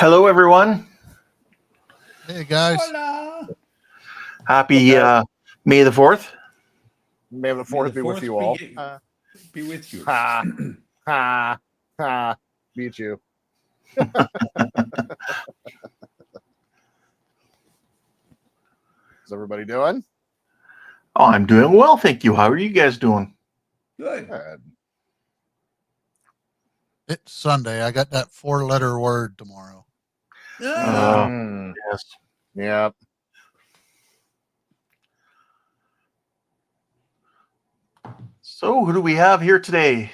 Hello, everyone. Hey, guys. Hola. Happy May the 4th. May the 4th be with you all. Be with you. Ha, ha, ha. Beat you. How's everybody doing? Oh, I'm doing well, thank you. How are you guys doing? Good. Good. It's Sunday. I got that 4-letter word tomorrow. Yes. Yep. So, who do we have here today?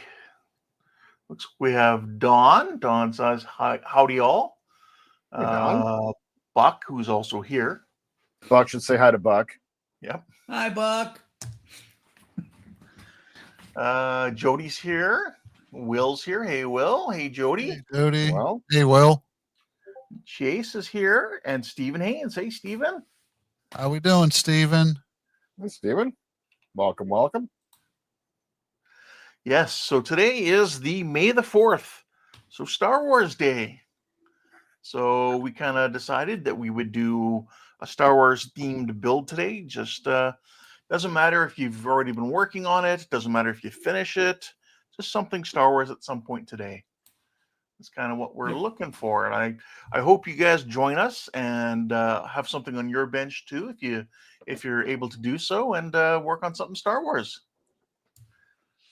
Looks like we have Don. Don says, "Hi, howdy all." Hey, Don. Buck, who's also here. Buck should say hi to Buck. Yep. Hi, Buck. Jody's here. Will's here. Hey, Will. Hey, Jody. Hey, Jody. Well, Hey, Will. Chase is here, and Stephen Haynes. Hey, Stephen. How we doing, Steven? hey, Steven. Welcome, welcome. Yes, so today is the May the 4th, so Star Wars Day. So we kind of decided that we would do a Star Wars themed build today. Just doesn't matter if you've already been working on it, doesn't matter if you finish it, just something Star Wars at some point today. That's kind of what we're looking for. And I hope you guys join us and have something on your bench too, if you're able to do so, and work on something Star Wars.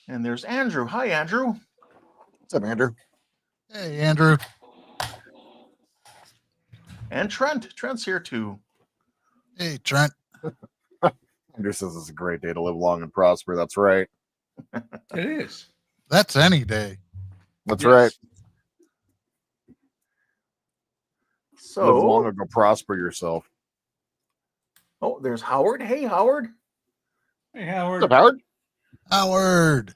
And there's Andrew. Hi, Andrew. What's up, Andrew? Hey, Andrew. And Trent. Trent's here too. Hey, Trent. Andrew says it's a great day to live long and prosper. That's right. It is. That's any day. That's Yes. right. Live long So, and go prosper yourself. oh, there's Howard. Hey, Howard. Hey, Howard. What's up, Howard? Howard.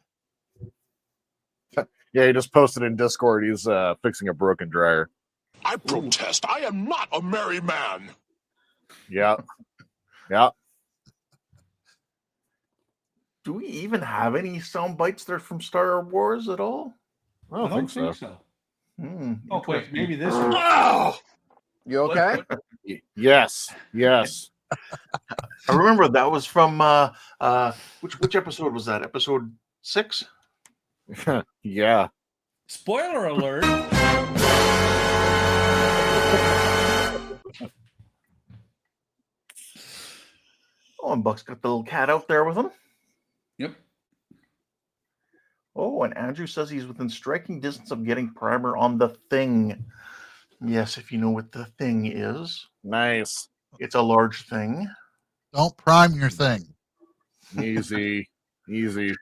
Yeah, he just posted in Discord. He's fixing a broken dryer. I protest. I am not a merry man. Yeah. Yeah. Do we even have any sound bites that are from Star Wars at all? I don't think so. Oh, wait, maybe this one. You okay? Yes. Yes. I remember that was from which episode was that? Episode 6? Yeah. Spoiler alert. Oh, and Buck's got the little cat out there with him. Yep. Oh, and Andrew says he's within striking distance of getting primer on the thing. Yes, if you know what the thing is. Nice. It's a large thing. Don't prime your thing. Easy. Easy.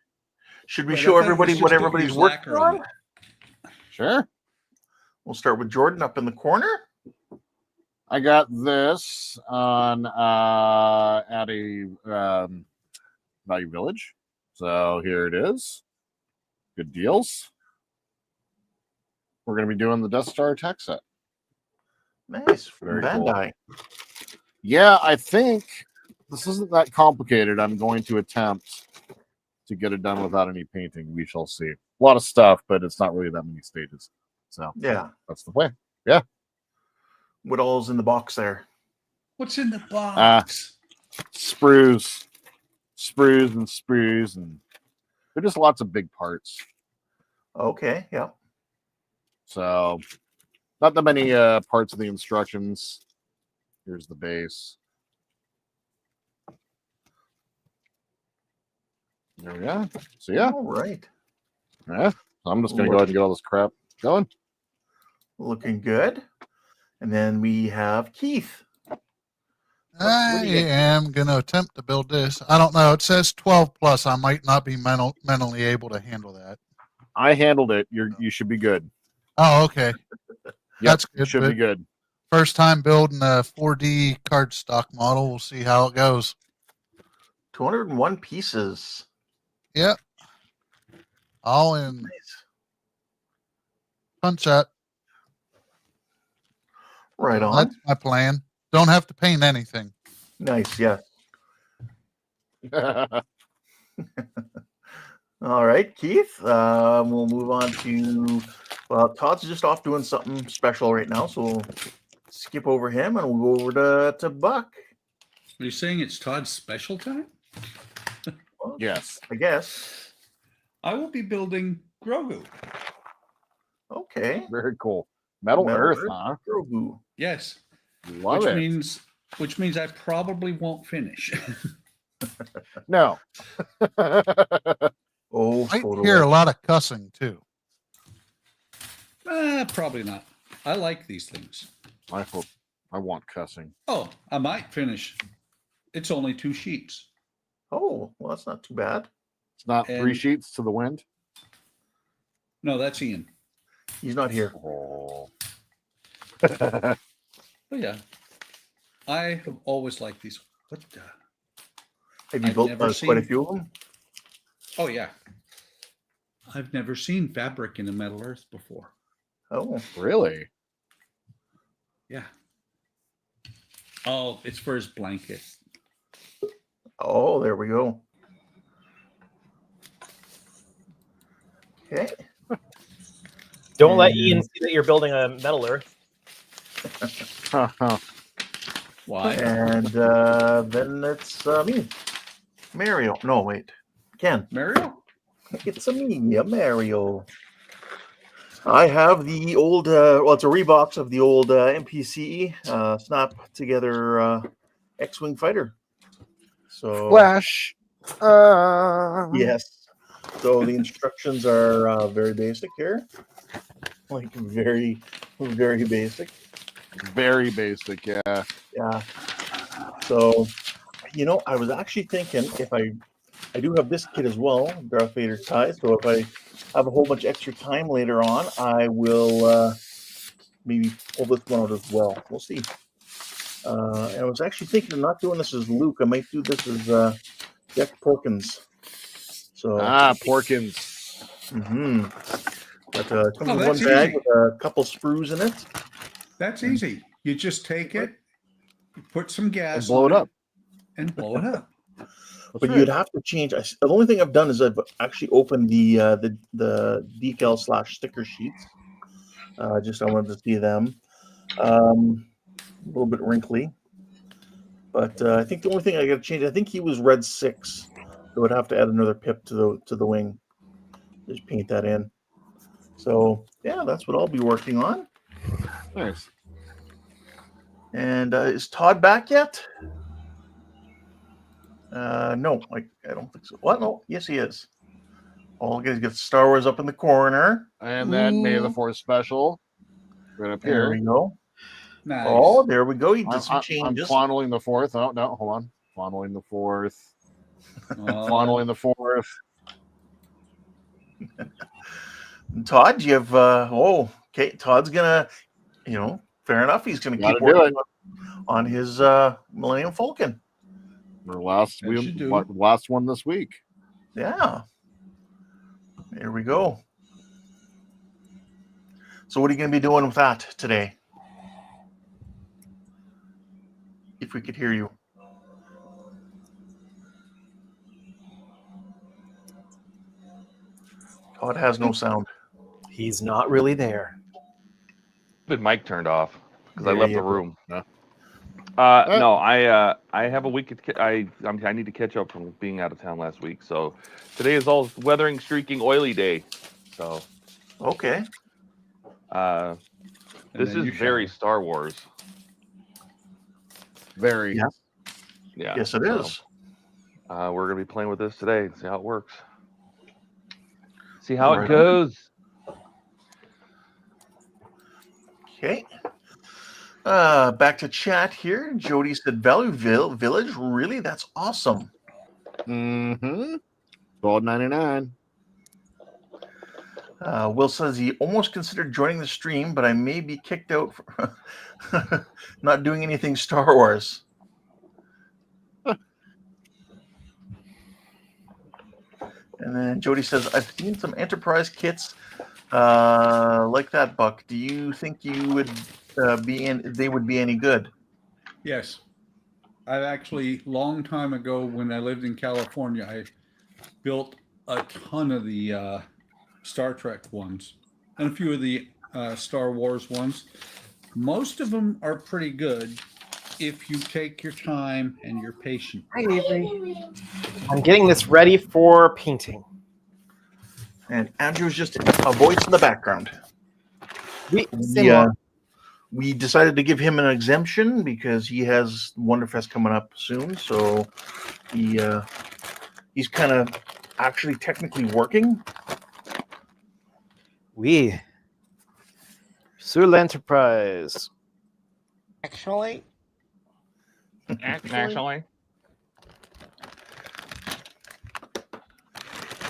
Should we Wait, I show thought it everybody was what just everybody's use working lacquer on on? it. Sure. We'll start with Jordan up in the corner. I got this on at a Value Village. So here it is. Good deals. We're going to be doing the Death Star attack set. Nice. From Very cool. Bandai. Yeah, I think this isn't that complicated. I'm going to attempt to get it done without any painting. We shall see. A lot of stuff, but it's not really that many stages. So Yeah. that's the way. Yeah. What all's in the box there? What's in the box? Sprues, and they're just lots of big parts. Okay, yeah. So not that many parts of the instructions. Here's the base. There we go. So yeah. All right. Yeah. So I'm just gonna go ahead and get all this crap going. Looking good. And then we have Keith. I am going to attempt to build this. I don't know. It says 12 plus. I might not be mentally able to handle that. I handled it. You should be good. Oh, okay. That's You good. should be good. First time building a 4D cardstock model. We'll see how it goes. 201 pieces. Yep. All in Nice. punch out. Right on. That's my plan. Don't have to paint anything. Nice, yeah. All right, Keith. We'll move on to Well, Todd's just off doing something special right now, so we'll skip over him and we'll go over to Buck. Are you saying it's Todd's special time? Well, Yes. I guess. I will be building Grogu. Okay. Very cool. Metal Earth, huh? Grogu. Yes. Love which it. means I probably won't finish. No. Oh, I photo hear a op. lot of cussing too. Probably not. I like these things. I hope. I want cussing. Oh, I might finish. It's only 2 sheets. Oh, well, that's not too bad. It's not 3 And- sheets to the wind. No, that's Ian. He's not here. Oh. But yeah, I have always liked these. What the? Have you I've built never quite a seen- few of them? Oh yeah. I've never seen fabric in a Metal Earth before. Oh, Really? Yeah. Oh, it's for his blanket. oh, there we go. Okay. Don't let Ian see that you're building a Metal Earth. Why? And then it's me, Mario. No, wait, Ken. Mario? It's a me, a Mario. I have the old, well, it's a rebox of the old MPC snap together X-wing fighter. So Flash. yes. So the instructions are very basic here, like very, very basic. Very basic, yeah. Yeah. So, you know, I was actually thinking if I do have this kit as well, Darth Vader tie. So if I have a whole bunch of extra time later on, I will maybe pull this one out as well. We'll see. And I was actually thinking of not doing this as Luke. I might do this as Jack Porkins. So Porkins. But it comes Oh, in one that's bag easy. with a couple sprues in it. That's easy. You just take it, you put some gas And blow on it up. and blow it up. But you'd have to change. The only thing I've done is I've actually opened the decal / sticker sheets. Just I wanted to see them. A little bit wrinkly, but I think the only thing I got to change. I think he was red 6, so I'd have to add another pip to the wing. Just paint that in. So yeah, that's what I'll be working on. Nice. And is Todd back yet? No, I don't think so. What? No, yes, he is. Oh, he's got Star Wars up in the corner. And then May the 4th special. Right up There here. we go. Nice. Oh, there we go. He did some I'm changes. fondling the 4th. Oh, no, hold on. Fondling the 4th. Oh, Fondling the 4th. Todd, you have okay. Todd's gonna, fair enough. He's gonna Gotta keep do working on his Millennium Falcon. Our last As you do. last one this week. Yeah. There we go. So what are you gonna be doing with that today? If we could hear you. Todd has no sound. He's not really there. Been mic turned off because I There left you the go. room. Yeah. No, I have a week. I need to catch up from being out of town last week. So today is all weathering, streaking, oily day. So Okay. and this then is you very shower. Star Wars. Very. Yeah. Yeah. Yes, it so, is. we're gonna be playing with this today and see how it works. See how Right it on. goes. Okay. Back to chat here. Jody said Value Village. Really? That's awesome. Mm-hmm. $12.99. Will says he almost considered joining the stream, but I may be kicked out for not doing anything Star Wars. And then Jody says, I've seen some Enterprise kits like that, Buck. Do you think you would they would be any good? Yes. I've actually, long time ago when I lived in California, I built a ton of the Star Trek ones. and a few of the Star Wars ones. Most of them are pretty good if you take your time and you're patient. Hi, Avery. I'm getting this ready for painting. And Andrew's just a voice in the background. We decided to give him an exemption because he has Wonderfest coming up soon. So he's kind of actually technically working. Oui. Sur l'Enterprise. Actually.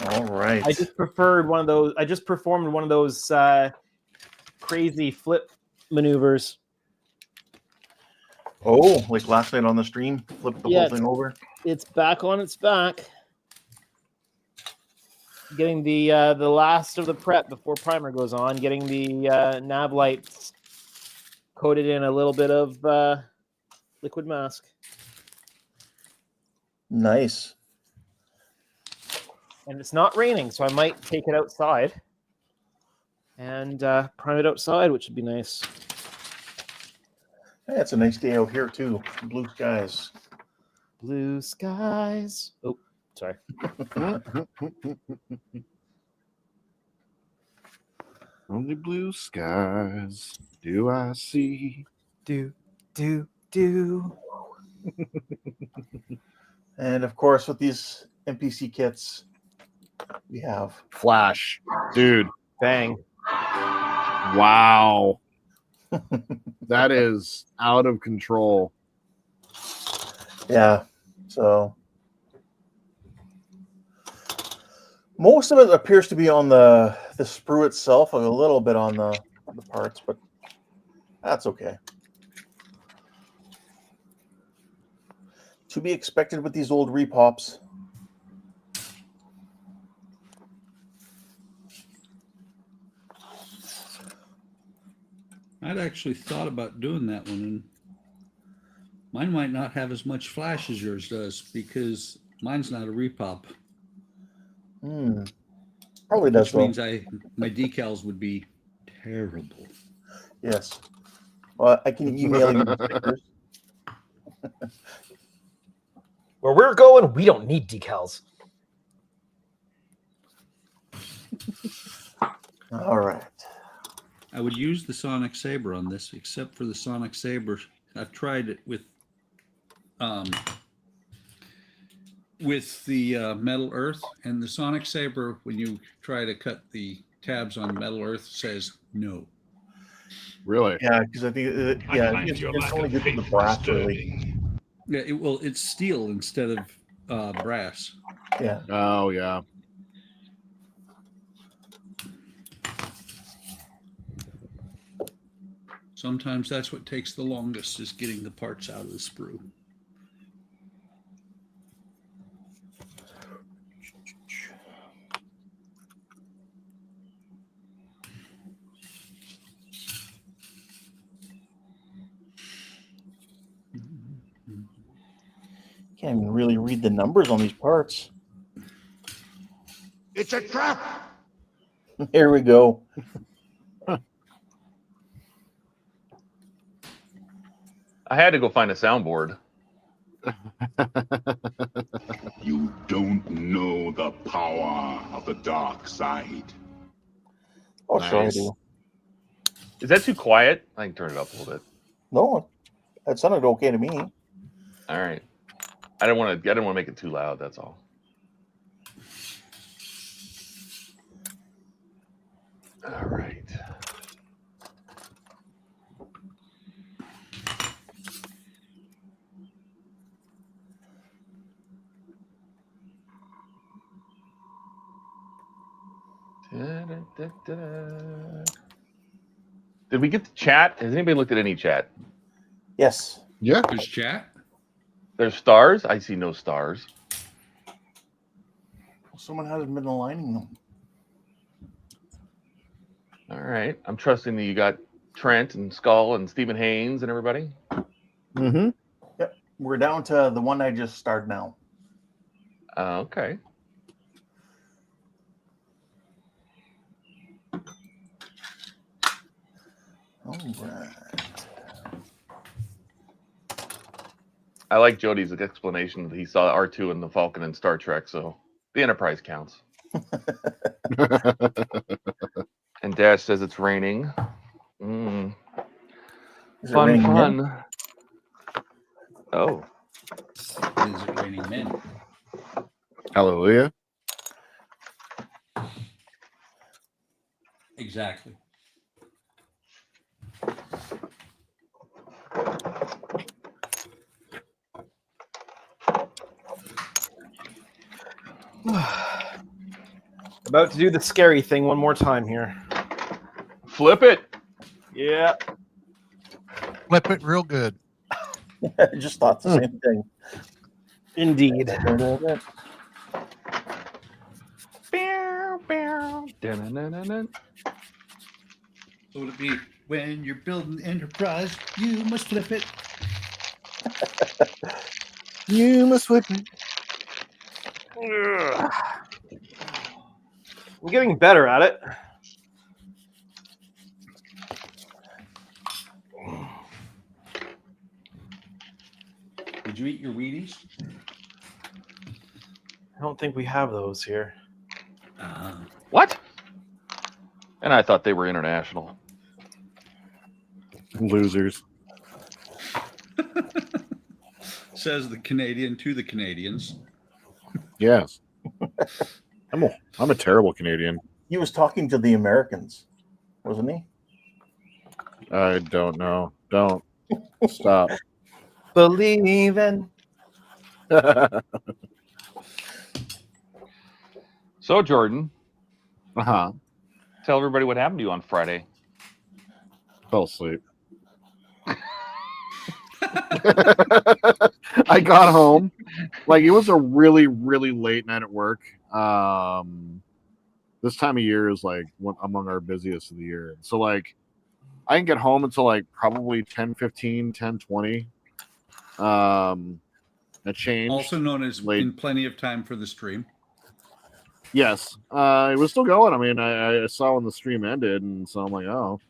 All right. I just performed one of those crazy flip maneuvers. Oh, like last night on the stream, flip the whole thing over. It's back on its back. Getting the last of the prep before primer goes on. Getting the nav lights coated in a little bit of liquid mask. Nice. And it's not raining, so I might take it outside and prime it outside, which would be nice. Hey, it's a nice day out here too. Blue skies. Blue skies. Oh, sorry. Only blue skies do I see. Do. And of course, with these NPC kits, we have Flash. Dude. Bang. Wow. That is out of control. Yeah. So most of it appears to be on the sprue itself, a little bit on the parts, but that's okay. To be expected with these old repops. I'd actually thought about doing that one, and mine might not have as much flash as yours does because mine's not a repop. Probably does. Which means my decals would be terrible. Yes. Well, I can email you the stickers. Where we're going, we don't need decals. All right. I would use the Sonic Saber on this, except for the Sonic Saber. I've tried it with the Metal Earth, and the Sonic Saber, when you try to cut the tabs on Metal Earth, says no. Really? Yeah, because I think it's only good for the brass, really. Yeah, it's steel instead of brass. Yeah. Oh, yeah. Sometimes that's what takes the longest, is getting the parts out of the sprue. Can't even really read the numbers on these parts. It's a trap! Here we go. I had to go find a soundboard. You don't know the power of the dark side. Oh, sure I Nice. do. Is that too quiet? I can turn it up a little bit. No, that sounded okay to me. All right. I didn't want to make it too loud. That's all. All right. Did we get the chat? Has anybody looked at any chat? Yes. Yeah. There's chat. There's stars. I see no stars. Someone hasn't been aligning them. All right. I'm trusting that you got Trent and Skull and Stephen Haynes and everybody. Mm-hmm. Yep. We're down to the one I just started now. Okay. All right. I like Jody's explanation that he saw R2 in the Falcon in Star Trek, so the Enterprise counts. And Dash says it's raining. Mm. Is it Fun, raining men? fun. Oh. Is it raining men? Hallelujah. Exactly. About to do the scary thing one more time here. Flip it. Yeah. Flip it real good. I just thought the same thing. Indeed. Dun-dun-dun-dun-dun. So would it be when you're building Enterprise, you must flip it. You must flip it. I'm getting better at it. Did you eat your Wheaties? I don't think we have those here. What? And I thought they were international. Losers. Says the Canadian to the Canadians. Yes. I'm a terrible Canadian. He was talking to the Americans, wasn't he? I don't know. Don't stop. Believing. So, Jordan, Uh-huh. tell everybody what happened to you on Friday. Fell asleep. I got home. Like, it was a really, really late night at work. This time of year is like among our busiest of the year. So like I didn't get home until like probably 10:15, 10:20. It changed. Also known as late. in plenty of time for the stream. Yes. It was still going. I mean, I saw when the stream ended, and so I'm like, oh,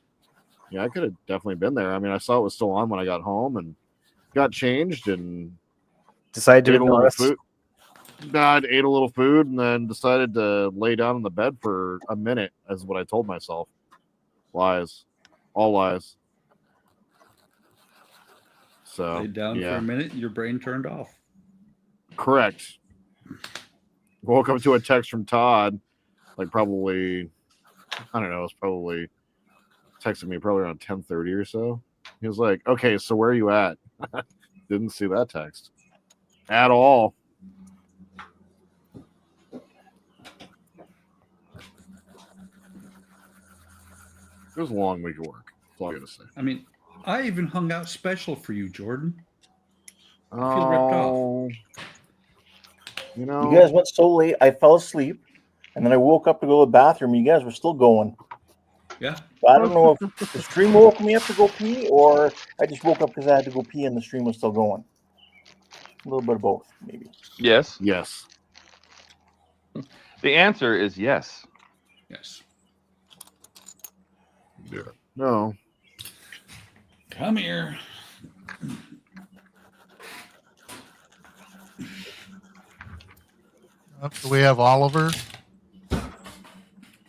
yeah, I could have definitely been there. I mean, I saw it was still on when I got home and got changed and Decided to ate a little ignore us. food. I ate a little food and then decided to lay down in the bed for a minute, is what I told myself. Lies. All lies. So, Laid down for a minute, your brain turned off. Correct. Woke up to a text from Todd, like probably, I don't know, it was probably texted me probably around 10:30 or so. He was like, okay, so where are you at? Didn't see that text at all. It was a long week of work. That's all I gotta say. I mean, I even hung out special for you, Jordan. I feel ripped off. You know, You guys went so late, I fell asleep, and then I woke up to go to the bathroom. You guys were still going. Yeah. I don't know if the stream woke me up to go pee, or I just woke up because I had to go pee and the stream was still going. A little bit of both, maybe. Yes. Yes. The answer is yes. Yes. Yeah. No. Come here. So we have Oliver.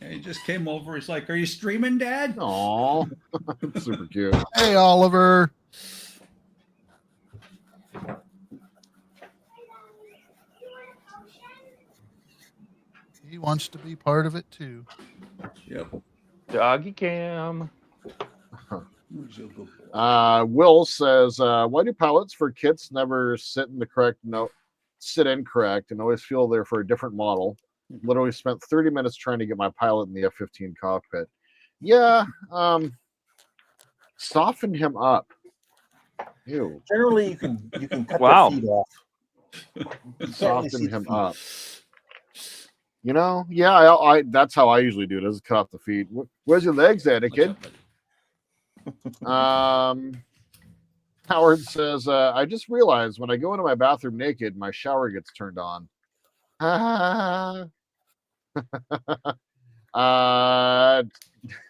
He just came over. He's like, "Are you streaming, Dad?" Aw. Super cute. Hey, Oliver. He wants to be part of it too. Yep. Doggy cam. Will says, why do pilots for kits never sit in correct and always feel they're for a different model? Literally spent 30 minutes trying to get my pilot in the F-15 cockpit. Yeah, soften him up. Ew. Generally, you can cut Wow. their feet off. Soften him up. You know, yeah, I that's how I usually do it, is cut off the feet. Where's your legs at, kid? Howard says, I just realized when I go into my bathroom naked, my shower gets turned on.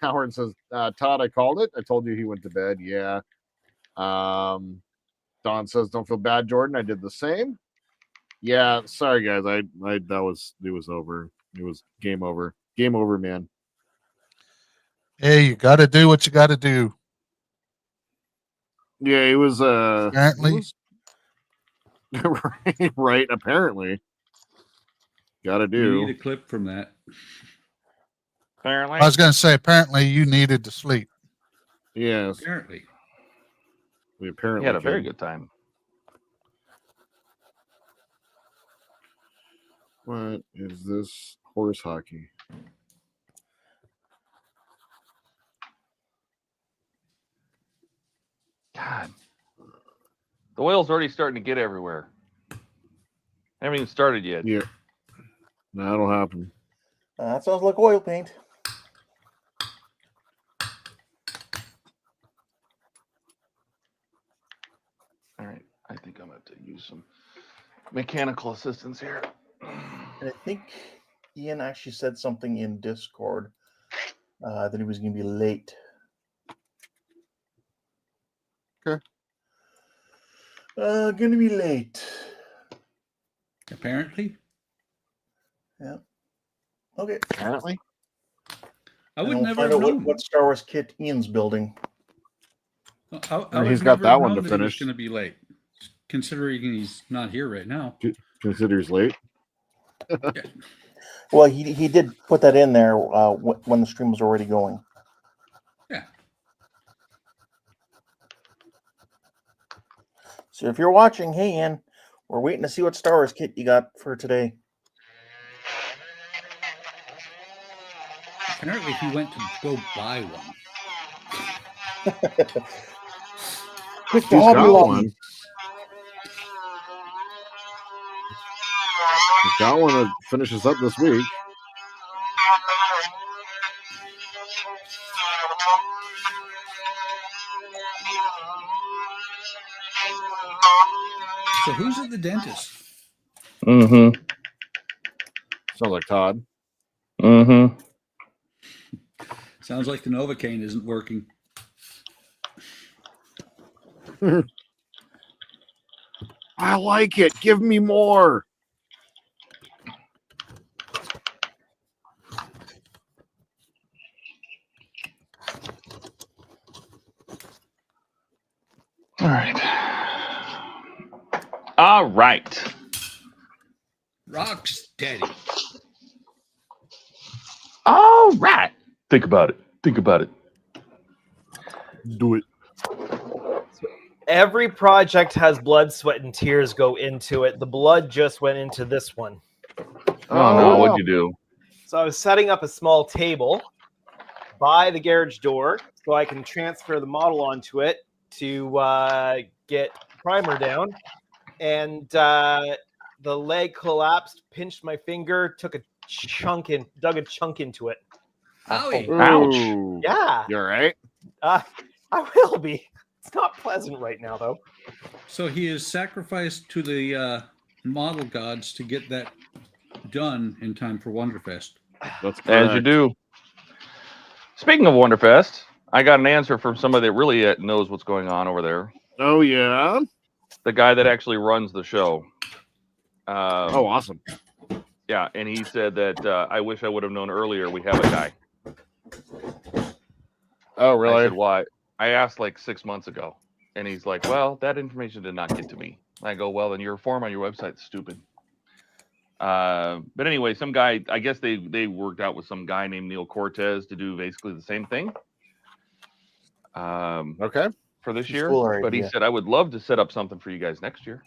Howard says, Todd, I called it. I told you he went to bed. Yeah. Don says, don't feel bad, Jordan. I did the same. Yeah, sorry guys. It was over. It was game over. Game over, man. Hey, you got to do what you got to do. Yeah, it was Apparently. right, apparently. Gotta You do. need a clip from that. Apparently. I was going to say, apparently you needed to sleep. Yes. Apparently. We He apparently had a very did. good time. What is this horse hockey? God. The oil's already starting to get everywhere. Haven't even started yet. Yeah. That'll happen. That sounds like oil paint. All right. I think I'm going to have to use some mechanical assistance here. And I think Ian actually said something in Discord that he was going to be late. Okay. Going to be late. Apparently. Yeah. Okay. Apparently. I And would we'll never find have out known. what Star Wars kit Ian's building. I would He's got never that have one known to that he was finish. going to be late, considering he's not here right now. Considers late. Well, he did put that in there when the stream was already going. Yeah. So if you're watching, hey Ian, we're waiting to see what Star Wars kit you got for today. Apparently, he went to go buy one. Quick to He's Hobby got Lobby. one. He's got one that finishes up this week. So who's at the dentist? Mm-hmm. Sounds like Todd. Mm-hmm. Sounds like the Novocaine isn't working. I like it. Give me more. All right. All right. Rock steady. All right. Think about it. Think about it. Do it. Every project has blood, sweat, and tears go into it. The blood just went into this one. Oh, what'd you do? So I was setting up a small table by the garage door so I can transfer the model onto it to get primer down. And the leg collapsed, pinched my finger, took a chunk in, dug a chunk into it. Howie. Ouch. Ooh. Yeah, You all right? I will be. It's not pleasant right now, though. So he is sacrificed to the model gods to get that done in time for Wonderfest. That's As you do. Speaking of Wonderfest, I got an answer from somebody that really knows what's going on over there. Oh, yeah. The guy that actually runs the show. Oh, awesome. Yeah, and he said that I wish I would have known earlier we have a guy. Oh, I really? said, why? I asked like 6 months ago. And he's like, well, that information did not get to me. I go, well, then your form on your website's stupid. But anyway, some guy, I guess they worked out with some guy named Neil Cortez to do basically the same thing. Okay. For this It's year. cooler But he idea. said, I would love to set up something for you guys next year.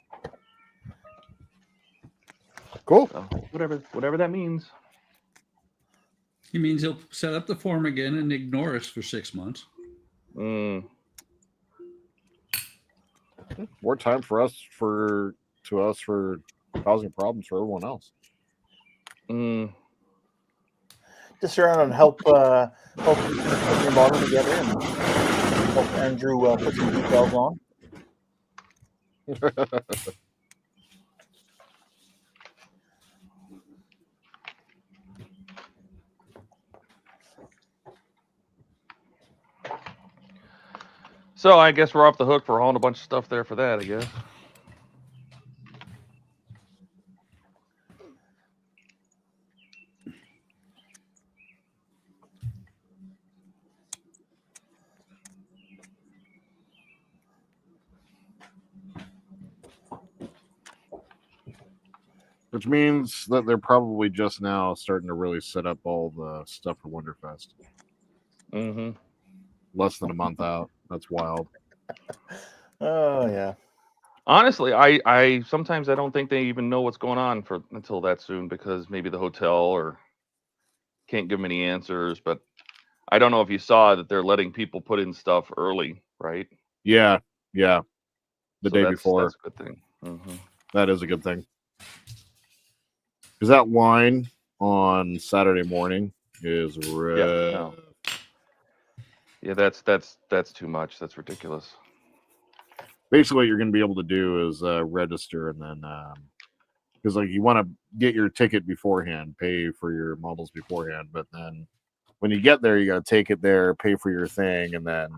Cool. So whatever that means. He means he'll set up the form again and ignore us for 6 months. Mm. More time for us for causing problems for everyone else. Mm. Just around and help put your model together and help Andrew put some details on. So I guess we're off the hook for hauling a bunch of stuff there for that, I guess. Which means that they're probably just now starting to really set up all the stuff for Wonderfest. Mm-hmm. Less than a month out. That's wild. Oh yeah. Honestly, I sometimes I don't think they even know what's going on until that soon, because maybe the hotel or can't give them any answers. But I don't know if you saw that they're letting people put in stuff early, right? Yeah, yeah. The So day that's before. That's a good thing. Mm-hmm. That is a good thing. Because that line on Saturday morning is rough. Yeah, no. Yeah, that's too much. That's ridiculous. Basically, what you're going to be able to do is register, and then because like you want to get your ticket beforehand, pay for your models beforehand, but then when you get there, you got to take it there, pay for your thing, and then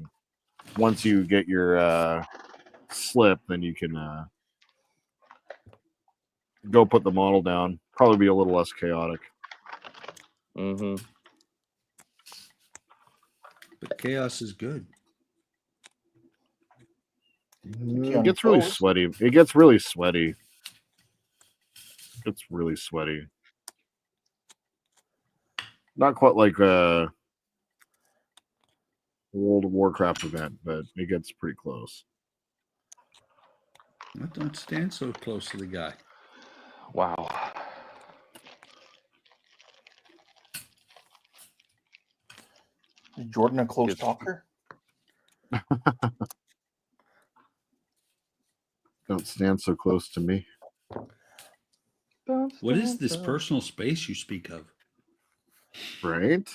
once you get your slip, then you can go put the model down. Probably be a little less chaotic. Mm-hmm. But chaos is good. It gets really sweaty. It gets really sweaty. It's really sweaty. Not quite like a World of Warcraft event, but it gets pretty close. Don't stand so close to the guy. Wow. Is Jordan a close talker? Don't stand so close to me. What is this personal space you speak of? Right?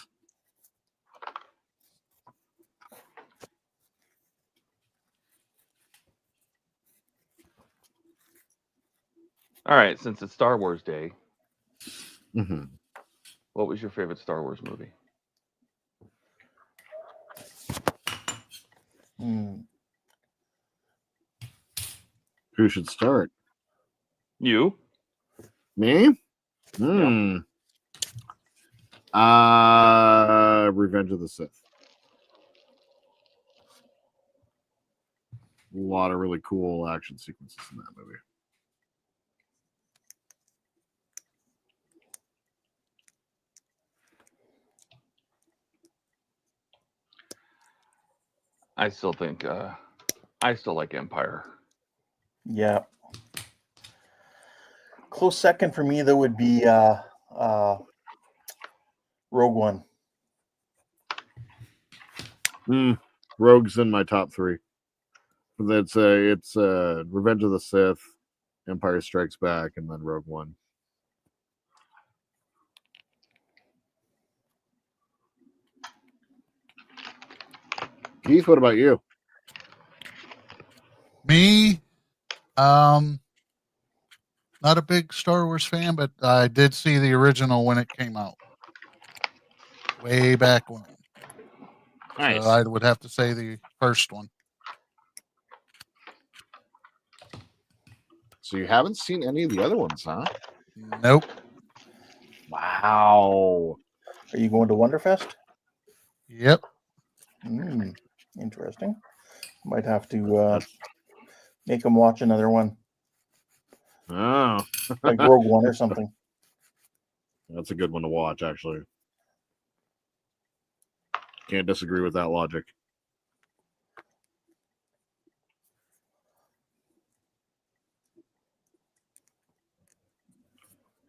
All right, since it's Star Wars Day, Mm-hmm. what was your favorite Star Wars movie? Who should start? You? Me? Revenge of the Sith. A lot of really cool action sequences in that movie. I still think I still like Empire. Yeah. Close second for me though would be Rogue One. Rogue's in my top 3. It's Revenge of the Sith, Empire Strikes Back, and then Rogue One. Keith, what about you? Me, not a big Star Wars fan, but I did see the original when it came out, way back when. Nice. So I would have to say the first one. So you haven't seen any of the other ones, huh? Nope. Wow. Are you going to Wonderfest? Yep. Interesting. Might have to make them watch another one, Oh. like Rogue One or something. That's a good one to watch, actually. Can't disagree with that logic.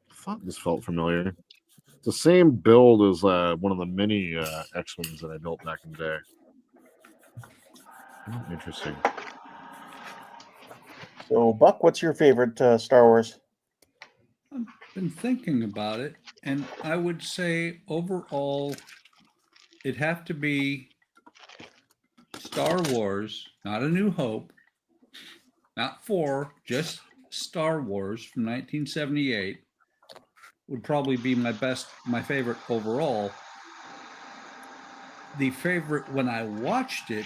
I thought this felt familiar. It's the same build as one of the mini X-Wings that I built back in the day. Oh, interesting. So, Buck, what's your favorite Star Wars? I've been thinking about it, and I would say overall, it'd have to be Star Wars, not A New Hope, not 4, just Star Wars from 1978 would probably be my favorite overall. The favorite when I watched it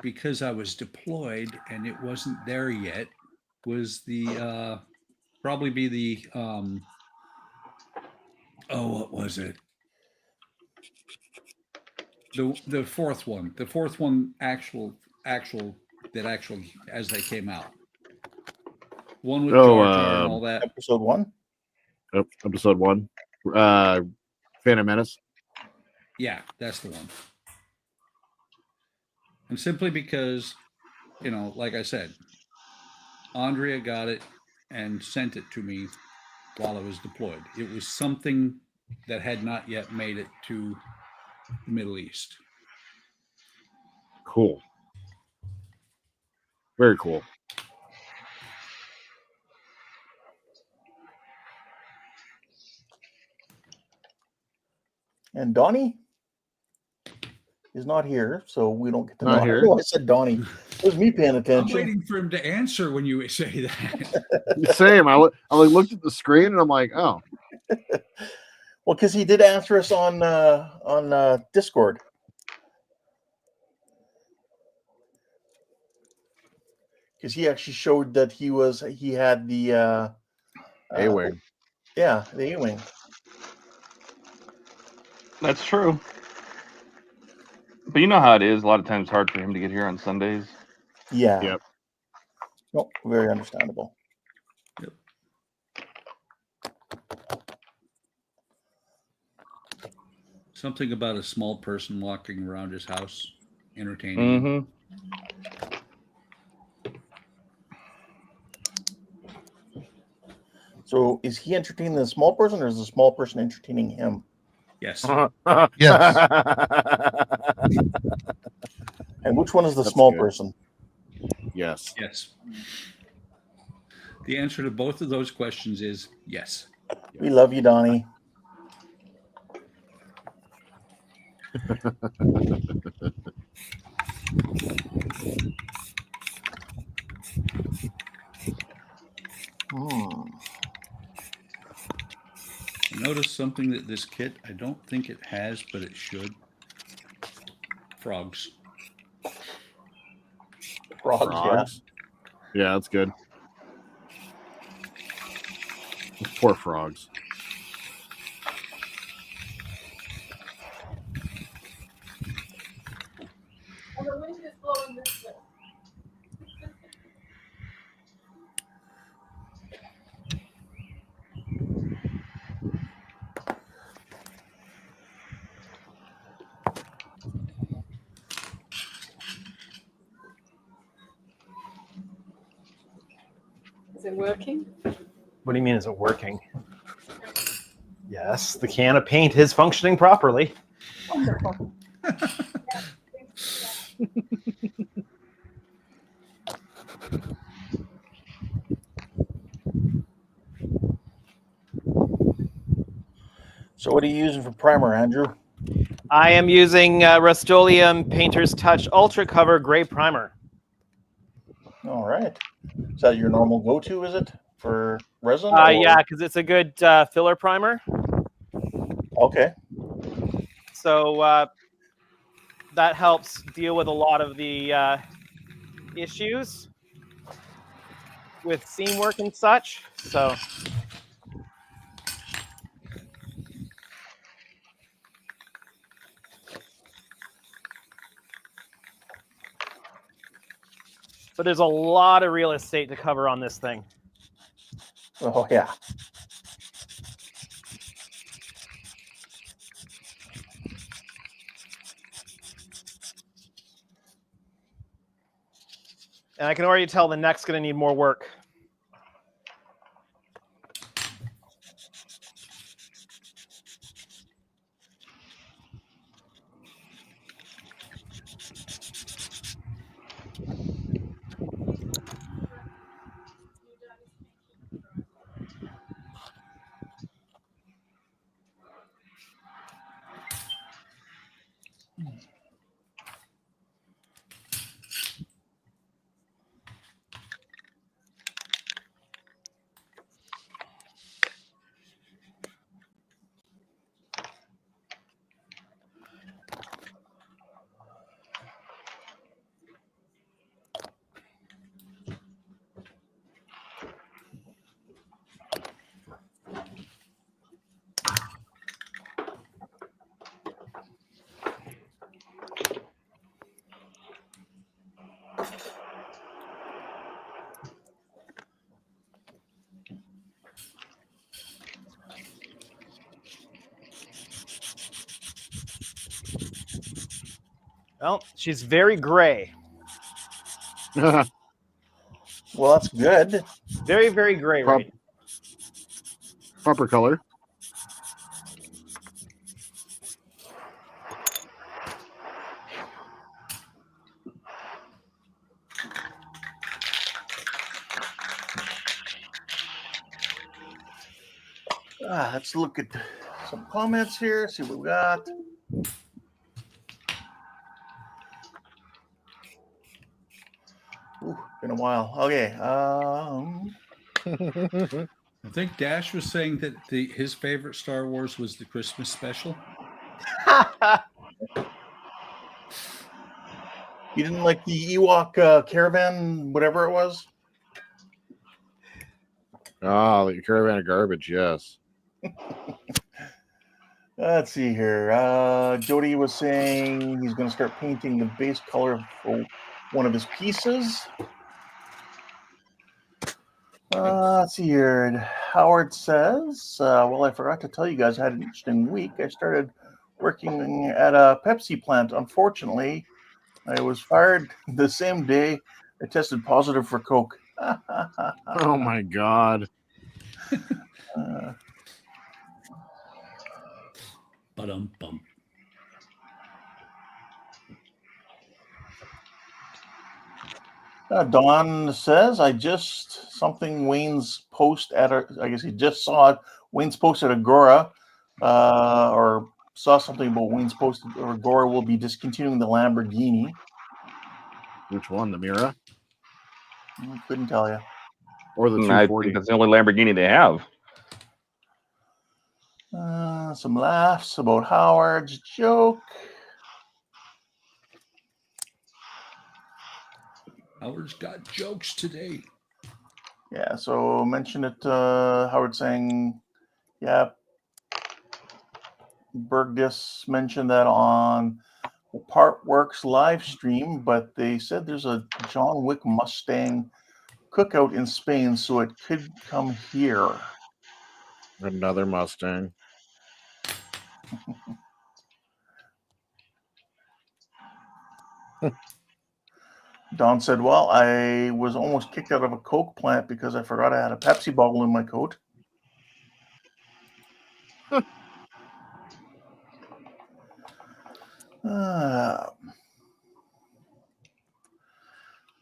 because I was deployed and it wasn't there yet, was the probably be the what was it? The fourth one. The fourth one actual as they came out. One with Jar Jar and all that. Episode 1. Episode 1. Phantom Menace. Yeah, that's the one. And simply because, like I said, Andrea got it and sent it to me while I was deployed. It was something that had not yet made it to the Middle East. Cool. Very cool. And Donnie is not here, so we don't get to Not know. here. Oh, I said Donnie. It was me paying I'm attention. waiting for him to answer when you say that. Same. I looked at the screen and I'm like, oh. Well, because he did answer us on Discord. Because he actually showed that he had the A-Wing. Yeah, the A-Wing. That's true. But you know how it is. A lot of times hard for him to get here on Sundays. Yeah. Yep. No, very understandable. Yep. Something about a small person walking around his house, entertaining. Mm-hmm. So is he entertaining the small person, or is the small person entertaining him? Yes. Yes. And which one is the That's small good. person? Yes. Yes. The answer to both of those questions is yes. We love you, Donnie. I noticed something that this kit, I don't think it has, but it should. Frogs. Frogs. Yeah, that's good. Those poor frogs. Is it working? What do you mean, is it working? Yes, the can of paint is functioning properly. Wonderful. So what are you using for primer, Andrew? I am using Rust-Oleum Painter's Touch Ultra Cover Gray Primer. All right. Is that your normal go-to, is it, for resin? Yeah, because it's a good filler primer. Okay. So that helps deal with a lot of the issues with seam work and such. So but there's a lot of real estate to cover on this thing. Oh, yeah. And I can already tell the neck's going to need more work. Well, she's very gray. Well, that's good. Very, very gray Pop- right now. Proper color. Let's look at some comments here, see what we got. Ooh, been a while. Okay. I think Dash was saying that his favorite Star Wars was the Christmas special. You didn't like the Ewok caravan, whatever it was? Ah, the caravan of garbage. Yes. Let's see here. Jody was saying he's going to start painting the base color for one of his pieces. Let's see here. Howard says, well, I forgot to tell you guys I had an interesting week. I started working at a Pepsi plant. Unfortunately, I was fired the same day I tested positive for Coke. Oh my God. Ba-dum-bum. Don says, I just something Wayne's post at I guess he just saw it. Wayne's post at Agora, or saw something about Wayne's post at Agora will be discontinuing the Lamborghini. Which one? The Mira Couldn't tell you. or the I 240? think that's the only Lamborghini they have. Some laughs about Howard's joke. Howard's got jokes today. Yeah, so mention it. Howard saying, yeah, Bergdis mentioned that on Partworks live stream, but they said there's a John Wick Mustang cookout in Spain, so it could come here. Another Mustang. Don said, well, I was almost kicked out of a Coke plant because I forgot I had a Pepsi bottle in my coat.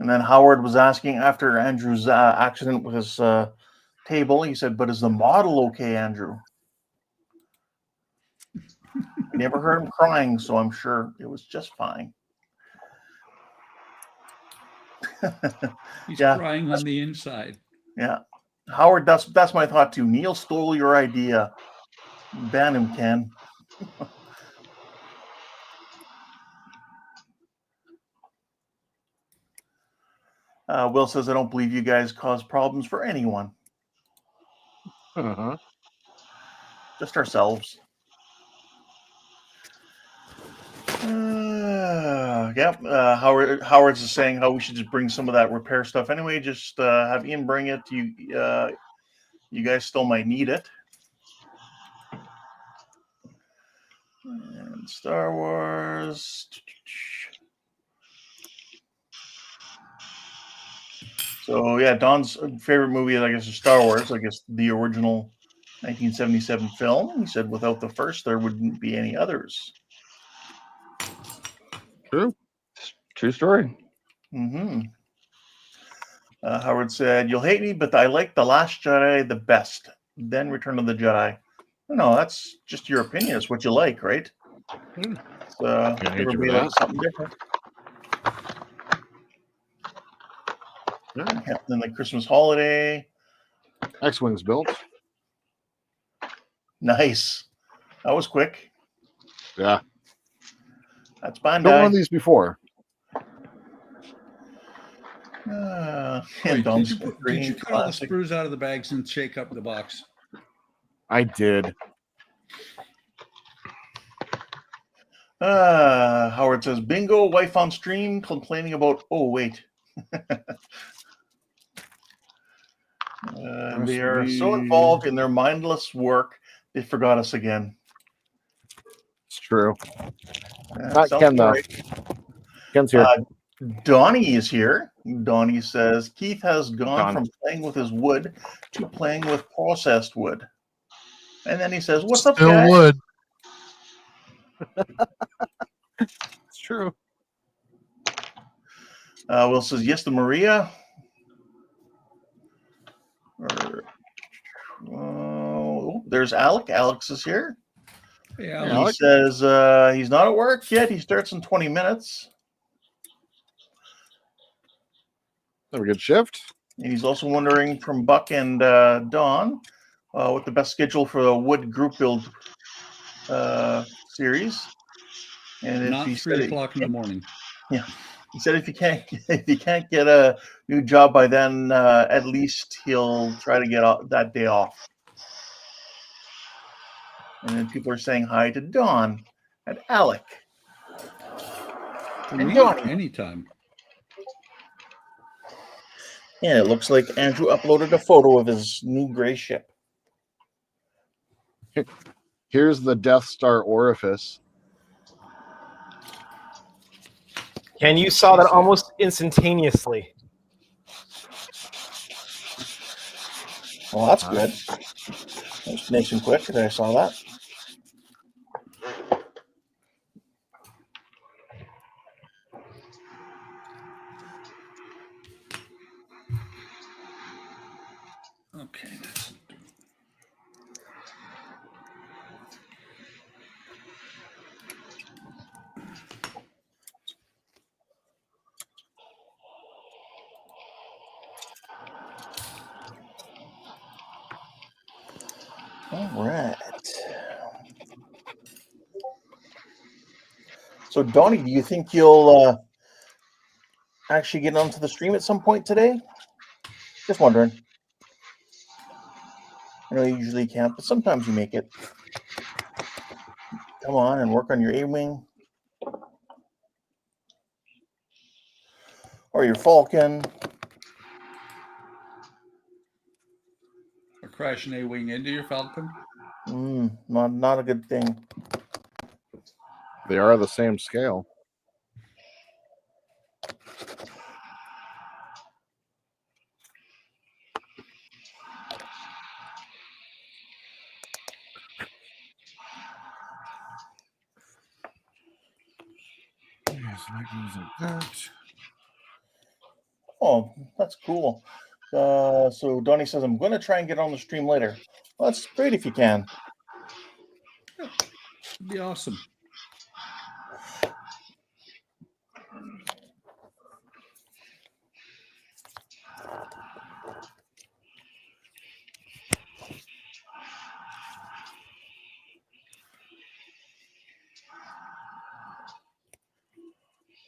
And then Howard was asking after Andrew's accident with his table, he said, but is the model okay, Andrew? I never heard him crying, so I'm sure it was just fine. He's Yeah. crying on the inside. Yeah. Howard, that's my thought too. Neil stole your idea. Ban him, Ken. Will says, I don't believe you guys cause problems for anyone. Uh-huh. Just ourselves. Howard's is saying how we should just bring some of that repair stuff anyway. Just have Ian bring it. You guys still might need it. And Star Wars. So yeah, Don's favorite movie, I guess, is Star Wars. I guess the original 1977 film. He said without the first, there wouldn't be any others. True. True story. Mm-hmm. Howard said, you'll hate me, but I like The Last Jedi the best. Then Return of the Jedi. No, that's just your opinion. It's what you like, right? So everybody likes something different. Yeah. Then the Christmas holiday. X-Wing's built. Nice. That was quick. Yeah. That's Bandai. Built one of these before. Wait, did you cut all the screws out of the bags and shake up the box? I did. Howard says, bingo, wife on stream complaining about, oh, wait. They are so involved in their mindless work, they forgot us again. It's true. Sounds Ken, though. right. Ken's here. Donnie is here. Donnie says Keith has gone Don. from playing with his wood to playing with processed wood. And then he says, "What's up, Still guys?" wood. It's true. Will says, "Yes, to Maria." There's Alec. Alex is here. Hey, He Alex. says he's not at work yet. He starts in 20 minutes. Have a good shift. And he's also wondering from Buck and Don what the best schedule for the wood group build series. And if Not he 3 said o'clock in the morning. Yeah, he said if you can't get a new job by then, at least he'll try to get that day off. And then people are saying hi to Don and Alec For and me, Donnie. anytime. And it looks like Andrew uploaded a photo of his new gray ship. Here's the Death Star orifice. Ken, you saw that almost instantaneously. Well, that's good. That's nice and quick that I saw that. Okay. All right. So, Donnie, do you think you'll actually get onto the stream at some point today? Just wondering. I know you usually can't, but sometimes you make it. Come on and work on your A-Wing. Or your Falcon. A crashing A-wing into your Falcon? Not a good thing. They are the same scale. Yes, that goes like that. Oh, that's cool. So Donnie says, I'm going to try and get on the stream later. Well, that's great if you can. It'd be awesome.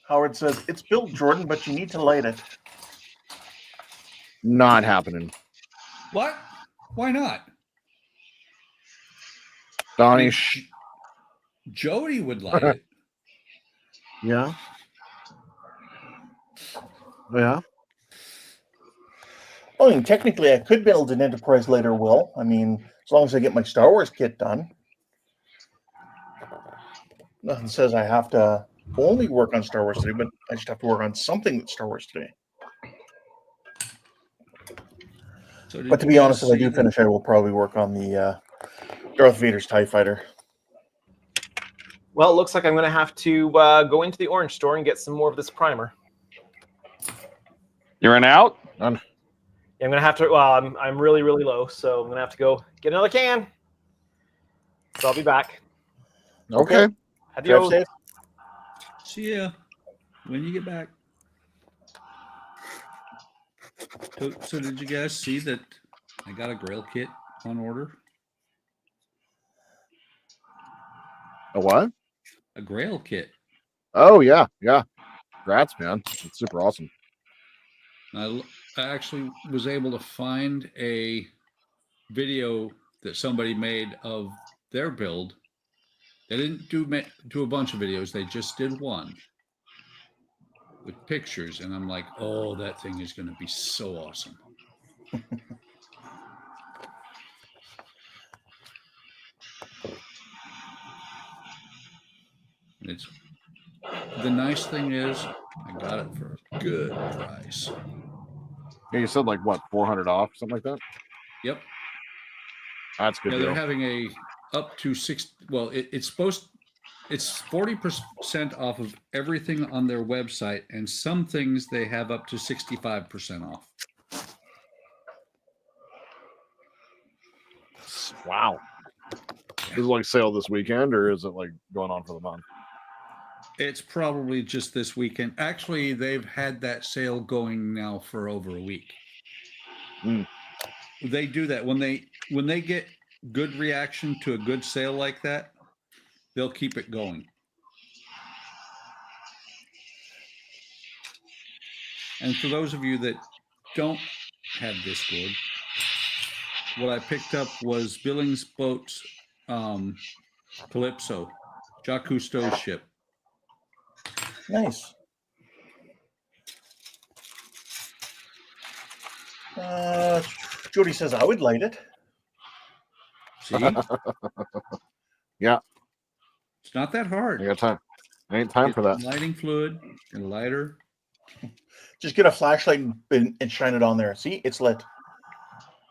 Howard says, it's built, Jordan, but you need to light it. Not happening. What? Why not? Donnie. Jody would like it. Yeah. Yeah. Well, I mean, technically, I could build an Enterprise later, Will. I mean, as long as I get my Star Wars kit done. Nothing says I have to only work on Star Wars today, but I just have to work on something that's Star Wars today. So But to be honest, if I do finish, I will probably work on the Darth Vader's TIE Fighter. Well, it looks like I'm going to have to go into the orange store and get some more of this primer. You're in out? Yeah, I'm going to have to. Well, I'm really, really low, so I'm going to have to go get another can. So I'll be back. Okay. Drive safe. See ya when you get back. So did you guys see that I got a Grail kit on order? A what? A Grail kit. Oh, yeah. Yeah. Congrats, man. It's super awesome. I actually was able to find a video that somebody made of their build. They didn't do a bunch of videos. They just did one. with pictures, and I'm like, oh, that thing is going to be so awesome. And it's the nice thing is I got it for a good price. Yeah, you said like what, 400 off, something like that? Yep. That's good. Yeah, they're deal. having a up to 6. Well, it's 40% off of everything on their website, and some things they have up to 65% off. Wow. Is it like sale this weekend, or is it like going on for the month? It's probably just this weekend. Actually, they've had that sale going now for over a week. They do that when they get good reaction to a good sale like that, they'll keep it going. And for those of you that don't have Discord, what I picked up was Billings Boat's Calypso, Jacques Cousteau's ship. Nice. Jody says I would light it. See? Yeah. It's not that hard. I got time. Ain't time for that. Lighting fluid and a lighter. Just get a flashlight and shine it on there. See, it's lit.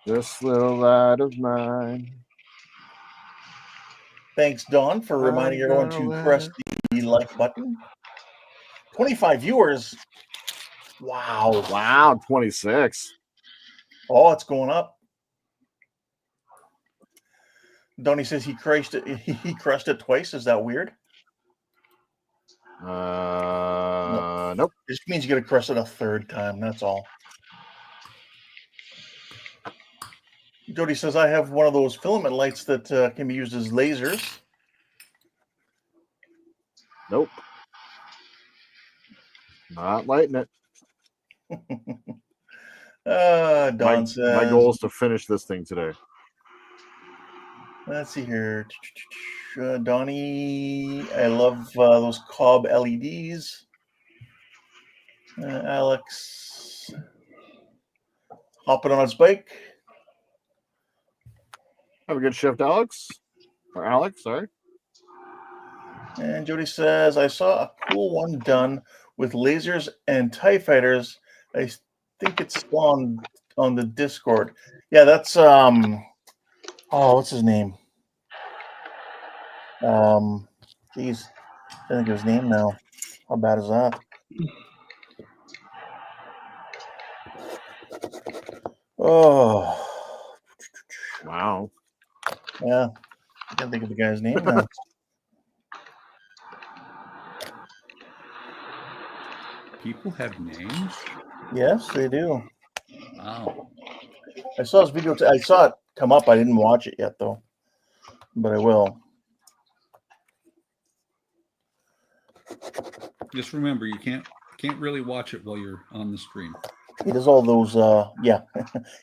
This little light of mine. Thanks, Don, for reminding everyone to press the like button. 25 viewers. Wow. Wow, 26. Oh, it's going up. Donnie says he crushed it. He crushed it twice. Is that weird? Nope. It just means you got to crush it a third time. That's all. Jody says I have one of those filament lights that can be used as lasers. Nope. Not lighting it. Don says my goal is to finish this thing today. Let's see here. Donnie, I love those Cobb LEDs. Alex, hopping on his bike. Have a good shift, Alex. Or Alex, sorry. And Jody says, I saw a cool one done with lasers and TIE fighters. I think it's on the Discord. Yeah, that's what's his name? Geez, I think of his name now. How bad is that? Oh, wow. Yeah, I can't think of the guy's name now. People have names? Yes, they do. Wow. I saw his video. I saw it come up. I didn't watch it yet, though, but I will. Just remember, you can't really watch it while you're on the stream. He does all those. Yeah,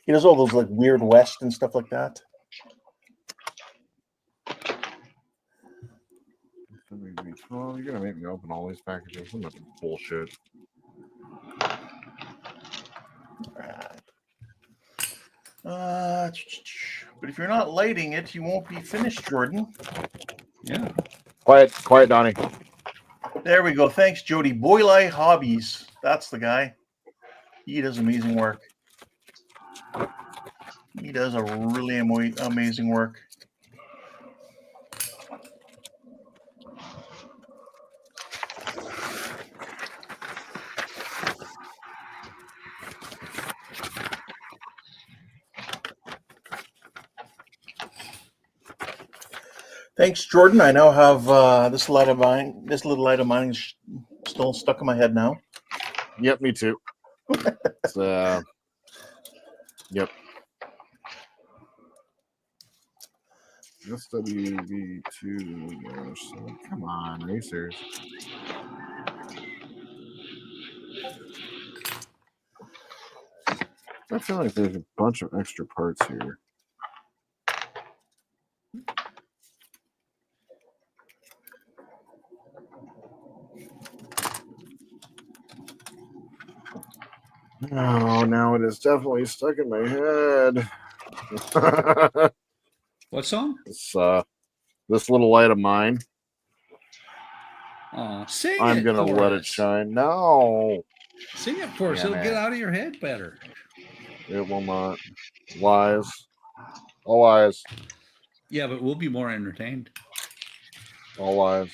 he does all those like Weird West and stuff like that. Oh, you're gonna make me open all these packages. I'm not bullshit. But if you're not lighting it, you won't be finished, Jordan. Yeah. Quiet, Donnie. There we go. Thanks, Jody. Boylai Hobbies. That's the guy. He does amazing work. He does a really amazing work. Thanks, Jordan. I now have this little light of mine is still stuck in my head now. Yep, me too. Yep. SWV2. Come on, racers. I feel like there's a bunch of extra parts here. Oh, now it is definitely stuck in my head. What song? This little light of mine. Sing I'm it gonna for let it us. shine. No, Sing it for us. Damn It'll get it. out of your head better. it will not. Lies. All lies. Yeah, but we'll be more entertained. All lies.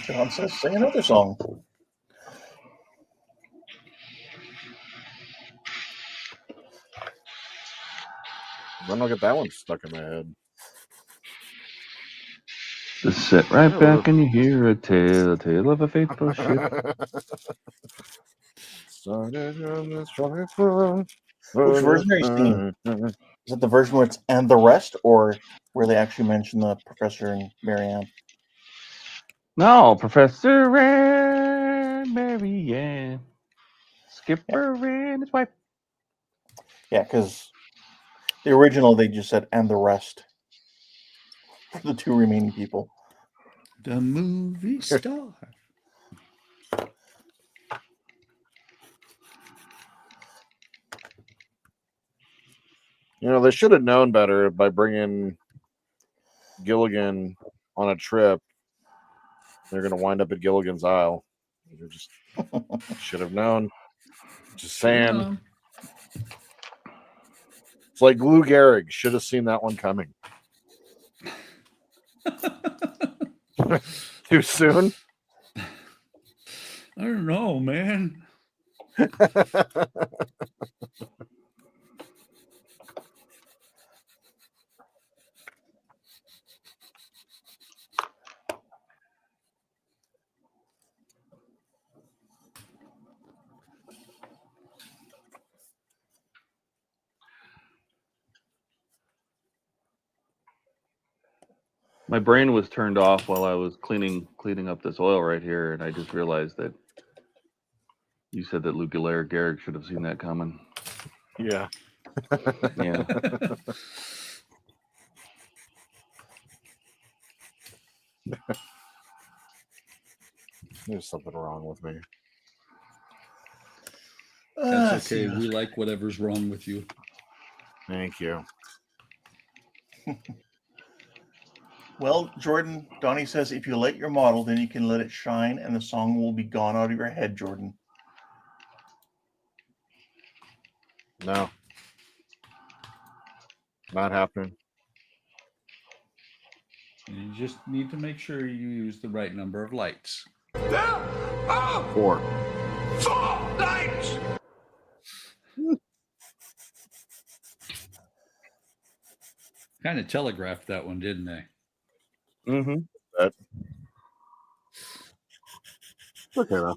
John says, sing another song. Then I'll get that one stuck in my head. Just sit right back and you hear a tale of a faithful ship. Started on this rocket from- Which version are you singing? Is it the version where it's and the rest, or where they actually mention the professor and Marianne? No, Professor and Marianne, Skipper and his wife. Yeah, because the original they just said and the rest for the two remaining people. The movie star. You know, they should have known better by bringing Gilligan on a trip. They're going to wind up at Gilligan's Isle. They just should have known. Just saying. It's like Lou Gehrig. Should have seen that one coming. Too soon? I don't know, man. My brain was turned off while I was cleaning up this oil right here, and I just realized that you said that Luke Gehrig should have seen that coming. Yeah. Yeah. There's something wrong with me. That's okay. We like whatever's wrong with you. Thank you. Well, Jordan, Donnie says if you light your model, then you can let it shine and the song will be gone out of your head, Jordan. No. Not happening. You just need to make sure you use the right number of lights. Four. Lights! Kind of telegraphed that one, didn't they? Mm-hmm. That. Okay, though.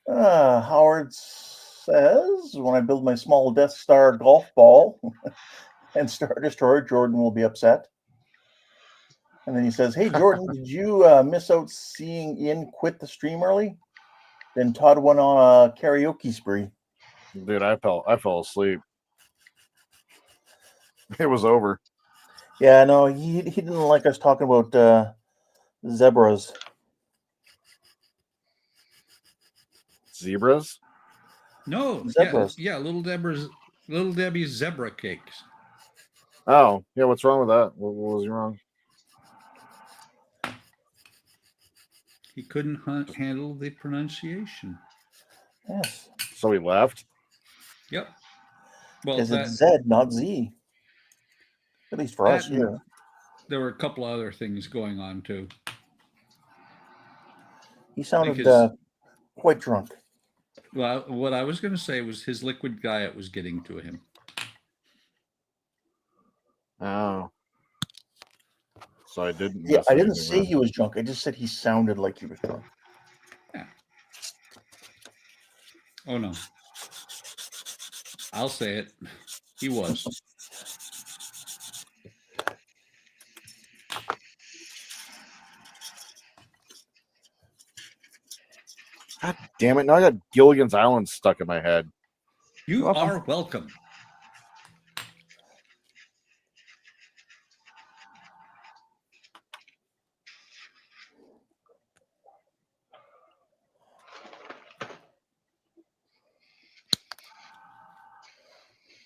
Howard says, when I build my small Death Star golf ball and Star Destroyer, Jordan will be upset. And then he says, hey, Jordan, did you miss out seeing Ian quit the stream early? Then Todd went on a karaoke spree. Dude, I fell asleep. It was over. Yeah, no, he didn't like us talking about zebras. Zebras? No, Zebras. yeah, Little Debbie's zebra cakes. Oh, yeah. What's wrong with that? What was wrong? He couldn't handle the pronunciation. Yes. So he left? Yep. Well, Because it's Z, not Z. At least for us here. There were a couple other things going on too. He sounded Because- quite drunk. Well, what I was going to say was his liquid diet was getting to him. Oh. So I didn't. Yeah, miss I didn't anything say then. he was drunk. I just said he sounded like he was drunk. Yeah. Oh no. I'll say it. He was. God damn it! Now I got Gilligan's Island stuck in my head. You welcome. are welcome.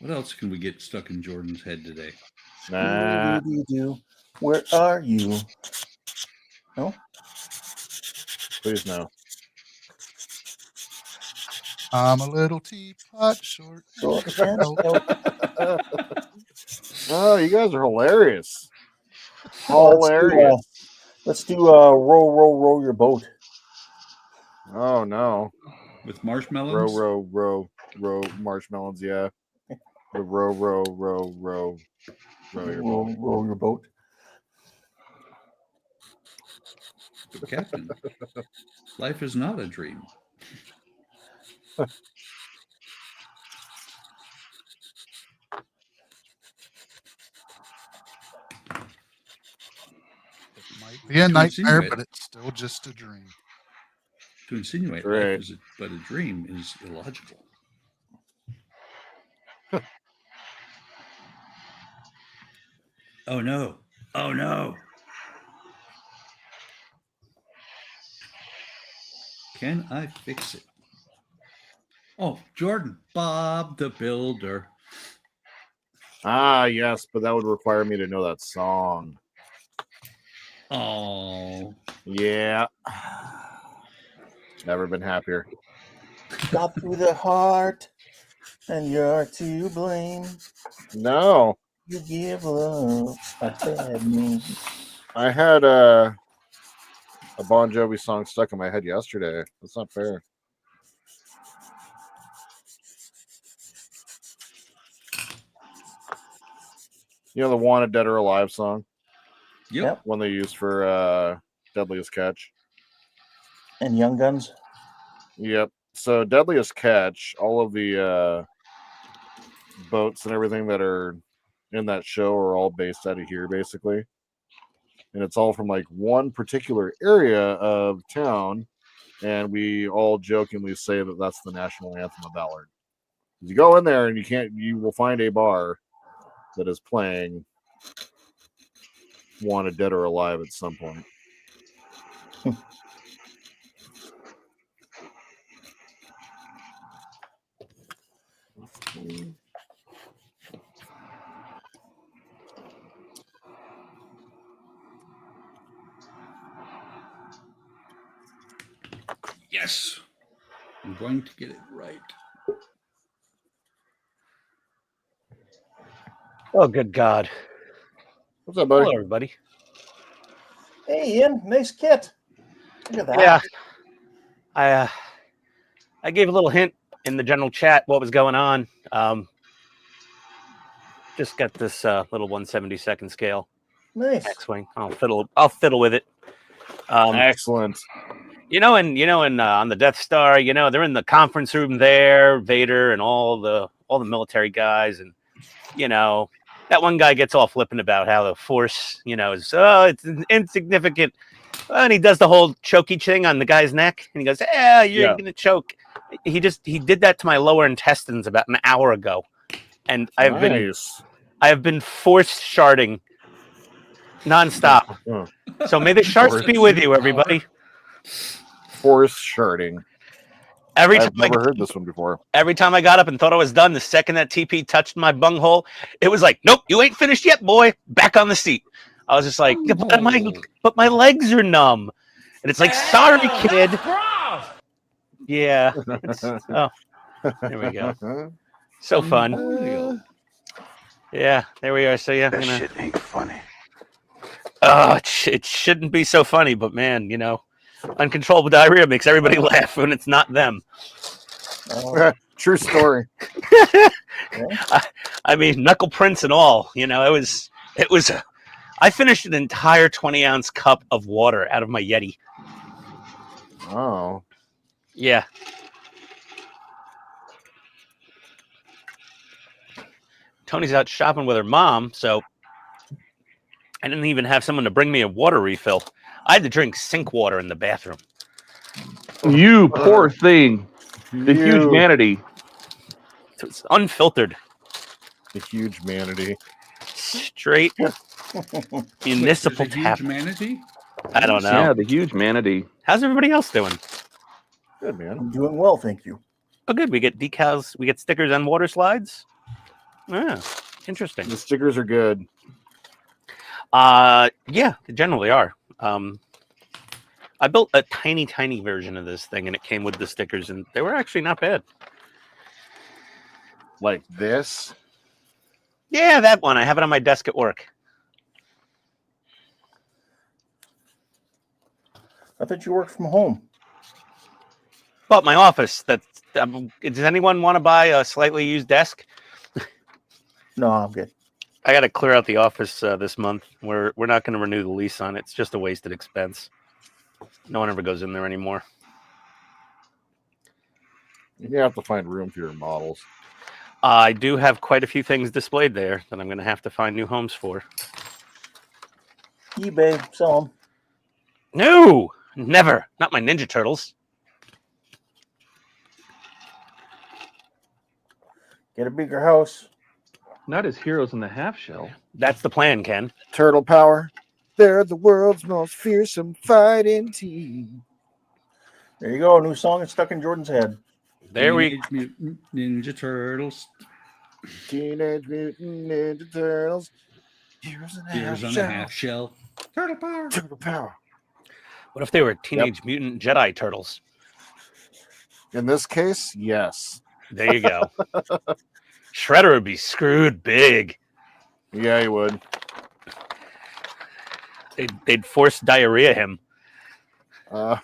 What else can we get stuck in Jordan's head today? Nah. Where are you? No? Please no. I'm a little teapot, short and stout. Oh, you guys are hilarious. Hilarious. Let's do row your boat. Oh no. With marshmallows? Row marshmallows, yeah. The row your boat. Row your boat. Captain, life is not a dream. Might be a To nightmare, insinuate- but it's still just a dream. To insinuate Right. life is but a dream is illogical. Oh no. Oh no. Can I fix it? Oh, Jordan, Bob the Builder. Ah, yes, but that would require me to know that song. Oh. Yeah. Never been happier. Shot through the heart, and you're to blame. No. You give love a bad name. I had a Bon Jovi song stuck in my head yesterday. That's not fair. You know the Wanted Dead or Alive song? Yep. One they used for Deadliest Catch. And Young Guns. Yep. So Deadliest Catch, all of the boats and everything that are in that show are all based out of here, basically. And it's all from like one particular area of town. And we all jokingly say that that's the national anthem of Ballard. You go in there and you will find a bar that is playing Wanted Dead or Alive at some point. Yes. I'm going to get it right. Oh, good God. What's up, buddy? Hello, everybody. Hey, Ian, nice kit. Look at that. Yeah. I gave a little hint in the general chat what was going on. Just got this little 1/72 scale Nice. X-wing. I'll fiddle with it. Excellent. On the Death Star, they're in the conference room there, Vader and all the military guys, and that one guy gets all flippant about how the Force, it's insignificant, and he does the whole chokey thing on the guy's neck, and he goes, "Yeah, you're gonna choke." He did that to my lower intestines about an hour ago, and I have been force sharding nonstop. So may the sharks be with you, everybody. Force sharding. I've never heard this one before. Every time I got up and thought I was done, the second that TP touched my bunghole, it was like, "Nope, you ain't finished yet, boy. Back on the seat." I was just like, "But my legs are numb," and it's like, "Sorry, kid." Yeah. Oh, there we go. So fun. Yeah, there we are. So yeah, That shit ain't funny. Oh, it shouldn't be so funny, but man, uncontrollable diarrhea makes everybody laugh when it's not them. True story. I mean, knuckle prints and all. It was. I finished an entire 20-ounce cup of water out of my Yeti. Oh. Yeah. Tony's out shopping with her mom, so I didn't even have someone to bring me a water refill. I had to drink sink water in the bathroom. You poor thing. The huge You, manatee. It's unfiltered, the huge manatee. straight Wait, municipal there's a tap. huge manatee? I don't know. Yeah, the huge manatee. How's everybody else doing? Good, man. I'm doing well, thank you. Oh, good. We get decals. We get stickers on water slides. Yeah, interesting. The stickers are good. Yeah, they generally are. I built a tiny version of this thing, and it came with the stickers, and they were actually not bad. Like this. Yeah, that one. I have it on my desk at work. I thought you worked from home. But my office. Does anyone want to buy a slightly used desk? No, I'm good. I got to clear out the office this month. We're not going to renew the lease on it. It's just a wasted expense. No one ever goes in there anymore. You have to find room for your models. I do have quite a few things displayed there that I'm going to have to find new homes for. eBay, sell them. No, never. Not my Ninja Turtles. Get a bigger house. Not as heroes in the half shell. That's the plan, Ken. Turtle power. They're the world's most fearsome fighting team. There you go. A new song is stuck in Jordan's head. There we Teenage Mutant Ninja Turtles. Teenage Mutant Ninja Turtles. Heroes in Here's on a half shell. Turtle power. Turtle power. What if they were Teenage Mutant Jedi Turtles? In this case, yes. There you go. Shredder would be screwed big. Yeah, he would. They'd force diarrhea him. Okay,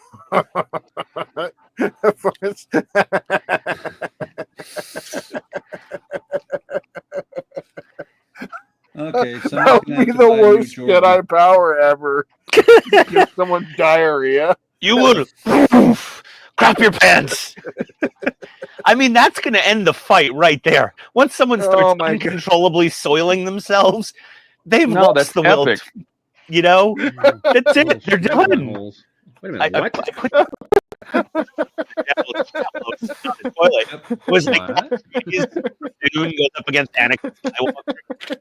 That would be the worst Jedi power ever. Give someone diarrhea. You would crap your pants. I mean, that's going to end the fight right there. Once someone starts Oh my God. uncontrollably soiling themselves, they've No, lost that's the will. epic. You know, that's it. They're done. Holes. Wait a minute, what? I put was like What? his Dune goes up against Anakin Skywalker,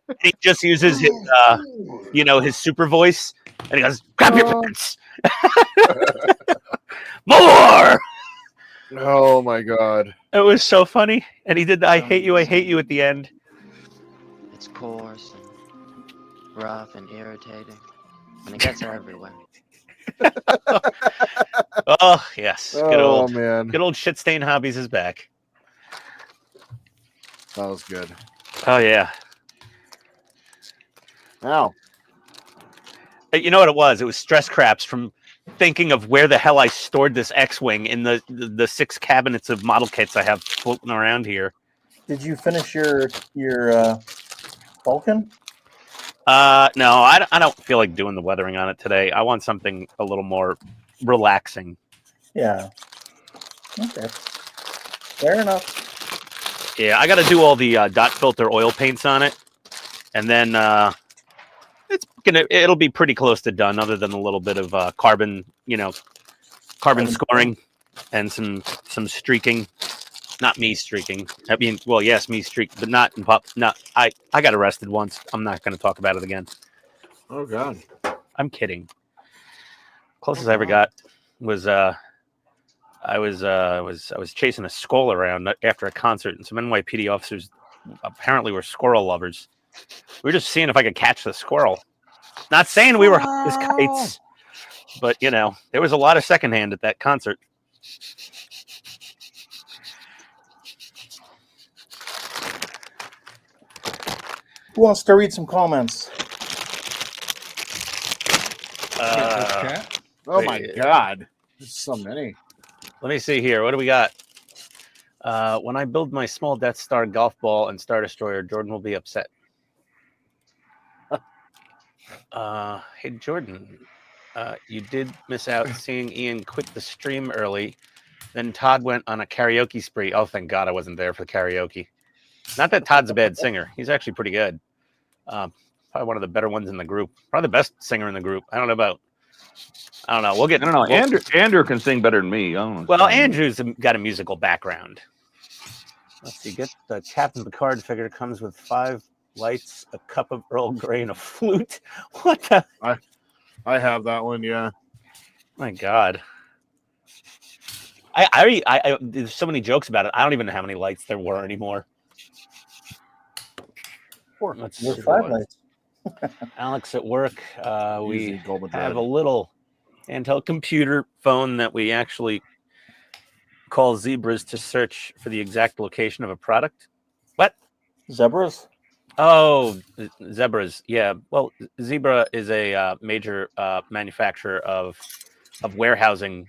and he just uses his his super voice, and he goes, "Grab your pants, more." Oh my God. It was so funny, and he did the I hate you" at the end. It's coarse and rough and irritating, and it gets everywhere. Oh yes, Oh man, good old shit stain hobbies is back. that was good. Oh yeah. Now, You know what it was? It was stress craps from thinking of where the hell I stored this X-wing in the 6 cabinets of model kits I have floating around here. Did you finish your Vulcan? No, I don't feel like doing the weathering on it today. I want something a little more relaxing. Yeah. Okay. Fair enough. Yeah, I got to do all the dot filter oil paints on it, and then it'll be pretty close to done, other than a little bit of carbon scoring and some streaking. Not me streaking. I mean, well, yes, me streak, but not in pop. No, I got arrested once. I'm not going to talk about it again. oh God, I'm kidding. Closest I ever got was I was chasing a skull around after a concert, and some NYPD officers apparently were squirrel lovers. We were just seeing if I could catch the squirrel. Not saying we were high as kites, but there was a lot of secondhand at that concert. Who wants to read some comments? Chat? oh my God, there's so many. Let me see here. What do we got? When I build my small Death Star golf ball and Star Destroyer, Jordan will be upset. Hey, Jordan, you did miss out seeing Ian quit the stream early. Then Todd went on a karaoke spree. Oh, thank God I wasn't there for the karaoke. Not that Todd's a bad singer. He's actually pretty good. Probably one of the better ones in the group. Probably the best singer in the group. I don't know. We'll get. I don't know. We'll, Andrew can sing better than me. I don't know. well, Andrew's got a musical background. Let's see. Get the Captain Picard figure. Comes with 5 lights, a cup of Earl Grey, and a flute. What the? I have that one. Yeah. My God. I there's so many jokes about it. I don't even know how many lights there were anymore. Let's There's see. 5 lights. Alex at work. We Easy, Gold Madrid. have a little handheld computer phone that we actually call Zebras to search for the exact location of a product. What? Zebras? Oh, Zebras. Yeah. Well, Zebra is a major manufacturer of warehousing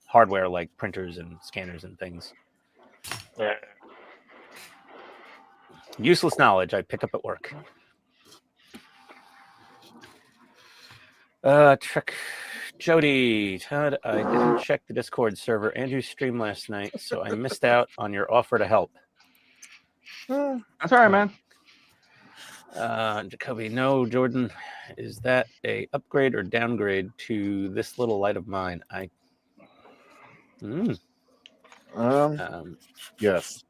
hardware like printers and scanners and things. Useless knowledge I pick up at work. Trick. Jody, Todd, I didn't check the Discord server. Andrew streamed last night, so I missed out on your offer to help. That's all right, man. Jacoby, no, Jordan, is that a upgrade or downgrade to this little light of mine? Yes.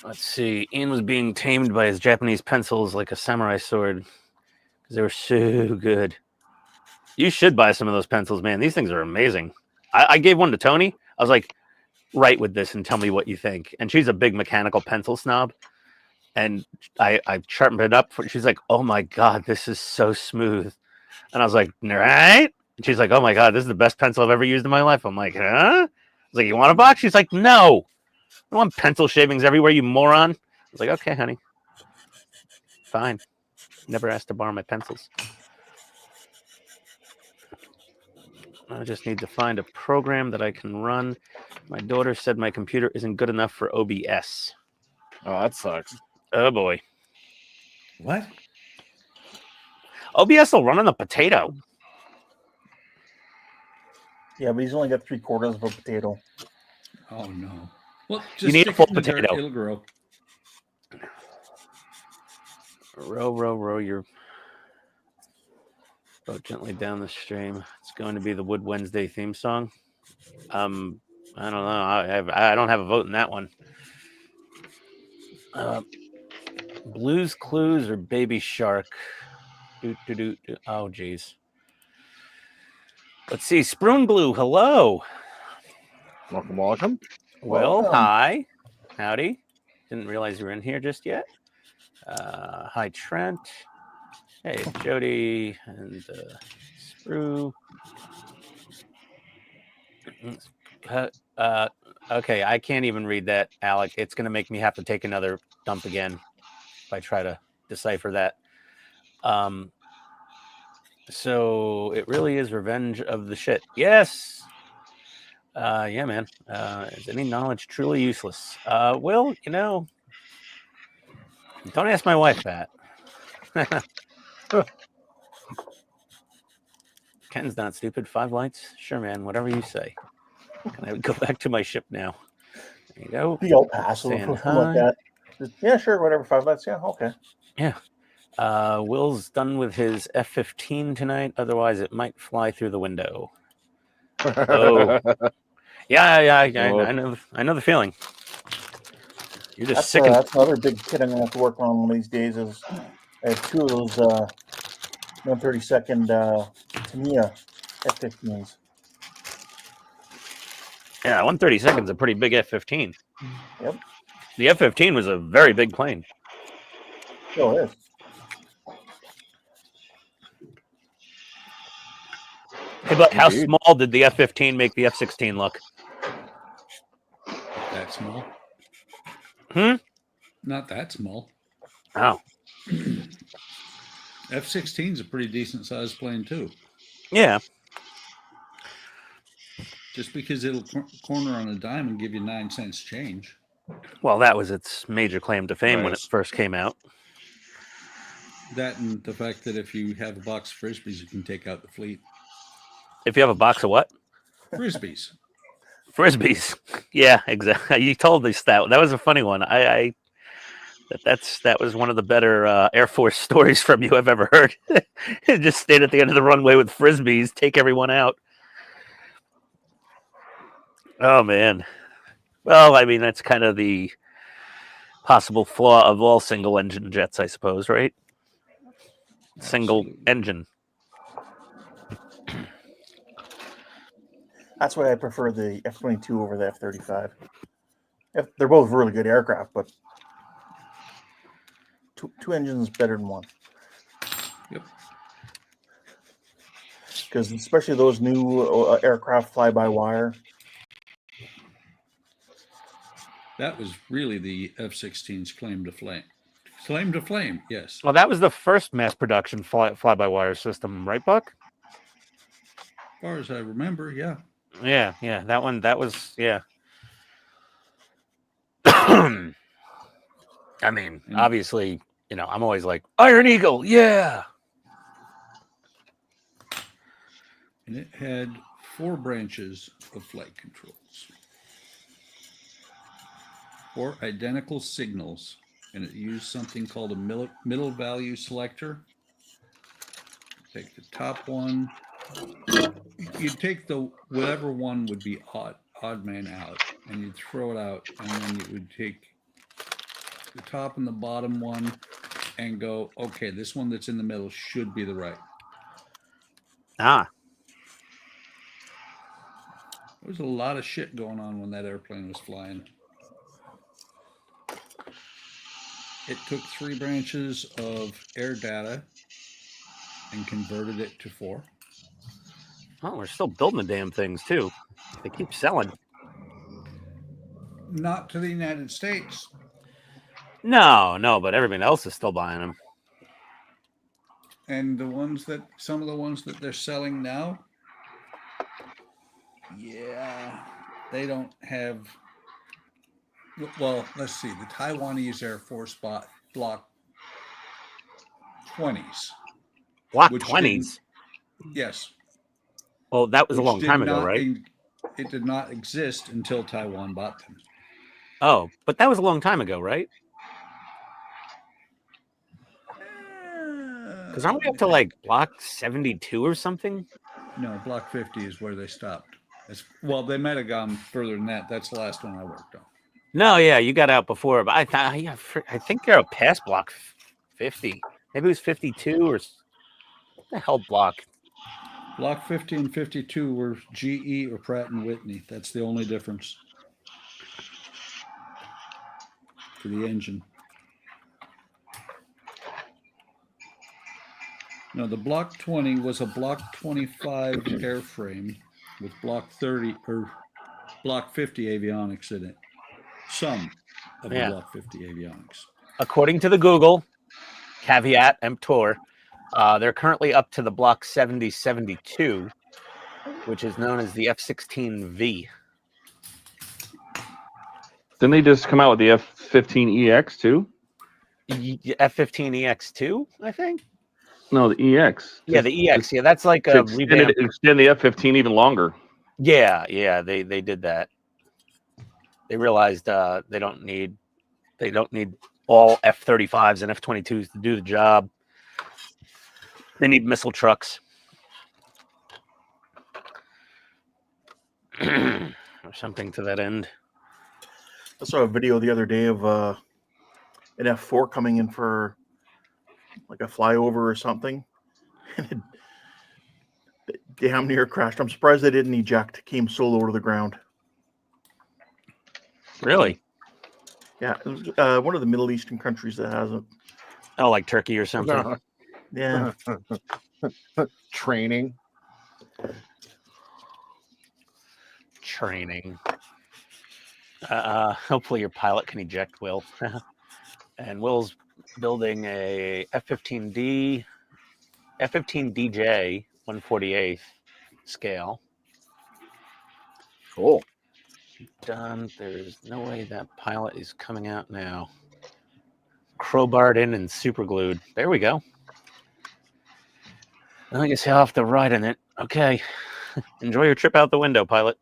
Let's see. Ian was being tamed by his Japanese pencils like a samurai sword because they were so good. You should buy some of those pencils, man. These things are amazing. I gave one to Tony. I was like, write with this and tell me what you think. And she's a big mechanical pencil snob. And I sharpened it up. She's like, oh my God, this is so smooth. And I was like, right? And she's like, oh my God, this is the best pencil I've ever used in my life. I'm like, huh? I was like, you want a box? She's like, no. I don't want pencil shavings everywhere, you moron. I was like, okay, honey. Fine. Never asked to borrow my pencils. I just need to find a program that I can run. My daughter said my computer isn't good enough for OBS. Oh, that sucks. Oh, boy. What? OBS will run on a potato. Yeah, but he's only got 3/4 of a potato. Oh no. Well, just You need a stick full it in the dirt, potato. it'll grow. Row your boat gently down the stream. It's going to be the Wood Wednesday theme song. I don't know. I don't have a vote in that one. Blues Clues or Baby Shark? Oh, geez. Let's see. Spoon Blue, hello. Welcome. Well, Welcome. hi. Howdy. Didn't realize you were in here just yet. Hi, Trent. Hey, Jody and Sprue. Okay, I can't even read that, Alec. It's going to make me have to take another dump again if I try to decipher that. So it really is revenge of the shit. Yes. Yeah, man. Is any knowledge truly useless? Well, don't ask my wife that. Ken's not stupid. 5 lights? Sure, man. Whatever you say. Can I go back to my ship now? There you go. Be all passive Saying or something like hi. that. Just, yeah, sure, whatever. 5 lights. Yeah, okay. Yeah. Will's done with his F-15 tonight. Otherwise, it might fly through the window. Oh. Yeah. I know the feeling. You're just sick. That's another big kit I'm gonna have to work on one of these days. Is I have 2 of those 132nd Tamiya F-15s. Yeah, 132nd is a pretty big F-15. Yep. The F-15 was a very big plane. Still is. Hey, but how Indeed. small did the F-15 make the F-16 look? That small? Not that small. Oh. F-16 is a pretty decent sized plane too. Yeah. Just because it'll corner on a dime and give you 9 cents change. Well, that was its major claim to fame when it Nice. first came out. That and the fact that if you have a box of Frisbees, you can take out the fleet. If you have a box of what? Frisbees. Frisbees. Yeah, exactly. You told us that. That was a funny one. That was one of the better Air Force stories from you I've ever heard. Just stand at the end of the runway with Frisbees, take everyone out. Oh man. Well, I mean that's kind of the possible flaw of all single engine jets, I suppose, right? Single engine. That's why I prefer the F-22 over the F-35. They're both really good aircraft, but two engines is better than one. Yep. Because especially those new aircraft fly-by-wire. That was really the F-16's claim to flame. Claim to flame, yes. Well, that was the first mass production fly-by-wire system, right, Buck? As far as I remember, yeah. Yeah. That was, yeah. I mean, obviously, I'm always like, Iron Eagle, yeah. And it had 4 branches of flight controls. 4 identical signals, and it used something called a middle value selector. Take the top one. You take whatever one would be odd man out, and you'd throw it out, and then you would take the top and the bottom one and go, okay, this one that's in the middle should be the right. Ah. There was a lot of shit going on when that airplane was flying. It took 3 branches of air data and converted it to 4. Oh, we're still building the damn things too. They keep selling. Not to the United States. No, but everybody else is still buying them. And some of the ones that they're selling now, yeah, they don't have. Well, let's see. The Taiwanese Air Force bought Block 20s. Block 20s? Yes. Well, that was a long time ago, right? It did not exist until Taiwan bought them. Oh, but that was a long time ago, right? Because aren't we up to like Block 72 or something? No, Block 50 is where they stopped. Well, they might have gone further than that. That's the last one I worked on. No, yeah, you got out before, but I think you're past Block 50. Maybe it was 52 or what the hell block? Block 50 and 52 were GE or Pratt & Whitney. That's the only difference for the engine. No, the Block 20 was a Block 25 airframe with Block 30 or Block 50 avionics in it. Some of the Block 50 avionics. According to the Google, caveat emptor, they're currently up to the Block 7072, which is known as the F-16V. Didn't they just come out with the F-15EX too? F-15EX2, I think? No, the EX. Yeah, the EX. Yeah, that's like a extend the F-15 even longer. Yeah, they did that. They realized they don't need all F-35s and F-22s to do the job. They need missile trucks. Or something to that end. I saw a video the other day of an F-4 coming in for like a flyover or something. And it damn near crashed. I'm surprised they didn't eject. Came so low to the ground. Really? Yeah, it was, one of the Middle Eastern countries that hasn't. Oh, like Turkey or something. Yeah. Training. Hopefully your pilot can eject, Will. And Will's building a F-15D, F-15DJ 148th scale. Cool. Done. There's no way that pilot is coming out now. Crowbarred in and super glued. There we go. I guess you'll have to ride in it. Okay. Enjoy your trip out the window, pilot.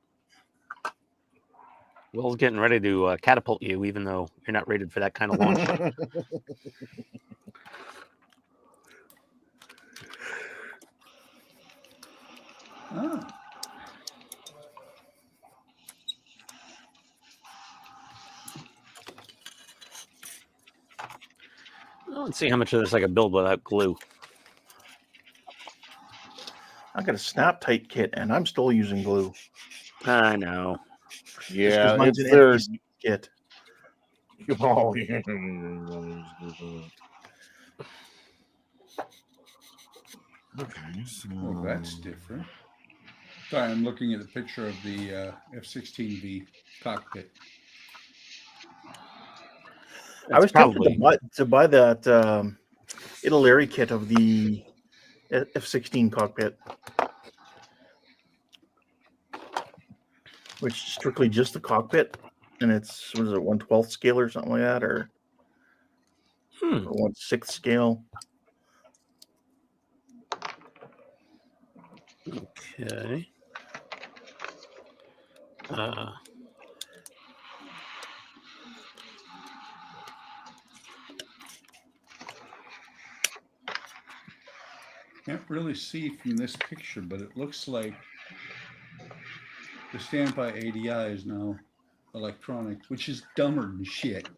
Will's getting ready to catapult you, even though you're not rated for that kind of launch. Ah, Well, let's see how much of this I can build without glue. I got a snap tight kit, and I'm still using glue. I know. Just 'cause Yeah, mine's it's an their. empty kit. Oh, yeah. Okay, so well, that's different. Sorry, I'm looking at a picture of the F-16V cockpit. I was tempted probably to buy that Italeri kit of the F-16 cockpit, which is strictly just the cockpit, and it's what is it, 1/12 scale or something like that, or 1/6 scale. Okay. Can't really see from this picture, but it looks like the standby ADI is now electronic, which is dumber than shit.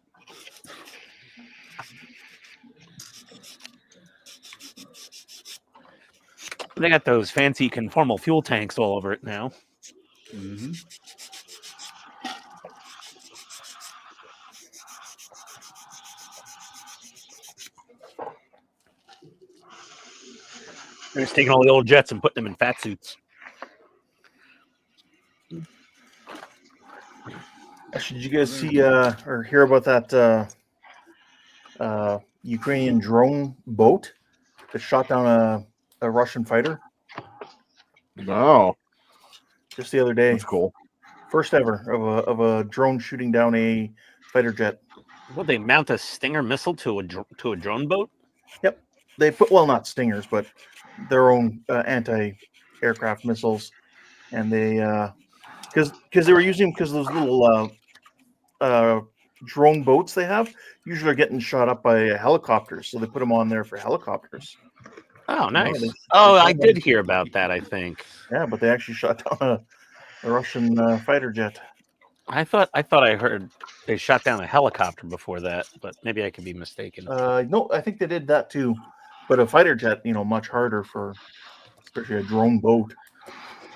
They got those fancy conformal fuel tanks all over it now. Mm-hmm. They're just taking all the old jets and putting them in fat suits. Actually, did you guys see or hear about that Ukrainian drone boat that shot down a Russian fighter no, just the other day? that's cool. First ever of a drone shooting down a fighter jet. Will they mount a Stinger missile to a drone boat? Yep, they put, well, not Stingers, but their own anti-aircraft missiles, and they because they were using, because those little drone boats they have usually are getting shot up by helicopters, so they put them on there for helicopters. Oh, nice. they I shot did down- hear about that, I think. Yeah, but they actually shot down a Russian fighter jet. I thought I heard they shot down a helicopter before that, but maybe I could be mistaken. No, I think they did that too, but a fighter jet, much harder for, especially a drone boat.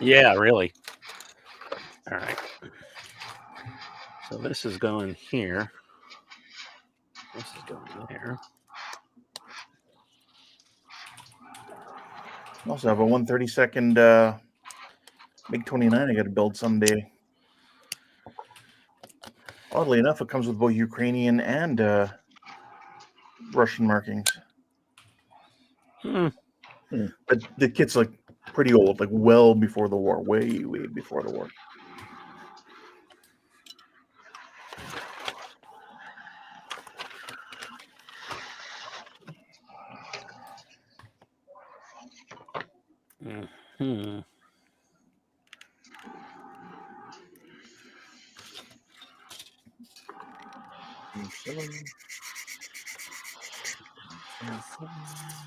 Yeah, really. All right. So this is going here. This is going there. I also have a 132nd MiG-29 I got to build someday. Oddly enough, it comes with both Ukrainian and Russian markings. But the kit's like pretty old, like well before the war, way before the war.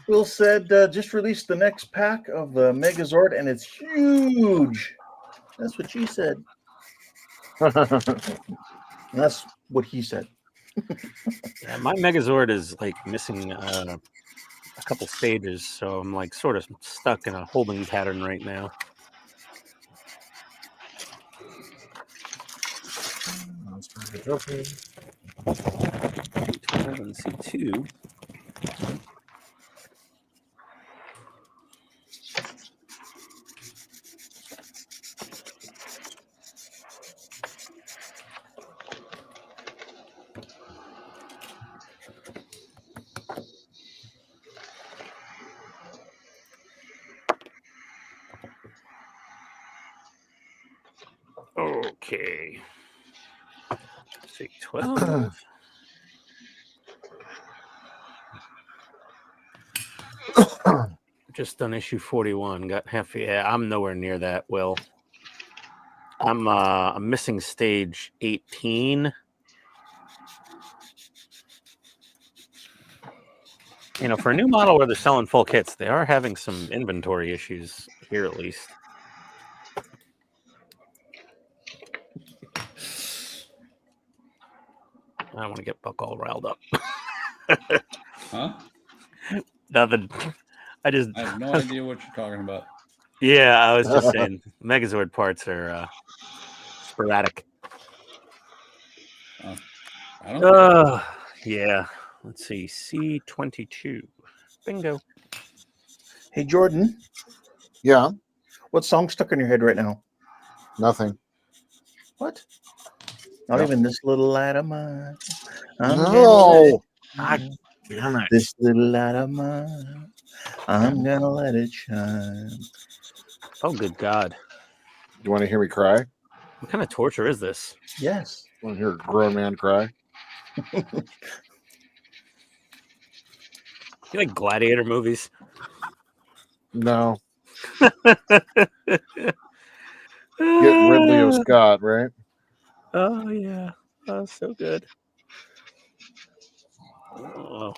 Will said just released the next pack of the Megazord, and it's huge. That's what she said. And that's what he said. Yeah, my Megazord is like missing a couple stages, so I'm like sort of stuck in a holding pattern right now. C12 and C2. Okay. C12. Just done issue 41. Got half. Yeah, I'm nowhere near that. Will. I'm missing stage 18. You know, for a new model where they're selling full kits, they are having some inventory issues here at least. I don't want to get Buck all riled up. Huh? Nothing. I have no idea what you're talking about. Yeah, I was just saying Megazord parts are sporadic. I don't care. Yeah. Let's see. C22. Bingo. Hey, Jordan. Yeah. What song stuck in your head right now? Nothing. What? Not Yep. even this little light of mine. No. This little light of mine. I'm gonna let it shine. Oh, good God. You want to hear me cry? What kind of torture is this? Yes. Want to hear a grown man cry? You like gladiator movies? No. Get Ridley of Scott, right? Oh, yeah. Oh, so good. Oh.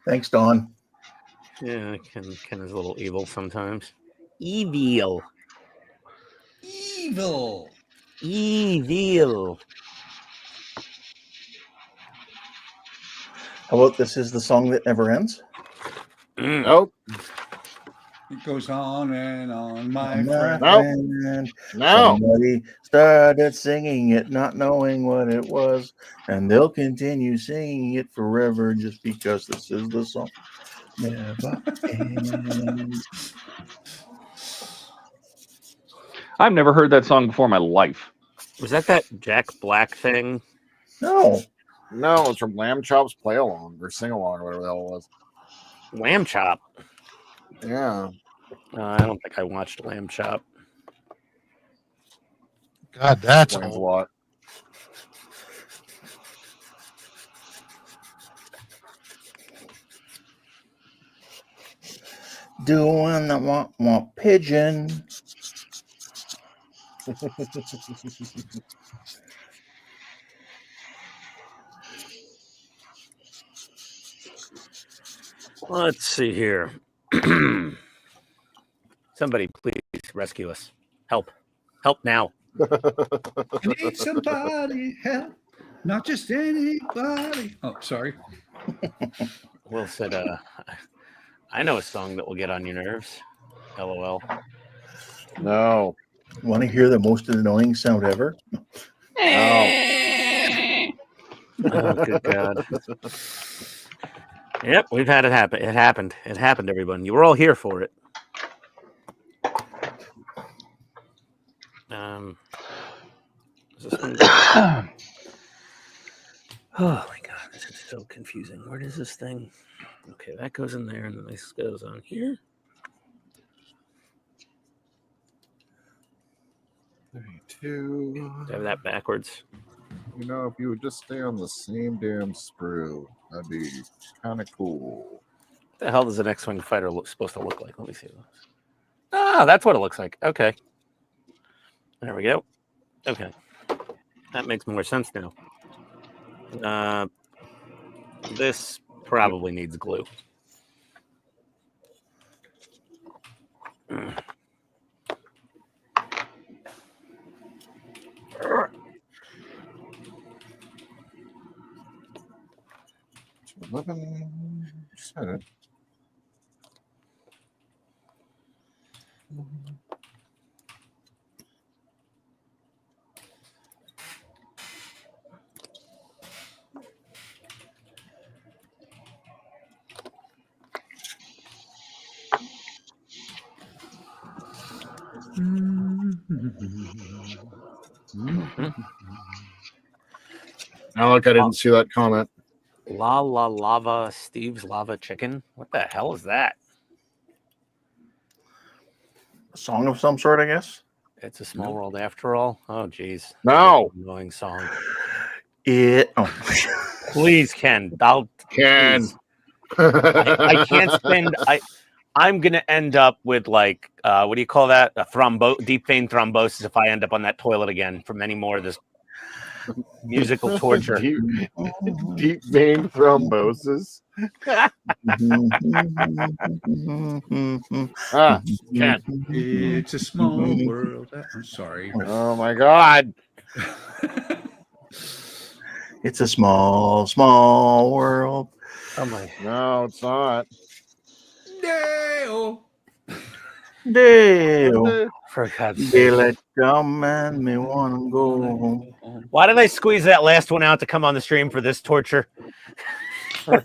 Thanks, Don. Yeah, Ken is a little evil sometimes. Evil. Evil. Evil. How about This Is the Song That Never Ends? Nope. It goes on and on, my My friend. Nope. friend. No. Somebody started singing it, not knowing what it was, and they'll continue singing it forever just because this is the song. Never ends. I've never heard that song before in my life. Was that Jack Black thing? No. No, it's from Lamb Chop's Play Along or Sing Along or whatever the hell it was. Lamb Chop. Yeah. I don't think I watched Lamb Chop. God, that's Explains a old. lot. Doing the womp pigeon. Let's see here. Somebody please rescue us. Help. Help now. I need somebody help, not just anybody. Oh, sorry. Will said, I know a song that will get on your nerves. LOL. No. Want to hear the most annoying sound ever? No. Oh, good God. Yep, we've had it happen. It happened. It happened, everyone. You were all here for it. Is this one? Oh my God, this is so confusing. Where does this thing? Okay, that goes in there, and then this goes on here. 32. I have that backwards. You know, if you would just stay on the same damn sprue, that'd be kind of cool. What the hell does an X-Wing fighter supposed to look like? Let me see. Ah, that's what it looks like. Okay. There we go. Okay. That makes more sense now. This probably needs glue. Said it. Now, look, I didn't see that comment. La La Lava Steve's Lava Chicken. What the hell is that? A song of some sort, I guess. It's a small world after all. Oh, geez. No. Annoying song. Oh. Please, Ken. Ken. I can't spend. I'm gonna end up with like what do you call that? A deep vein thrombosis if I end up on that toilet again from any more of this musical torture. Deep vein thrombosis. Cat. It's a small world. I'm sorry. Oh my God. It's a small, small world. Oh my! No, it's not. Dale. Dale, For God's sake! daylight come and me wanna go home. Why did I squeeze that last one out to come on the stream for this torture? Well,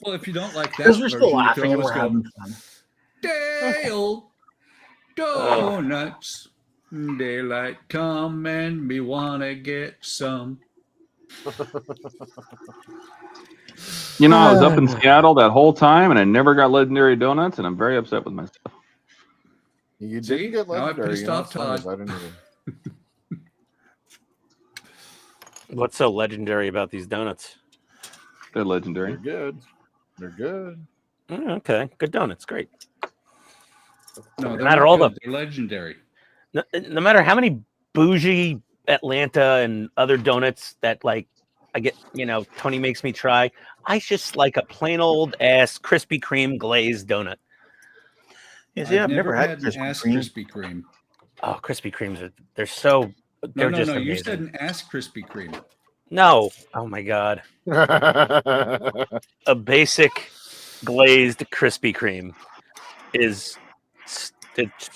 if you don't like that Because we're version, still you laughing can and always we're go, having fun. Dale donuts. Daylight come and me wanna get some. You know, I was up in Seattle that whole time, and I never got legendary donuts, and I'm very upset with myself. You See? didn't get Now I legendary. pissed You know, off it's funny, Todd. I didn't even. What's so legendary about these donuts? They're legendary. They're good. They're good. Okay, good donuts, great. No, No they're matter not all good. They're legendary. No matter how many bougie Atlanta and other donuts that like I get, Tony makes me try. I just like a plain old ass Krispy Kreme glazed donut. Yeah, see, I've never had an Ass Krispy Kreme. Oh, Krispy Kremes, No, they're just no. amazing. You said an Ass Krispy Kreme. No. Oh my God. A basic glazed Krispy Kreme it's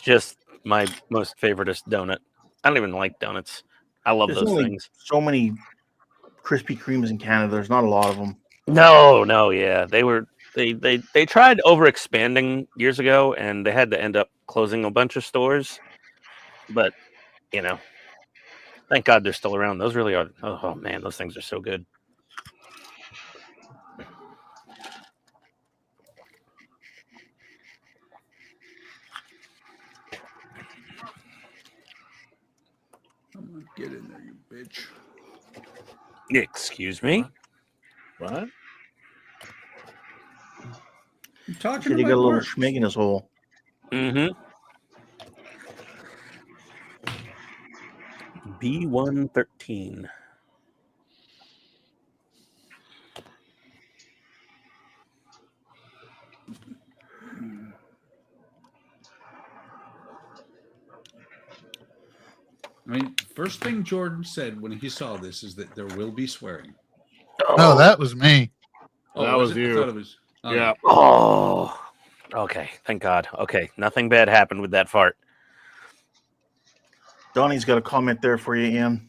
just my most favoriteest donut. I don't even like donuts. I love There's those only things. so many Krispy Kremes in Canada. There's not a lot of them. No, yeah. They tried over expanding years ago and they had to end up closing a bunch of stores. But, thank God they're still around. Those really are. Oh man, those things are so good. I'm gonna get in there, you bitch. Excuse me? What? I'm talking Should to he my got a little Bart. schmig in his hole? Mm-hmm. B113. I mean, first thing Jordan said when he saw this is that there will be swearing. No, that was me. Oh, That was it? I you. thought it was. Oh, Yeah. Oh, okay. Thank God. Okay, nothing bad happened with that fart. Donnie's got a comment there for you, Ian.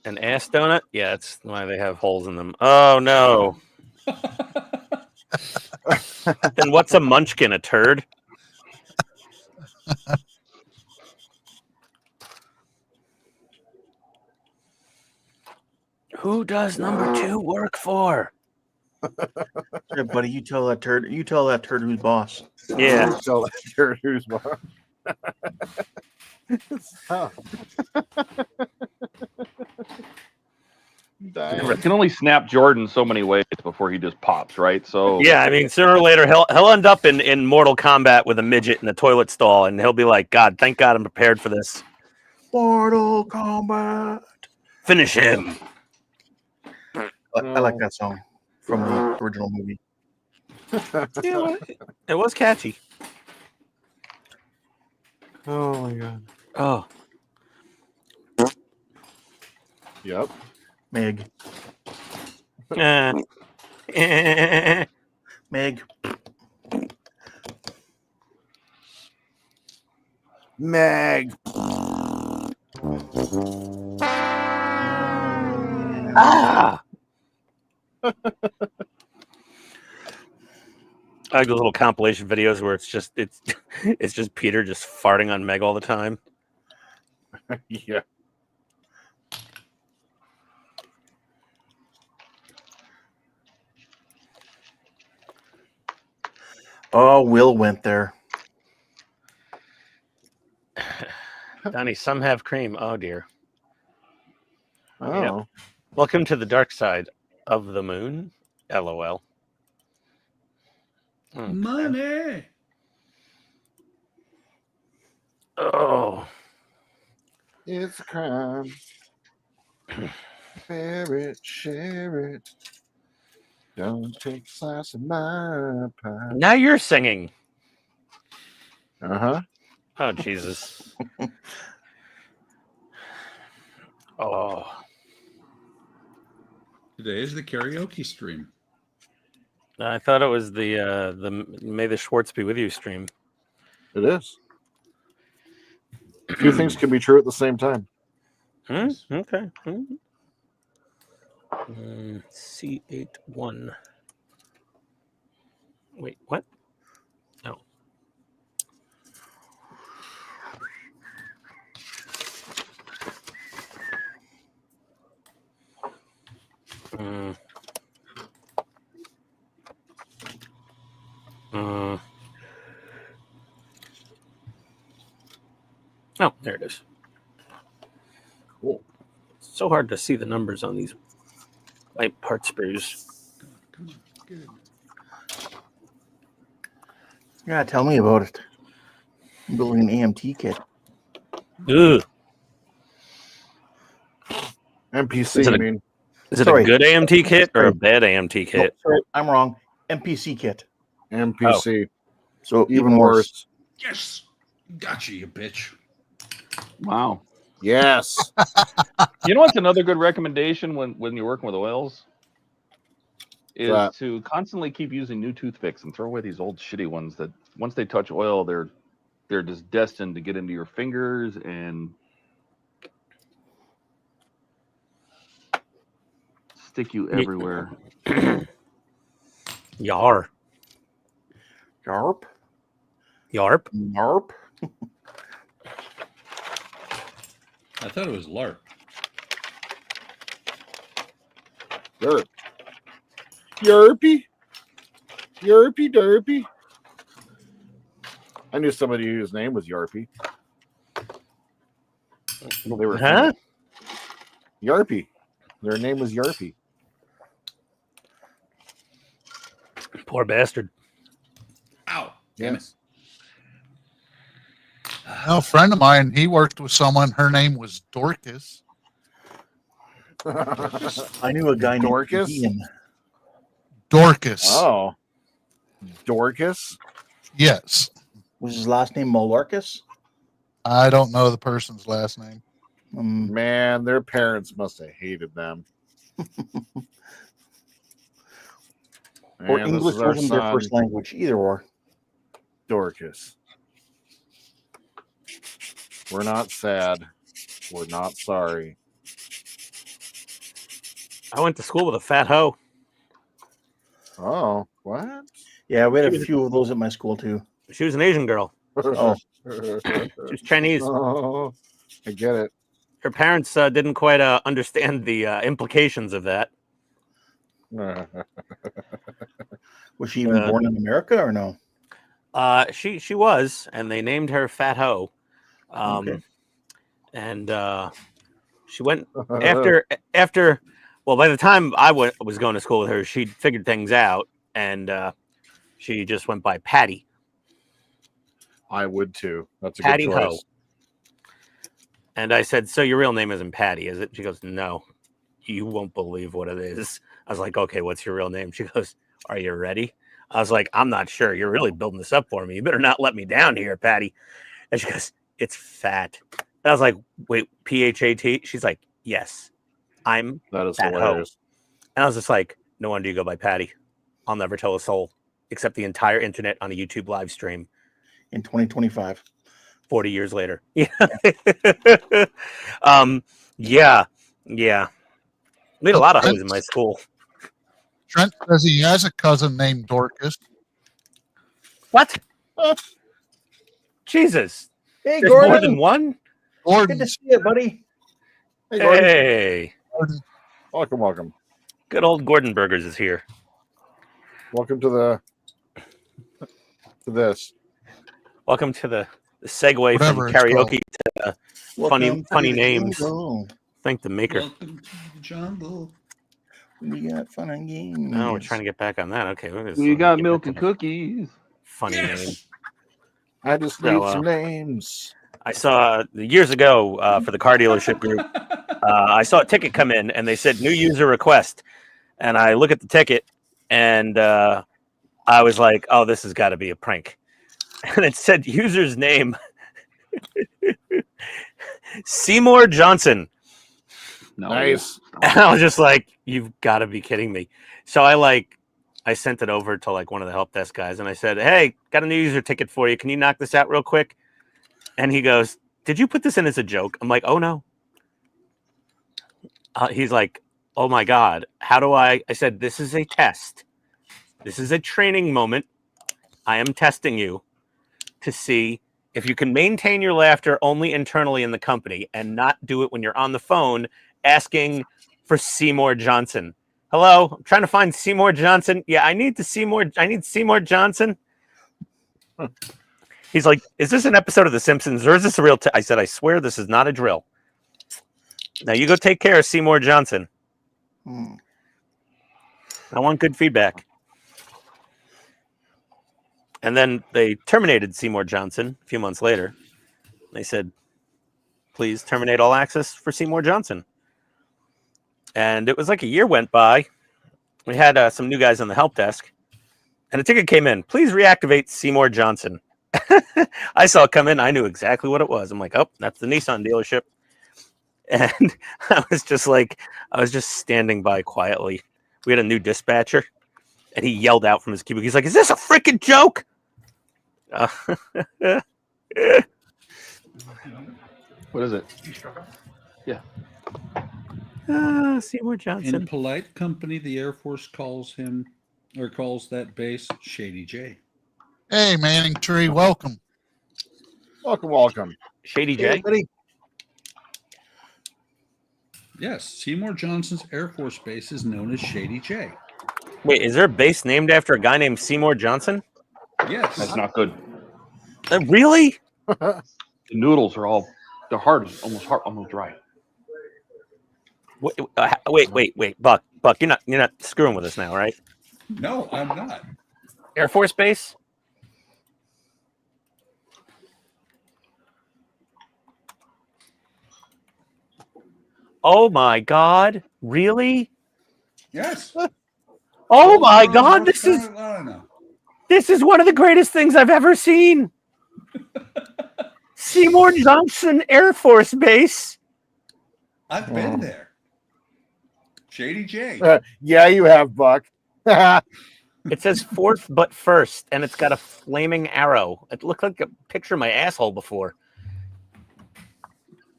An ass donut? Yeah, that's why they have holes in them. Oh no. Then what's a munchkin? A turd? Who does number 2 work for? Yeah, buddy, you tell that turd. You tell that turd who's boss. Yeah. So who's more? I can only snap Jordan so many ways before he just pops, right? So Yeah, I mean, sooner or later he'll end up in Mortal Kombat with a midget in the toilet stall, and he'll be like, "God, thank God I'm prepared for this." Mortal Kombat. Finish him. I like that song from the original movie. Yeah, it was catchy. Oh my God. Oh, Yep. Meg. Meg. Meg. Ah. I like the little compilation videos where it's just Peter just farting on Meg all the time. Yeah. Oh, Will went there. Donnie, some have cream. Oh dear. Oh. Yep. Welcome to the dark side of the moon. LOL. Money. Oh. It's a crime. Bear it, share it. Don't take a slice of my pie. Now you're singing. Uh-huh. Oh, Jesus. Oh. Today is the karaoke stream. I thought it was the May the Schwartz be with you stream. It is. A few things can be true at the same time. Okay. C81. Wait, what? No. Oh, there it is. Cool. It's so hard to see the numbers on these light part sprues. Come on, get in. Yeah, tell me about it. I'm building an AMT kit. Ugh. NPC, Is it I a- mean. Is it Sorry. a good AMT kit or a Sorry. bad AMT No, kit? sorry, I'm wrong. NPC kit. NPC. So Even worse. Yes. Gotcha, you bitch. Wow. Yes. You know what's another good recommendation when you're working with oils? Is What? to constantly keep using new toothpicks and throw away these old shitty ones that once they touch oil, they're just destined to get into your fingers and stick you everywhere. Yar. Yarp. Yarp. Yarp. I thought it was LARP. Yerp. Yerpy. Yerpy derpy. I knew somebody whose name was Yarpy. Well, they were Huh? Yarpy. Their name was Yarpy. Poor bastard. Ow. Damn Yes. No, a friend of mine, he worked with someone. Her name was Dorcas. I knew a guy named Dorcas? Ian. Dorcas. Oh. Dorcas? Yes. Was his last name Malarcus? I don't know the person's last name. Man, their parents must have hated them. Or Man, this English is our wasn't their son, first language, either or. Dorcas. We're not sad. We're not sorry. I went to school with a fat hoe. Oh, what? Yeah, we had a few of those at my school too. She was an Asian girl. Oh. She was Chinese. Oh, I get it. Her parents didn't quite understand the implications of that. Was she even born in America or no? She was, and they named her Fat Ho. Okay. And she went after. Well, by the time I was going to school with her, she'd figured things out, and she just went by Patty. I would too. That's a Patty good Ho. choice. And I said, "So your real name isn't Patty, is it?" She goes, "No, you won't believe what it is." I was like, "Okay, what's your real name?" She goes, "Are you ready?" I was like, "I'm not sure. You're really building this up for me. You better not let me down here, Patty." And she goes, "It's Fat." And I was like, "Wait, PHAT?" She's like, "Yes, I'm That is Fat Ho." hilarious. And I was just like, "No wonder you go by Patty. I'll never tell a soul, except the entire internet on a YouTube live stream." In 2025. 40 years later. Yeah. Yeah. We had a lot of hoes in my school. Trent says he has a cousin named Dorcas. What? Jesus. Hey, There's more Gordon. than one? Good to Gordon. see you, buddy. Hey, Gordon. Hey. Welcome, welcome. Good old Gordon Burgers is here. Welcome to this. Welcome to the segue Whatever from it's karaoke to Welcome to funny the names. jungle. Thank the maker. Welcome to the jungle. We got fun and games. No, we're trying to get back on that. Okay, We got milk and cookies. Funny name. I just So, need some names. I saw years ago for the car dealership group. I saw a ticket come in, and they said new user request. And I look at the ticket, and I was like, "Oh, this has got to be a prank." And it said user's name Seymour Johnson. No. Nice. And I was just like, "You've got to be kidding me!" So I sent it over to like one of the help desk guys, and I said, "Hey, got a new user ticket for you. Can you knock this out real quick?" And he goes, "Did you put this in as a joke?" I'm like, "Oh no." He's like, "Oh my God, how do I?" I said, "This is a test. This is a training moment. I am testing you to see if you can maintain your laughter only internally in the company and not do it when you're on the phone asking for Seymour Johnson. Hello, I'm trying to find Seymour Johnson. Yeah, I need Seymour Johnson." He's like, "Is this an episode of The Simpsons or is this a real?" I said, "I swear this is not a drill. Now you go take care of Seymour Johnson. I want good feedback." And then they terminated Seymour Johnson a few months later. They said, "Please terminate all access for Seymour Johnson." And it was like a year went by. We had some new guys on the help desk, and a ticket came in. "Please reactivate Seymour Johnson." I saw it come in. I knew exactly what it was. I'm like, "Oh, that's the Nissan dealership." And I was just standing by quietly. We had a new dispatcher, and he yelled out from his cubicle. He's like, "Is this a freaking joke?" What is it? Yeah. Seymour Johnson. In polite company, the Air Force calls him, or calls that base, Shady J. Hey, Manning Tree, welcome. Welcome. Shady Hey, J. buddy. Yes, Seymour Johnson's Air Force Base is known as Shady J. Wait, is there a base named after a guy named Seymour Johnson? Yes. That's not good. Really? The noodles are they're hard, almost dry. Wait, Buck, you're not screwing with us now, right? No, I'm not. Air Force Base? Oh my God! Really? Yes. Oh my Goldsboro, God! North Carolina. This is one of the greatest things I've ever seen. Seymour Johnson Air Force Base. I've been there. Shady J. Yeah, you have, Buck. It says fourth but first, and it's got a flaming arrow. It looked like a picture of my asshole before.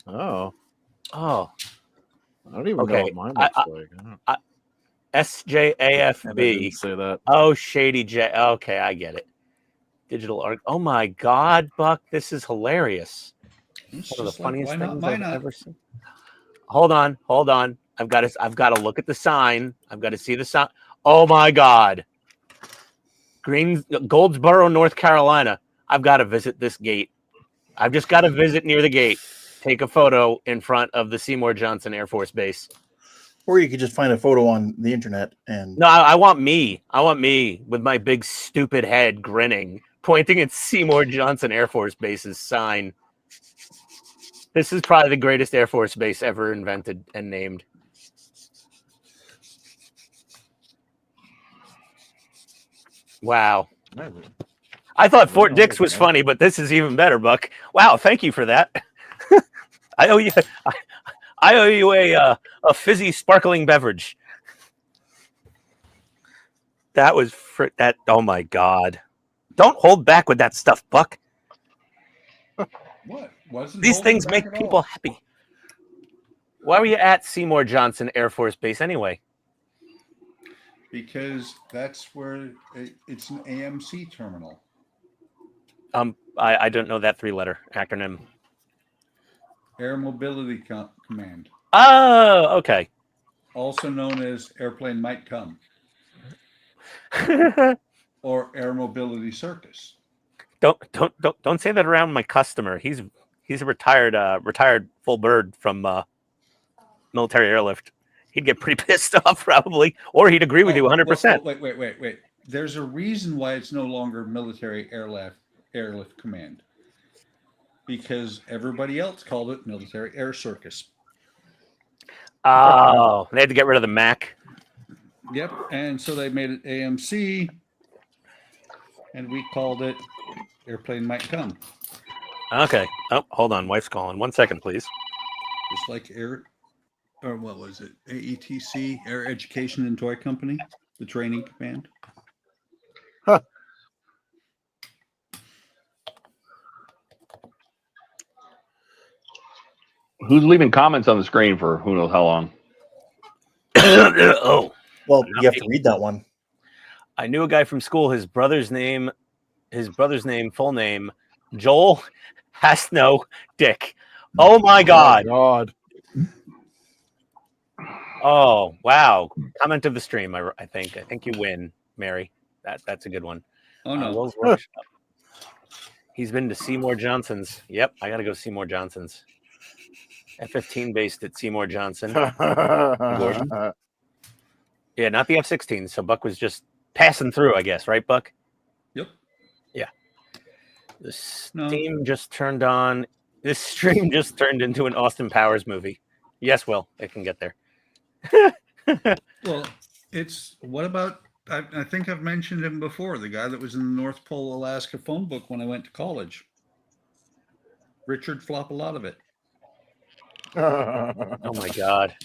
Oh. Oh. I don't even know Okay. what mine looks like. SJAFB. I didn't say that. Oh, Shady J. Okay, I get it. Digital art. Oh my God, Buck, this is hilarious. It's One of the just like, funniest why not, things why I've not? ever seen. Hold on. I've got to look at the sign. I've got to see the sign. Oh my God. Goldsboro, North Carolina. I've got to visit this gate. I've just got to visit near the gate. Take a photo in front of the Seymour Johnson Air Force Base. Or you could just find a photo on the internet and No, I want me. I want me with my big stupid head grinning, pointing at Seymour Johnson Air Force Base's sign. This is probably the greatest Air Force Base ever invented and named. Wow. I thought Fort Dix was funny, but this is even better, Buck. Wow, thank you for that. I owe you a fizzy, sparkling beverage. That was that. Oh my God! Don't hold back with that stuff, Buck. What? Wasn't These holding things back make at people all. happy. Why were you at Seymour Johnson Air Force Base anyway? Because that's where it's an AMC terminal. I don't know that 3-letter acronym. Air Mobility Command. Oh, okay. Also known as Airplane Might Come. Or Air Mobility Circus. Don't say that around my customer. He's a retired full bird from military airlift. he'd get pretty pissed off probably, or he'd agree with you 100%. Wait. There's a reason why it's no longer military airlift command. Because everybody else called it military air circus. Oh, they had to get rid of the Mac. Yep, and so they made it AMC, and we called it Airplane Might Come. Okay. Oh, hold on. Wife's calling. 1 second, please. Just like Air, or what was it? AETC, Air Education and Toy Company, the training command. Huh. Who's leaving comments on the screen for who knows how long? Oh. Well, you have to read that one. I knew a guy from school. His brother's name, full name, Joel Hasno Dick. Oh my God. God. Oh wow. Comment of the stream. I think you win, Mary. That's a good one. Oh no. Will's Workshop. He's been to Seymour Johnson's. Yep, I gotta go Seymour Johnson's. F-15 based at Seymour Johnson. Yeah, not the F-16. So Buck was just passing through, I guess, right, Buck? Yep. Yeah. The stream just turned on. This stream just turned into an Austin Powers movie. Yes, Will, it can get there. Well, it's what about? I think I've mentioned him before. The guy that was in the North Pole Alaska phone book when I went to college. Richard Flop a lot of it. Oh my God.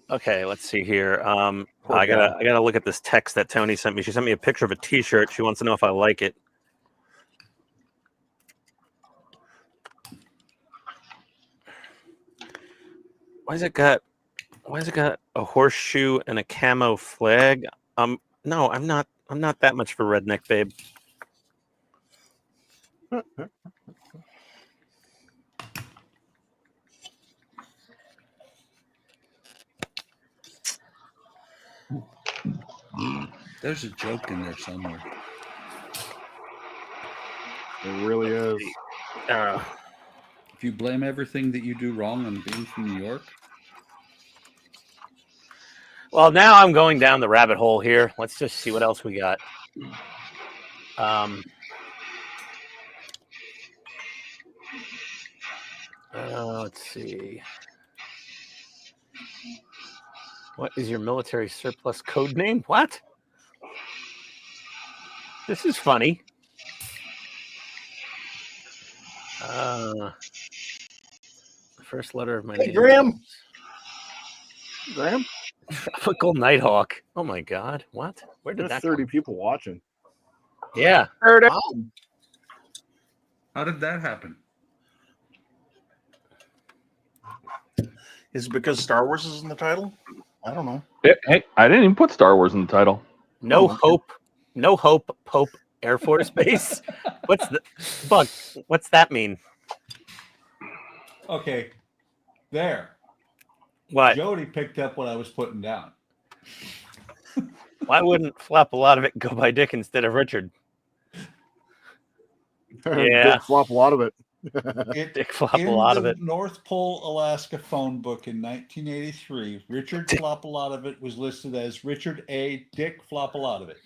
Okay, let's see here. I gotta look at this text that Tony sent me. She sent me a picture of a T-shirt. She wants to know if I like it. Why has it got a horseshoe and a camo flag? No, I'm not that much for redneck, babe. There's a joke in there somewhere. It really is. If you blame everything that you do wrong on being from New York. Well, now I'm going down the rabbit hole here. Let's just see what else we got. Let's see. What is your military surplus code name? What? This is funny. The first letter of my name. Graham. Tropical Nighthawk. Oh my God! What? Where did There's that? 30 people watching. Yeah. Wow. How did that happen? Is it because Star Wars is in the title? I don't know. Hey, I didn't even put Star Wars in the title. No Hope Pope Air Force Base. What's that mean? Okay, there. What? Jody picked up what I was putting down. Why wouldn't Flop a lot of it go by Dick instead of Richard? Yeah. Dick Flop a lot of it. Dick Flop a lot of it. North Pole Alaska phone book in 1983, Richard Flop a lot of it was listed as Richard A. Dick Flop a lot of it.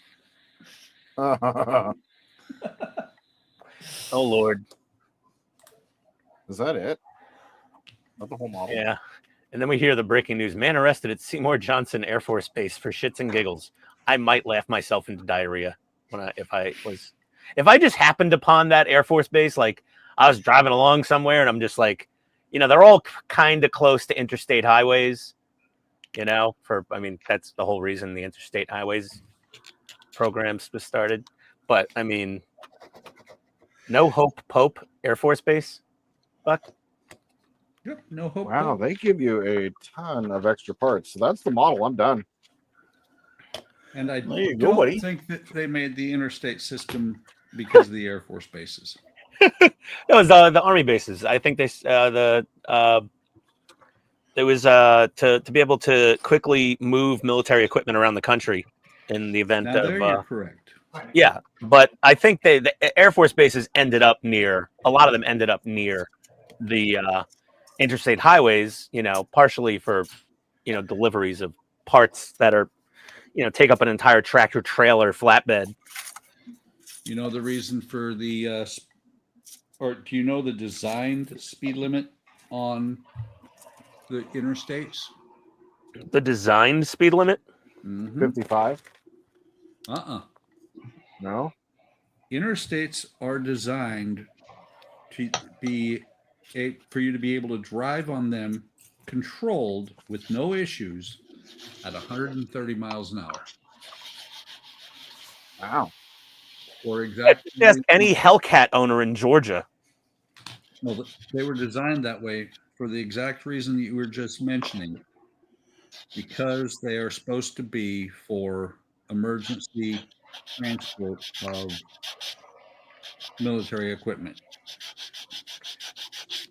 Oh Lord. Is that it? Not the whole model. Yeah. And then we hear the breaking news: man arrested at Seymour Johnson Air Force Base for shits and giggles. I might laugh myself into diarrhea if I just happened upon that Air Force Base, like I was driving along somewhere and I'm just like, they're all kind of close to interstate highways, that's the whole reason the interstate highways programs was started. But No Hope Pope Air Force Base, Buck. Yep, No Hope. Wow, they give you a ton of extra parts. So that's the model. I'm done. And I There you don't go, buddy. think that they made the interstate system because of the Air Force bases. It was the Army bases. I think it was to be able to quickly move military equipment around the country in the event Now, of. there you're correct. Yeah, but I think the Air Force bases ended up near. A lot of them ended up near the interstate highways, you know, partially for, you know, deliveries of parts that are, you know, take up an entire tractor trailer flatbed. You know the reason for the, or do you know the designed speed limit on the interstates? The designed speed limit? 55? No? Interstates are designed to be for you to be able to drive on them controlled with no issues at 130 miles an hour. Wow. Or exactly. Ask any Hellcat owner in Georgia. No, they were designed that way for the exact reason that you were just mentioning, because they are supposed to be for emergency transport of military equipment.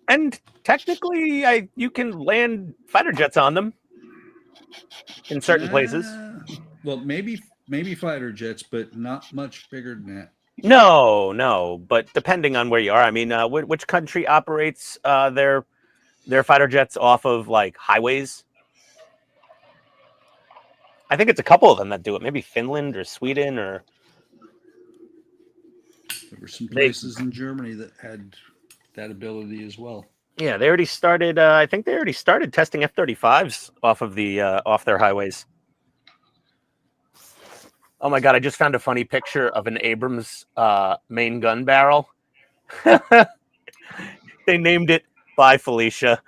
And technically, you can land fighter jets on them in certain places. Well, maybe fighter jets, but not much bigger than that. No, but depending on where you are, I mean, which country operates their fighter jets off of like highways? I think it's a couple of them that do it. Maybe Finland or Sweden or. There were some places in Germany that had that ability as well. Yeah, they already started. I think they already started testing F-35s off of the off their highways. Oh my God! I just found a funny picture of an Abrams main gun barrel. They named it "Bye, Felicia."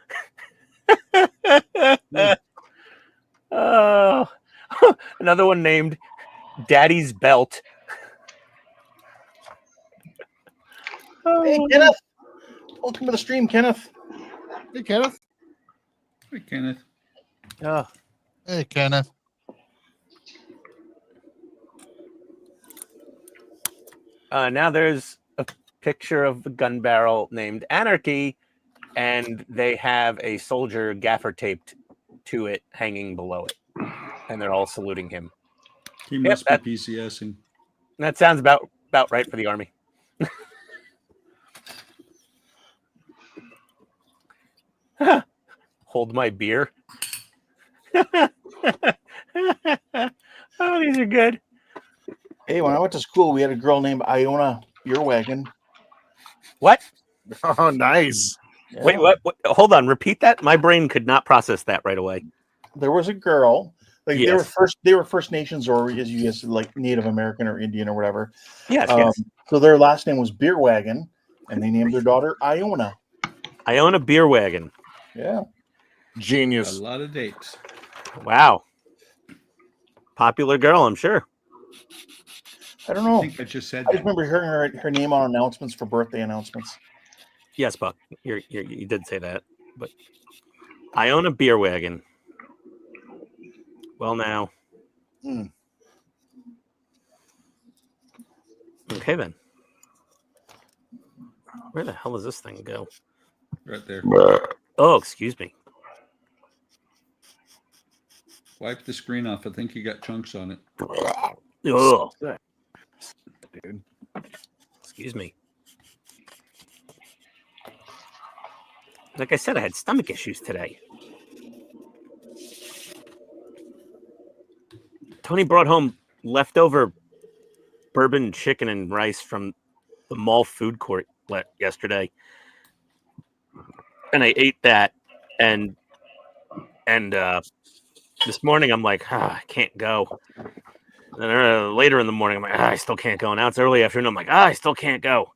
Oh, another one named "Daddy's Belt." Hey, Kenneth. Welcome to the stream, Kenneth. Hey, Kenneth. Hey, Kenneth. Oh. Hey, Kenneth. Now there's a picture of the gun barrel named Anarchy, and they have a soldier gaffer taped to it hanging below it, and they're all saluting him. He must be PCSing. That sounds about right for the Army. Hold my beer. Oh, these are good. Hey, when I went to school, we had a girl named Iona Earwagon. What? Oh, nice. Yeah. Wait, what? Hold on. Repeat that. My brain could not process that right away. There was a girl. Like Yes. they were First Nations, or as you guess, like Native American or Indian or whatever. Yes, yes. So their last name was Beerwagon, and they named their daughter Iona. Iona Beer Wagon. Yeah. Genius. A lot of dates. Wow. Popular girl, I'm sure. I don't know. I think I just said I just that. remember hearing her name on announcements for birthday announcements. Yes, Buck. You did say that. But Iona Beer Wagon. Well, now. Okay, then. Where the hell does this thing go? Right there. Oh, excuse me. Wipe the screen off. I think you got chunks on it. Oh, Dude. excuse me. Like I said, I had stomach issues today. Tony brought home leftover bourbon chicken and rice from the mall food court yesterday, and I ate that. And this morning I'm like, I can't go. And then later in the morning I'm like, I still can't go. Now it's early afternoon. I'm like, I still can't go.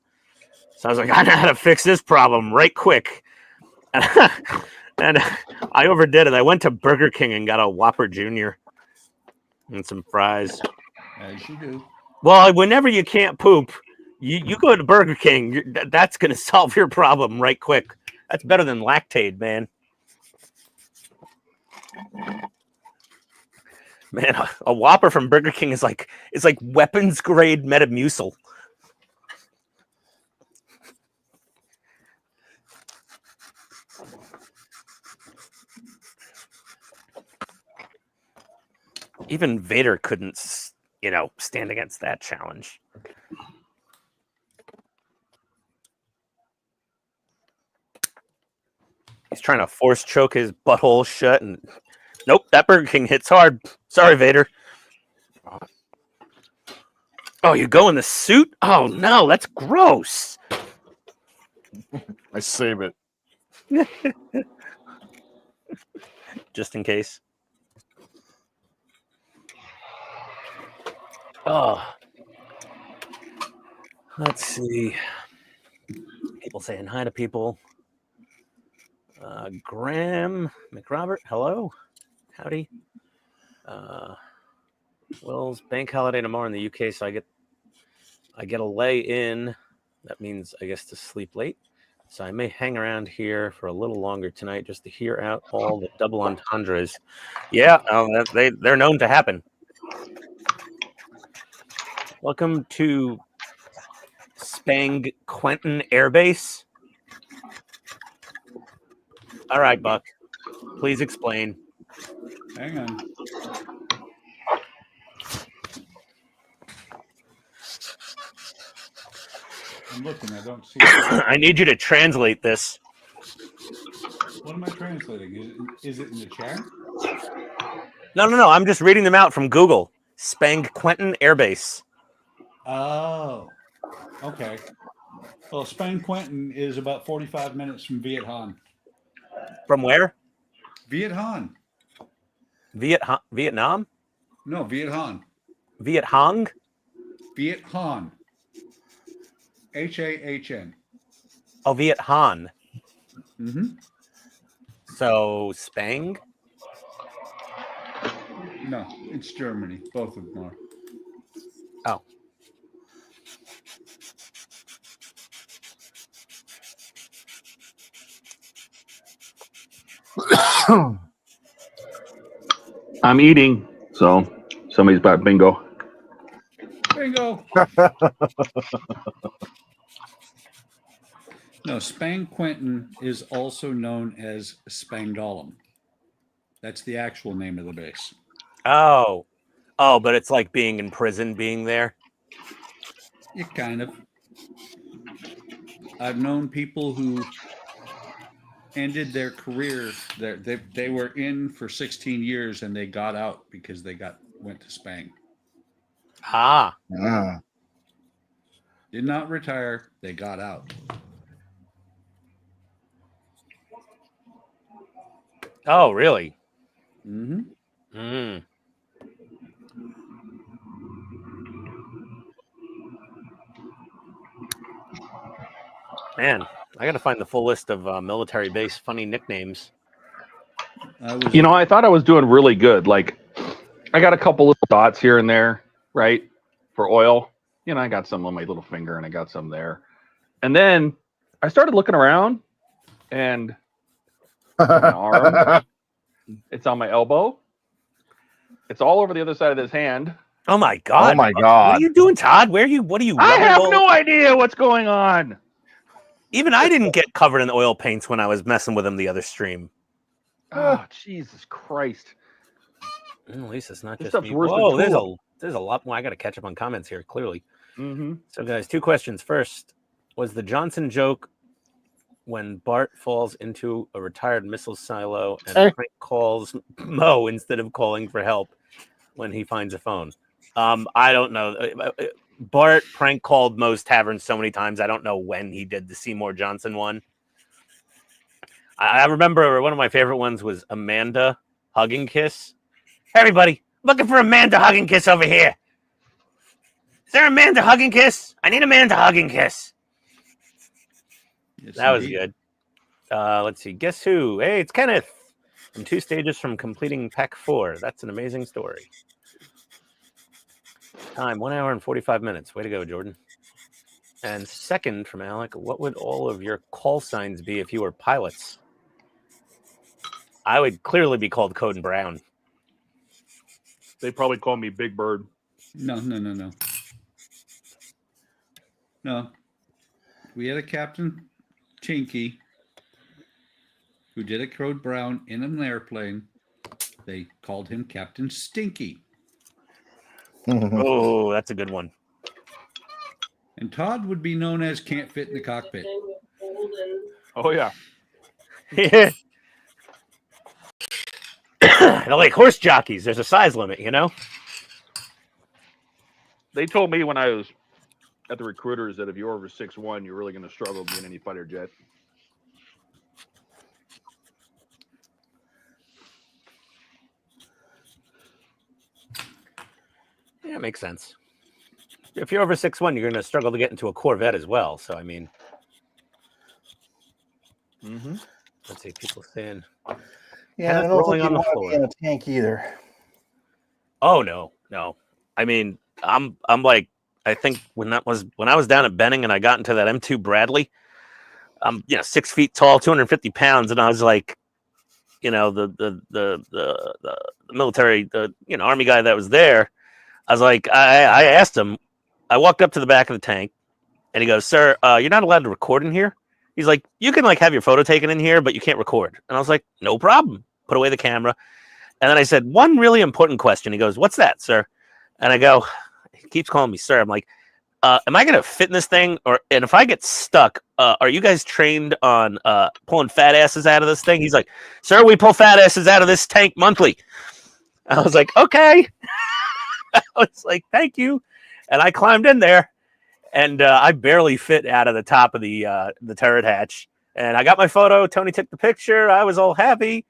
So I was like, I know how to fix this problem right quick. And I overdid it. I went to Burger King and got a Whopper Jr. and some fries. As you do. Well, whenever you can't poop, you go to Burger King. That's going to solve your problem right quick. That's better than Lactaid, man. Man, a Whopper from Burger King is like weapons grade Metamucil. Even Vader couldn't, stand against that challenge. He's trying to force choke his butthole shut, and nope, that Burger King hits hard. Sorry, Vader. Oh, you go in the suit? Oh no, that's gross. I save it. Just in case. Oh, let's see. People saying hi to people. Graham McRobert, hello, howdy. Will's bank holiday tomorrow in the UK, so I get a lay in. That means I guess to sleep late. So I may hang around here for a little longer tonight just to hear out all the double entendres. Yeah, they're known to happen. Welcome to Spang Quentin Air Base. All right, Buck. Please explain. Hang on. I'm looking. I don't see it. I need you to translate this. What am I translating? Is it in the chat? No. I'm just reading them out from Google. Spang Quentin Air Base. Oh, okay. Well, Spang Quentin is about 45 minutes from Viet Hong. From where? Viet Hong. Vietnam? No, Viet Hong. Viet Hong? Viet Hong. H-A-H-N. Oh, Viet Hong. Mm-hmm. So, Spang? No, it's Germany. Both of them are. Oh. I'm eating, so somebody's bought bingo. Bingo. No, Spang Quentin is also known as Spangdahlem. That's the actual name of the base. Oh, but it's like being in prison, being there. Yeah, kind of. I've known people who ended their career. They were in for 16 years and they got out because they went to Spang. Ah. Did not retire. They got out. Oh, really? Mm-hmm. Mm. Man, I got to find the full list of military base funny nicknames. You know, I thought I was doing really good. Like, I got a couple little dots here and there, right, for oil. You know, I got some on my little finger and I got some there. And then I started looking around and on my arm, it's on my elbow. It's all over the other side of this hand. Oh my God. Oh my What God. are you doing, Todd? What are you? I have rubbing no idea what's going on. Even I didn't get covered in oil paints when I was messing with him the other stream. Oh, Jesus Christ. At least it's not This just stuff's me. worse than Whoa, cool. there's a lot more. I got to catch up on comments here, clearly. Mm-hmm. So, guys, 2 questions. First, was the Johnson joke when Bart falls into a retired missile silo and Frank calls Mo instead of calling for help when he finds a phone? I don't know. Bart prank called Mo's Tavern so many times. I don't know when he did the Seymour Johnson one. I remember one of my favorite ones was Amanda Hug and Kiss. Hey, everybody, looking for Amanda Hug and Kiss over here. Is there Amanda Hug and Kiss? I need Amanda Hug and Kiss. Yes, That was indeed. good. Let's see. Guess who? Hey, it's Kenneth. I'm 2 stages from completing Pack 4. That's an amazing story. Time, 1 hour and 45 minutes. Way to go, Jordan. And second from Alec, what would all of your call signs be if you were pilots? I would clearly be called Code Brown. They probably call me Big Bird. No. No. We had a Captain Chinky who did a Code Brown in an airplane. They called him Captain Stinky. Oh, that's a good one. And Todd would be known as Can't Fit in the Cockpit. Oh, yeah. They're like horse jockeys. There's a size limit, you know? They told me when I was at the recruiters that if you're over 6'1", you're really going to struggle being any fighter jet. Yeah, it makes sense. If you're over 6'1", you're going to struggle to get into a Corvette as well. So, I mean, let's see, people saying, Yeah, I Kenneth don't rolling think on you the want to floor. be in a tank either. Oh no. I mean, I'm like, I think when I was down at Benning and I got into that M2 Bradley, I'm 6 feet tall, 250 pounds, and I was like, the military, the Army guy that was there, I was like, I asked him, I walked up to the back of the tank, and he goes, "Sir, you're not allowed to record in here." He's like, "You can like have your photo taken in here, but you can't record." And I was like, "No problem." Put away the camera. And then I said, "One really important question." He goes, "What's that, sir?" And I go, he keeps calling me sir. I'm like, am I going to fit in this thing? And if I get stuck, are you guys trained on pulling fat asses out of this thing? He's like, "Sir, we pull fat asses out of this tank monthly." I was like, okay. I was like, thank you. And I climbed in there, and I barely fit out of the top of the turret hatch. And I got my photo. Tony took the picture. I was all happy.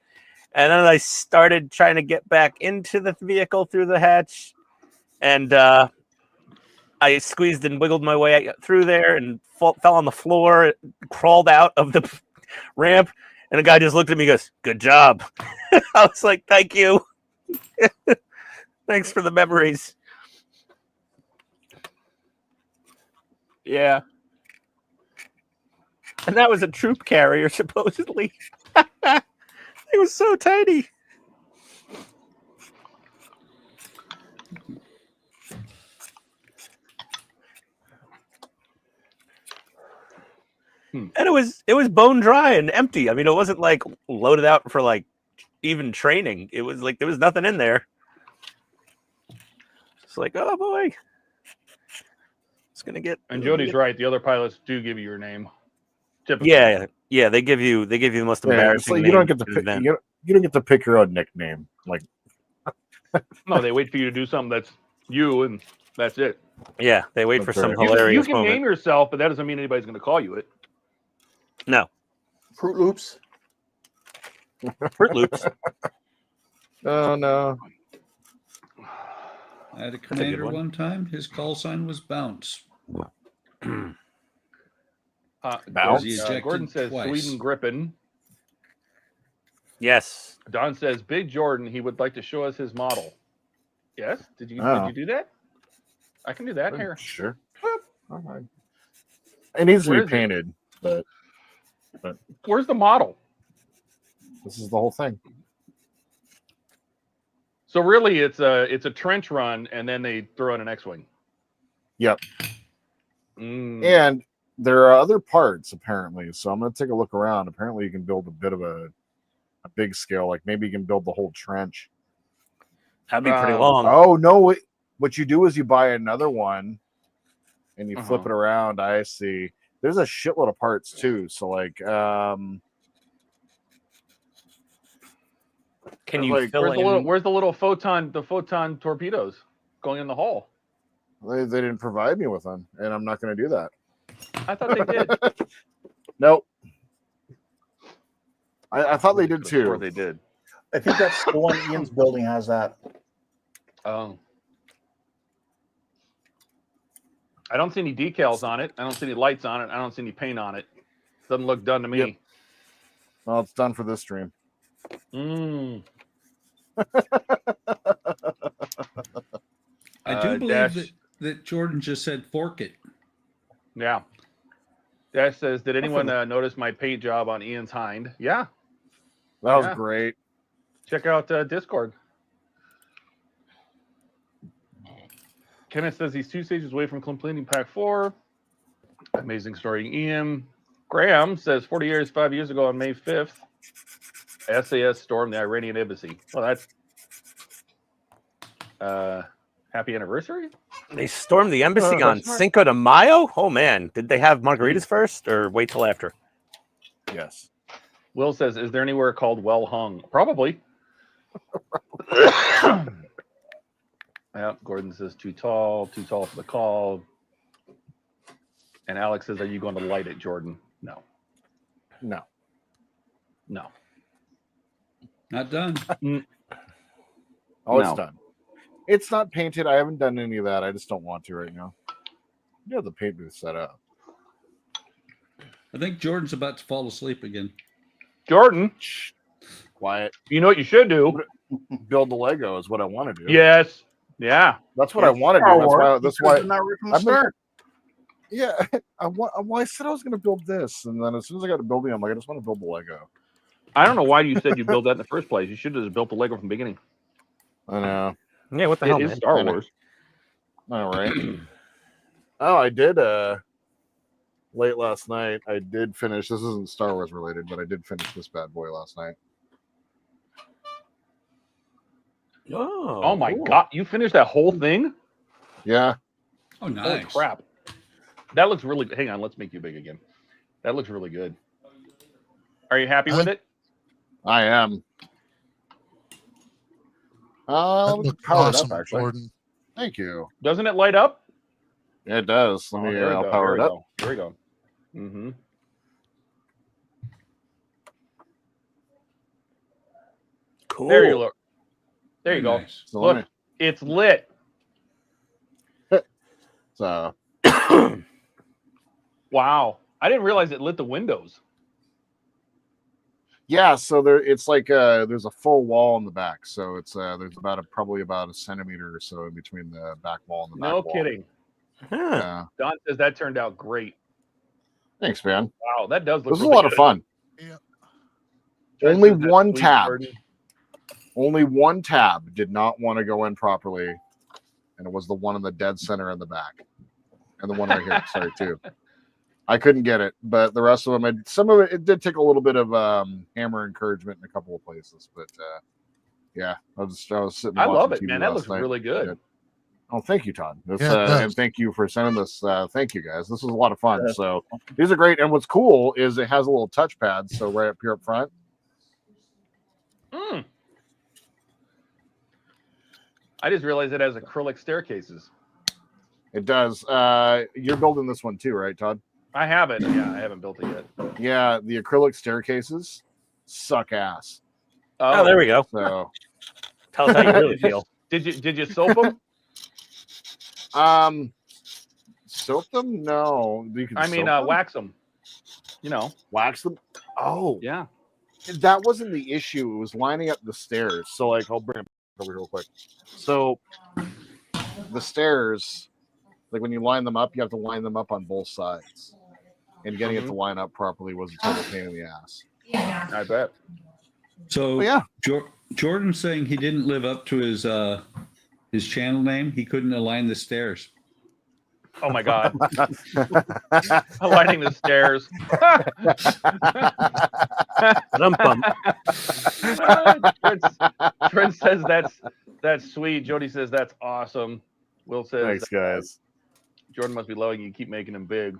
And then I started trying to get back into the vehicle through the hatch. And I squeezed and wiggled my way through there and fell on the floor, crawled out of the ramp. And the guy just looked at me and goes, "Good job." I was like, thank you. Thanks for the memories. Yeah. And that was a troop carrier, supposedly. It was so tiny. And it was bone dry and empty. I mean, it wasn't like loaded out for like even training. It was like there was nothing in there. It's like, oh boy. It's gonna get. And Jody's right. The other pilots do give you your name. Typically. Yeah. They give you the most embarrassing. So you don't get to pick, you don't get to pick your own nickname. Like, no, they wait for you to do something that's you, and that's it. Yeah, they wait for some You hilarious can moment. name yourself, but that doesn't mean anybody's going to call you it. No. Fruit Loops. Fruit Loops. oh no. I had a commander one time. His call sign was Bounce. Bounce? He ejected Gordon says twice. Sweden Gripen. Yes. Don says Big Jordan. He would like to show us his model. Yes. Did you do that? I can do that here. Sure. All right. It needs to Where be is it? painted, but Where's the model? this is the whole thing. So really, it's a trench run, and then they throw in an X-wing. Yep. Mm. And there are other parts apparently. So I'm going to take a look around. Apparently, you can build a bit of a big scale. Like maybe you can build the whole trench. That'd be pretty long. Oh no! What you do is you buy another one, and you flip it around. I see. There's a shitload of parts too. So like, Can you fill in? Where's the little photon torpedoes going in the hull? they didn't provide me with them, and I'm not going to do that. I thought they did. Nope. I thought they did too. Sure they did. I think that's the one Ian's building has that. Oh. I don't see any decals on it. I don't see any lights on it. I don't see any paint on it. Doesn't look done to me. Yep. Well, it's done for this stream. Mm. I do believe that Jordan just said fork it. Yeah. Dash says, did anyone notice my paint job on Ian's hind? Yeah. That was great. Check out Discord. Kenneth says he's 2 stages away from completing Pack 4. Amazing story, Ian. Graham says 40 years, 5 years ago on May 5th, SAS stormed the Iranian embassy. Well, that's happy anniversary. They stormed the embassy on Cinco de Mayo? Oh, man. Did they have margaritas first or wait till after? Yes. Will says, is there anywhere called Well Hung? Probably. Yep, Gordon says too tall for the call. And Alex says, are you going to light it, Jordan? No. No. No. Not done. Oh, it's No. done. It's not painted. I haven't done any of that. I just don't want to right now. You have the paint booth set up. I think Jordan's about to fall asleep again. Jordan, Quiet. you know what you should do? Build the Lego is what I want to do. Yes. Yeah. That's what I want to do. That's why. Not right from the I've been- start. Yeah, I said I was going to build this, and then as soon as I got to building, I'm like, I just want to build the Lego. I don't know why you said you built that in the first place. You should have just built the Lego from the beginning. I know. Yeah, what the hell, It is man? Star Wars. All right. Oh, I did. Late last night, I did finish. This isn't Star Wars related, but I did finish this bad boy last night. Oh my God. You finished that whole thing? Yeah. Oh, Holy nice. crap. That looks really. Hang on. Let's make you big again. That looks really good. Are you happy with it? I am. That Let me looked power it awesome, up, actually. Gordon. Thank you. Doesn't it light up? Yeah, it does. Let me there we I'll go, power it there we up. go, There we go. Mm-hmm. Cool. There you look. There you Very go. nice. So let Look, it's lit. So Wow. I didn't realize it lit the windows. yeah, so it's like there's a full wall in the back, so it's there's probably about a centimeter or so in between the back wall and the back No wall. kidding. Yeah. Don says that turned out great. Thanks, man. Wow, that does look This is a really lot of good. fun. Yeah. Trent Only says that's one sweet, tab. Jordan. Only one tab did not want to go in properly, and it was the one in the dead center in the back, and the one right here. Sorry, too. I couldn't get it, but the rest of them, some of it did take a little bit of hammer encouragement in a couple of places, but yeah, I was sitting. I love watching it, TV man. That last looks night. really good. Yeah. Oh, thank you, Todd. This, Yeah, it does. and thank you for sending this. Thank you, guys. This was a lot of fun. So these are great. And what's cool is it has a little touchpad. So right up here up front. Mm. I just realized it has acrylic staircases. It does. You're building this one too, right, Todd? I have it. Yeah, I haven't built it yet. Yeah, the acrylic staircases suck ass. Oh, there we go. So Tell us how you really feel. Did you soap them? soak them? No. You can I mean, soak them? wax them. You know. Wax them. Oh, Yeah. that wasn't the issue. It was lining up the stairs. So, like, I'll bring it over here real quick. So, the stairs, like when you line them up, you have to line them up on both sides, and getting it to line up properly was a total pain in the ass. I bet. So Oh, yeah. Jordan's saying he didn't live up to his channel name. He couldn't align the stairs. Oh my God. Lighting the stairs. Trent says that's sweet. Jody says that's awesome. Will says Thanks, guys. Jordan must be loving you. Keep making him big.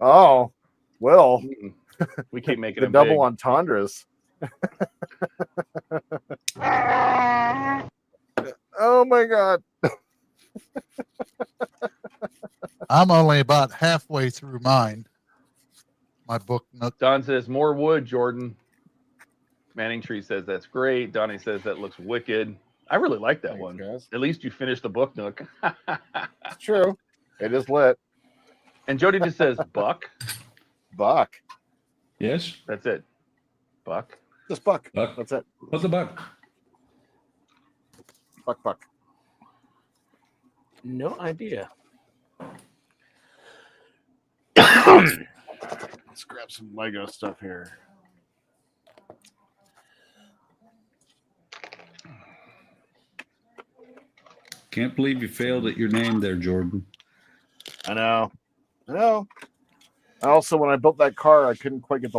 Oh, well, We keep making the him double big. entendres. Oh my God. I'm only about halfway through mine. My book nook. Don says more wood, Jordan. Manning Tree says that's great. Donnie says that looks wicked. I really like that Thanks, one. guys. At least you finished the book nook. It's true. It is lit. And Jody just says Buck. Buck. Yes? That's it. Buck. Just Buck. Buck. That's it. What's a buck? Buck. No idea. Let's grab some Lego stuff here. Can't believe you failed at your name there, Jordan. I know. Also, when I built that car, I couldn't quite get the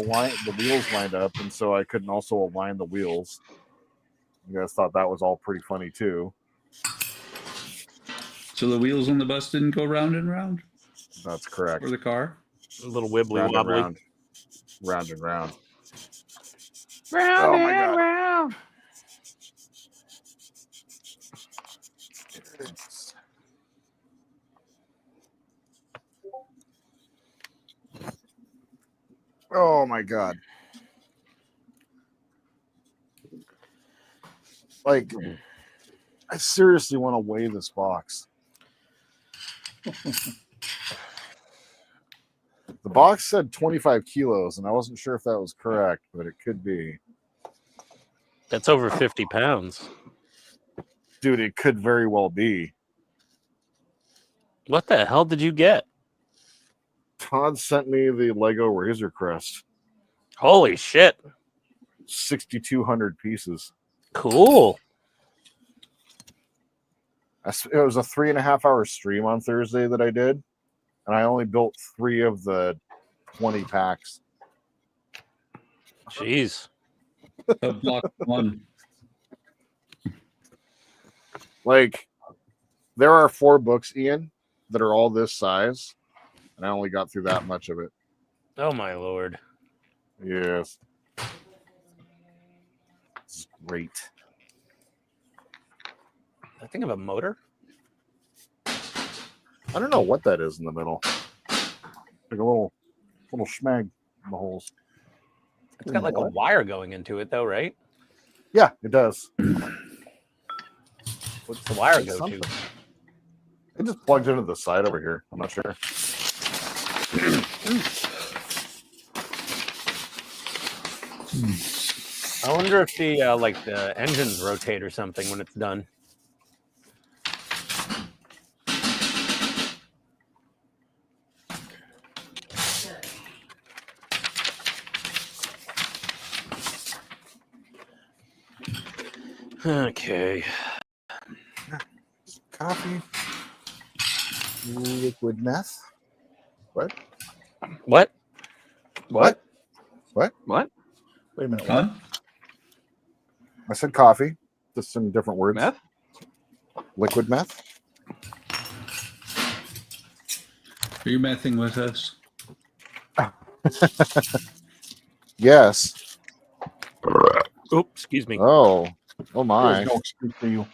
wheels lined up, and so I couldn't also align the wheels. You guys thought that was all pretty funny too. So the wheels on the bus didn't go round and round That's correct. for the car? A little wibbly Round and wobbly. round. Round and round. Round Oh my and God. round. Oh my god. Like, I seriously want to weigh this box. The box said 25 kilos, and I wasn't sure if that was correct, but it could be. That's over 50 pounds. Dude, it could very well be. What the hell did you get? Todd sent me the Lego Razor Crest. Holy shit. 6,200 pieces. Cool. It was a 3.5-hour stream on Thursday that I did, and I only built 3 of the 20 packs. Jeez. Block 1. Like, there are 4 books, Ian, that are all this size, and I only got through that much of it. Oh my lord. Yes. This is great. I think of a motor. I don't know what that is in the middle. Like a little schmag in the holes. It's got like a wire going into it though, right? Yeah, it does. What's the wire go to? It just plugs into the side over here. I'm not sure. I wonder if the like the engines rotate or something when it's done. Okay. Coffee. Liquid meth. What? What? What? What? What? Wait a minute. Huh? I said coffee, just in different words. Meth? Liquid meth. Are you messing with us? Yes. Oops, excuse me. Oh my. There's no excuse for you.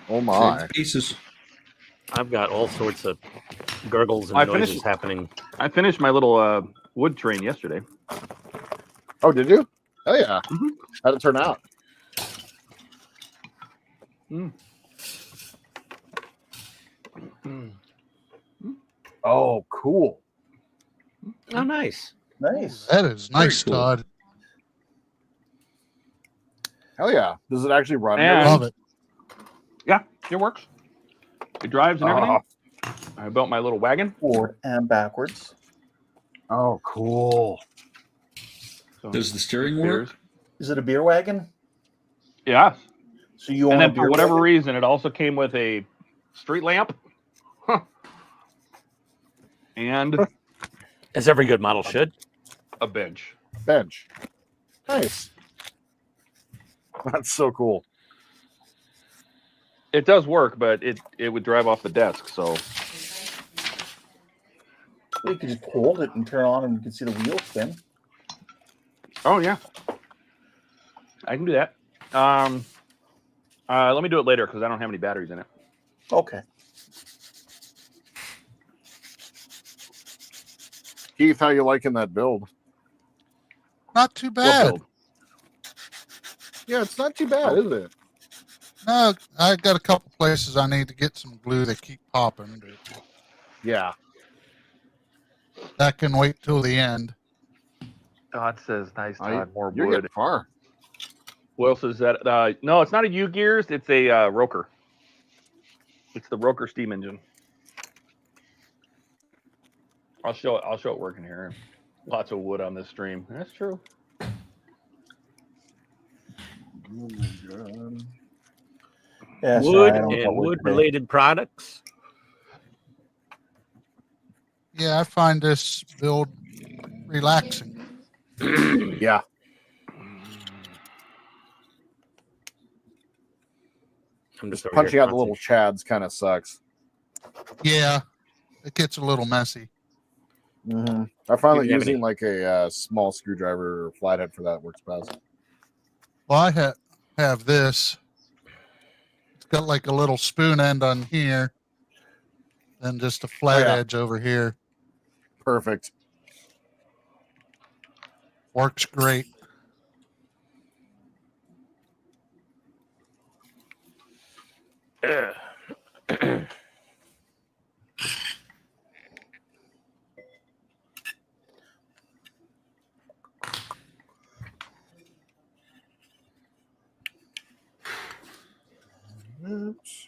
Oh my. 6 pieces. I've got all sorts of gurgles and I noises finished- happening. I finished my little wood train yesterday. Oh, did you? Oh yeah. Mhm. How'd it turn out? Oh, cool. Oh, nice. Nice. That is nice, cool. Todd. Hell yeah. Does it actually run? And- Love it. Yeah, it works. It drives and everything. Oh, I built my little wagon. Forward and backwards. oh, cool. So Does the steering work? beers. Is it a beer wagon? Yeah. So you own And a then for beer whatever wagon? reason, it also came with a street lamp. Huh. And As every good model should. a bench. Bench. Nice. That's so cool. It does work, but it would drive off the desk. So You could just hold it and turn on, and you can see the wheels spin. oh yeah, I can do that. Let me do it later because I don't have any batteries in it. Okay. Keith, how you liking that build? Not too What bad. build? Yeah, it's not too bad, is it? No, I got a couple places I need to get some glue that keep popping. But Yeah. that can wait till the end. Todd says, "Nice, Todd. More You're wood." getting far. What else is that? No, it's not a U gears. It's a Roker. It's the Roker steam engine. I'll show it working here. Lots of wood on this stream. That's true. Oh my god. Yeah, sorry, Wood I don't and know what wood today. related products. Yeah, I find this build relaxing. Yeah. I'm just over Punching here out the little chads kind of sucks. Yeah, it gets a little messy. Mm-hmm. I find that You have using any- like a small screwdriver or flathead for that works best. Well, I have this. It's got like a little spoon end on here, and just a flat yeah. edge over here. Perfect. Works great. Oops.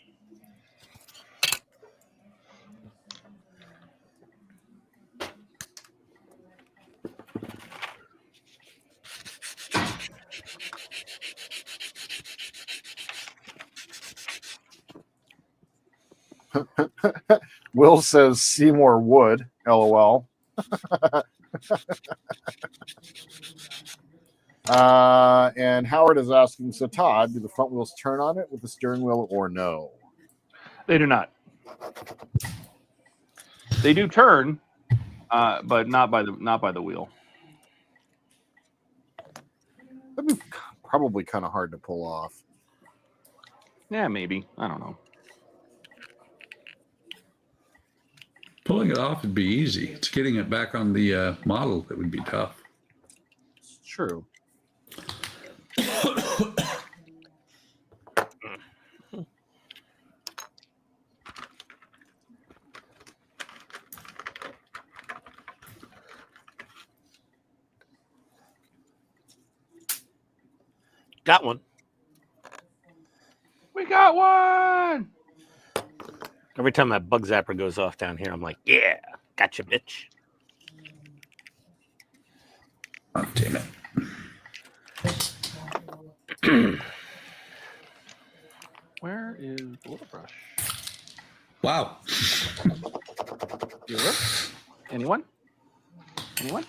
Will says Seymour would. LOL. And Howard is asking, so Todd, do the front wheels turn on it with the steering wheel or no? They do not. They do turn, but not by the wheel. That'd be probably kind of hard to pull off. Yeah, maybe. I don't know. Pulling it off would be easy. It's getting it back on the model that would be tough. It's true. Got one. We got one. Every time that bug zapper goes off down here, I'm like, yeah, gotcha, bitch. Oh, damn it. Where is the little brush? Wow. Bueller? Anyone? Anyone?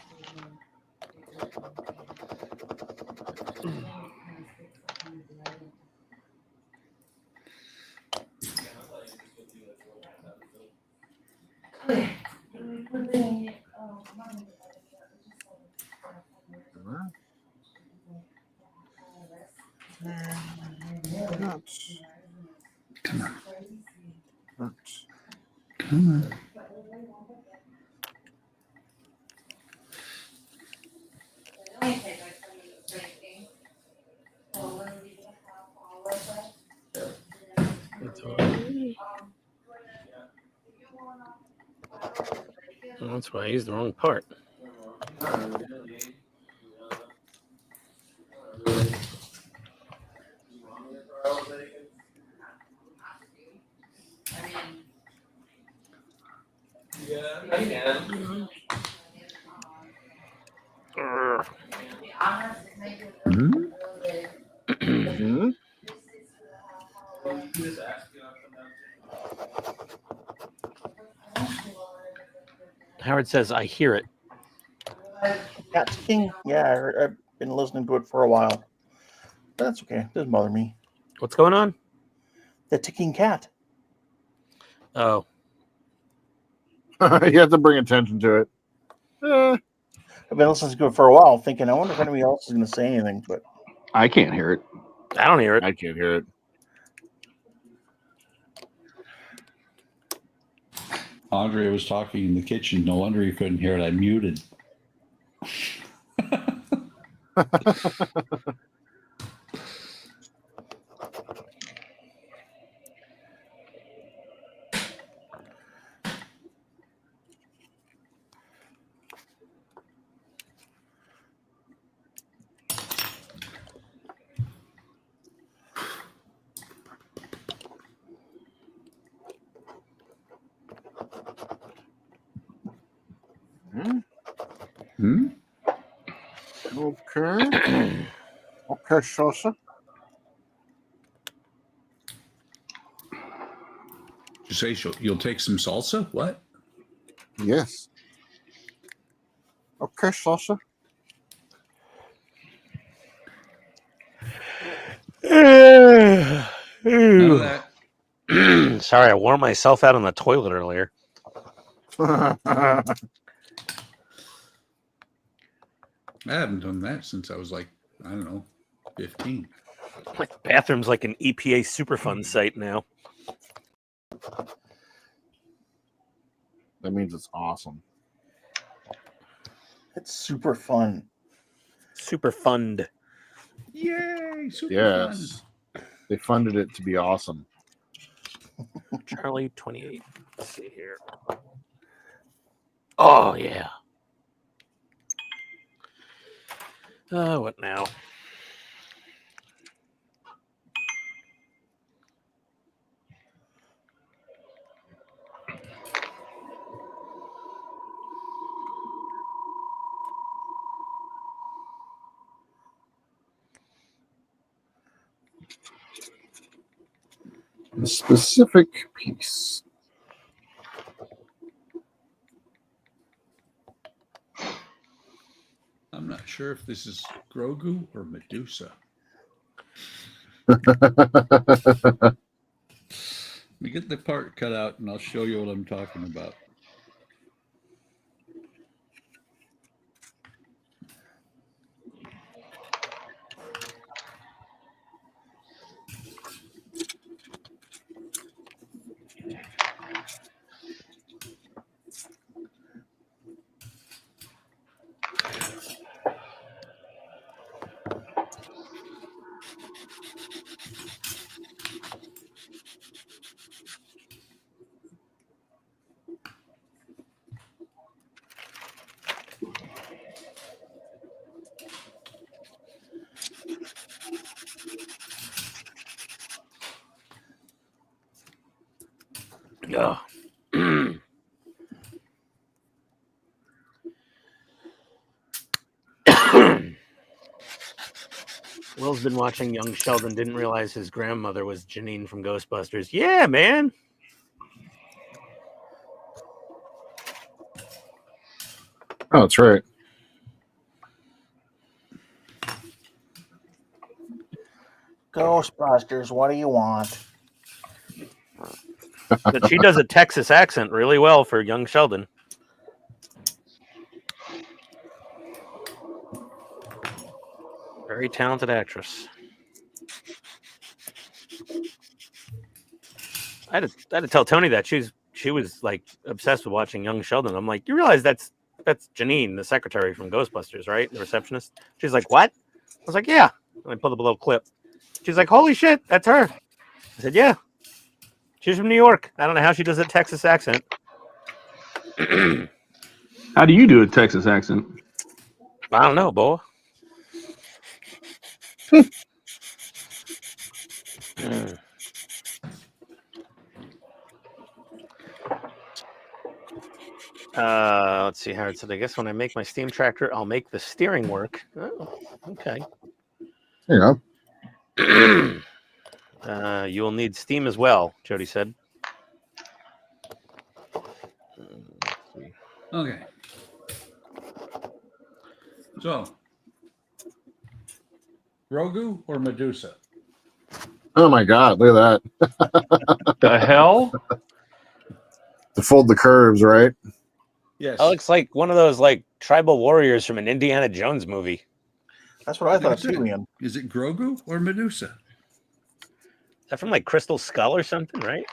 Come on. Oops. Come on. That's why I used the wrong part. Hmm? Howard says, I hear it. Cat ticking? Yeah, I've been listening to it for a while. But that's okay. It doesn't bother me. What's going on? The ticking cat. Oh, You have to bring attention to it. I've been listening to it for a while, thinking, I wonder if anybody else is going to say anything. But I can't hear it. I don't hear it. I can't hear it. Andrea was talking in the kitchen. No wonder you couldn't hear it. I muted. Hmm? Okay. Okay, Sosa. You say you'll take some salsa? What? Yes. Okay, Sosa. None of that. Sorry, I wore myself out on the toilet earlier. I haven't done that since I was like, I don't know, 15. My bathroom's like an EPA Superfund site now. That means it's awesome. It's super fun. Superfund. Yay! Super Yes. They funded it to be awesome. Charlie 28. Let's see here. Oh yeah. What now? A specific piece. I'm not sure if this is Grogu or Medusa. Let me get the part cut out and I'll show you what I'm talking about. Yeah. Will's been watching Young Sheldon, didn't realize his grandmother was Janine from Ghostbusters. Yeah, man. Oh, that's right. Ghostbusters, what do you want? But she does a Texas accent really well for Young Sheldon. Very talented actress. I had to tell Tony that she was like obsessed with watching Young Sheldon. I'm like, you realize that's Janine, the secretary from Ghostbusters, right? The receptionist. She's like, what? I was like, yeah. And I pulled up a little clip. She's like, holy shit, that's her. I said, yeah. She's from New York. I don't know how she does a Texas accent. How do you do a Texas accent? I don't know, boy. Let's see, Howard said, I guess when I make my steam tractor, I'll make the steering work. Oh, okay. There you go. You will need steam as well, Jody said. Okay. So, Grogu or Medusa? Oh my God! Look at that. The hell? To fold the curves, right? Yes. That looks like one of those like tribal warriors from an Indiana Jones movie. That's what I thought too, Ian. Is it Grogu or Medusa? Is that from like Crystal Skull or something, right?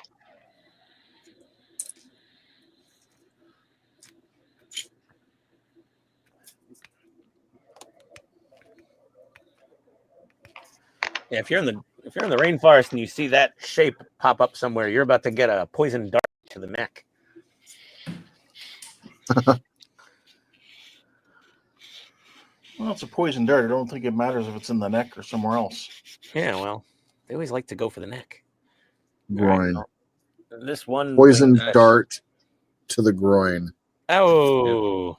Yeah, if you're in the rainforest and you see that shape pop up somewhere, you're about to get a poison dart to the neck. Well, it's a poison dart. I don't think it matters if it's in the neck or somewhere else. Yeah, well, they always like to go for the neck. Groin. Right, this one Poison dart to the groin. Oh.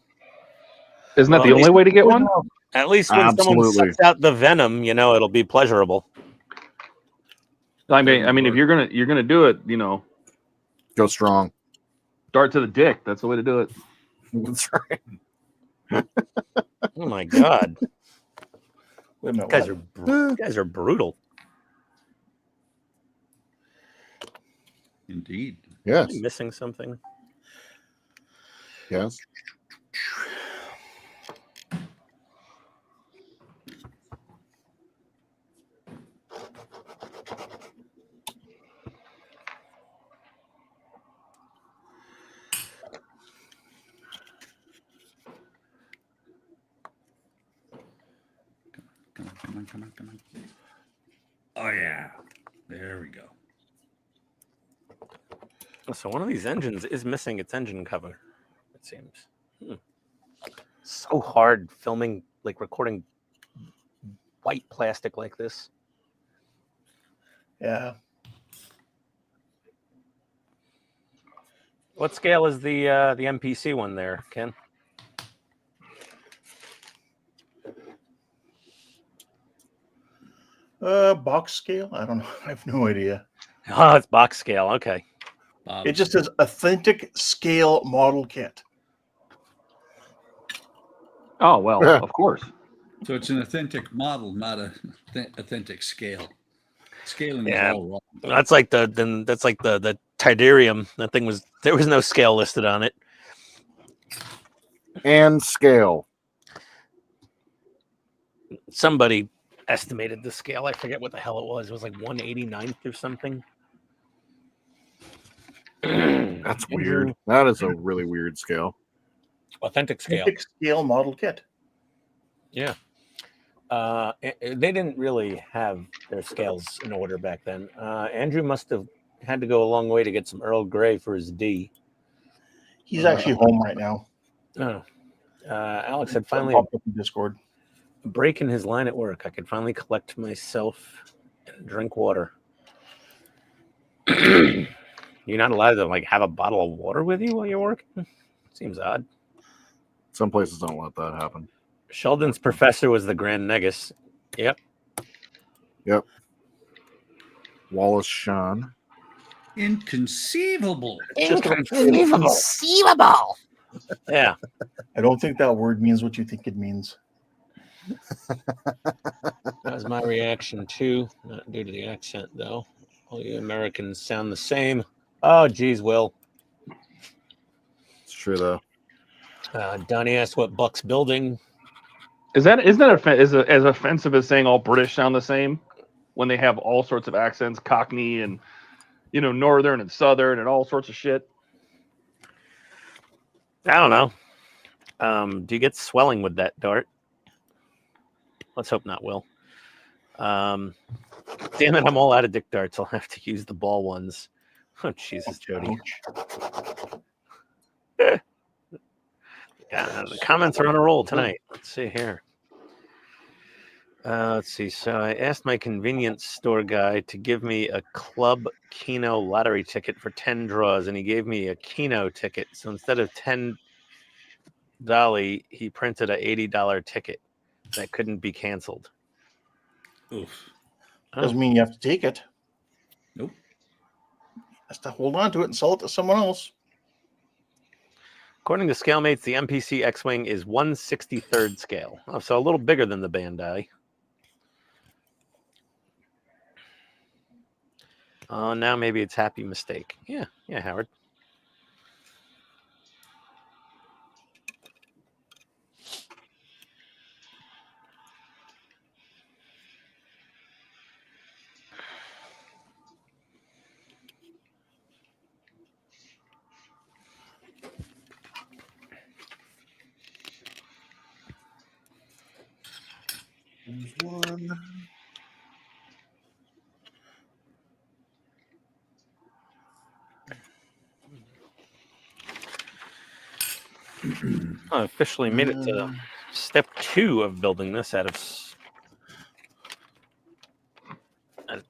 Isn't that the only way to get one? At least when someone sucks out the venom, you know, it'll be pleasurable. I mean, if you're gonna do it, you know, go strong. Dart to the dick. That's the way to do it. That's right. Oh my God! Wait a minute, you guys are brutal. Indeed. Yes. Am I missing something? Yes. Come on, come on, come on, come on. Oh, yeah. There we go. So one of these engines is missing its engine cover, it seems. So hard filming, like recording white plastic like this. Yeah. What scale is the MPC one there, Ken? Box scale? I don't know. I have no idea. Oh, it's box scale. Okay. It just says authentic scale model kit. Oh well, of course. So it's an authentic model, not a authentic scale. Scaling is Yeah. all wrong. That's like the Tidarium. That thing was, there was no scale listed on it. And scale. Somebody estimated the scale. I forget what the hell it was. It was like 189th or something. That's weird. That is a really weird scale. Authentic scale. Authentic scale model kit. Yeah. They didn't really have their scales in order back then. Andrew must have had to go a long way to get some Earl Grey for his D. He's actually home right now. Oh. Alex had finally Popped up in Discord. a break in his line at work. I could finally collect myself and drink water. You're not allowed to like have a bottle of water with you while you're working? Seems odd. Some places don't let that happen. Sheldon's professor was the Grand Negus. Yep. Yep. Wallace Shawn. Inconceivable. Inconceivable. Yeah. I don't think that word means what you think it means. That was my reaction too. Not due to the accent, though. All you Americans sound the same. Oh, geez, Will. It's true though. Donnie asked what Buck's building. Isn't that as offensive as saying all British sound the same when they have all sorts of accents, Cockney and Northern and Southern and all sorts of shit? I don't know. Do you get swelling with that dart? Let's hope not, Will. Damn it, I'm all out of dick darts. I'll have to use the ball ones. Oh, Jesus, Jody. The comments are on a roll tonight. Let's see here. Let's see. So I asked my convenience store guy to give me a Club Keno lottery ticket for 10 draws, and he gave me a Keno ticket. So instead of $10, he printed a $80 ticket that couldn't be canceled. Oof. Doesn't mean you have to take it. Nope. Has to hold on to it and sell it to someone else. According to ScaleMates, the MPC X-Wing is 1/63rd scale. Oh, so a little bigger than the Bandai. Oh, now maybe it's happy mistake. Yeah, Howard. There's one. I officially made it to step 2 of building this out of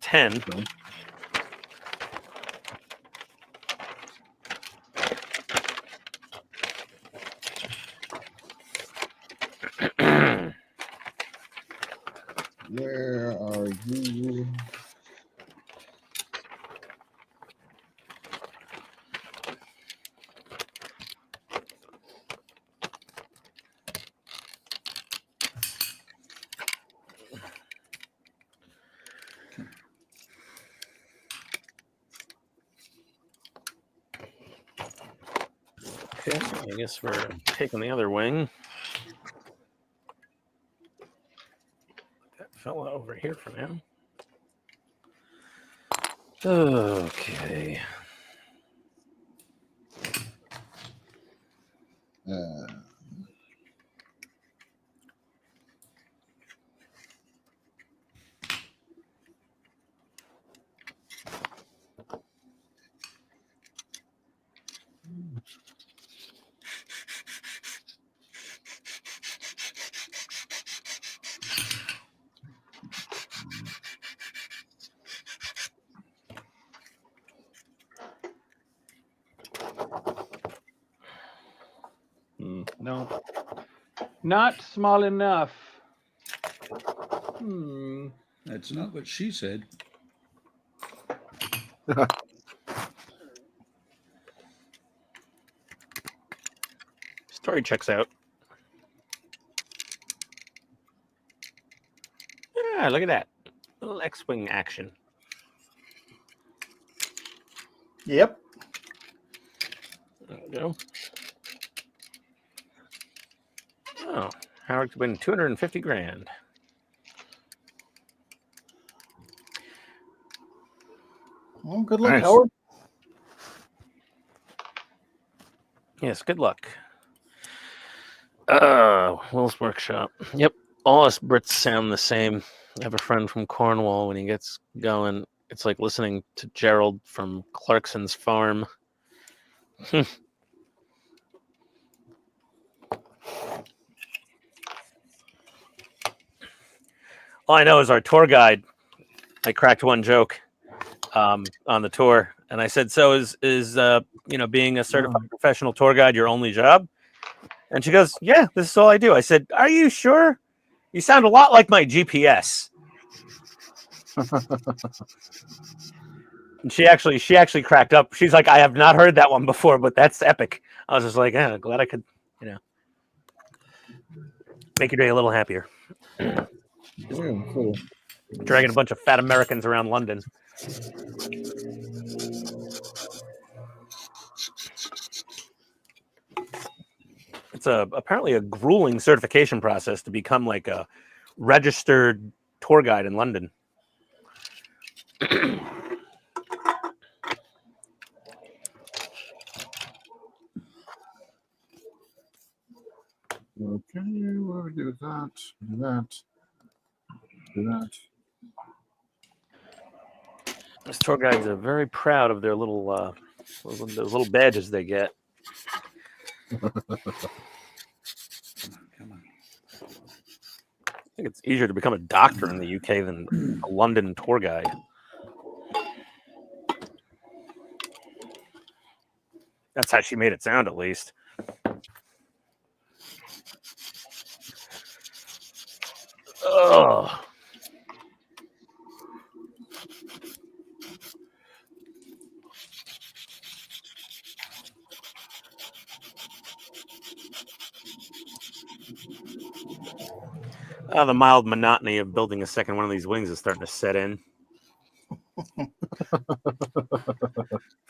10. Where are you? Okay, I guess we're taking the other wing. That fella over here for now. Okay. No. Not small enough. That's not what she said. Story checks out. Ah, look at that. Little X-Wing action. Yep. There we go. Oh, Howard could win 250 grand. Well, good luck, Nice. Howard. Yes, good luck. Will's Workshop. Yep, all us Brits sound the same. I have a friend from Cornwall. When he gets going, it's like listening to Gerald from Clarkson's Farm. All I know is our tour guide. I cracked one joke on the tour, and I said, "So is being a certified professional tour guide your only job?" And she goes, "Yeah, this is all I do." I said, "Are you sure? You sound a lot like my GPS." And she actually cracked up. She's like, "I have not heard that one before, but that's epic." I was just like, "Yeah, glad I could, make your day a little happier." Yeah, cool. Dragging a bunch of fat Americans around London. It's apparently a grueling certification process to become like a registered tour guide in London. Okay, we'll do that. Do that. Do that. These tour guides are very proud of their little those little badges they get. Come on. I think it's easier to become a doctor in the UK than a London tour guide. That's how she made it sound, at least. Oh. The mild monotony of building a second one of these wings is starting to set in.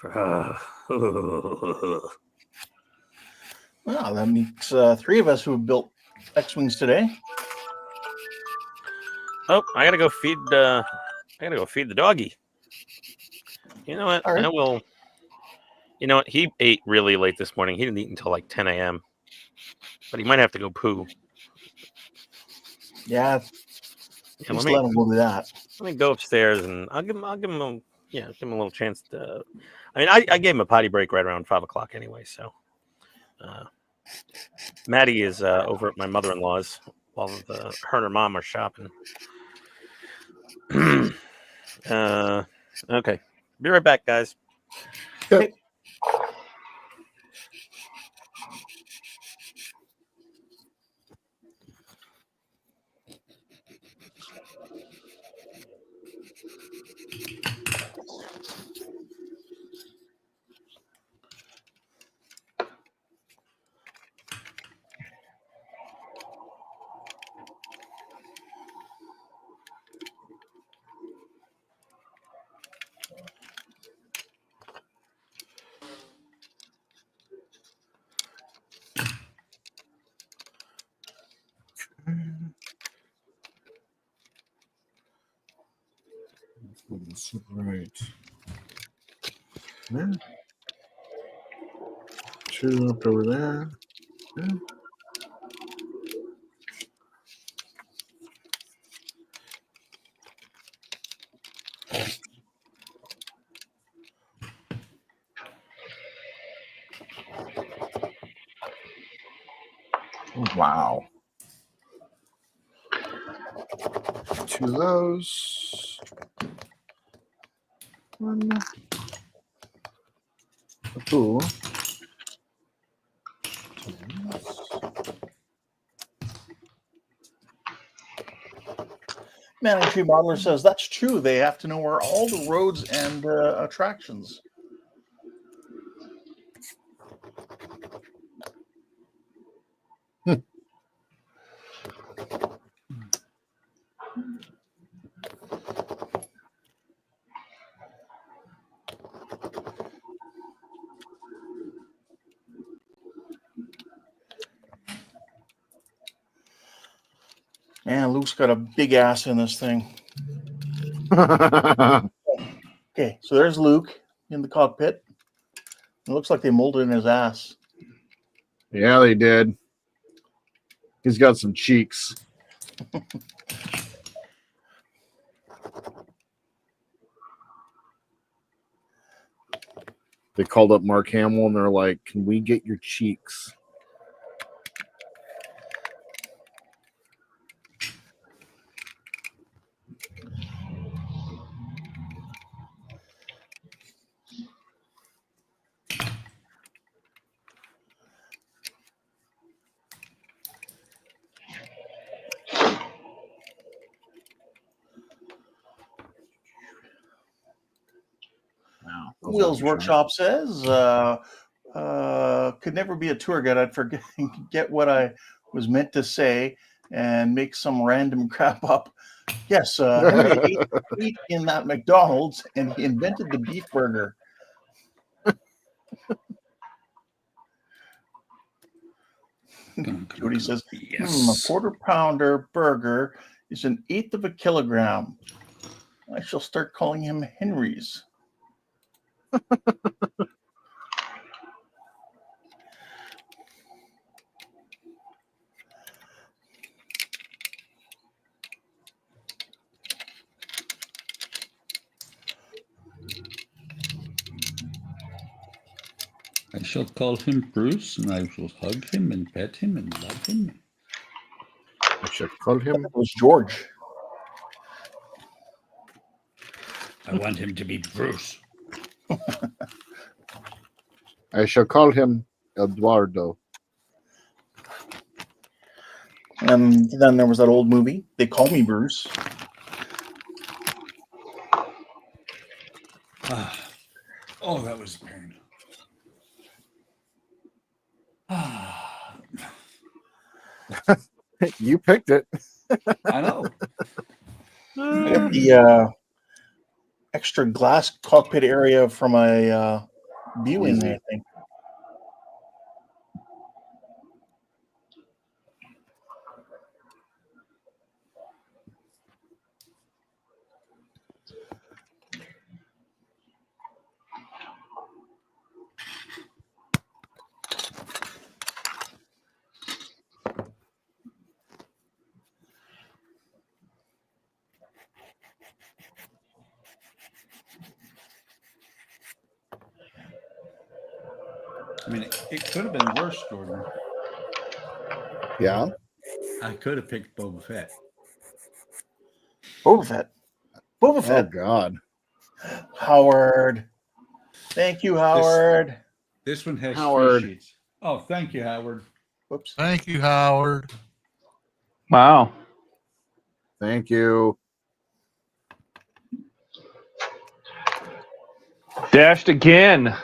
Well, that makes 3 of us who have built X-Wings today. Oh, I gotta go feed the doggy. You know what? All right. I will. You know what? He ate really late this morning. He didn't eat until like 10 a.m. But he might have to go poo. Yeah, Yeah, just let him go do that. Let me go upstairs and I'll give him a little chance to. I mean, I gave him a potty break right around 5 o'clock anyway. So, Maddie is over at my mother-in-law's while her and her mom are shopping. Okay, be right back, guys. Okay. Right. There. 2 up over there. Yeah. Wow. 2 of those. 1. A pool. 2 of these. Managing Modeler says that's true. They have to know where all the roads and attractions. Man, Luke's got a big ass in this thing. Okay, so there's Luke in the cockpit. It looks like they molded in his ass. Yeah, they did. He's got some cheeks. They called up Mark Hamill and they're like, "Can we get your cheeks?" Wow. Will's Workshop says, could never be a tour guide. I'd forget what I was meant to say and make some random crap up. Yes, Henry ate in that McDonald's and he invented the beef burger. Jody says, a quarter-pounder burger is an eighth of a kilogram. I shall start calling him Henry's. I shall call him Bruce, and I shall hug him and pet him and love him. I shall call him. It was George. I want him to be Bruce. I shall call him Eduardo. And then there was that old movie, They Call Me Bruce. Oh, that was pain. You picked it. I know. The extra glass cockpit area from a viewing, I think. I mean, it could have been worse, Jordan. Yeah. I could have picked Boba Fett. Boba Fett. Boba Fett. Oh, God. Howard. Thank you, Howard. This one has Howard. 3 sheets. Oh, thank you, Howard. Whoops. Thank you, Howard. Wow. Thank you. Dashed again.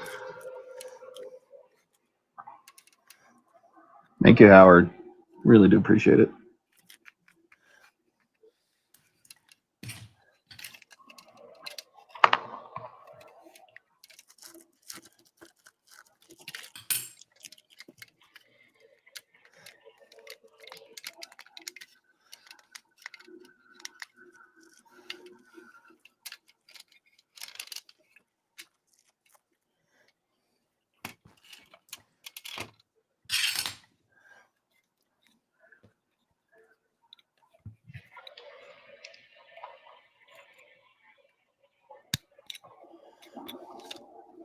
Thank you, Howard. Really do appreciate it.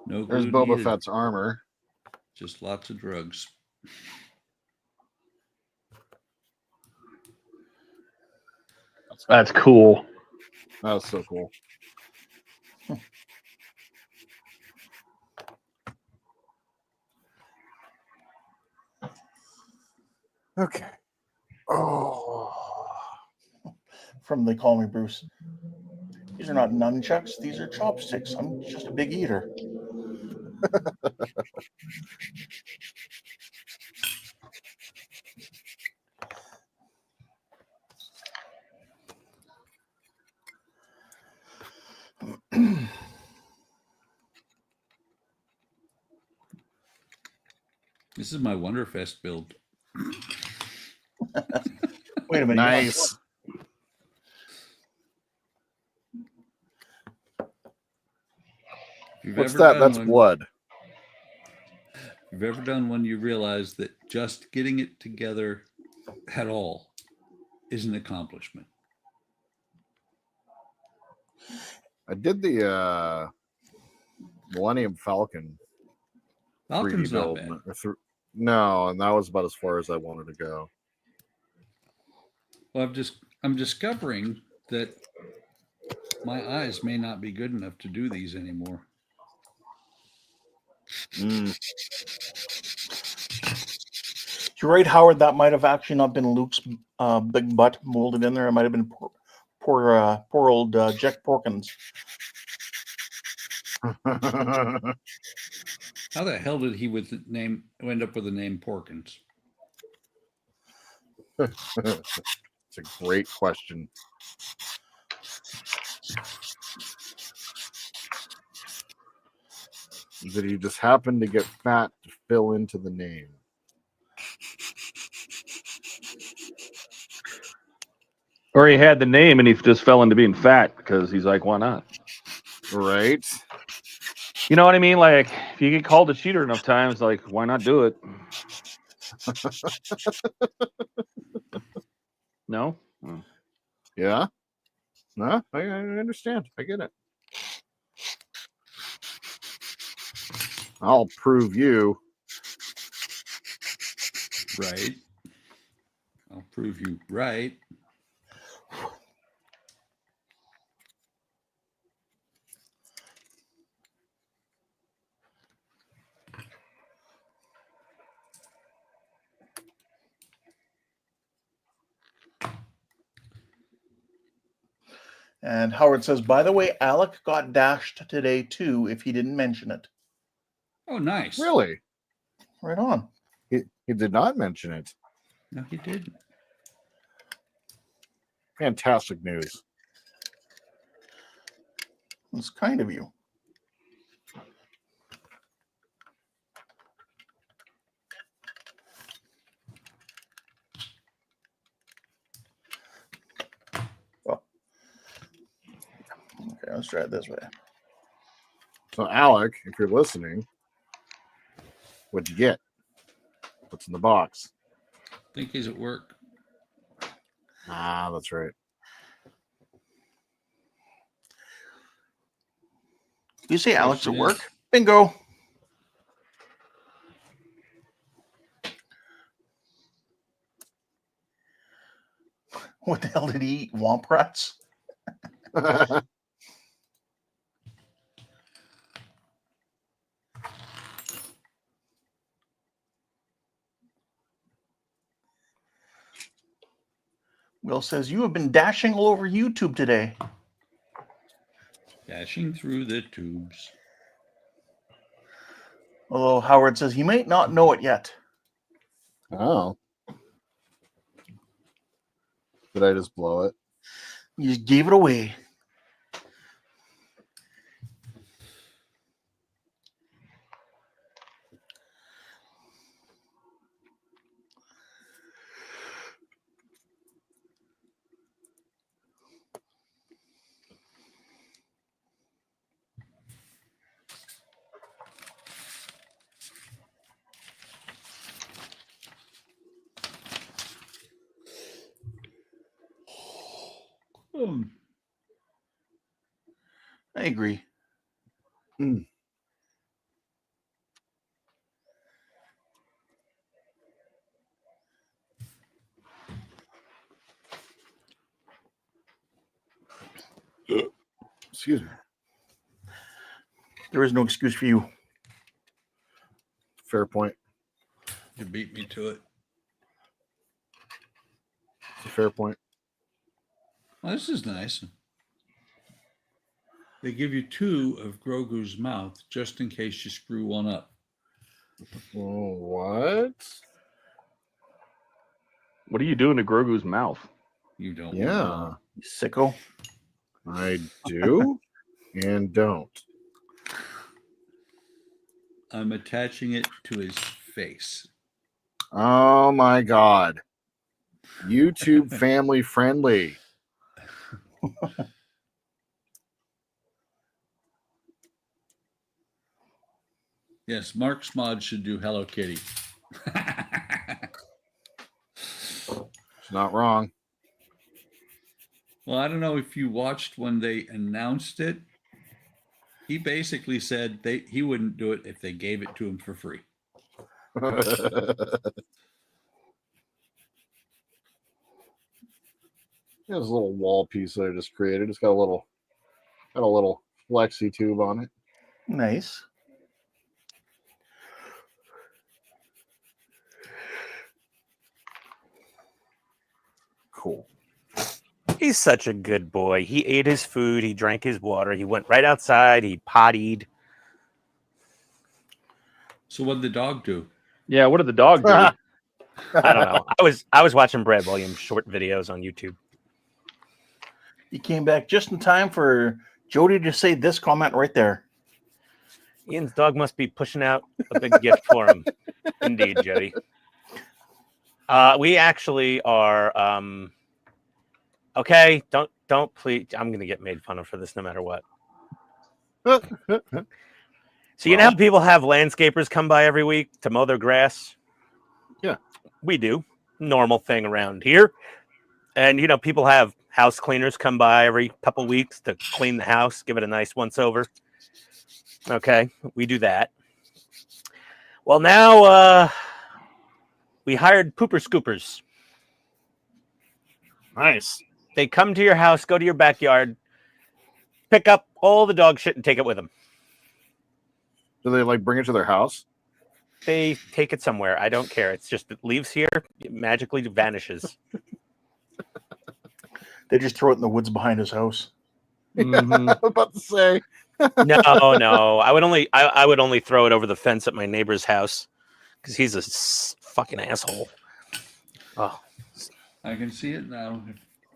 No There's glue Boba needed. Fett's armor. Just lots of drugs. That's cool. That was so cool. Okay. Oh. from They Call Me Bruce. These are not nunchucks. These are chopsticks. I'm just a big eater. This is my Wonderfest build. Wait a minute. Nice. If you've What's ever that? done That's one- blood. If you've ever done one, you realize that just getting it together at all is an accomplishment. I did the Millennium Falcon Falcon's 3D not build. bad. No, and that was about as far as I wanted to go. Well, I'm discovering that my eyes may not be good enough to do these anymore. You're right, Howard. That might have actually not been Luke's big butt molded in there. It might have been poor old Jack Porkins. How the hell did he end up with the name Porkins? It's a great question. Did he just happen to get fat to fill into the name? Or he had the name and he just fell into being fat because he's like, why not? Right. You know what I mean? Like, if you get called a cheater enough times, like, why not do it? No? Oh. Yeah. No, I understand. I get it. I'll prove you. Right. I'll prove you right. And Howard says, by the way, Alec got dashed today too, if he didn't mention it. Oh, nice. Really? Right on. He did not mention it. No, he didn't. Fantastic news. It's kind of you. Oh. Okay, let's try it this way. So, Alec, if you're listening, what'd you get? What's in the box? I think he's at work. Ah, that's right. You say Alex at Question work? is- Bingo. What the hell did he eat? Womp rats? Will says, you have been dashing all over YouTube today. Dashing through the tubes. Although Howard says he might not know it yet. Oh. Did I just blow it? You just gave it away. I agree. Excuse me. There is no excuse for you. Fair point. You beat me to it. It's a fair point. Well, this is nice. They give you 2 of Grogu's mouth just in case you screw one up. Oh, what? What are you doing to Grogu's mouth? You don't Yeah, know. Sicko. I do and don't. I'm attaching it to his face. Oh my God. YouTube family friendly. Yes, Mark Smod should do Hello Kitty. It's not wrong. Well, I don't know if you watched when they announced it. He basically said he wouldn't do it if they gave it to him for free. Here's a little wall piece that I just created. It's got a little flexi tube on it. Nice. Cool. He's such a good boy. He ate his food. He drank his water. He went right outside. He pottied. So what did the dog do? Yeah, what did the dog do? I don't know. I was watching Brad Williams short videos on YouTube. You came back just in time for Jody to say this comment right there. Ian's dog must be pushing out a big gift for him. Indeed, Jody. We actually are okay, don't please. I'm gonna get made fun of for this no matter what. So you know how people have landscapers come by every week to mow their grass? Yeah. We do. Normal thing around here. And you know, people have house cleaners come by every couple weeks to clean the house, give it a nice once over. Okay, we do that. Well, now we hired pooper scoopers. Nice. They come to your house, go to your backyard, pick up all the dog shit and take it with them. Do they like bring it to their house? They take it somewhere. I don't care. It's just it leaves here, it magically vanishes. They just throw it in the woods behind his house. Mhm. I was about to say. No. I would only throw it over the fence at my neighbor's house because he's a fucking asshole. Oh, I can see it now.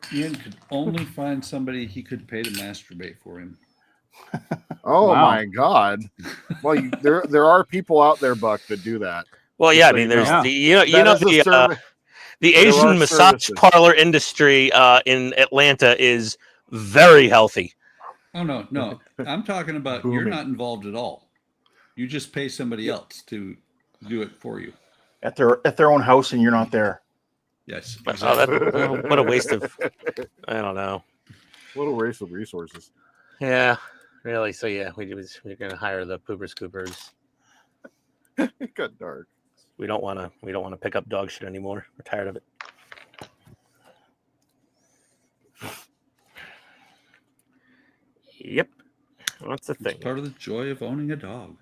If Ian could only find somebody he could pay to masturbate for him. Oh Wow. my God. Well, there are people out there, Buck, that do that. well, yeah. I So mean, you there's know. the you know That is a service. the There Asian are massage services. parlor industry in Atlanta is very healthy. Oh, no. I'm talking about you're Booming. not involved at all. You just pay somebody else to do it for you. At their own house and you're not there. Yes. Oh, Exactly. what a waste of. I don't know. What a waste of resources. Yeah, really. So yeah, we're gonna hire the pooper scoopers. It got dark. We don't want to pick up dog shit anymore. We're tired of it. Yep, that's the It's thing. part of the joy of owning a dog.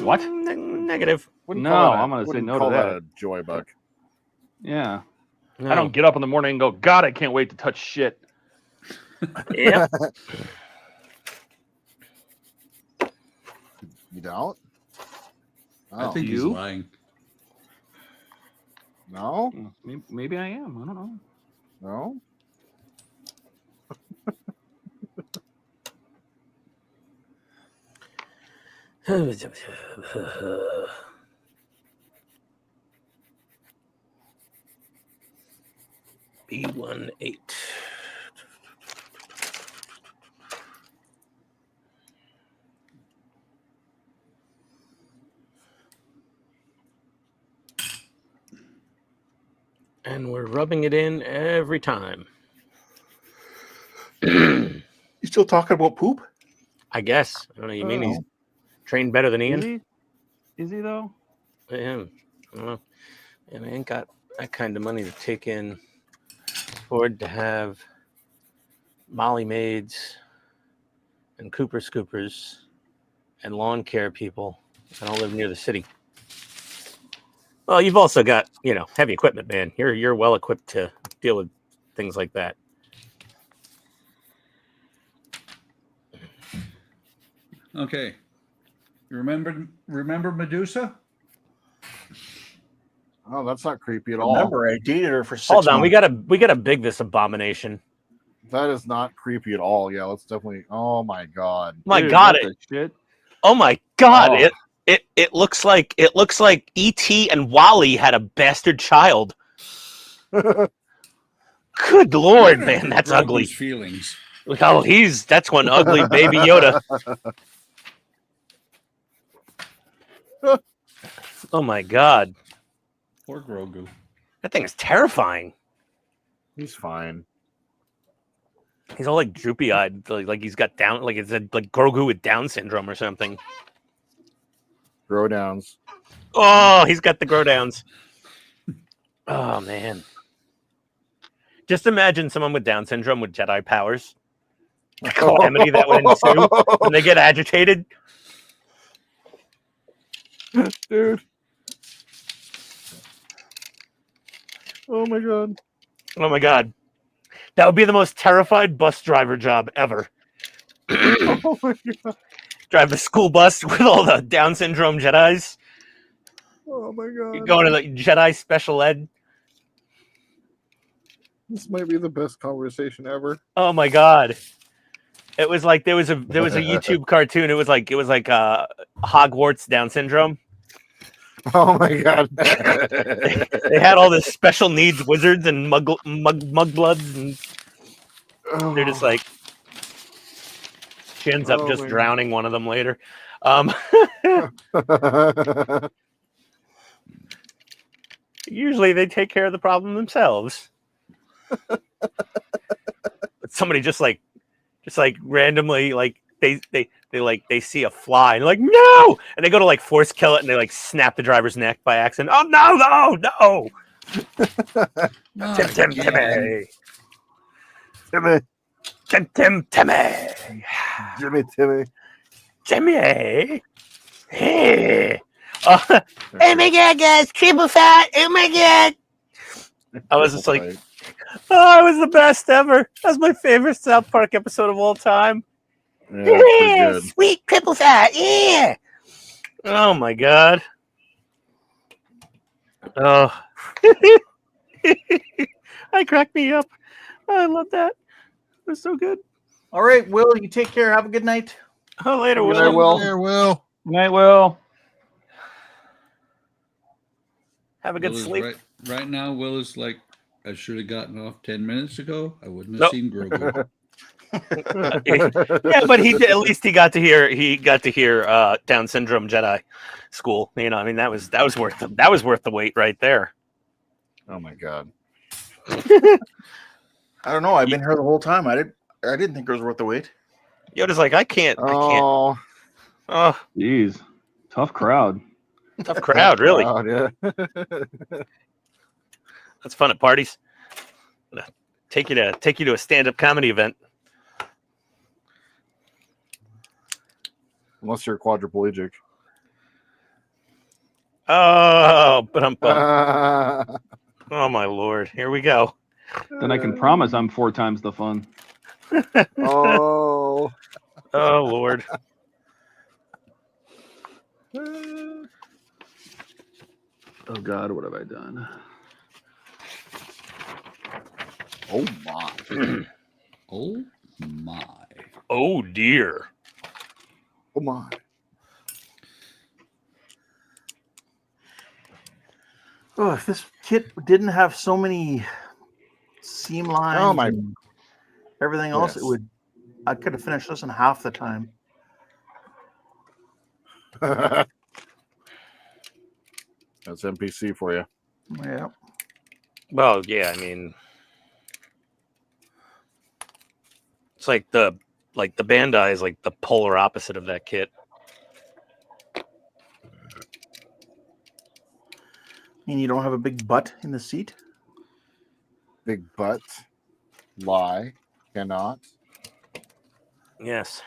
What? Negative. Wouldn't No, call that- I'm gonna say wouldn't no to call that. a joy, Buck. Yeah. No. I don't get up in the morning and go, God, I can't wait to touch shit. Yep. You don't? I Oh, think he's you? lying. no? Maybe I am. I don't know. No? B18. And we're rubbing it in every time. You still talking about poop? I guess. I don't know. You mean he's Oh. trained better than Is Ian? he? Is he though? I am. I don't know. And I ain't got that kind of money to take in. Afford to have Molly maids and Cooper scoopers and lawn care people. I don't live near the city. Well, you've also got, heavy equipment, man. You're well equipped to deal with things like that. Okay. You remember Medusa? Oh, that's not creepy at all. Remember, I dated her for 6 Hold on, months. we gotta big this abomination. That is not creepy at all. Yeah, let's definitely. Oh my god. My Dude, God, what it. the shit? Oh my God! Oh. It looks like E.T. and Wally had a bastard child. Good Lord, man, that's Grogu's ugly. feelings. Oh, that's one ugly baby Yoda. Oh my God, Poor Grogu. that thing is terrifying. He's fine. He's all like droopy eyed, like he's got down, like it's like Grogu with Down syndrome or something. Grow downs. Oh, he's got the grow downs. Oh man. Just imagine someone with Down syndrome with Jedi powers. The calamity that would ensue when they get agitated. Dude. Oh my god. Oh my God. That would be the most terrified bus driver job ever. Oh my god. Drive the school bus with all the Down syndrome Jedis. Oh my You're god. going to the Jedi special ed. This might be the best conversation ever. Oh my God. It was like there was a YouTube cartoon. It was like Hogwarts Down syndrome. Oh my god. They had all this special needs wizards and mugbloods, and they're just like she ends up just drowning one of them later. Usually they take care of the problem themselves. But somebody just randomly they see a fly and they're like, no, and they go to like force kill it and they like snap the driver's neck by accident. Oh no. Timmy. Hey. Oh my God, guys, triple fat. Oh my God. I was just like, oh, it was the best ever. That was my favorite South Park episode of all time. Yeah, sweet triple fat. Yeah. Oh my God. Oh. I cracked me up. I love that. It was so good. All right, Will, you take care. Have a good night. Oh, later, Good Will. night, Will. There, Will. Night, Will. Have a good Will is sleep. Right now, Will is like, I should have gotten off 10 minutes ago. I wouldn't have Nope. seen Grogu. Yeah, but at least he got to hear Down syndrome Jedi school. You know, I mean that was worth the wait right there. Oh my god. I don't know. I've been here the whole time. I didn't think it was worth the wait. Yoda's like, I can't. Oh, Oh, Jeez. Tough crowd. tough crowd, really. yeah. That's fun at parties. Take you to a stand-up comedy event. Unless you're quadriplegic. Oh, but oh my Lord, here we go. Then I can promise I'm 4 times the fun. Oh. Oh Lord. Oh God, what have I done? Oh my. Oh my. Oh dear. Oh my. Oh, if this kit didn't have so many seam lines Oh my. and everything else, Yes. I could have finished this in half the time. That's NPC for you. Yeah. Well, yeah, I mean, it's like the Bandai is like the polar opposite of that kit. And you don't have a big butt in the seat? Big butt. Lie. Cannot. Yes.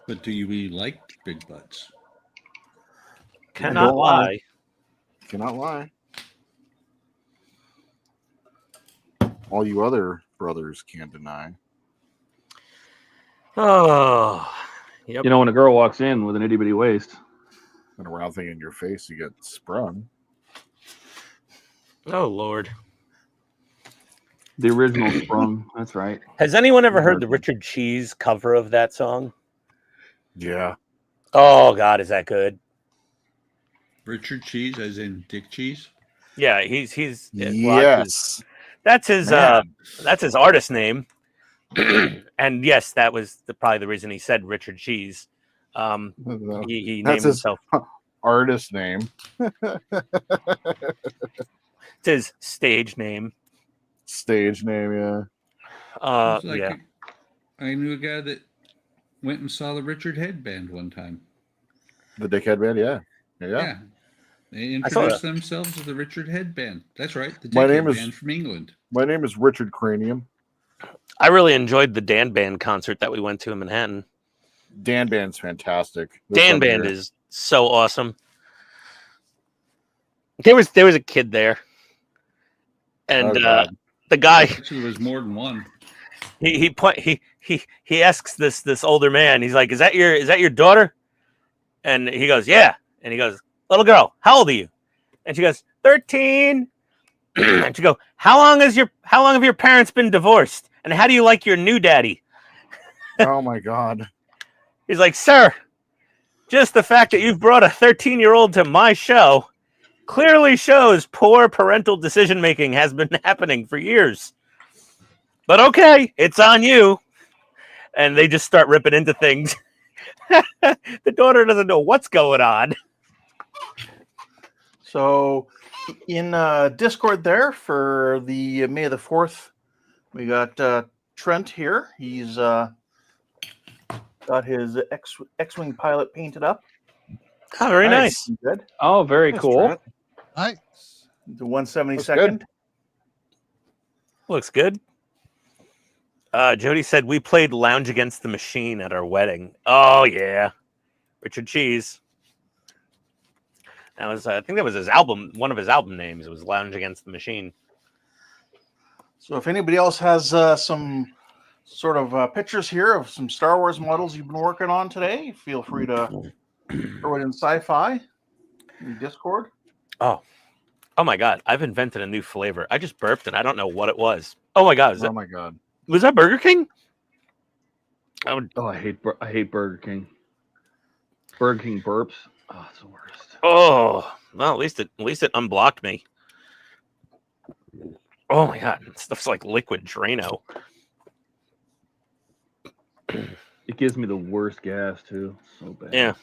But do you really like big butts? Cannot lie. Cannot lie. all you other brothers can't deny. Oh, yep. You know, when a girl walks in with an itty bitty waist, And a round thing in your face, you get sprung. Oh Lord. the original Sprung. That's right. Has anyone ever heard the Richard Cheese cover of that song? Yeah. Oh God, is that good? Richard Cheese, as in Dick Cheese. Yeah, he's Yes. that's his Man. that's his artist name. And yes, that was probably the reason he said Richard Cheese. He That's named his himself. artist name. It's his stage name. Stage name, yeah. It's like Yeah. I knew a guy that went and saw the Richard Head Band one time. The Dickhead Band, yeah. Yeah. They I saw introduced that. themselves as the Richard Head Band. That's right. The My Dickhead name is- Band from England. My name is Richard Cranium. I really enjoyed the Dan Band concert that we went to in Manhattan. Dan Band's fantastic. This Dan one Band here. is so awesome. There was a kid there, and Oh, God. the guy Actually, there was more than one. he asks this older man. He's like, "Is that your daughter?" And he goes, "Yeah." And he goes, "Little girl, how old are you?" And she goes, 13. And she go, how long have your parents been divorced? And how do you like your new daddy? Oh my God. He's like, "Sir, just the fact that you've brought a 13-year-old to my show clearly shows poor parental decision making has been happening for years. But okay, it's on you." And they just start ripping into things. The daughter doesn't know what's going on. So in Discord there for the May the 4th, we got Trent here. He's got his X-Wing pilot painted up. Oh, very nice. Good. Oh, very Nice, cool. Trent. Nice. The 172nd. good. Looks good. Jody said we played Lounge Against the Machine at our wedding. Oh yeah, Richard Cheese. That was I think that was his album. One of his album names. It was Lounge Against the Machine. So if anybody else has some sort of pictures here of some Star Wars models you've been working on today, feel free to throw it in sci-fi in Discord. Oh my God! I've invented a new flavor. I just burped and I don't know what it was. Oh my God! Oh my God. Was that Burger King? Oh, I hate Burger King. Burger King burps. Oh, it's the worst. Oh well, at least it unblocked me. Oh my God! Stuff's like liquid Drano. It gives me the worst gas too. So bad. Yeah.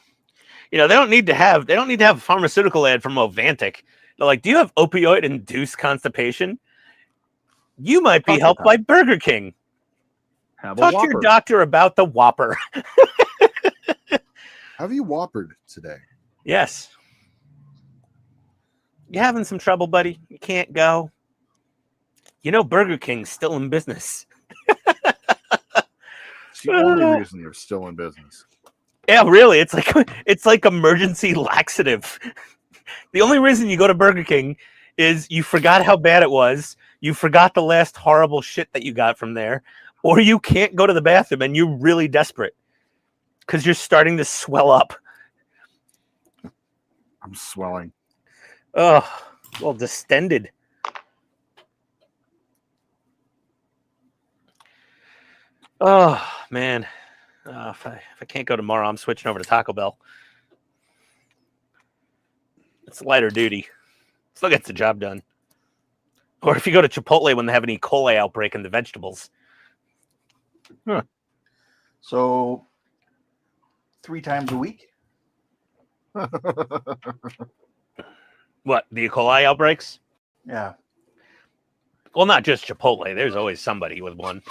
You know, they don't need to have a pharmaceutical ad from Movantic. They're like, "Do you have opioid-induced constipation? You might be Talk to helped them. by Burger King. Have a Talk to Whopper. your doctor about the Whopper." Have you whoppered today? Yes. You having some trouble, buddy? You can't go. You know, Burger King's still in business. It's the only reason they're still in business. Yeah, really. It's like emergency laxative. The only reason you go to Burger King is you forgot how bad it was. You forgot the last horrible shit that you got from there, or you can't go to the bathroom and you're really desperate because you're starting to swell up. I'm swelling. Oh, well, distended. Oh man, if I can't go tomorrow, I'm switching over to Taco Bell. It's lighter duty. Still gets the job done. Or if you go to Chipotle when they have an E. coli outbreak in the vegetables. So 3 times a week. What, the E. coli outbreaks? Yeah. Well, not just Chipotle. There's always somebody with one.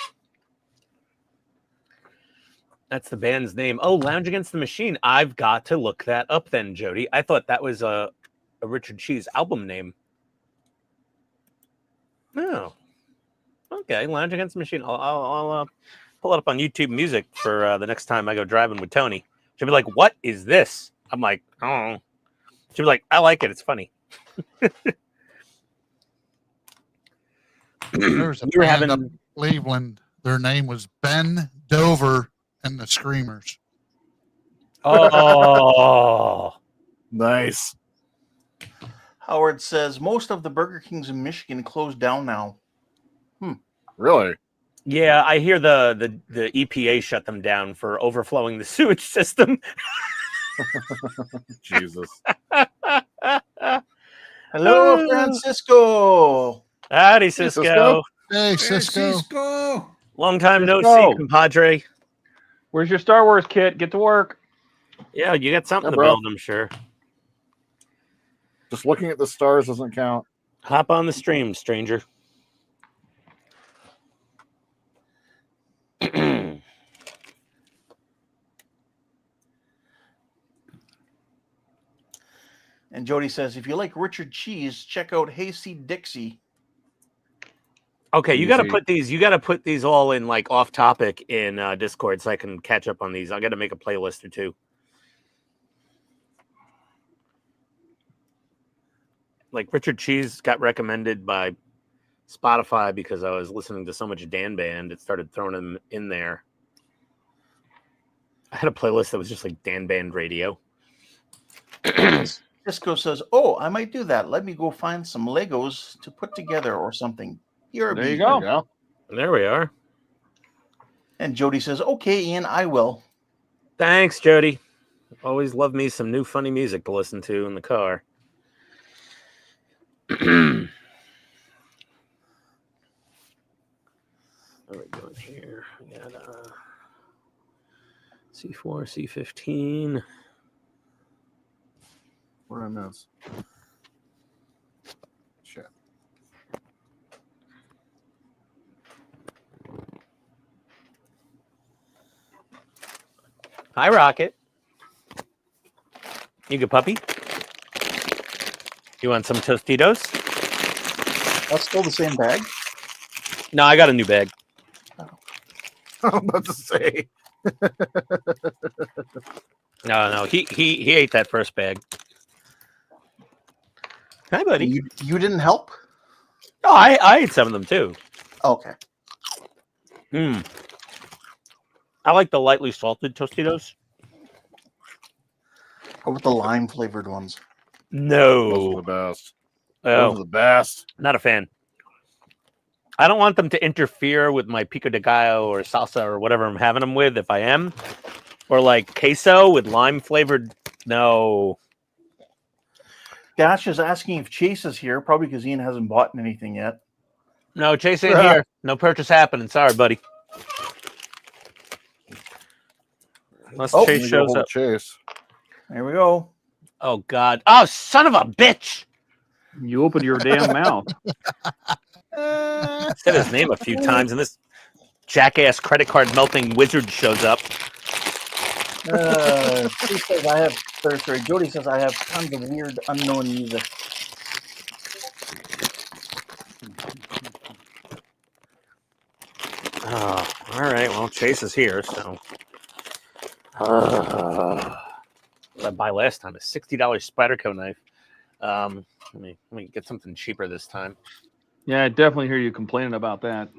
That's the band's name. Oh, Lounge Against the Machine. I've got to look that up then, Jody. I thought that was a Richard Cheese album name. Oh. Okay, Lounge Against the Machine. I'll pull it up on YouTube Music for the next time I go driving with Tony. She'll be like, "What is this?" I'm like, "Oh." She'll be like, "I like it. It's funny." There was a we were band up having in Cleveland. Their name was Ben Dover and the Screamers. oh Nice. Howard says most of the Burger Kings in Michigan closed down now. Really? yeah, I hear the EPA shut them down for overflowing the sewage system. Jesus. Hello, Francisco. Howdy, Hey, Cisco. Hey, Hey, Cisco. Cisco. Long time no Cisco. see, compadre. Where's your Star Wars kit? Get to work. Yeah, you got something Yeah, to bro. build, I'm sure. Just looking at the stars doesn't count. Hop on the stream, stranger. And Jody says, if you like Richard Cheese, check out Hayseed Dixie. Okay, you got to Easy. put these. You got to put these all in like off topic in Discord so I can catch up on these. I got to make a playlist or two. Like Richard Cheese got recommended by Spotify because I was listening to so much Dan Band. It started throwing him in there. I had a playlist that was just like Dan Band radio. Cisco says, oh, I might do that. Let me go find some Legos to put together or something. Here There you There go. you go. There we are. And Jody says, okay, Ian, I will. Thanks, Jody. Always love me some new funny music to listen to in the car. What are we doing here? We got C4, C15. What did I miss? Shit. Hi, Rocket. You good puppy? You want some Tostitos? That's still the same bag. No, I got a new bag. I'm about to say. No, he ate that first bag. Hi, buddy. You didn't help? No, I ate some of them too. Okay. I like the lightly salted Tostitos. How about the lime flavored ones? No. Those are the best. Oh, Those are the best. not a fan. I don't want them to interfere with my pico de gallo or salsa or whatever I'm having them with if I am. Or like queso with lime flavored. No. Dash is asking if Chase is here, probably because Ian hasn't bought anything yet. No, Chase ain't here. No purchase happening. Sorry, buddy. Unless Oh, Chase Let me go shows hold up. Chase. There we go. Oh, God. Oh, son of a bitch. You opened your damn mouth. Said his name a few times, and this jackass credit card melting wizard shows up. She says I have, sorry, Jody says I have tons of weird unknown music. Oh, all right. Well, Chase is here, so. What I buy last time? A $60 Spyderco knife. Let me get something cheaper this time. Yeah, I definitely hear you complaining about that.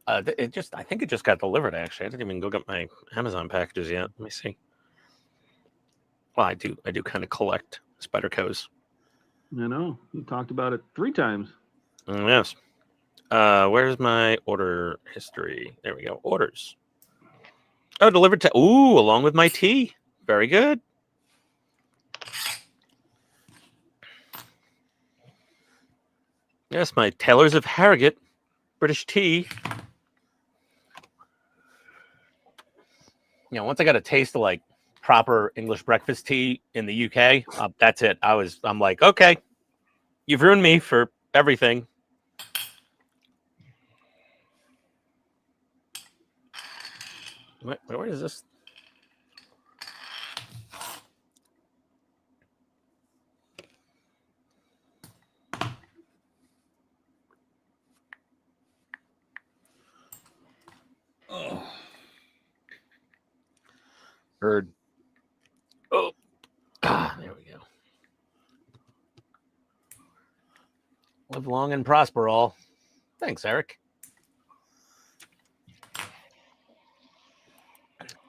I think it just got delivered. Actually, I didn't even go get my Amazon packages yet. Let me see. Well, I do kind of collect Spydercos. I know. You talked about it 3 times. Yes. Where's my order history? There we go. Orders. Oh, delivered to along with my tea. Very good. Yes, my Taylors of Harrogate British tea. You know, once I got a taste of like proper English breakfast tea in the UK, that's it. I'm like, okay, you've ruined me for everything. Where is this? Oh, Heard. Oh, there we go. Live long and prosper, all. Thanks, Eric.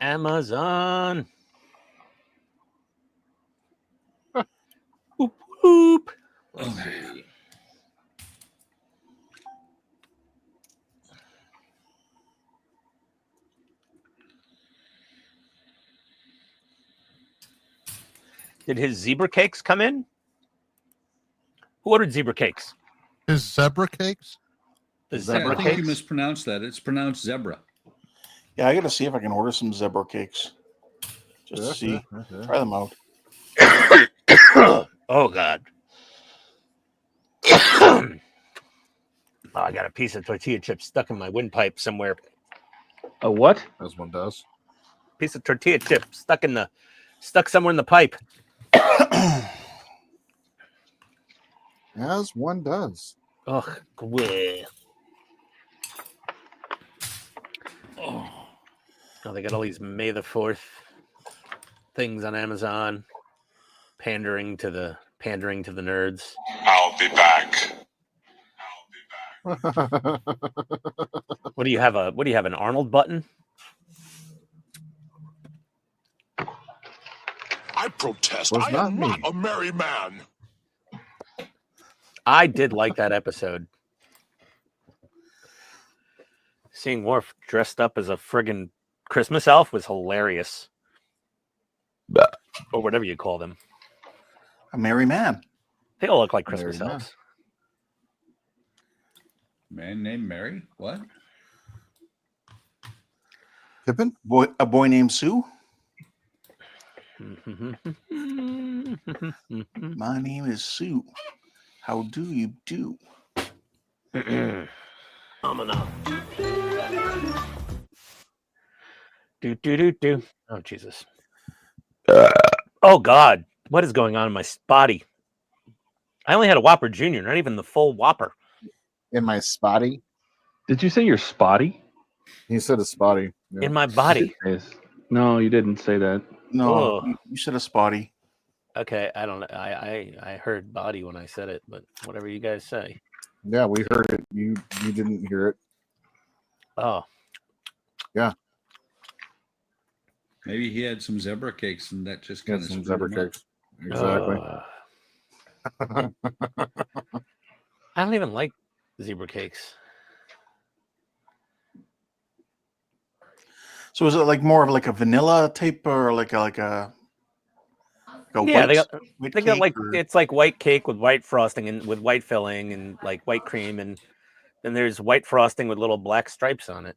Amazon. Boop, boop. Let's see. Did his zebra cakes come in? Who ordered zebra cakes? His zebra cakes? The Yeah, zebra I think you cakes? mispronounced that. It's pronounced zebra. Yeah, I got to see if I can order some zebra cakes. Just to see. Try them out. Oh, God. Oh, I got a piece of tortilla chip stuck in my windpipe somewhere. A what? As one does. Piece of tortilla chip stuck somewhere in the pipe. As one does. Ugh. Bleh. Oh, they got all these May the 4th things on Amazon, pandering to the nerds. I'll be back. What do you have? An Arnold button? I protest. Was I not am me. not a merry man. I did like that episode. Seeing Worf dressed up as a friggin' Christmas elf was hilarious. Or whatever you call them. A merry man. They all look like Christmas Merry elves. Man named Mary? What? Pippin? A boy named Sue. My name is Sue. How do you do? Do. Oh, Jesus. Oh, God. What is going on in my body? I only had a Whopper Jr., not even the full Whopper. In my spotty? Did you say you're spotty? He said a spotty. Yeah. In my body. Yes. No, you didn't say that. No, Oh. you said a spotty. Okay, I don't know. I heard body when I said it, but whatever you guys say. Yeah, we heard it. You didn't hear it. Oh. Yeah. Maybe he had some zebra cakes and that just Got kind of some zebra cakes. Exactly. I don't even like zebra cakes. So is it like more of like a vanilla type or like a Yeah, white, they got cake like or- it's like white cake with white frosting and with white filling and like white cream, and then there's white frosting with little black stripes on it.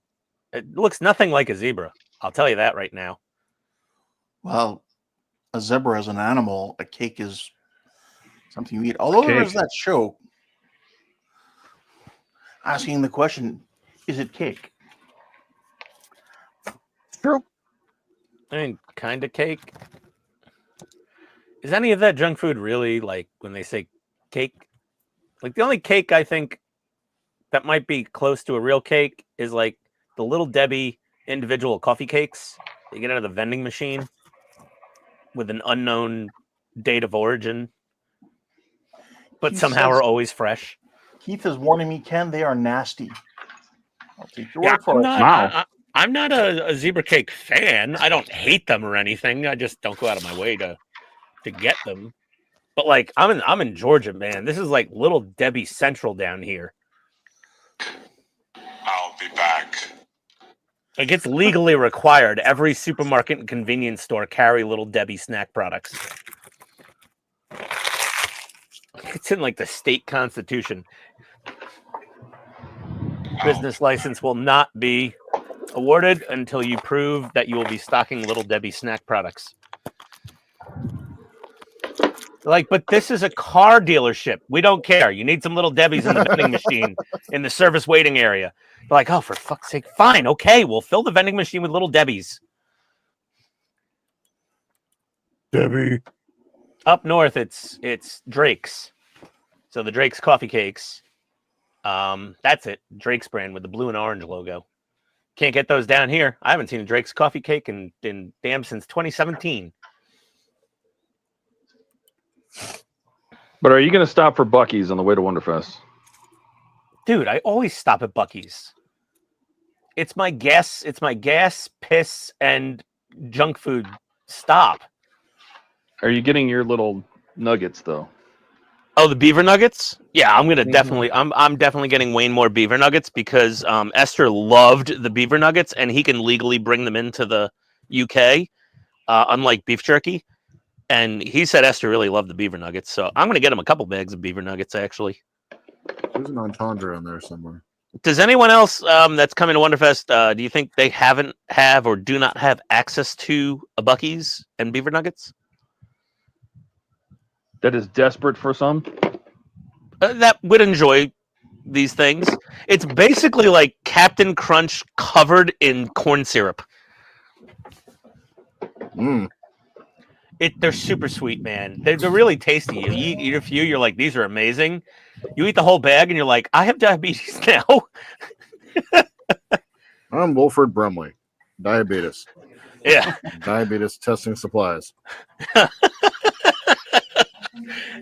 It looks nothing like a zebra. I'll tell you that right now. Well, a zebra is an animal. A cake is something you eat. Although there is Cake. that show asking the question, is it cake? True. I mean, kind of cake. Is any of that junk food really, like, when they say cake? Like, the only cake I think that might be close to a real cake is like the Little Debbie individual coffee cakes you get out of the vending machine with an unknown date of origin, but He somehow says- are always fresh. Keith is warning me, Ken, they are nasty. I'll take your Yeah, word for it. I'm not a zebra cake fan. I don't hate them or anything. I just don't go out of my way to get them. But like, I'm in Georgia, man. This is like Little Debbie Central down here. I'll be back. Like, it's legally required. Every supermarket and convenience store carry Little Debbie snack products. It's in like the state constitution. Business license will not be awarded until you prove that you will be stocking Little Debbie snack products. Like, but this is a car dealership. We don't care. You need some Little Debbies in the vending machine in the service waiting area. They're like, oh, for fuck's sake. Fine. Okay. We'll fill the vending machine with Little Debbies. Debbie. Up north, it's Drake's. So the Drake's coffee cakes. That's it. Drake's brand with the blue and orange logo. Can't get those down here. I haven't seen a Drake's coffee cake in damn since 2017. But are you going to stop for Buc-ee's on the way to Wonderfest? Dude, I always stop at Buc-ee's. It's my gas, piss, and junk food stop. Are you getting your little nuggets though? Oh, the beaver nuggets? Yeah, I'm gonna Mhm. definitely. I'm definitely getting Wayne more beaver nuggets because Esther loved the beaver nuggets, and he can legally bring them into the UK, unlike beef jerky. And he said Esther really loved the beaver nuggets, so I'm gonna get him a couple bags of beaver nuggets actually. There's an entendre on there somewhere. Does anyone else that's coming to Wonderfest, do you think they have or do not have access to a Buc-ee's and beaver nuggets? That is desperate for some. That would enjoy these things. It's basically like Captain Crunch covered in corn syrup. Mm. They're super sweet, man. They're really tasty. You eat a few, you're like, these are amazing. You eat the whole bag, and you're like, I have diabetes now. I'm Wilfred Brumley, diabetes. Yeah, Diabetes testing supplies.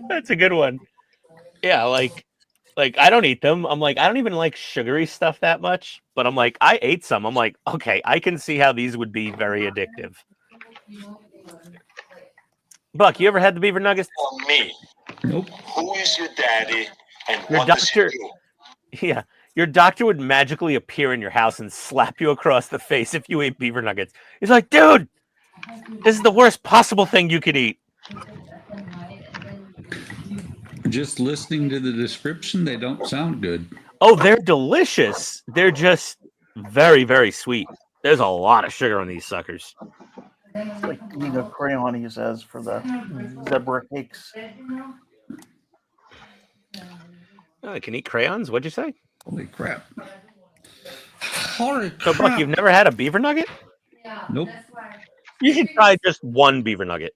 that's a good one. Yeah, like I don't eat them. I'm like, I don't even like sugary stuff that much. But I'm like, I ate some. I'm like, okay, I can see how these would be very addictive. Buck, you ever had the beaver nuggets? Me. Nope. Who is your daddy and Your what does he doctor- do? Yeah. Your doctor would magically appear in your house and slap you across the face if you ate beaver nuggets. He's like, dude, this is the worst possible thing you could eat. Just listening to the description, they don't sound good. Oh, they're delicious. They're just very, very sweet. There's a lot of sugar on these suckers. It's like eating a crayon, he says, for the zebra cakes. Oh, they can eat crayons? What'd you say? Holy crap. Holy So, crap. Buck, you've never had a beaver nugget? Nope. You should try just one beaver nugget.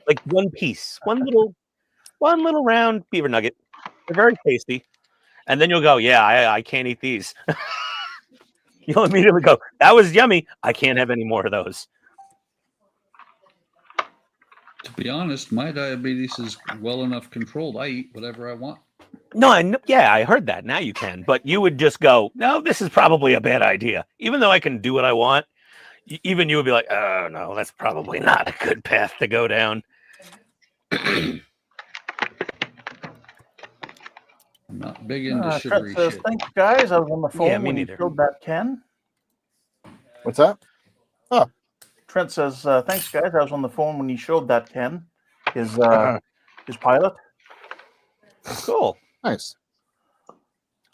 Like one piece. One little round beaver nugget. They're very tasty. And then you'll go, yeah, I can't eat these. You'll immediately go, that was yummy. I can't have any more of those. To be honest, my diabetes is well enough controlled. I eat whatever I want. No, I heard that. Now you can. But you would just go, no, this is probably a bad idea. Even though I can do what I want, even you would be like, oh, no, that's probably not a good path to go down. I'm not big into Trent sugary says, shit. thanks, guys. I was on the phone Yeah, me when you neither. showed that Ken. What's that? Trent says, thanks, guys. I was on the phone when you showed that Ken, his pilot. Cool. Nice.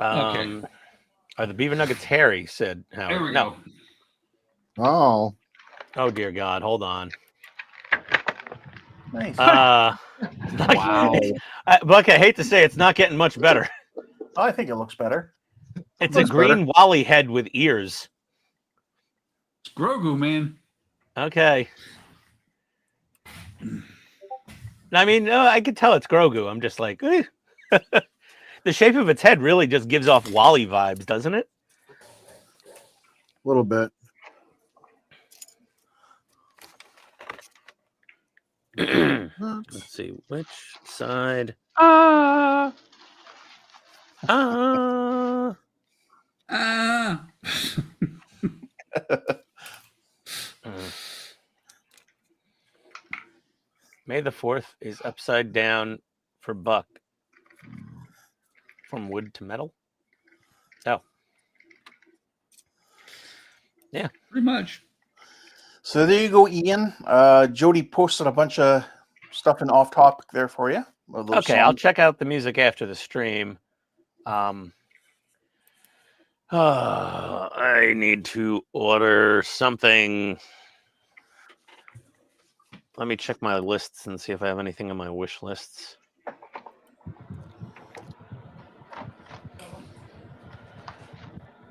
Okay. Are the beaver nuggets hairy? Said Howard. There we No. go. Oh, Oh dear God. Hold on. Nice. wow. Buck, I hate to say it's not getting much better. I think it looks better. It's Looks a green Wally head with ears. It's Grogu, man. Okay. I mean, no, I can tell it's Grogu. I'm just like, eh. The shape of its head really just gives off Wally vibes, doesn't it? A little bit. Let's see, which side? Ah. May the 4th is upside down for Buck. From wood to metal? Oh. Yeah. Pretty much. So there you go, Ian. Jody posted a bunch of stuff in off topic there for you. Okay, I'll check out the music after the stream. I need to order something. Let me check my lists and see if I have anything on my wish lists.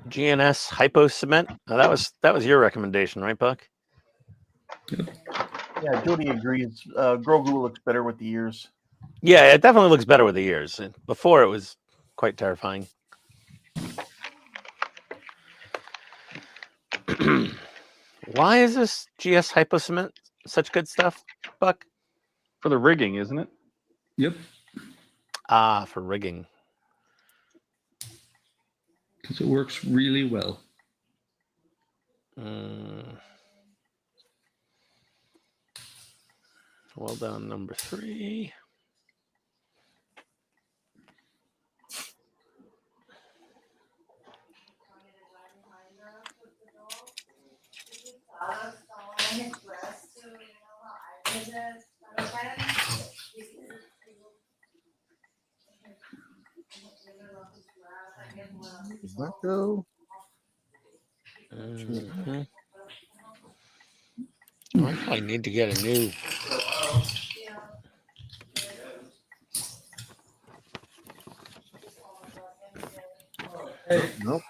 GNS Hypo Cement. Oh, that was your recommendation, right, Buck? Yeah, Jody agrees. Grogu looks better with the ears. Yeah, it definitely looks better with the ears. Before it was quite terrifying. Why is this GS Hypo Cement such good stuff, Buck? For the rigging, isn't it? Yep. Ah, for rigging. because it works really well. Well done, number 3. Does that go? I probably need to get a new. Nope.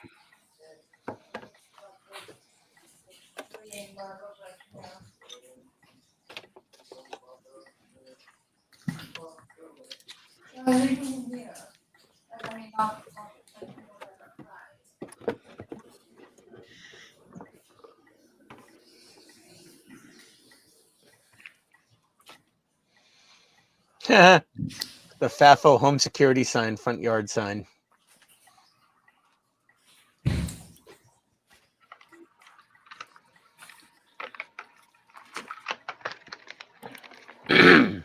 The FAFO home security sign, front yard sign.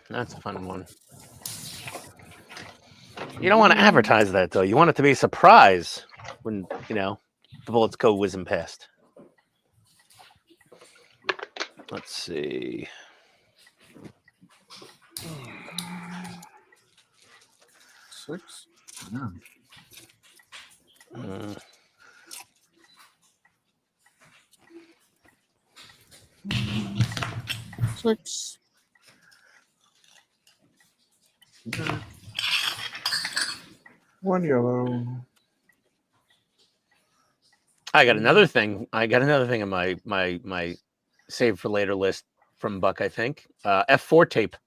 That's a fun one. You don't want to advertise that, though. You want it to be a surprise when, the bullets go whizzing past. Let's see. Six. Yeah. Six. Okay. One yellow. I got another thing. In my save for later list from Buck, I think. F4 tape.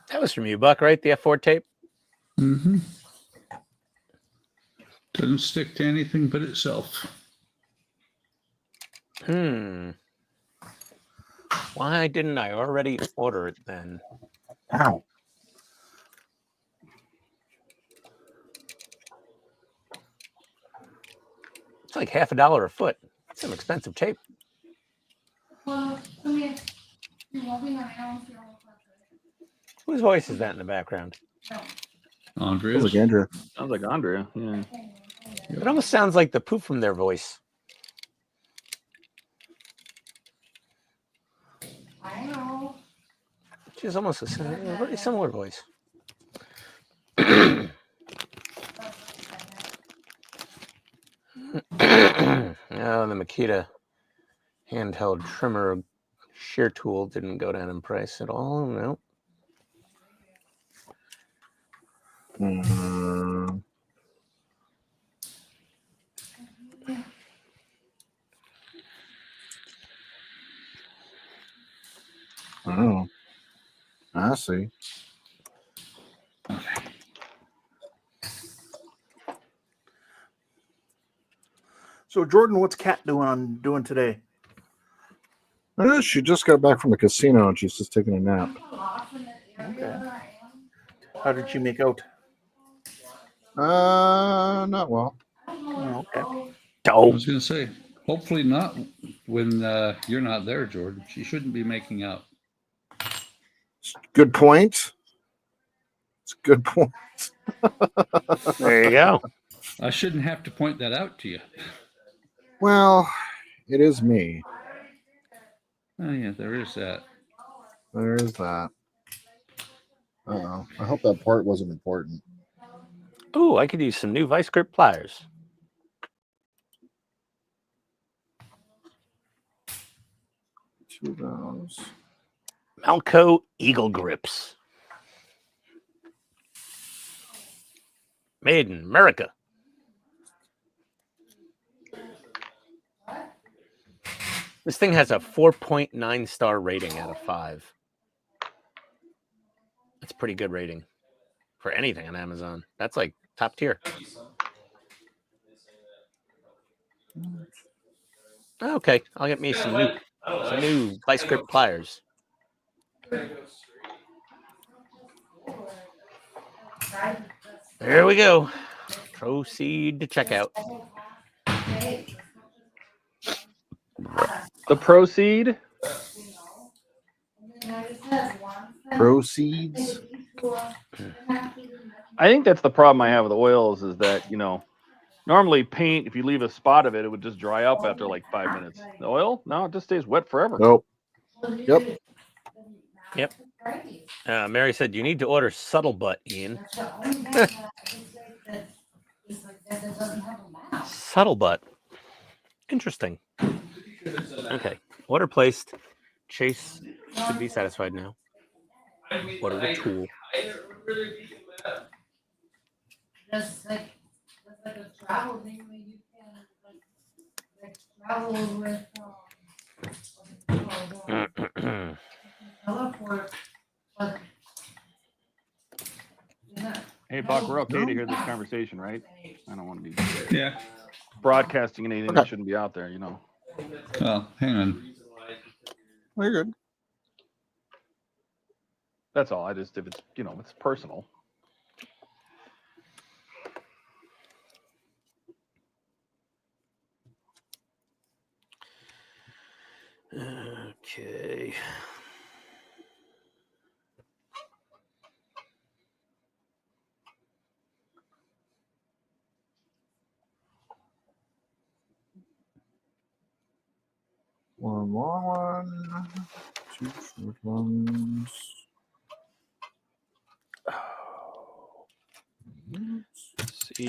That was from you, Buck, right? The F4 tape? Mm-hmm. Doesn't stick to anything but itself. Why didn't I already order it then? Ow. It's like $50 a foot. It's some expensive tape. Whose voice is that in the background? Andrea's. Sounds like Andrea. Sounds like Andrea. Yeah. It almost sounds like the poop from their voice. I know. She's almost a very similar voice. Oh, the Makita handheld trimmer shear tool didn't go down in price at all. No. Oh, I see. So Jordan, what's Kat doing today? She just got back from the casino and she's just taking a nap. Okay. How did she make out? Not well. Oh, okay. I was going to say, hopefully not when you're not there, Jordan. She shouldn't be making out. Good point. It's a good point. There you go. I shouldn't have to point that out to you. Well, it is me. Oh, yeah, there is that. There is that. Uh-oh. I hope that part wasn't important. Ooh, I could use some new vice grip pliers. Two of those. Malco Eagle Grips. Made in America. This thing has a 4.9 star rating out of 5. That's a pretty good rating for anything on Amazon. That's like top tier. Okay, I'll get me some new vice grip pliers. There we go. Proceed to checkout. The proceed. Proceeds. I think that's the problem I have with oils is that, you know, normally paint, if you leave a spot of it, it would just dry up after like 5 minutes. The oil, no, it just stays wet forever. Nope. Yep. Yep. Mary said you need to order subtle butt, Ian. Subtle butt. Interesting. Okay. Order placed. Chase should be satisfied now. Order the tool. Just like a travel thing where you can like travel with teleport, but Hey, Buck, we're okay to hear this conversation, right? I don't want to be Yeah. broadcasting anything that shouldn't be out there, you know. Well, hang on. Well, you're good. That's all. I just, if it's, you know, it's personal. Okay. One long one. 2 short ones.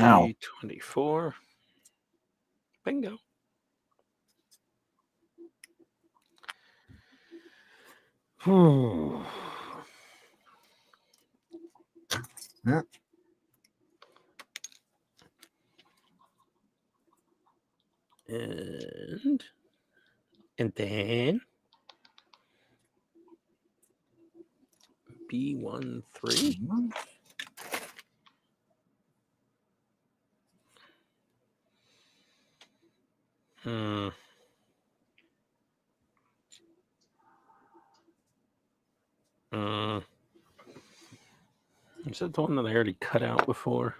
Ow. C24. Bingo. Yeah. And then B13. Is that the one that I already cut out before?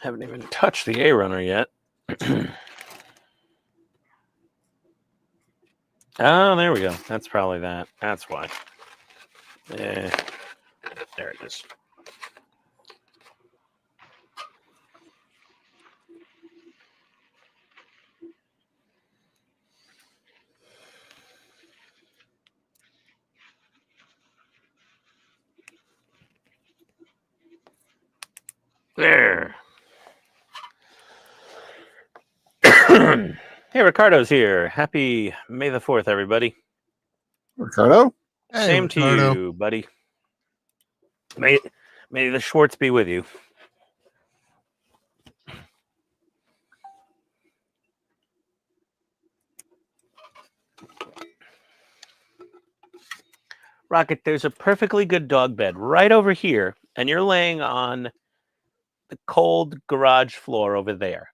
Haven't even touched the A runner yet. Oh, there we go. That's probably that. That's why. There it is. There. Hey, Ricardo's here. Happy May the 4th, everybody. Ricardo? Hey, Same Ricardo. to you, buddy. May the Schwartz be with you. Rocket, there's a perfectly good dog bed right over here, and you're laying on the cold garage floor over there.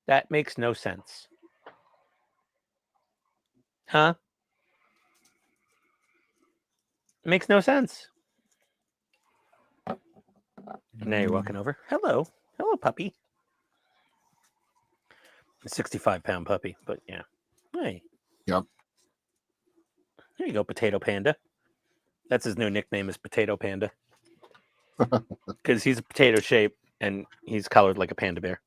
That makes no sense. Huh? It makes no sense. Now you're walking over. Hello. Hello, puppy. A 65-pound puppy, but yeah. Hey. Yep. There you go, Potato Panda. That's his new nickname is Potato Panda. Because he's a potato shape and he's colored like a panda bear.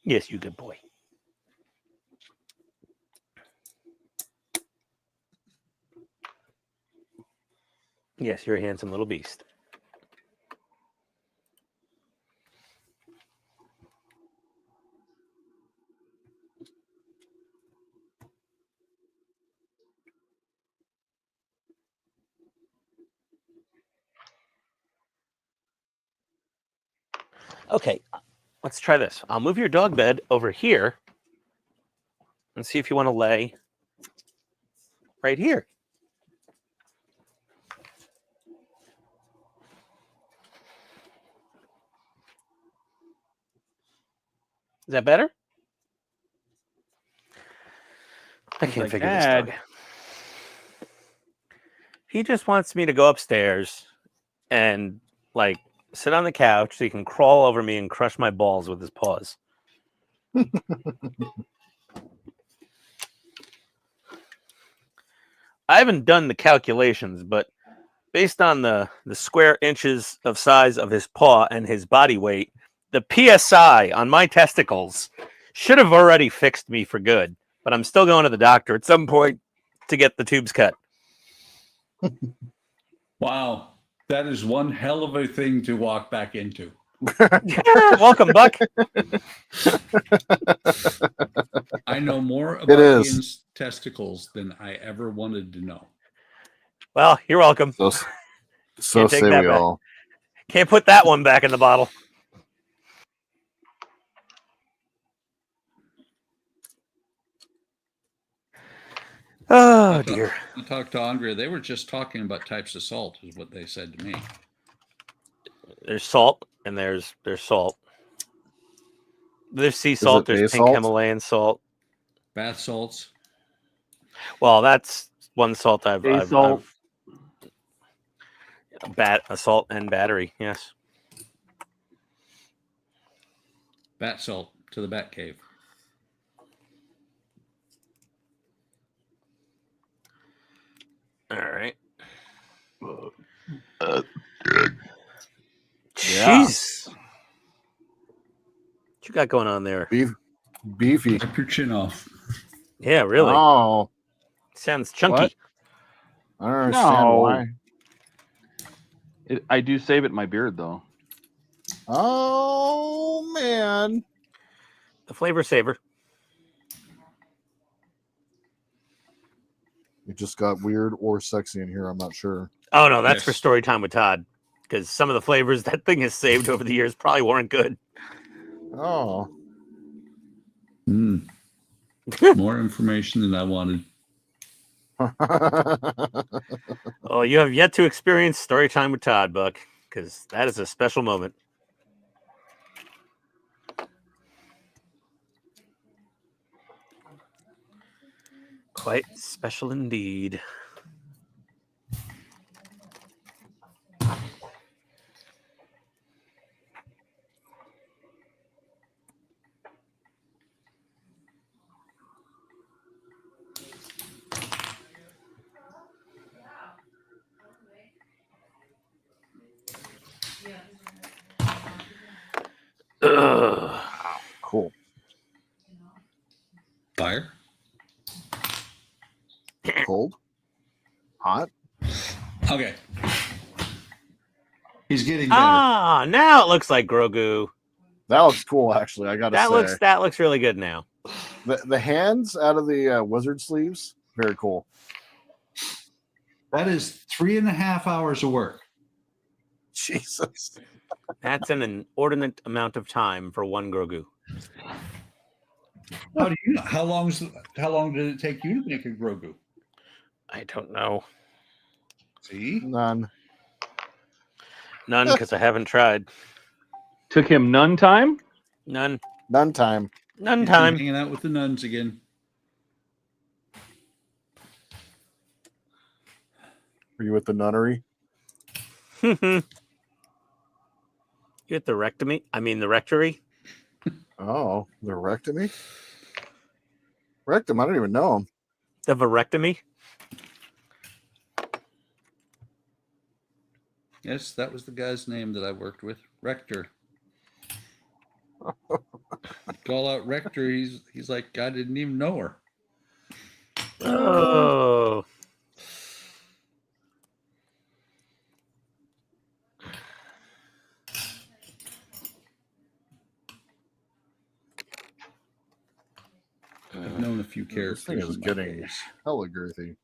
Yes, you good boy. Yes, you're a handsome little beast. Okay, let's try this. I'll move your dog bed over here and see if you want to lay right here. Is that better? I can't like, figure this Dad. dog out. He just wants me to go upstairs and like sit on the couch so he can crawl over me and crush my balls with his paws. I haven't done the calculations, but based on the square inches of size of his paw and his body weight, the PSI on my testicles should have already fixed me for good. But I'm still going to the doctor at some point to get the tubes cut. Wow. That is one hell of a thing to walk back into. Welcome, Buck. I know more It about is. Ian's testicles than I ever wanted to know. Well, you're welcome. So Can't take say that we back. all. Can't put that one back in the bottle. Oh, dear. I talked to Andrea. They were just talking about types of salt, is what they said to me. There's salt and there's salt. There's sea salt. it There's bay pink salt? Himalayan salt. Bath salts. Well, that's one salt I've salt. assault and battery. Yes. Bat salt to the bat cave. All right. Yeah. Jeez. What you got going on there? Beefy. Wipe your chin off. Yeah, really. Oh, Sounds chunky. What? I don't understand No. why. I do save it in my beard though. Oh man. The flavor saver. It just got weird or sexy in here. I'm not sure. Oh no, that's Yes. for story time with Todd. Because some of the flavors that thing has saved over the years probably weren't good. Oh. More information than I wanted. Oh, you have yet to experience story time with Todd, Buck, because that is a special moment. Quite special indeed. Ugh. Cool. Fire? Cold? Hot? Okay. He's getting better. Ah, now it looks like Grogu. That looks cool, actually. I gotta say. That looks really good now. The hands out of the wizard sleeves, very cool. That is 3.5 hours of work. Jesus. That's an inordinate amount of time for one Grogu. How do you know? How long did it take you to make a Grogu? I don't know. See? None. None, because I haven't tried. Took him none time? None. None time. None He's time. hanging out with the nuns again. Are you at the nunnery? You at the rectomy? I mean the rectory? Oh, the rectomy? Rectum, I don't even know him. The varectomy? Yes, that was the guy's name that I worked with. Rector. Call out Rector. He's like, I didn't even know her. Oh. I've known a few This characters. thing is in my getting days. hella girthy.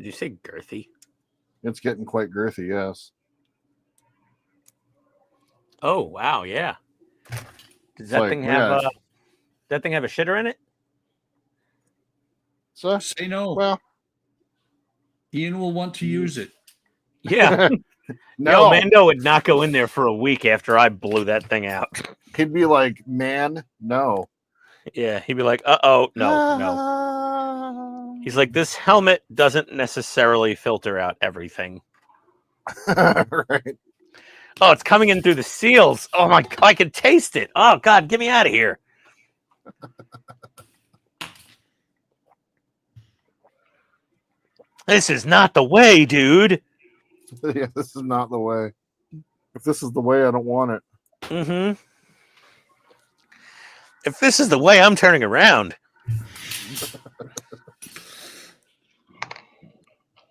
Did you say girthy? It's getting quite girthy, yes. Oh wow, yeah. Does It's that like, thing have yeah. that thing have a shitter in it? So Say no. well, Ian will want to use it. Yeah. no. Yo, Mando would not go in there for a week after I blew that thing out. He'd be like, man, no. Yeah, he'd be like, no, no. He's like, this helmet doesn't necessarily filter out everything. Right. Oh, it's coming in through the seals. Oh my God, I can taste it. Oh God, get me out of here. This is not the way, dude. Yeah, this is not the way. If this is the way, I don't want it. Mm-hmm. If this is the way, I'm turning around.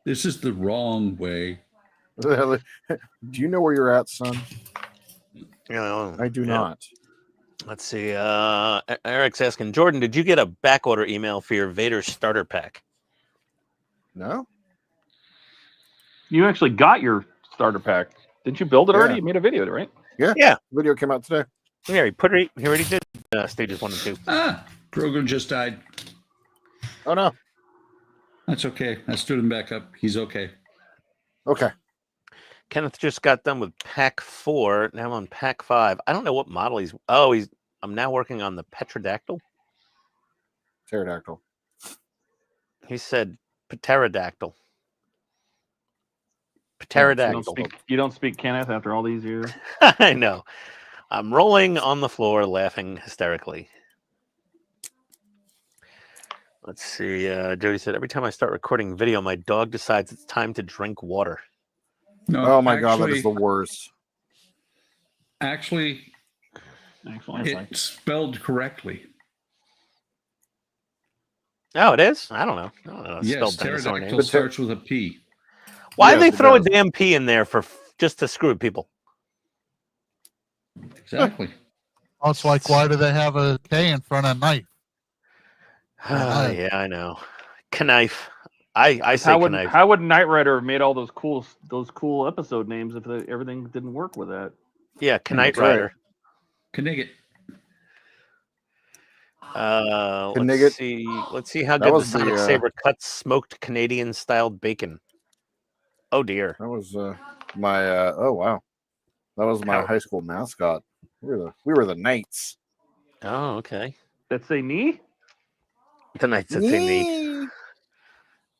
This is the wrong way. Do you know where you're at, son? You know, I do not. Let's see. Eric's asking, Jordan, did you get a back order email for your Vader starter pack? No. You actually got your starter pack. Didn't you build it already? Yeah. You made a video, right? Yeah. Yeah. Video came out today. Yeah, he already did stages 1 and 2. Ah, Grogu just died. Oh no. That's okay. I stood him back up. He's okay. Okay. Kenneth just got done with pack 4. Now I'm on pack 5. I don't know what model he's. Oh, I'm now working on the Petrodactyl. Pterodactyl. He said pterodactyl. You Pterodactyl. don't speak Kenneth after all these years. I know. I'm rolling on the floor, laughing hysterically. Let's see. Jody said, every time I start recording video, my dog decides it's time to drink water. No, Oh my God, that is the worst. Actually, it's spelled correctly. Oh, it is? I don't know. I don't know. It's Yes, spelled dinosaur pterodactyl name. starts with a P. Why Yes, do they it throw does. a damn P in there just to screw with people? Exactly. Oh, it's like, why do they have a K in front of knife? Yeah, I know. Knife. I say knife. How would Knight Rider have made all those cool episode names if everything didn't work with that? Yeah, Knight That's right. Rider. Knigget. Let's see. Let's see how That good the was the, Sonic Saber cuts smoked Canadian style bacon. Oh dear. That was my oh wow. That was my high school mascot. We were the Knights. Oh, okay. That say knee? The Knights that say knee.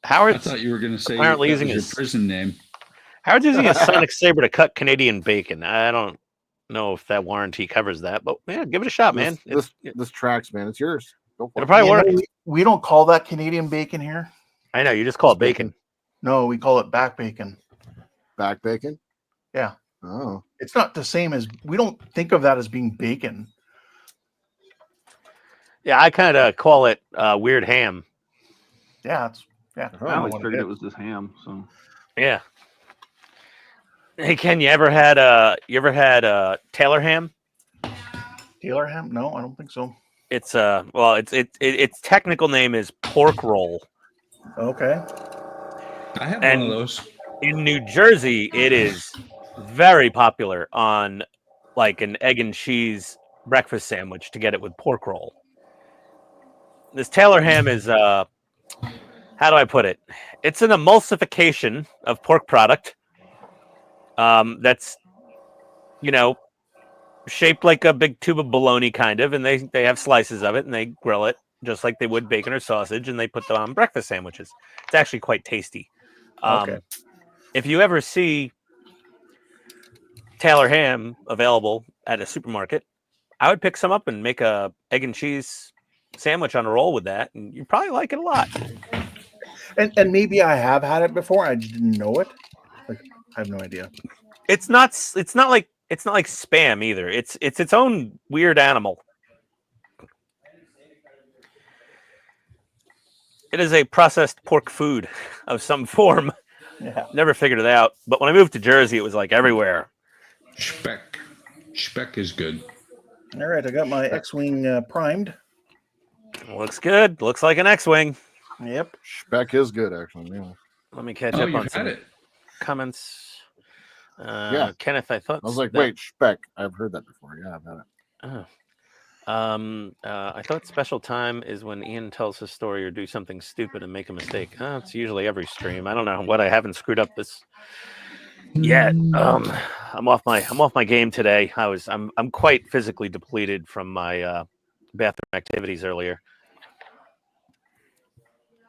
I Howard's thought you were going to say apparently that using was your his prison name. Howard's using a Sonic Saber to cut Canadian bacon. I don't know if that warranty covers that, but yeah, give it a shot, man. This tracks, man. It's yours. Go for It'll it. probably work. We don't call that Canadian bacon here. I know, you just call it bacon. No, we call it back bacon. Back bacon? Yeah. Oh. It's not the same as, we don't think of that as being bacon. Yeah, I kind of call it weird ham. Yeah, I always figured it was just ham. So Yeah. Hey Ken, you ever had Taylor ham? Taylor ham? No, I don't think so. It's its technical name is pork roll. Okay. I have And one of those. in New Jersey, it is very popular on like an egg and cheese breakfast sandwich to get it with pork roll. This Taylor ham is how do I put it? It's an emulsification of pork product. That's shaped like a big tube of bologna kind of, and they have slices of it and they grill it just like they would bacon or sausage, and they put them on breakfast sandwiches. It's actually quite tasty. Okay. If you ever see Taylor ham available at a supermarket, I would pick some up and make a egg and cheese sandwich on a roll with that, and you probably like it a lot. And maybe I have had it before. I just didn't know it. Like, I have no idea. It's not like spam either. It's its own weird animal. It is a processed pork food of some form. Yeah. Never figured it out. But when I moved to Jersey, it was like everywhere. Speck. Speck is good. All right, I got my X-Wing primed. Looks good. Looks like an X-Wing. Yep. Speck is good, actually. Yeah. Let me catch Oh, up on you've had some it. comments. Yeah. Kenneth, I thought I was like, that- wait, Speck. I've heard that before. Yeah, I've had it. Oh. I thought special time is when Ian tells his story or do something stupid and make a mistake. It's usually every stream. I don't know what I haven't screwed up this yet. I'm off my game today. I'm quite physically depleted from my bathroom activities earlier.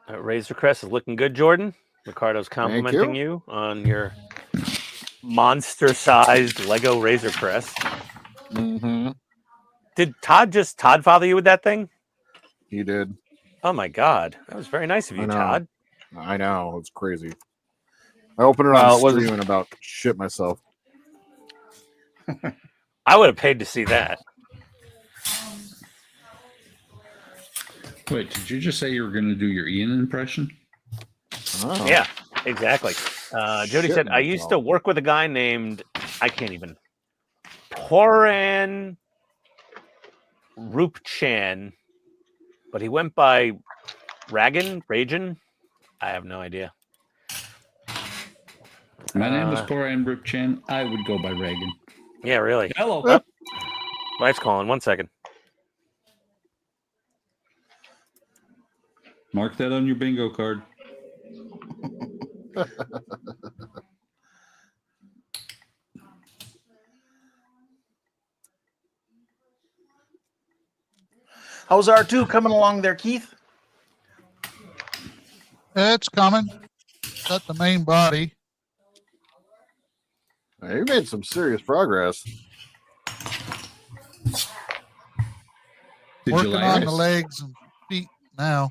Razor Crest is looking good, Jordan. Ricardo's complimenting you on your monster-sized Lego Razor Crest. Mm-hmm. Did Todd father you with that thing? He did. Oh my God, that was very nice of you, Todd. I know. It's crazy. I opened it Well, on it wasn't- stream and about shit myself. I would have paid to see that. Wait, did you just say you were going to do your Ian impression? Oh. Yeah, exactly. Jody Shit said, I used to myself. work with a guy named, I can't even, Poran Rupchan, but he went by Ragin? I have no idea. My name is Poran Rupchan. I would go by Reagan. Yeah, really. Hello. Oh, wife's calling. 1 second. Mark that on your bingo card. How's R2 coming along there, Keith? It's coming. Got the main body. Hey, you made some serious progress. Did Working you on like the it? legs and feet now.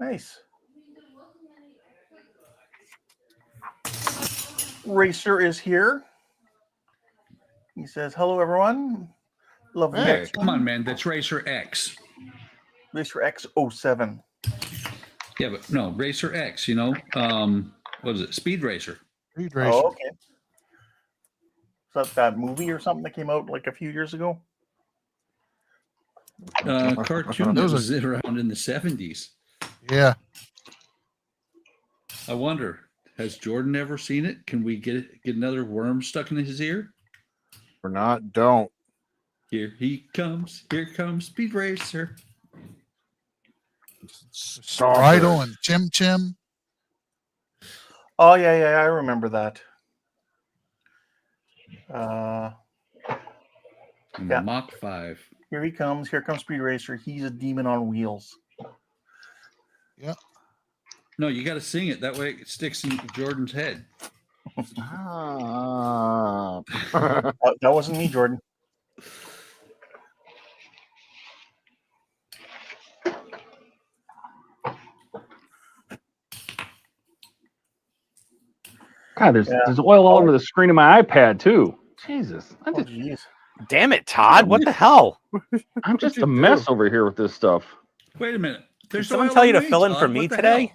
Nice. Racer is here. He says, hello, everyone. Love the Hey, next come one. on, man. That's Racer X. Racer X07. Yeah, but no, Racer X, what is it? Speed Racer. Speed Racer. Oh, okay. Is that movie or something that came out like a few years ago? Cartoon that Those are- was around in the 70s. Yeah. I wonder, has Jordan ever seen it? Can we get another worm stuck in his ear? Or not, don't. Here he comes. Here comes Speed Racer. Bridle and Chim Chim. Oh, yeah, I remember that. And Yeah. the Mach 5. Here he comes. Here comes Speed Racer. He's a demon on wheels. Yeah. No, you got to sing it. That way it sticks in Jordan's head. That wasn't me, Jordan. God, there's oil all over the screen of my iPad too. Jesus, Oh, jeez. Damn it, Todd. What the hell? I'm just a mess over here with this stuff. Wait a minute. There's Did someone oil tell on you to me, fill in Todd. for What me the today?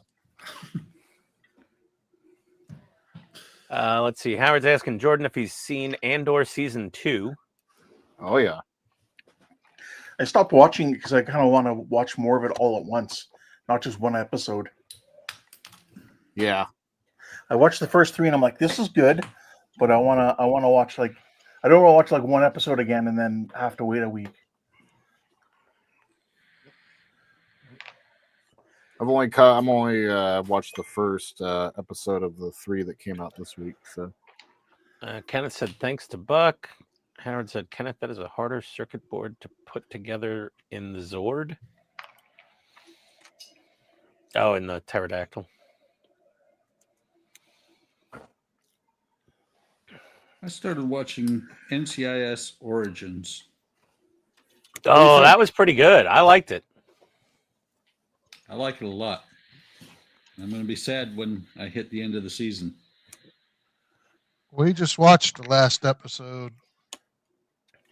hell? Let's see. Howard's asking Jordan if he's seen Andor season 2. Oh, yeah. I stopped watching because I kind of want to watch more of it all at once, not just one episode. Yeah. I watched the first 3 and I'm like, this is good, but I want to watch I don't want to watch like one episode again and then have to wait a week. I'm only watched the first episode of the 3 that came out this week. So Kenneth said, thanks to Buck. Howard said, Kenneth, that is a harder circuit board to put together in the Zord. Oh, in the pterodactyl. I started watching NCIS Origins. Oh, that was pretty good. I liked it. I like it a lot. I'm going to be sad when I hit the end of the season. We just watched the last episode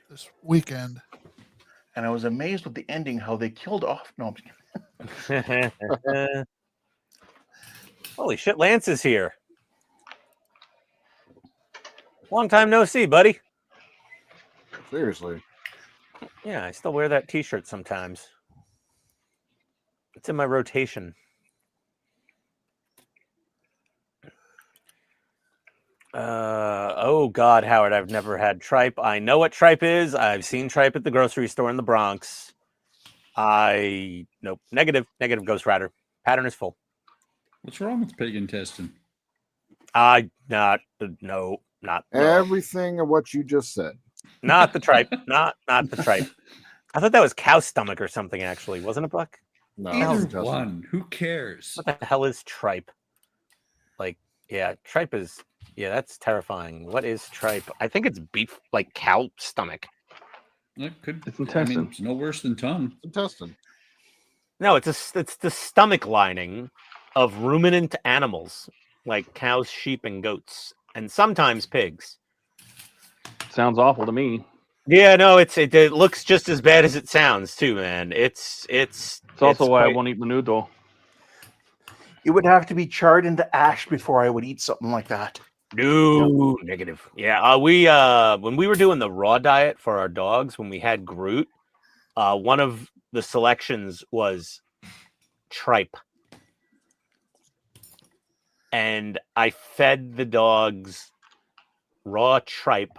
this weekend. And I was amazed with the ending, how they killed off. No, I'm just kidding. Holy shit, Lance is here. Long time no see, buddy. seriously. Yeah, I still wear that t-shirt sometimes. It's in my rotation. Oh God, Howard, I've never had tripe. I know what tripe is. I've seen tripe at the grocery store in the Bronx. Nope. Negative. Ghost Rider. Pattern is full. What's wrong with pig intestine? Not no. Everything of what you just said. Not the tripe. not the tripe. I thought that was cow stomach or something. Actually, wasn't it, Buck? No, Either one. Who cares? What the hell is tripe? Like, yeah, tripe is. Yeah, that's terrifying. What is tripe? I think it's beef, like cow stomach. It could. It's intestine. I mean, it's no worse than tongue. Intestine. No, it's the stomach lining of ruminant animals like cows, sheep, and goats, and sometimes pigs. Sounds awful to me. Yeah, no, it looks just as bad as it sounds too, man. It's also why I quite- won't eat menudo. It would have to be charred into ash before I would eat something like that. No, negative. Yeah, we when we were doing the raw diet for our dogs, when we had Groot, one of the selections was tripe, and I fed the dogs raw tripe.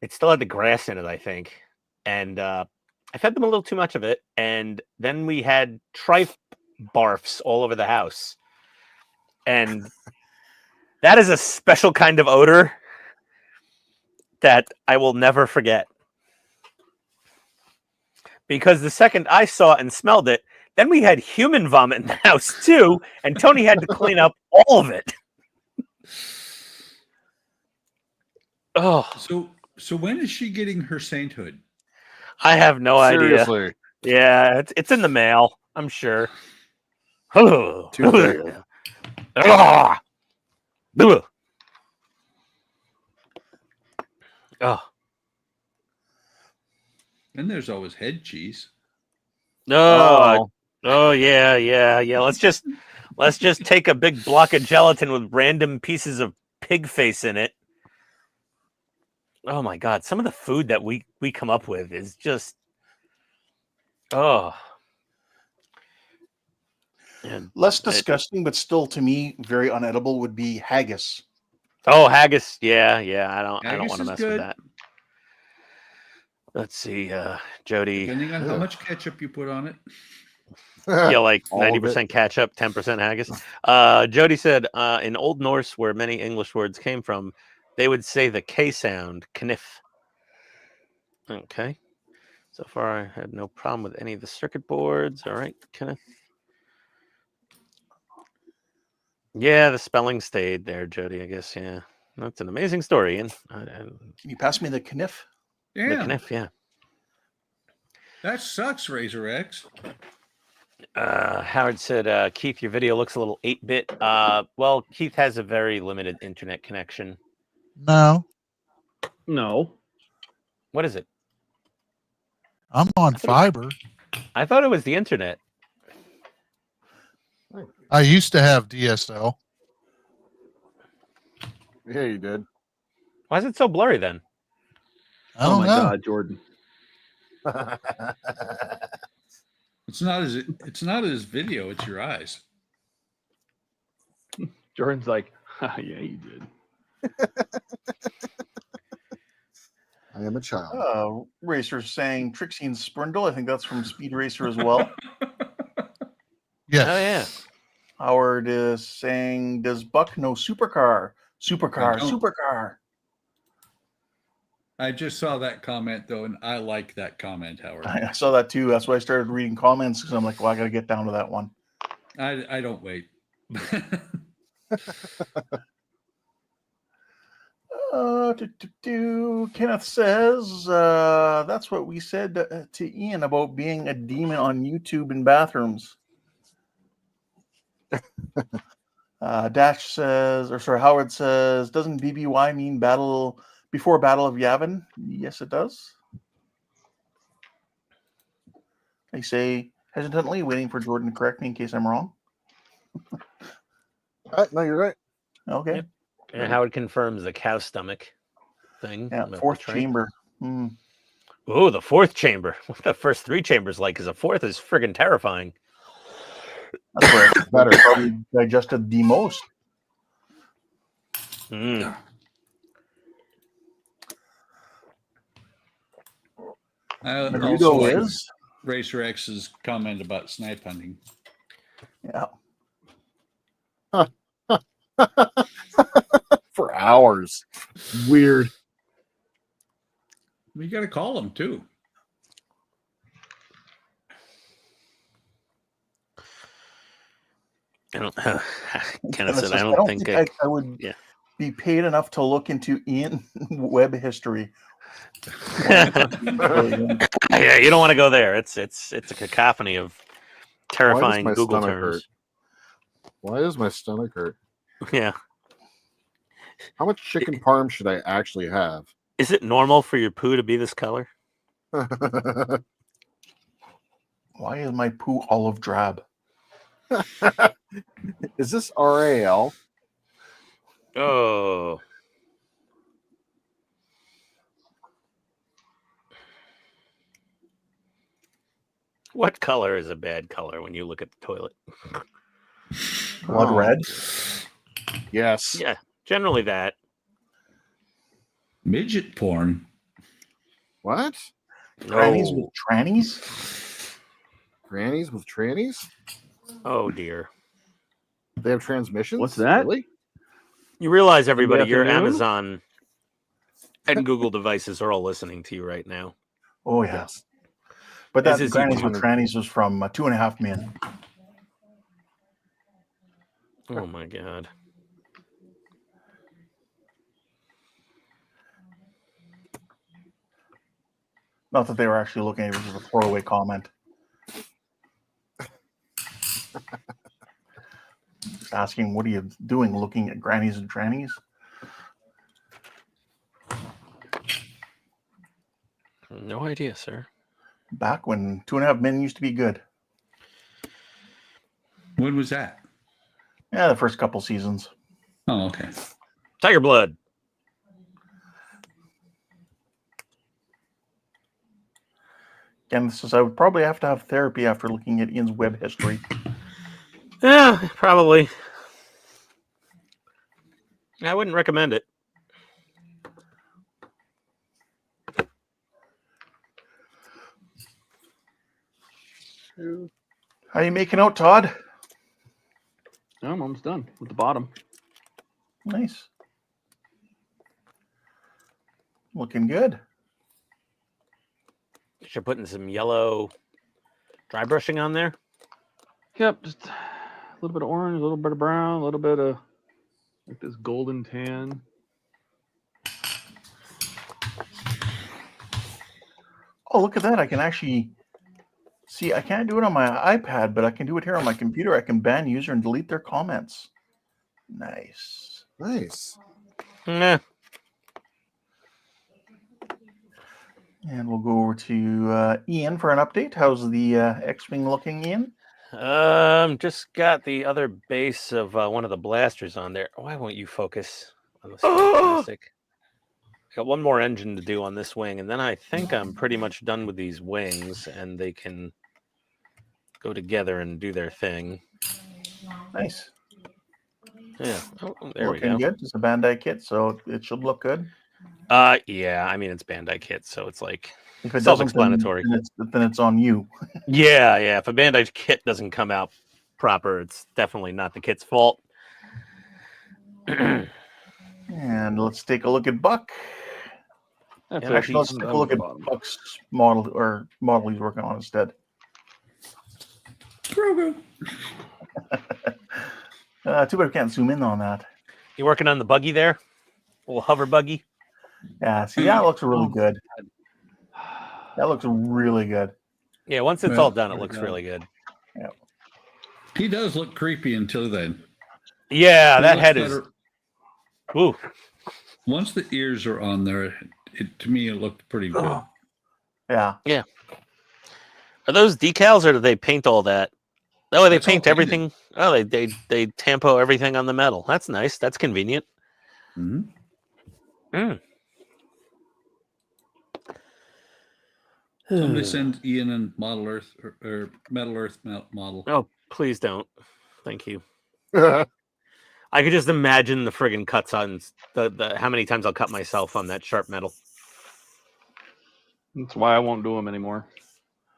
It still had the grass in it, I think, and I fed them a little too much of it, and then we had tripe barfs all over the house, and that is a special kind of odor that I will never forget. Because the second I saw and smelled it, then we had human vomit in the house too, and Tony had to clean up all of it. Oh, So when is she getting her sainthood? I have no idea. Seriously. Yeah, it's in the mail, I'm sure. Oh. Tuesday. Ah. Ugh. Oh. And there's always head cheese. No. Oh yeah. Let's just take a big block of gelatin with random pieces of pig face in it. Oh my God, some of the food that we come up with is just And Less disgusting, but still to me very unedible would be haggis. Oh, haggis. Yeah. I don't Haggis want to is mess good. with that. Let's see, Jody. Depending on how much ketchup you put on it. Yeah, like All of 90% ketchup, 10% haggis. Jody said, in Old Norse, where many English words came from, they would say the K sound, kniff. Okay. So far, I had no problem with any of the circuit boards. All right, Kenneth. Yeah, the spelling stayed there, Jody, I guess. Yeah. That's an amazing story. And Can you pass me the kniff? the Yeah, kniff, yeah. that sucks, Razor X. Howard said, Keith, your video looks a little 8-bit. Well, Keith has a very limited internet connection. No, No. What is it? I'm on fiber. I thought it was the internet. I used to have DSL. Yeah, you did. Why is it so blurry then? I Oh don't my know. God, Jordan. It's not his video, it's your eyes. Jordan's like, yeah, you did. I am a child. Racer's saying Trixie and Sprindle. I think that's from Speed Racer as well. Yes. Oh, yeah. Howard is saying, does Buck know Supercar? Supercar, I don't. Supercar. I just saw that comment though, and I like that comment, Howard. I saw that too. That's why I started reading comments because I'm like, well, I got to get down to that one. I don't wait. Kenneth says, that's what we said to Ian about being a demon on YouTube in bathrooms. Dash says, Howard says, doesn't BBY mean battle before Battle of Yavin? Yes, it does. I say hesitantly, waiting for Jordan to correct me in case I'm wrong. No, you're right. Okay. Yep. And Howard confirms the cow stomach thing. Yeah, about the fourth train. chamber. Oh, the fourth chamber. What the first three chambers like? Because the fourth is friggin' terrifying. That's where I probably digested the most. Mm. I The also Rudo like is Racer X's comment about snipe hunting. yeah. For hours. Weird. You got to call them too. I don't. Kenneth said, I "I don't don't think think I would yeah. be paid enough to look into Ian web history. Yeah, you don't want to go there. It's a cacophony of Why does terrifying my Google stomach terms. hurt? Why does my stomach hurt? Yeah. How much chicken parm should I actually have? Is it normal for your poo to be this color? Why is my poo olive drab? Is this RAL? Oh. What color is a bad color when you look at the toilet? Blood red? Yes. Yeah, generally that. Midget porn. What? Grannies No. with trannies? Grannies with trannies? Oh dear. They have transmissions? What's that? Really? You realize, everybody, your afternoon? Amazon and Google devices are all listening to you right now. Oh yeah. Yes. But This that is Grannies with 100. trannies was from 2.5 Men. Oh my god. Not that they were actually looking at it, it was a throwaway comment. Just asking, what are you doing looking at grannies and trannies? No idea, sir. Back when 2.5 Men used to be good. When was that? Yeah, the first couple seasons. Oh, okay. Tiger Blood. Again, this is, I would probably have to have therapy after looking at Ian's web history. Yeah, probably. I wouldn't recommend it. How you making out, Todd? I'm almost done with the bottom. Nice. Looking good. You're putting some yellow dry brushing on there. Yep, just a little bit of orange, a little bit of brown, a little bit of like this golden tan. Oh, look at that. I can actually see. I can't do it on my iPad, but I can do it here on my computer. I can ban user and delete their comments. Nice. Nice. Nah. And we'll go over to Ian for an update. How's the X-Wing looking, Ian? Just got the other base of one of the blasters on there. Why won't you focus on the plastic? Got one more engine to do on this wing, and then I think I'm pretty much done with these wings, and they can go together and do their thing. Nice. Yeah. Oh, there we Looking go. good. It's a Bandai kit, so it should look good. Yeah. I mean, it's Bandai kit, so it's like If it doesn't, self-explanatory. then it's on you. Yeah. If a Bandai kit doesn't come out proper, it's definitely not the kit's fault. And let's take a look at Buck. That's And actually, let's I'm take a done look with at the bottom. Buck's model he's working on instead. Grogu. Too bad we can't zoom in on that. You working on the buggy there? Little hover buggy? Yeah, see, that looks really good. That looks really good. Yeah, once it's all done, it looks really good. Yeah. He does look creepy until then. Yeah, He that looks head better. is. Ooh. Once the ears are on there, to me, it looked pretty good. Yeah. Yeah. Are those decals, or do they paint all that? Oh, they That's all paint painted. everything. Oh, they tampo everything on the metal. That's nice. That's convenient. Mm-hmm. Mm. Somebody send Ian and Model Earth or Metal Earth model. Oh, please don't. Thank you. I could just imagine the friggin' cuts on the how many times I'll cut myself on that sharp metal. That's why I won't do them anymore.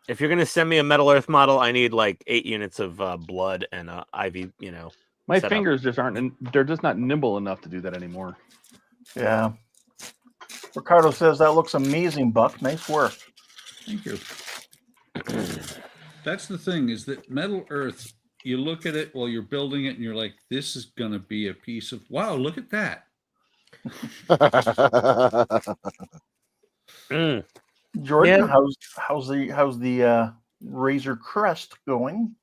If you're gonna send me a Metal Earth model, I need like 8 units of blood and IV. You know, My setup. fingers just aren't. They're just not nimble enough to do that anymore. Yeah. Ricardo says that looks amazing, Buck. Nice work. Thank you. That's the thing, is that Metal Earth, you look at it while you're building it and you're like, this is going to be a piece of, wow, look at that. Jordan, Yeah. how's the Razor Crest going?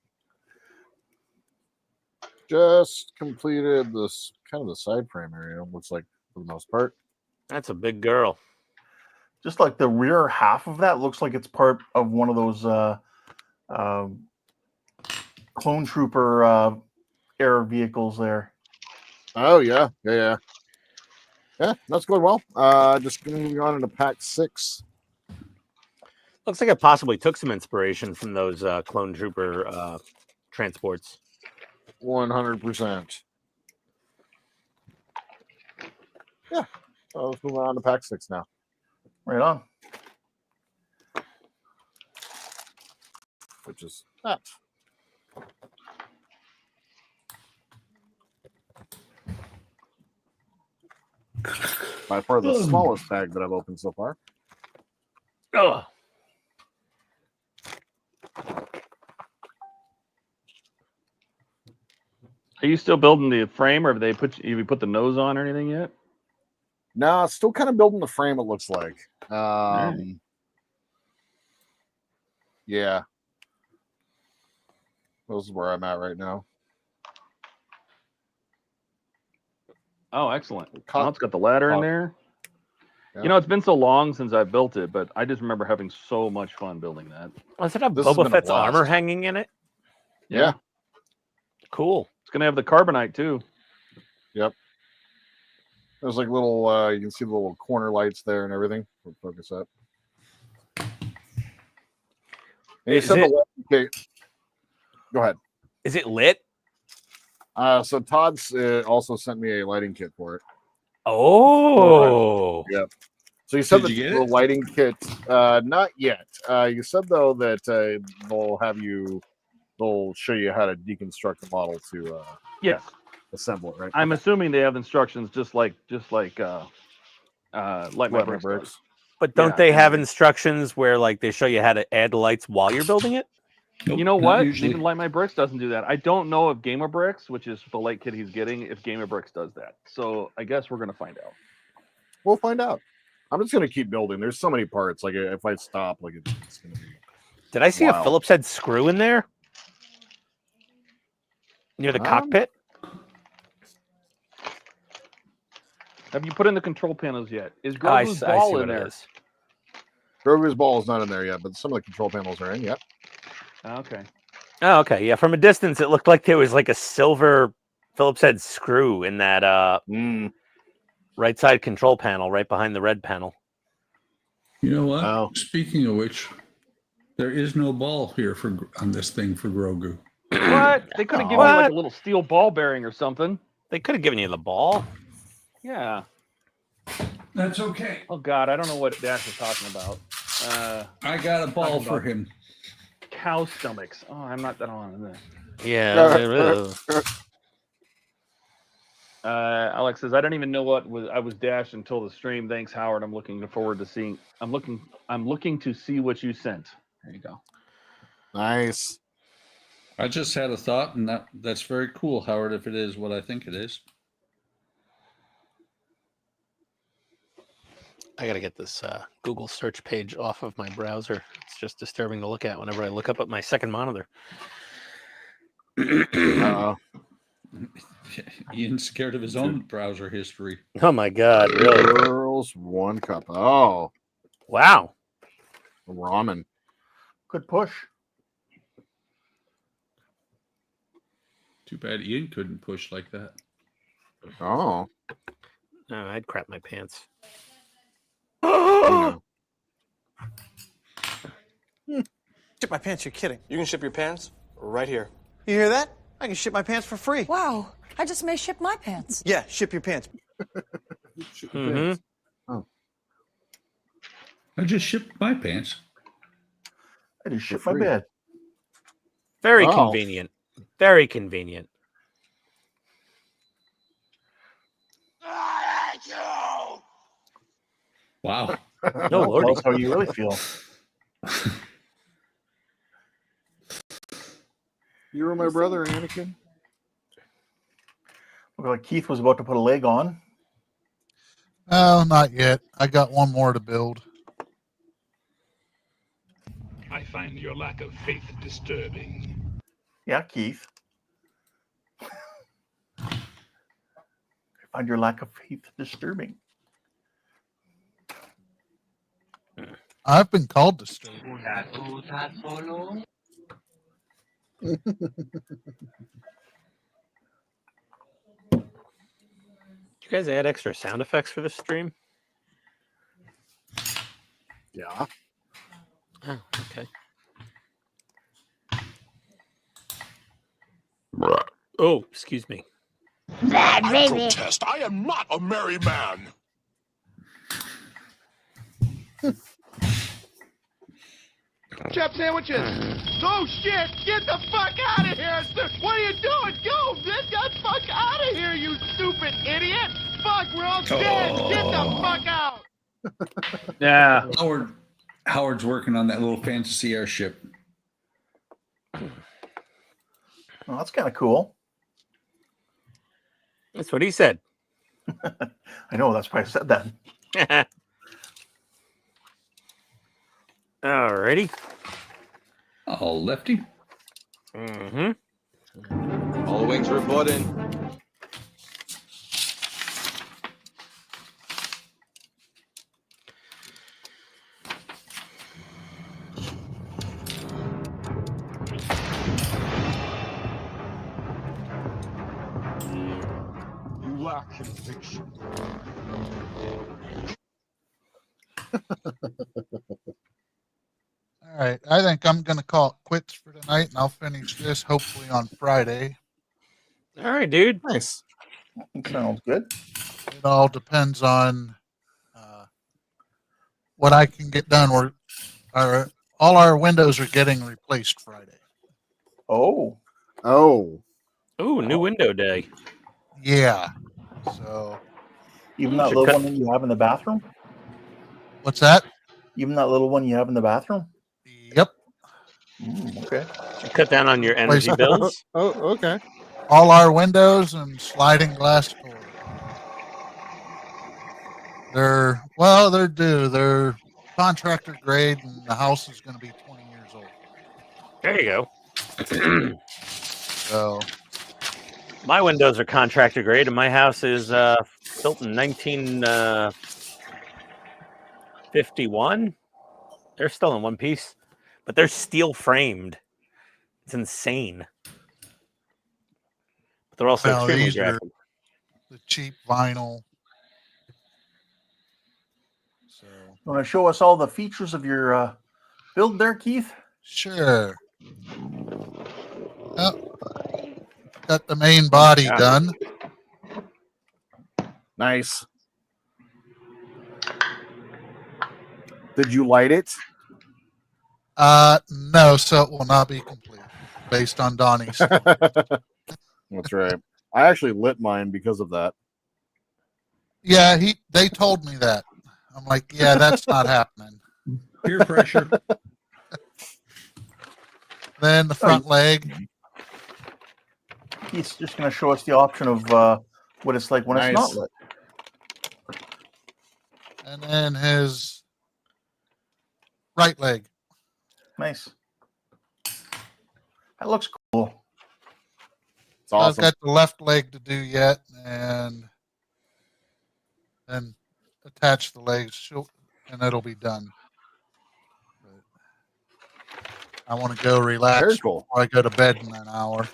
Just completed this kind of the side frame area, looks like, for the most part. That's a big girl. Just like the rear half of that looks like it's part of one of those clone trooper air vehicles there. Oh yeah, yeah. That's going well. Just moving on into pack 6. Looks like it possibly took some inspiration from those clone trooper transports. 100%. Yeah. So let's move on to pack 6 now. Right on. Which is that. By far the smallest bag that I've opened so far. Ugh. Are you still building the frame, or have you put the nose on or anything yet? No, still kind of building the frame, it looks like. Right. Yeah. This is where I'm at right now. Oh, excellent. Now it's got the ladder in there. Yeah. You know, it's been so long since I built it, but I just remember having so much fun building that. Does it have This has been Boba a Fett's blast. armor hanging in it? Yeah. Cool. It's going to have the carbonite, too. Yep. There's like little, you can see the little corner lights there and everything. We'll focus up. And you Is said it- okay. Go ahead. Is it lit? So Todd's also sent me a lighting kit for it. Oh. Yep. So you said Did you get the it? lighting kit, not yet. You said though that they'll show you how to deconstruct the model to Yes. assemble it, right? I'm assuming they have instructions just like Light My Light My Bricks Bricks. does. But don't Yeah, they have and- instructions where like they show you how to add lights while you're building it? Nope, You know not what? usually. Even Light My Bricks doesn't do that. I don't know if Gamer Bricks, which is the light kit he's getting, if Gamer Bricks does that. So I guess we're gonna find out. We'll find out. I'm just gonna keep building. There's so many parts. Like if I stop, like it's gonna be. Did I see a Wow. Phillips head screw in there? Near the cockpit? Have you put in the control panels yet? Is Oh, I Grogu's see ball what in it there? is. Grogu's ball is not in there yet, but some of the control panels are in. Yep. Okay. Oh, okay. Yeah, from a distance, it looked like there was like a silver Phillips head screw in that right side control panel, right behind the red panel. You know what? Oh. Speaking of which, there is no ball here on this thing for Grogu. What? They could have given you like a little steel ball bearing or something. They could have given you the ball. Yeah. That's okay. Oh God, I don't know what Dash is talking about. I got a ball talking for about him. Cow stomachs. Oh, I'm not that on this. Yeah. Alex says, I don't even know what I was Dash until the stream. Thanks, Howard. I'm looking forward to seeing. I'm looking to see what you sent. There you go. Nice. I just had a thought, and that's very cool, Howard, if it is what I think it is. I got to get this Google search page off of my browser. It's just disturbing to look at whenever I look up at my second monitor. Ian's scared of his own browser history. Oh my God, really? Girls, 1 cup. Oh. Wow. Ramen. Good push. Too bad Ian couldn't push like that. Oh. Oh, I'd crap my pants. Ship my pants, you're kidding. You can ship your pants right here. You hear that? I can ship my pants for free. Wow. I just may ship my pants. Yeah, ship your pants. Mhm. Oh. I just shipped my pants. I just shit For my free. bed. Very Oh. convenient. Very convenient. Wow. No, Lordy. That's how you really feel. You were my brother, Anakin. Looked like Keith was about to put a leg on. No, not yet. I got one more to build. I find your lack of faith disturbing. Yeah, Keith. I find your lack of faith disturbing. I've been called disturbed. Did you guys add extra sound effects for this stream? Yeah. Oh, okay. Oh, excuse me. I protest. I am not a merry man. Chef sandwiches. Oh shit! Get the fuck out of here! What are you doing? Go! Get the fuck out of here, you stupid idiot! Fuck, we're all dead! Get the fuck out! Yeah. Howard's working on that little fantasy airship. Well, that's kind of cool. That's what he said. I know, that's why I said that. Alrighty. Oh, Lefty. Mm-hmm. All wings reporting. You lack conviction. All right. I think I'm going to call it quits for tonight, and I'll finish this hopefully on Friday. All right, dude. Nice. Sounds good. It all depends on what I can get done. All our windows are getting replaced Friday. Oh. Oh. Ooh, new window day. Yeah. So. Even that little one that you have in the bathroom? What's that? Even that little one you have in the bathroom? Yep. Okay. Cut down on your energy bills. Oh, okay. All our windows and sliding glass doors. They're due. They're contractor grade, and the house is going to be 20 years old. There you go. So. My windows are contractor grade, and my house is built in 1951. They're still in one piece, but they're steel framed. It's insane. But they're also extremely these are durable. the cheap vinyl. So. You want to show us all the features of your build there, Keith? Sure. Got the main body done. Nice. Did you light it? No, so it will not be complete based on Donnie's. That's right. I actually lit mine because of that. Yeah, they told me that. I'm like, yeah, that's not happening. Peer pressure. Then the front leg. He's just going to show us the option of what it's like when it's not lit. And then his right leg. Nice. That looks cool. It's awesome. I've got the left leg to do yet, and then attach the legs, and it'll be done. But I want to go relax Very cool. before I go to bed in an hour.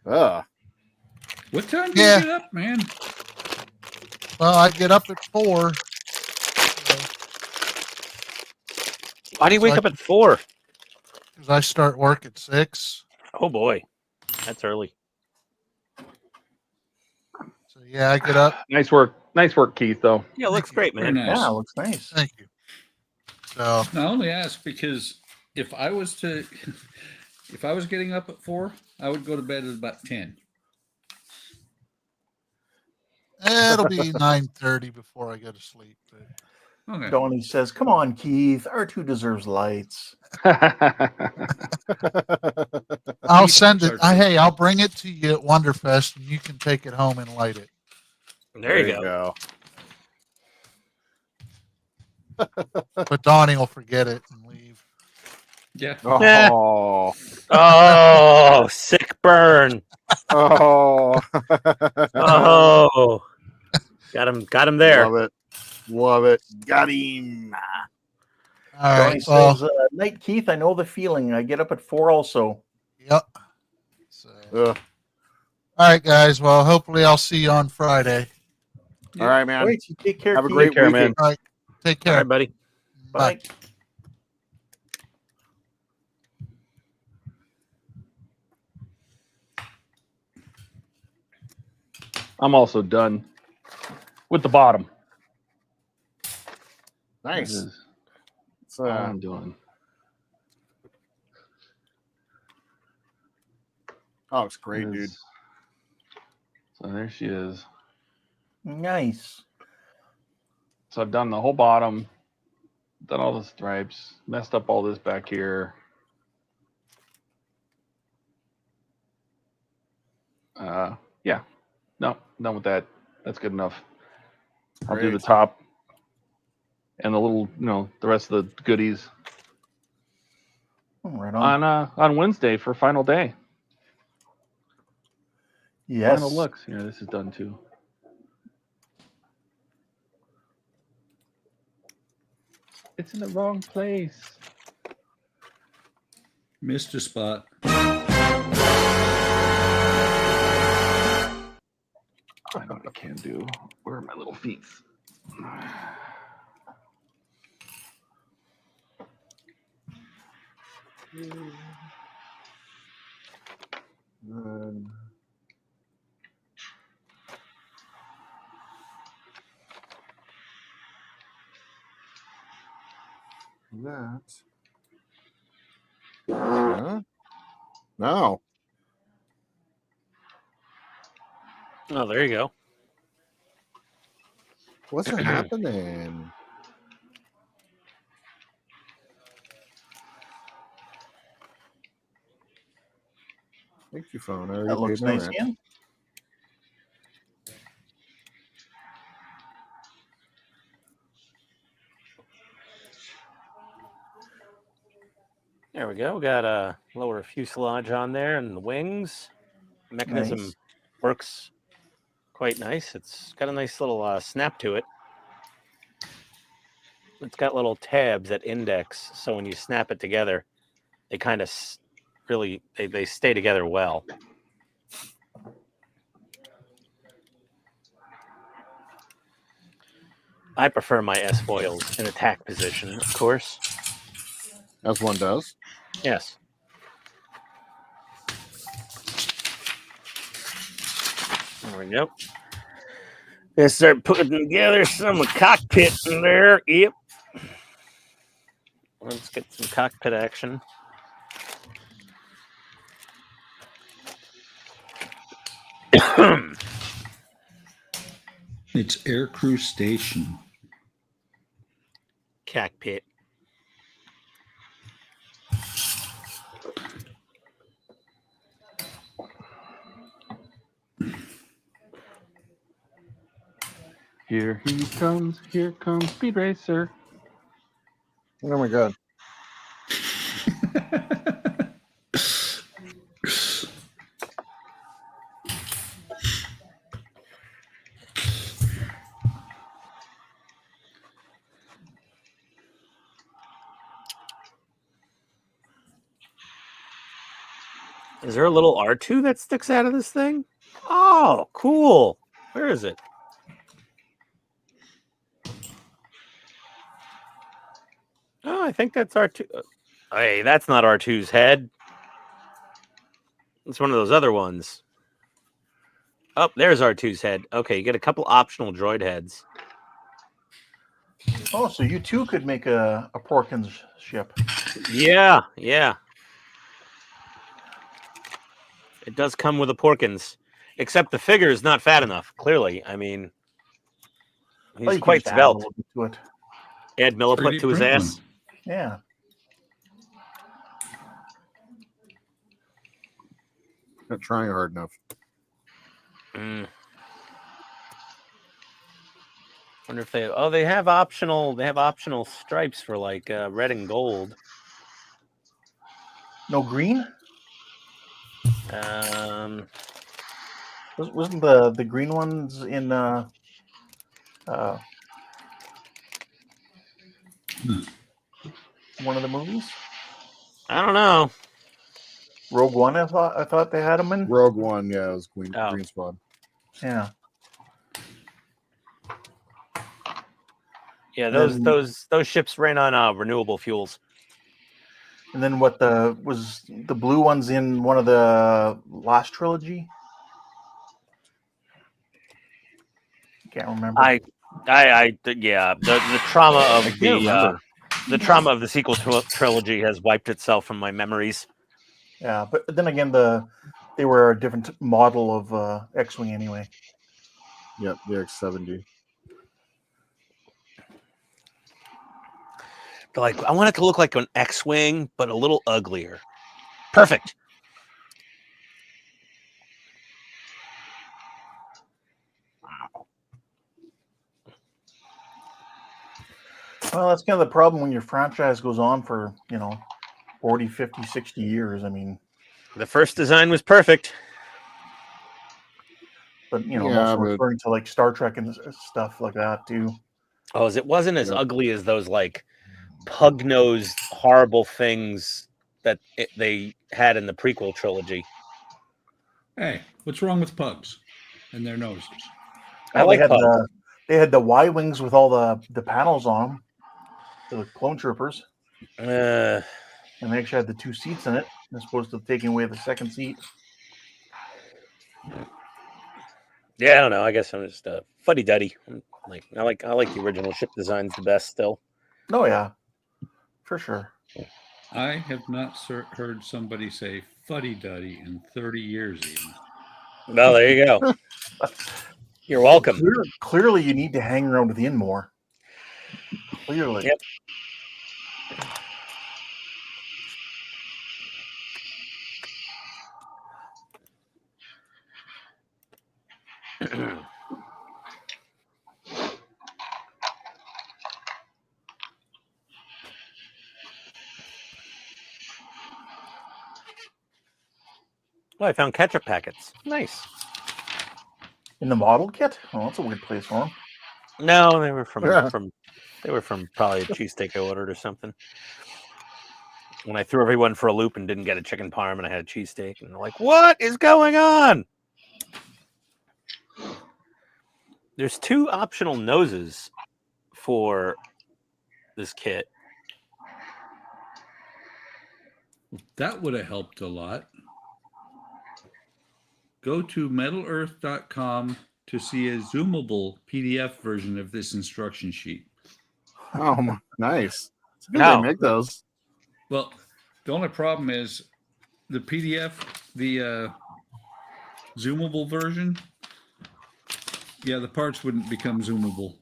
What time do you get up, man? Well, I get up at 4. Why do you wake up at 4? Because I start work at 6. Oh boy, that's early. So yeah, I get up. Nice work, Keith. Though. Yeah, looks great, Very man. nice. Yeah, looks nice. Thank you. So I only ask because if I was getting up at 4, I would go to bed at about 10. it'll be 9:30 before I go to sleep. But Okay. Donnie says, "Come on, Keith. R2 deserves lights." I'll Keith send it. likes R2. Hey, I'll bring it to you at Wonderfest, and you can take it home and light it. There you go. But Donnie will forget it and leave. Yeah. Oh. Oh, sick burn. Oh. Oh, got him there. Love it. Love it. Got him. All Donnie right. Well, says, "Night, Keith. I know the feeling. I get up at 4 also." yep. So, all right, guys. Well, hopefully I'll see you on Friday. All right, man. All right, you take care. Have a Keith. great weekend. man. All right. Take care. All right, buddy. Bye. I'm also done with the bottom. Nice. This is It's, all I'm doing. oh, it's great, This dude. is- So there she is. Nice. So I've done the whole bottom, done all the stripes, messed up all this back here. Yeah, no, done with that. That's good enough. I'll do the Great. top and the little, the rest of the goodies Right on. on Wednesday for final day. Yes. Final looks. Here, this is done too. It's in the wrong place. Missed a spot. I know what I can do. Where are my little feet? That. Huh? No. Oh, there you go. What's happening? Thank you, phone. I already That looks paid my nice, rent. Ian. There we go. We got a lower fuselage on there and the wings. Mechanism Nice. works quite nice. It's got a nice little snap to it. It's got little tabs at index, so when you snap it together, they kind of really they stay together well. I prefer my S-foils in attack position, of course. As one does. Yes. There we go. Gonna start putting together some cockpit in there. Yep. Let's get some cockpit action. It's Aircrew Station. Cockpit. Here he comes. Here comes Speed Racer. Oh my god. Is there a little R2 that sticks out of this thing? Oh, cool. Where is it? Oh, I think that's R2. Hey, that's not R2's head. It's one of those other ones. Oh, there's R2's head. Okay, you get a couple optional droid heads. Oh, so you too could make a Porkins ship. Yeah, yeah. It does come with a Porkins, except the figure is not fat enough. Clearly, I mean, Oh, he's you could quite just add a svelte. little bit to it. Add milliput 3D to his print ass. one. Yeah. Not trying hard enough. Wonder if they have optional stripes for like red and gold. No green? Um, Wasn't the green ones in one of the movies? I don't know. Rogue One, I thought they had them in. Rogue One, yeah, it was green spawn. Yeah. Yeah, Then- those ships ran on renewable fuels. And then what was the blue ones in one of the last trilogy? Can't remember. Yeah, the trauma of I can't remember. the trauma of the sequel trilogy has wiped itself from my memories. Yeah, but then again, they were a different model of X-wing anyway. Yep, the X-70. They're like, I want it to look like an X-wing, but a little uglier. Perfect. Well, that's kind of the problem when your franchise goes on for, 40, 50, 60 years. I mean, The first design was perfect. but, Yeah, I'm also but- referring to like Star Trek and stuff like that too. Oh, it wasn't as Yeah. ugly as those like pug-nosed horrible things that they had in the prequel trilogy. Hey, what's wrong with pugs and their noses? I like pugs. They had the Y-wings with all the panels on them. The clone troopers. And they actually had the 2 seats in it, as opposed to taking away the second seat. Yeah, I don't know. I guess I'm just fuddy-duddy. I like the original ship designs the best still. Oh yeah, for sure. I have not heard somebody say fuddy-duddy in 30 years even. Well, there you go. You're welcome. Clearly, you need to hang around with Ian more. Clearly. Yep. Oh, I found ketchup packets. Nice. In the model kit? Oh, that's a weird place for them. No, they were from probably a cheesesteak I ordered or something. When I threw everyone for a loop and didn't get a chicken parm and I had a cheesesteak, and they're like, "What is going on?" There's 2 optional noses for this kit. That would have helped a lot. Go to metalearth.com to see a zoomable PDF version of this instruction sheet. Oh, nice. It's good No. they make those. Well, the only problem is the PDF, the zoomable version. Yeah, the parts wouldn't become zoomable.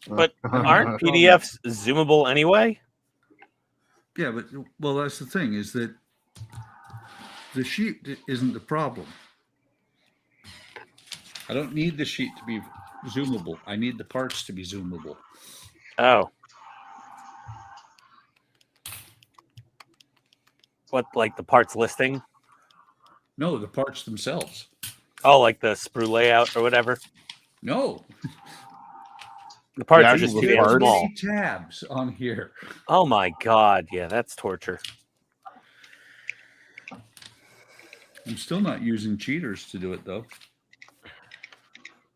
But aren't PDFs zoomable anyway? Yeah, but well, that's the thing, is that the sheet isn't the problem. I don't need the sheet to be zoomable. I need the parts to be zoomable. Oh. What, like the parts listing? No, the parts themselves. Oh, like the sprue layout or whatever? No. The parts Yeah, are just the too damn parts. small. Tabs on here. Oh my god, yeah, that's torture. I'm still not using cheaters to do it though.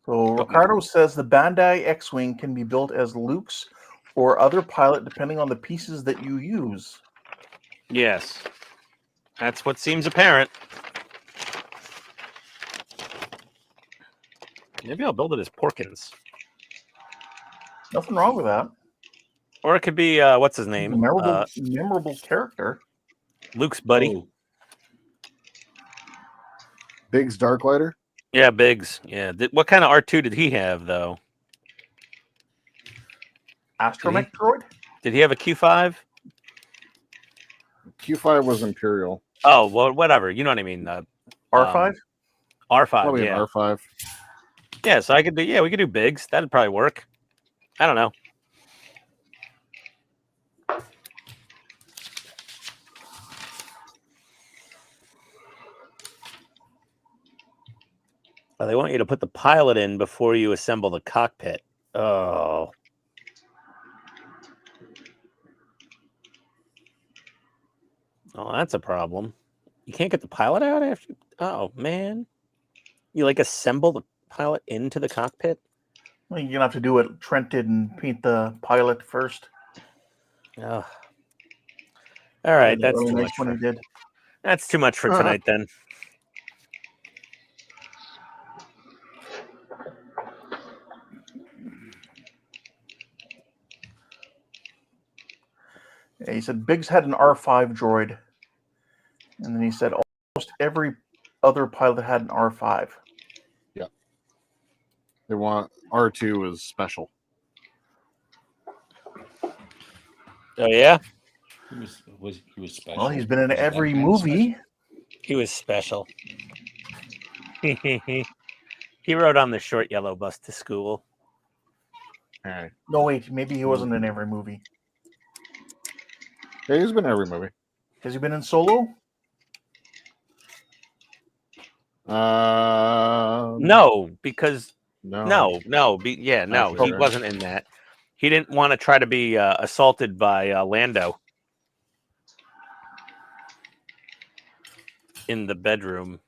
So Ricardo says the Bandai X-Wing can be built as Luke's or other pilot depending on the pieces that you use. Yes. That's what seems apparent. Maybe I'll build it as Porkins. Nothing wrong with that. Or it could be what's his name? Memorable character. Luke's buddy. Oh, Biggs Darklighter. Yeah, Biggs. Yeah. What kind of R2 did he have though? Astromech droid? Did he have a Q5? Q5 was Imperial. Oh, well, whatever. You know what I mean. R5? R5. Probably yeah. an R5. Yeah, so I could do. Yeah, we could do Biggs. That'd probably work. I don't know. Oh, they want you to put the pilot in before you assemble the cockpit. Oh. Oh, that's a problem. You can't get the pilot out after. Oh man, you like assemble the pilot into the cockpit? Well, you're gonna have to do what Trent did and paint the pilot first. Oh. All right, that's really too nice much. when he did. That's too much for tonight then. Yeah, he said Biggs had an R5 droid, and then he said almost every other pilot had an R5. Yeah. They want R2 is special. Oh yeah, he was special. Well, he's been in Was every that movie. special? he was special. He rode on the short yellow bus to school. All right. No, wait, maybe he wasn't in every movie. Yeah, he's been in every movie. Has he been in Solo? No, because no. he wasn't in that. He didn't want to try to be assaulted by Lando in the bedroom.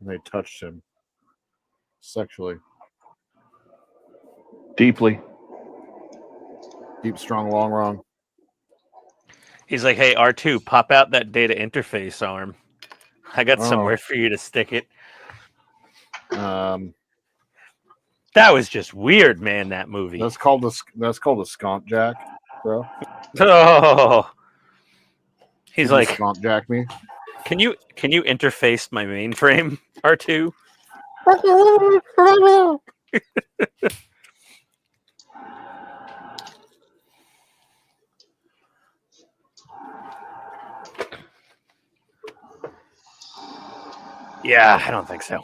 They touched him sexually. Deeply. Deep, strong, long, wrong. He's like, "Hey, R2, pop out that data interface arm. I got somewhere for you to stick it." That was just weird, man. That movie. That's called a scomp jack, bro. Oh, he's Can you like, scomp jack me. Can you interface my mainframe, R2? Yeah, I don't think so.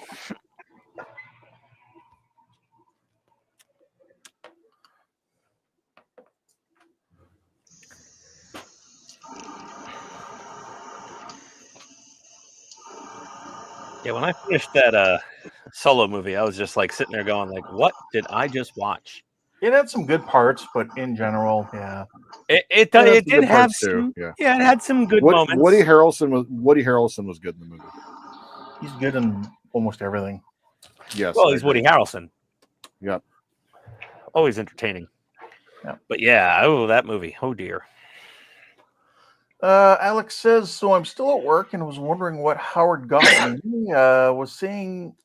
Yeah, when I finished that Solo movie, I was just like sitting there going, like, what did I just watch? It had some good parts, but in general, yeah. It did have some, yeah, it had some good moments. Woody Harrelson was good in the movie. He's good in almost everything. Yes. Well, he's Woody Harrelson. Yep. Always entertaining. Yep. But yeah, oh, that movie. Oh dear. Alex says, so I'm still at work and was wondering what Howard got me.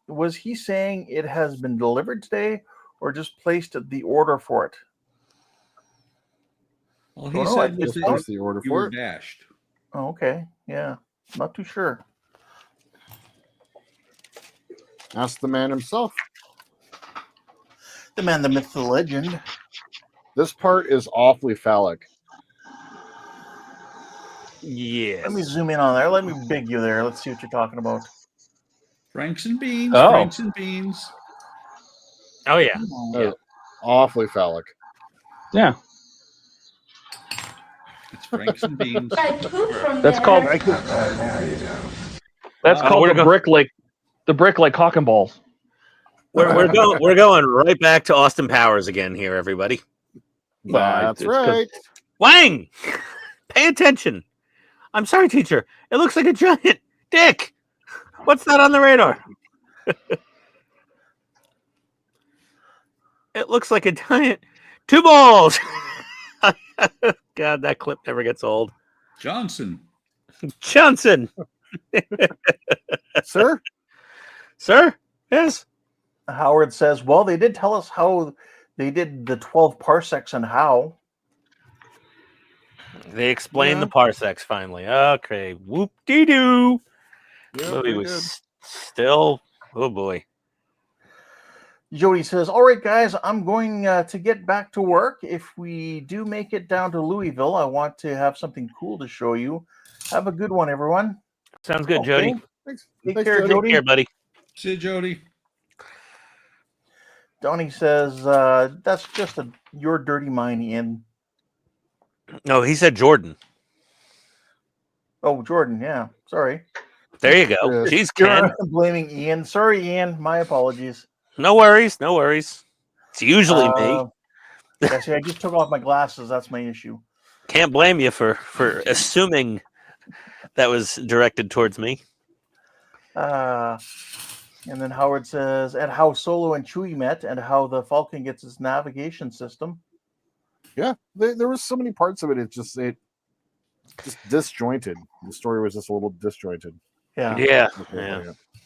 Was he saying it has been delivered today or just placed the order for it? Well, he said just placed the order you for were it. dashed. Oh, okay. Yeah. Not too sure. Ask the man himself. The man, the myth, the legend. This part is awfully phallic. Yeah. Let me zoom in on there. Let me big you there. Let's see what you're talking about. Franks and beans. Oh. Franks and beans. Oh yeah. Yeah. Awfully phallic. Yeah. It's Franks and beans. That's called the brick like cock and balls. We're going right back to Austin Powers again here, everybody. That's right. Wang! Pay attention. I'm sorry, teacher. It looks like a giant dick. What's that on the radar? It looks like a giant two balls. God, that clip never gets old. Johnson. Johnson. Sir? Sir? Yes. Howard says, well, they did tell us how they did the 12 parsecs and how. They explained the parsecs finally. Okay. Whoop dee doo. Yeah, Movie pretty was still. Oh boy. Jody says, all right, guys, I'm going to get back to work. If we do make it down to Louisville, I want to have something cool to show you. Have a good one, everyone. Sounds good, Okay. Jody. Thanks. Take Thanks, care, Jody. Jody. Take care, buddy. See you, Jody. Donnie says, that's just your dirty mind, Ian. No, he said Jordan. Oh, Jordan, yeah. Sorry. There you go. Yeah. Jeez, Ken. You're blaming Ian. Sorry, Ian. My apologies. No worries. No worries. It's usually me. Yeah, see, I just took off my glasses. That's my issue. Can't blame you for assuming that was directed towards me. And then Howard says, and how Solo and Chewie met, and how the Falcon gets its navigation system. Yeah, there was so many parts of it. It just disjointed. The story was just a little disjointed. Yeah.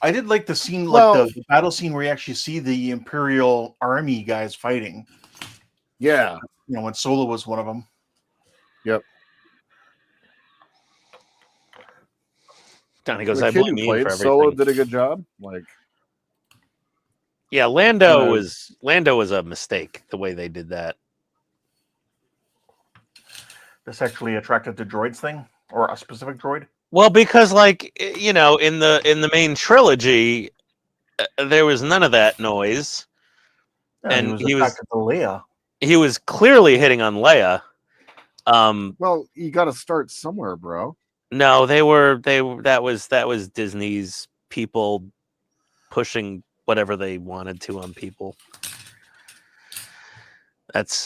I did like the scene, like the battle scene where you actually see the Imperial Army guys fighting. Yeah. You know, when Solo was one of them. Yep. Donnie goes, The I kid blame who you played for everything. Solo did a good job. Like, yeah, Lando was a mistake the way they did that. That's actually attracted to droids thing, or a specific droid. Well, because like in the main trilogy, there was none of that noise, Yeah, and he was attracted to Leia. He was clearly hitting on Leia. Well, you got to start somewhere, bro. No, that was Disney's people pushing whatever they wanted to on people. That's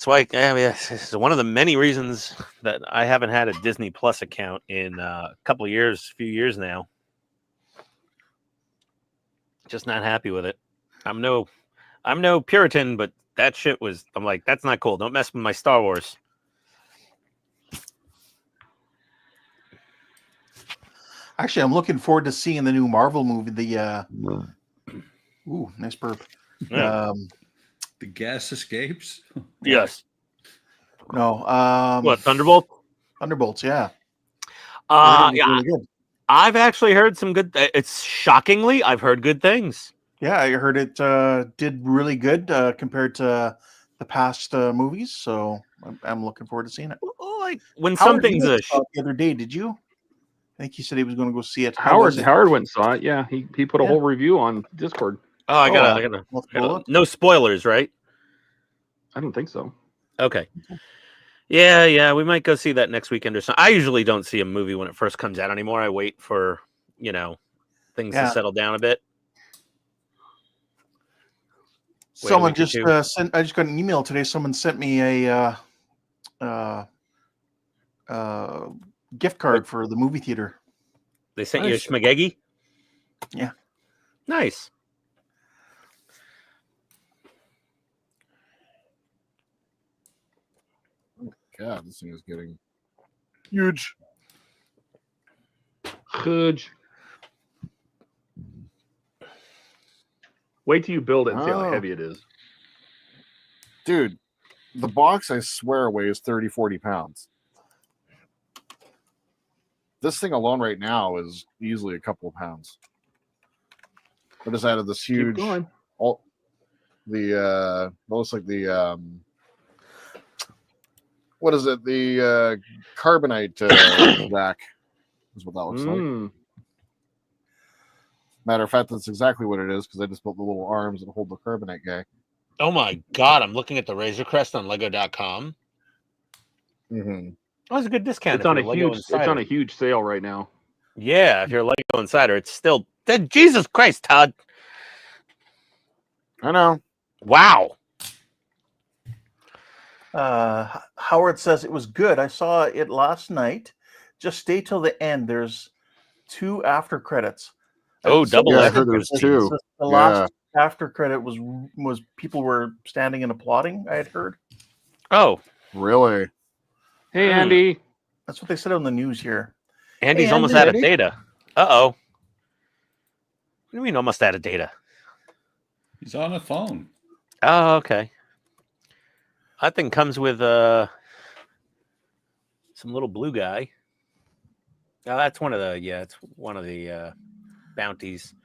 why it's one of the many reasons that I haven't had a Disney Plus account in a few years now. Just not happy with it. I'm no Puritan, but that shit was. I'm like, that's not cool. Don't mess with my Star Wars. Actually, I'm looking forward to seeing the new Marvel movie. The ooh, nice burp. Yeah. The gas escapes. Yes. No. What, Thunderbolt? Thunderbolts, yeah. Yeah. Really good. I've actually heard some good. It's shockingly, I've heard good things. Yeah, I heard it did really good compared to the past movies. So I'm looking forward to seeing it. Like when Howard, something's you saw it the other day, did you? I think he said he was going to go see it. How Howard was it? Howard went and saw it. Yeah, he put a whole review on Discord. Oh, I gotta. No spoilers, right? I don't think so. Okay. Yeah, we might go see that next weekend or something. I usually don't see a movie when it first comes out anymore. I wait for things to settle down a bit. Someone just sent. I just got an email today. Someone sent me a gift card for the movie theater. They sent you a schmagegi? Yeah. Nice. God, this thing is getting huge. Huge. Wait till you build it and see how heavy it is. Dude, the box, I swear, weighs 30, 40 pounds. This thing alone right now is easily a couple of pounds. I just added this huge, looks like the, what is it? The carbonite rack is what that looks like. Matter of fact, that's exactly what it is because I just built the little arms that hold the carbonite guy. Oh my God, I'm looking at the Razor Crest on Lego.com. Mm-hmm. Oh, it's a good discount. It's on a huge sale right now. Yeah, if you're a Lego Insider, it's still Jesus Christ, Todd. I know. Wow. Howard says it was good. I saw it last night. Just stay till the end. There's 2 after credits. Oh, double. Yeah, I heard there was 2. The last after credit was people were standing and applauding. I had heard. Oh, really? Hey, Andy. That's what they said on the news here. Andy's Hey, almost Andy. out of data. Uh-oh. do you mean almost out of data? He's on a phone. Oh, okay. That thing comes with some little blue guy. Oh, that's one of the it's one of the bounties.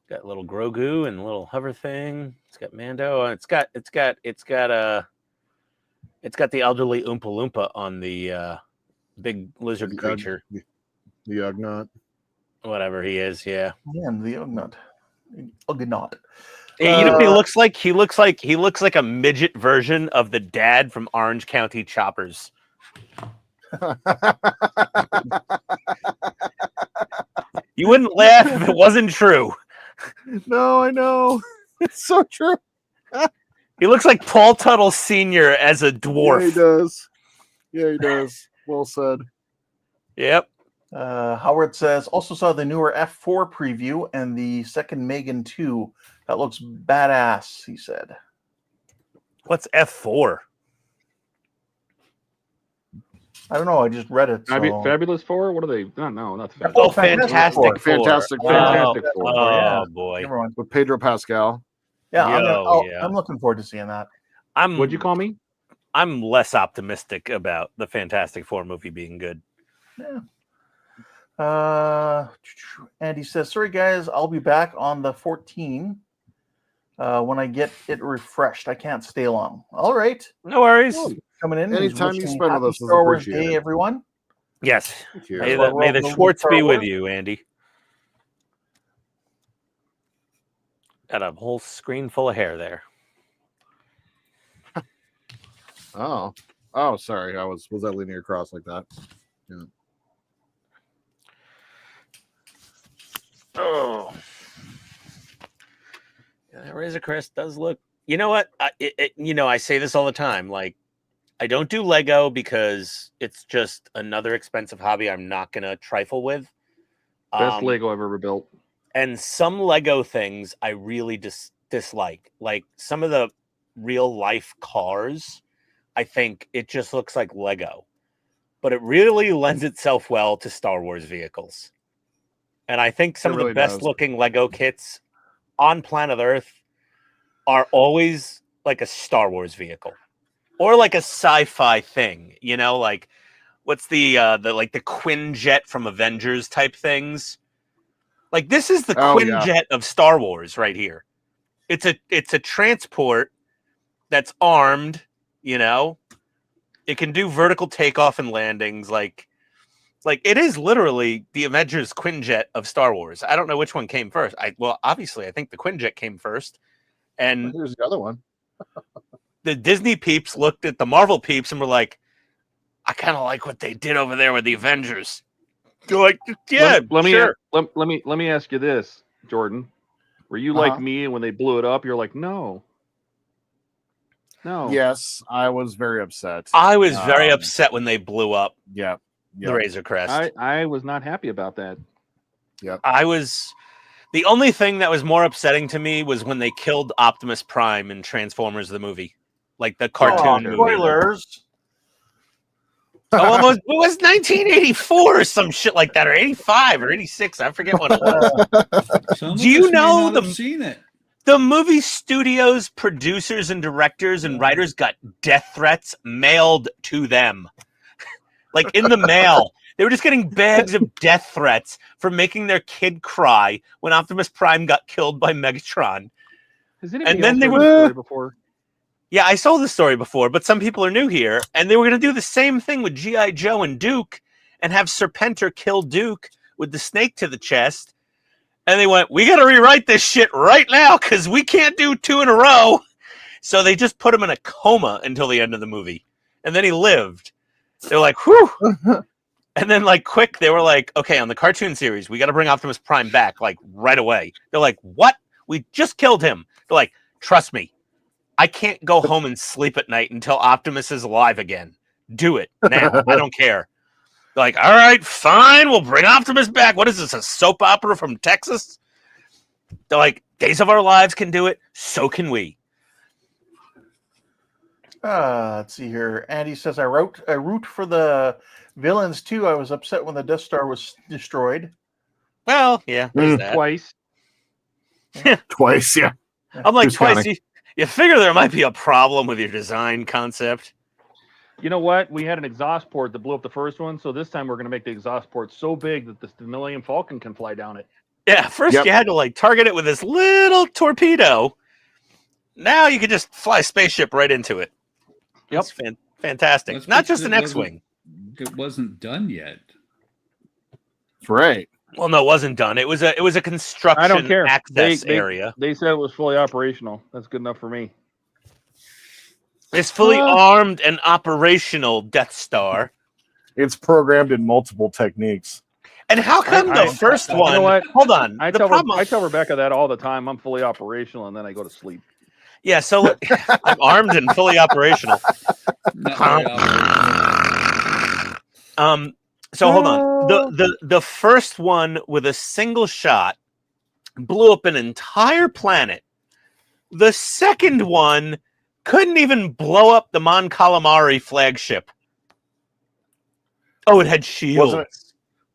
Got a little Grogu and a little hover thing. It's got Mando. And it's got the elderly Oompa Loompa on the big lizard creature. The Ugnaught. Whatever he is, yeah. Man, the Ugnaught. Ugnaught. Hey, you know what he looks like? He looks like a midget version of the dad from Orange County Choppers. You wouldn't laugh if it wasn't true. No, I know. It's so true. He looks like Paul Tuttle Sr. as a dwarf. Yeah, he does. Yeah, he does. Well said. Yep. Howard says, also saw the newer F4 preview and the second Megan 2. That looks badass, he said. What's F4? I don't know. I just read it. So. Fabulous Four? What are they? No, not the Oh, Fantastic Four. Fantastic Four. Fantastic Four. Oh, yeah. boy. Everyone. With Pedro Pascal. Yeah, Yeah. I'm looking forward to seeing that. What'd you call me? I'm less optimistic about the Fantastic Four movie being good. Yeah. And he says, sorry, guys, I'll be back on the 14 when I get it refreshed. I can't stay long. All right. No worries. Coming in. Anytime you spend with us is Star Wars appreciated. Day, everyone. Yes. you. May the Schwartz be with you, Andy. Got a whole screen full of hair there. Oh, sorry. Was I leaning across like that? Yeah. Oh, yeah, that Razor Crest does look. You know what? I say this all the time. Like, I don't do Lego because it's just another expensive hobby I'm not gonna trifle with. Best Lego I've ever built. And some Lego things I really dislike. Like some of the real life cars, I think it just looks like Lego. But it really lends itself well to Star Wars vehicles. And I think some of the best looking Lego kits on planet Earth are always like a Star Wars vehicle or like a sci-fi thing, like what's the Quinjet from Avengers type things. Like this is the Quinjet of Star Wars right here. It's a transport that's armed, It can do vertical takeoff and landings like it is literally the Avengers Quinjet of Star Wars. I don't know which one came first. Obviously I think the Quinjet came first. And here's the other one. The Disney peeps looked at the Marvel peeps and were like, I kind of like what they did over there with the Avengers. They're like, yeah, let me ask you this, Jordan. Were you like me, and when they blew it up, you're like, no? Yes, I was very upset. I was very upset when they blew up. Yeah. The Razor Crest. I was not happy about that. Yep. The only thing that was more upsetting to me was when they killed Optimus Prime in Transformers the movie, like the cartoon movie. Spoilers. Oh, it was 1984 or some shit like that, or 85 or 86. I forget what it was. Do you know seen it? The movie studios, producers, and directors and writers got death threats mailed to them. Like in the mail. They were just getting bags of death threats for making their kid cry when Optimus Prime got killed by Megatron. And then they were before. Yeah, I told the story before, but some people are new here, and they were going to do the same thing with G.I. Joe and Duke, and have Serpentor kill Duke with the snake to the chest. And they went, we got to rewrite this shit right now because we can't do 2 in a row. So they just put him in a coma until the end of the movie, and then he lived. They're like, whew. And then, quick, they were like, okay, on the cartoon series, we got to bring Optimus Prime back, right away. They're like, what? We just killed him. They're like, trust me, I can't go home and sleep at night until Optimus is alive again. Do it now. I don't care. They're like, all right, fine. We'll bring Optimus back. What is this, a soap opera from Texas? They're like, Days of Our Lives can do it. So can we. Let's see here. Andy says, I root for the villains too. I was upset when the Death Star was destroyed. Well, yeah, there's that. Twice. Twice, yeah. I'm like Who's twice. counting? You figure there might be a problem with your design concept. You know what? We had an exhaust port that blew up the first one, so this time we're going to make the exhaust port so big that the Millennium Falcon can fly down it. Yeah, first Yep. you had to like target it with this little torpedo. Now you can just fly a spaceship right into it. Yep. It's fantastic. That's Not just because an it X-wing. It wasn't done yet. That's right. Well, no, it wasn't done. It was a construction I don't care. access area. They said it was fully operational. That's good enough for me. It's fully armed and operational Death Star. It's programmed in multiple techniques. And how come the first one? You know what? Hold on. I The tell problem- I tell Rebecca that all the time. I'm fully operational, and then I go to sleep. Yeah, so I'm armed and fully operational. Not very operational. So hold on. The first one with a single shot blew up an entire planet. The second one couldn't even blow up the Mon Calamari flagship. Oh, it had shields. It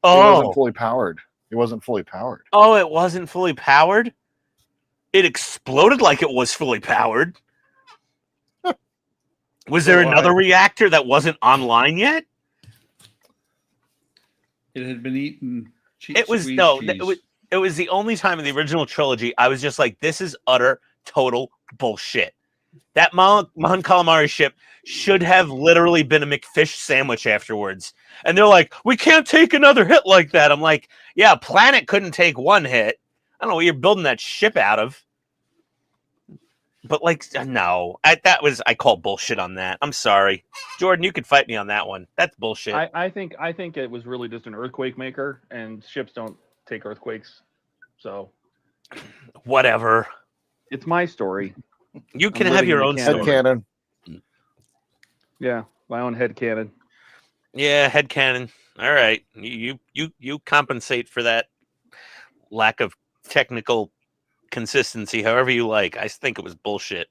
Oh, wasn't fully powered. It wasn't fully powered. oh, it wasn't fully powered. It exploded like it was fully powered. Was there another reactor that wasn't online yet? It had been eaten. It was it was the only time in the original trilogy I was just like, this is utter total bullshit. That Mon Calamari ship should have literally been a McFish sandwich afterwards. And they're like, we can't take another hit like that. I'm like, yeah, Planet couldn't take one hit. I don't know what you're building that ship out of. But like, no, I call bullshit on that. I'm sorry, Jordan. You could fight me on that one. That's bullshit. I think it was really just an earthquake maker, and ships don't take earthquakes. So whatever. It's my story. You can have your own story. Headcanon. Yeah, my own headcanon. Yeah, headcanon. All right, you compensate for that lack of technical consistency however you like. I think it was bullshit.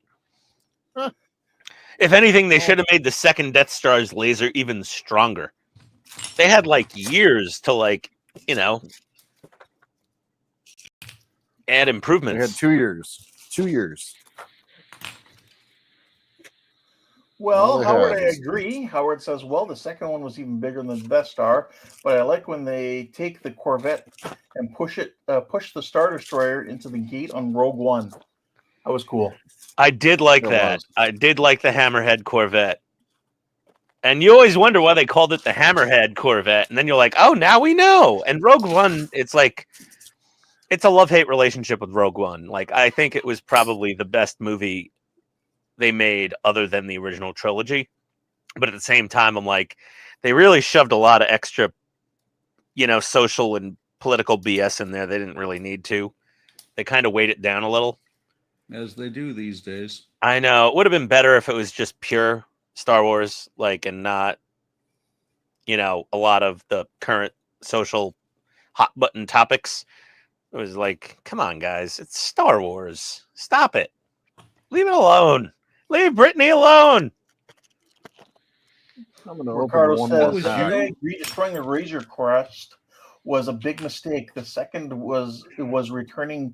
If anything, they should have made the second Death Star's laser even stronger. They had like years to add improvements. They had 2 years. 2 years. Well, Oh, Howard, I yes. agree. Howard says, well, the second one was even bigger than the Death Star, but I like when they take the Corvette and push the Star Destroyer into the gate on Rogue One. That was cool. I did like It that. was. I did like the Hammerhead Corvette. And you always wonder why they called it the Hammerhead Corvette. And then you're like, oh, now we know. And Rogue One, it's like, it's a love-hate relationship with Rogue One. Like, I think it was probably the best movie they made other than the original trilogy. But at the same time, I'm like, they really shoved a lot of extra, social and political BS in there. They didn't really need to. They kind of weighed it down a little. As they do these days. I know. It would have been better if it was just pure Star Wars, and not, a lot of the current social hot button topics. It was like, come on, guys. It's Star Wars. Stop it. Leave it alone. Leave Brittany alone. I'm going to open Ricardo one says, more I pack. agree, destroying the Razor Crest was a big mistake. The second was returning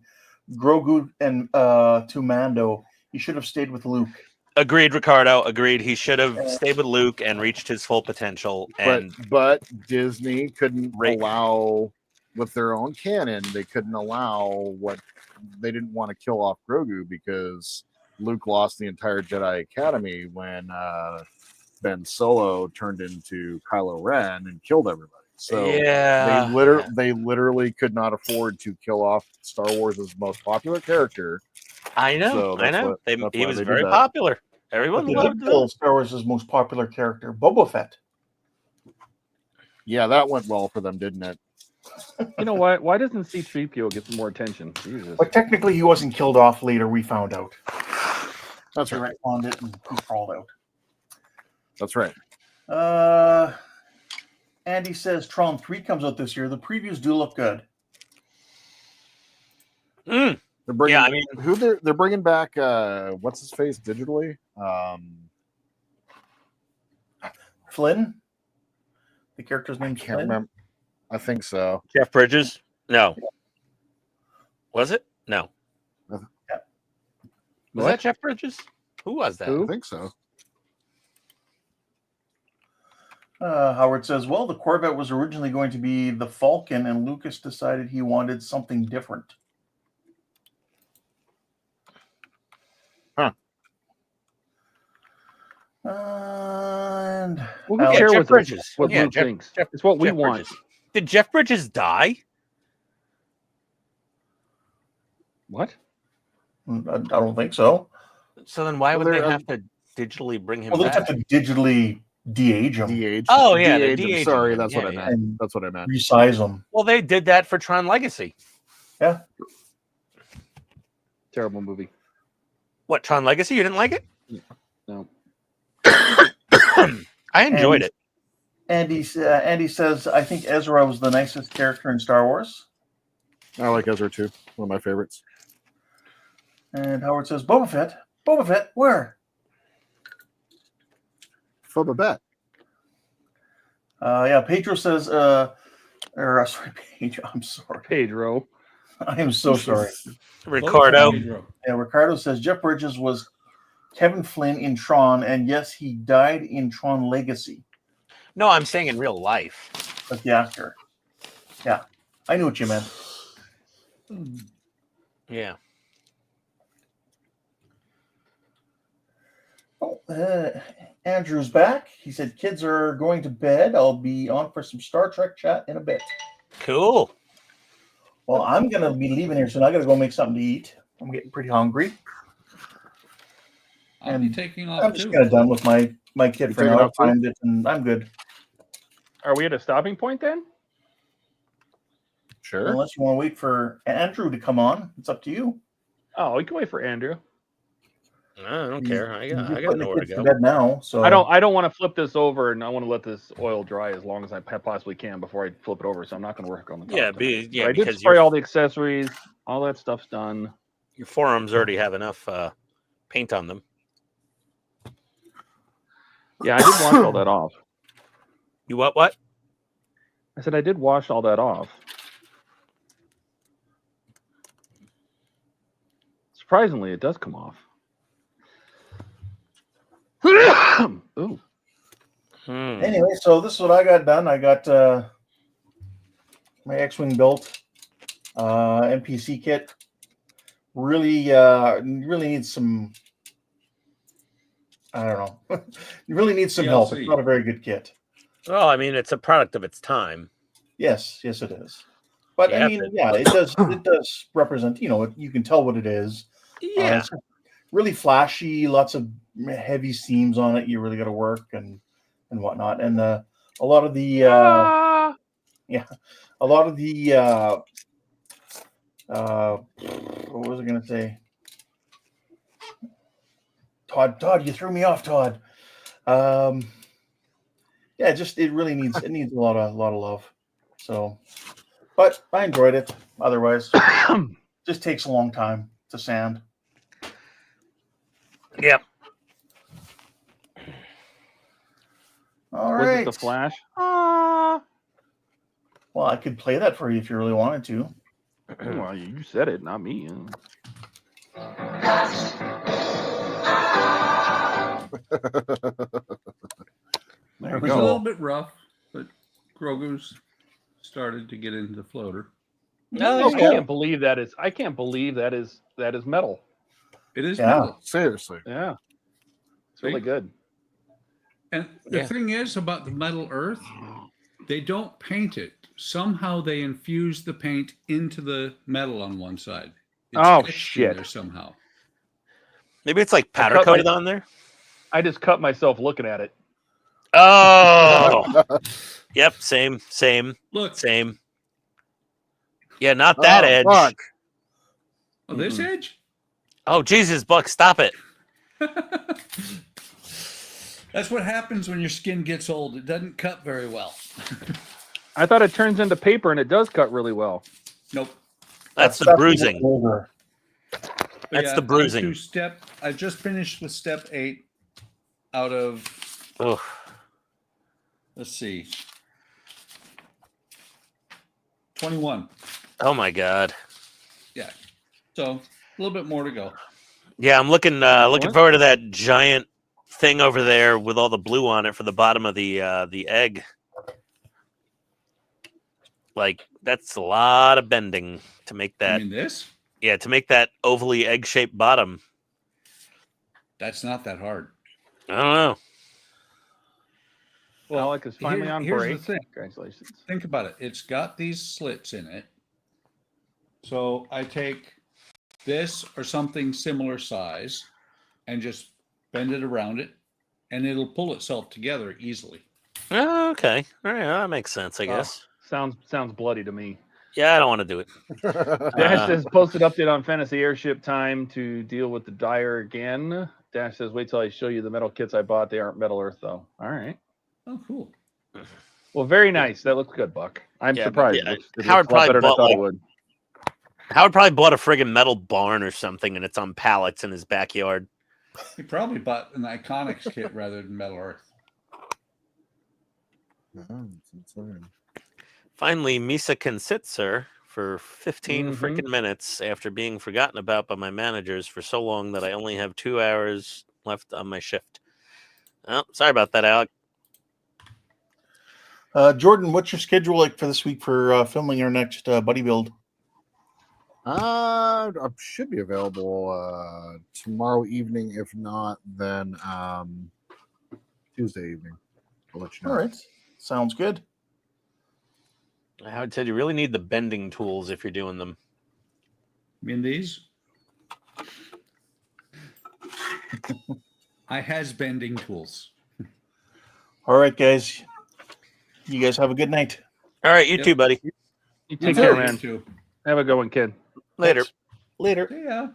Grogu and to Mando. He should have stayed with Luke. Agreed, Ricardo. Agreed. He should have stayed with Luke and reached his full potential. And But Disney couldn't allow, with their own canon, they couldn't allow what they didn't want to kill off Grogu because Luke lost the entire Jedi Academy when Ben Solo turned into Kylo Ren and killed everybody. So yeah, they literally could not afford to kill off Star Wars' most popular character. I know. So I that's know. why He was they did very that. popular. Everyone But they loved did him. kill Star Wars' most popular character, Boba Fett. Yeah, that went well for them, didn't it? You know what? Why doesn't C-3PO get some more attention? Jesus. But technically, he wasn't killed off later. We found out. That's They right. retconned it and he crawled out. That's right. Andy says Tron 3 comes out this year. The previews do look good. Mm. They're bringing, Yeah, I mean, who they're bringing back? What's his face digitally? Flynn? The character's name Can't remember. I think so. Jeff Bridges? No. Was it? No. Was What? that Jeff Bridges? Who was that? I think so. Howard says, well, the Corvette was originally going to be the Falcon, and Lucas decided he wanted something different. Huh. And Well, who Alex- cares Jeff what Bridges. what Yeah, Luke Jeff- thinks? Jeff- It's what we Jeff want. Bridges. Did Jeff Bridges die? What? I don't think so. So then why Well, would they they're, have to digitally bring him Well, they back? have to digitally de-age them, DH. Oh, yeah, they're DH, I'm de-aging sorry, him. that's what I Yeah, meant. and That's what I meant. resize them. Well, they did that for Tron Legacy. Yeah. Terrible movie. What, Tron Legacy? You didn't like it? No. I enjoyed it. Andy says, I think Ezra was the nicest character in Star Wars. I like Ezra too. One of my favorites. And Howard says, Boba Fett? Boba Fett? Where? Boba Fett. Yeah, Pedro says, sorry, Pedro, I'm sorry. Pedro. I am so sorry. Ricardo. Yeah, Ricardo says, Jeff Bridges was Kevin Flynn in Tron, and yes, he died in Tron Legacy. No, I'm saying in real life. But the actor. Yeah, I knew what you meant. Yeah. Oh, Andrew's back. He said, kids are going to bed. I'll be on for some Star Trek chat in a bit. Cool. Well, I'm going to be leaving here soon. I got to go make something to eat. I'm getting pretty hungry. I'll be taking off I'm just too. kind of done with my kid for taking now. off too? I find it, and I'm good. Are we at a stopping point then? Sure. Unless you want to wait for Andrew to come on, it's up to you. Oh, we can wait for Andrew. I don't care. I You're got putting nowhere the to kids to go. bed now, so I don't want to flip this over, and I want to let this oil dry as long as I possibly can before I flip it over. So I'm not going to work on the top. Yeah, tonight. yeah, But I did because spray all the accessories. All that stuff's done. your forearms already have enough paint on them. Yeah, I did wash all that off. You what? I said I did wash all that off. Surprisingly, it does come off. Ooh. Anyway, so this is what I got done. I got my X-Wing built, NPC kit. Really needs some. I don't know. You really need some help. It's not a very good kit. Well, I mean, it's a product of its time. Yes, it is. But Yeah, I mean, yeah, it does represent. You can tell what it is. Yeah. It's really flashy. Lots of heavy seams on it. You really got to work and whatnot. And a lot of the what was I going to say? Todd, you threw me off, Todd. Yeah, it really needs a lot of love. So, but I enjoyed it. Otherwise, just takes a long time to sand. Yep. All Was right. it the Flash? Well, I could play that for you if you really wanted to. Well, you said it, not me. It was a little bit rough, but Grogu's started to get into the floater. I can't believe that is. I can't believe that is metal. It is Yeah. metal. Seriously. Yeah, it's really good. And the thing is about the metal Earth, they don't paint it. Somehow they infuse the paint into the metal on one side. It's Oh, etched in shit. there somehow. Maybe it's like I powder cut coated my- on there. I just cut myself looking at it. Oh, yep, same. Look, same. Yeah, not that edge. Fuck. Oh, this edge? Oh, Jesus, Buck, stop it. That's what happens when your skin gets old. It doesn't cut very well. I thought it turns into paper, and it does cut really well. Nope. That's the bruising. But That's the bruising. I just finished with step 8 out of, let's see, 21. Oh my God. Yeah. So a little bit more to go. Yeah, I'm looking Excellent. forward to that giant thing over there with all the blue on it for the bottom of the egg. Like that's a lot of bending to make You that. mean this? Yeah, to make that ovally egg-shaped bottom. That's not that hard. I don't know. Well, Alec is finally on here's break. the thing. Congratulations. Think about it. It's got these slits in it. So I take this or something similar size and just bend it around it, and it'll pull itself together easily. Oh, okay. All right, that makes sense, I guess. Sounds bloody to me. Yeah, I don't want to do it. Dash says posted update on Fantasy Airship time to deal with the Dire again. Dash says wait till I show you the metal kits I bought. They aren't Metal Earth though. All right. Oh, cool. Well, very nice. That looks good, Buck. I'm Yeah, surprised. yeah, It looks Howard a lot probably better than I bought, thought like- it would. Howard probably bought a friggin' metal barn or something, and it's on pallets in his backyard. He probably bought an Iconics kit rather than Metal Earth. Finally, Misa can sit, sir, for 15 Mhm. freaking minutes after being forgotten about by my managers for so long that I only have 2 hours left on my shift. Oh, sorry about that, Alec. Jordan, what's your schedule like for this week for filming our next buddy build? I should be available tomorrow evening. If not, then Tuesday evening. I'll let you know. All right. Sounds good. Howard said you really need the bending tools if you're doing them. You mean these? I has bending tools. All right, guys. You guys have a good night. All right, you Yep. too, buddy. You take too. care, You man. too. Have a good one, kid. Later. Thanks. Later. See ya.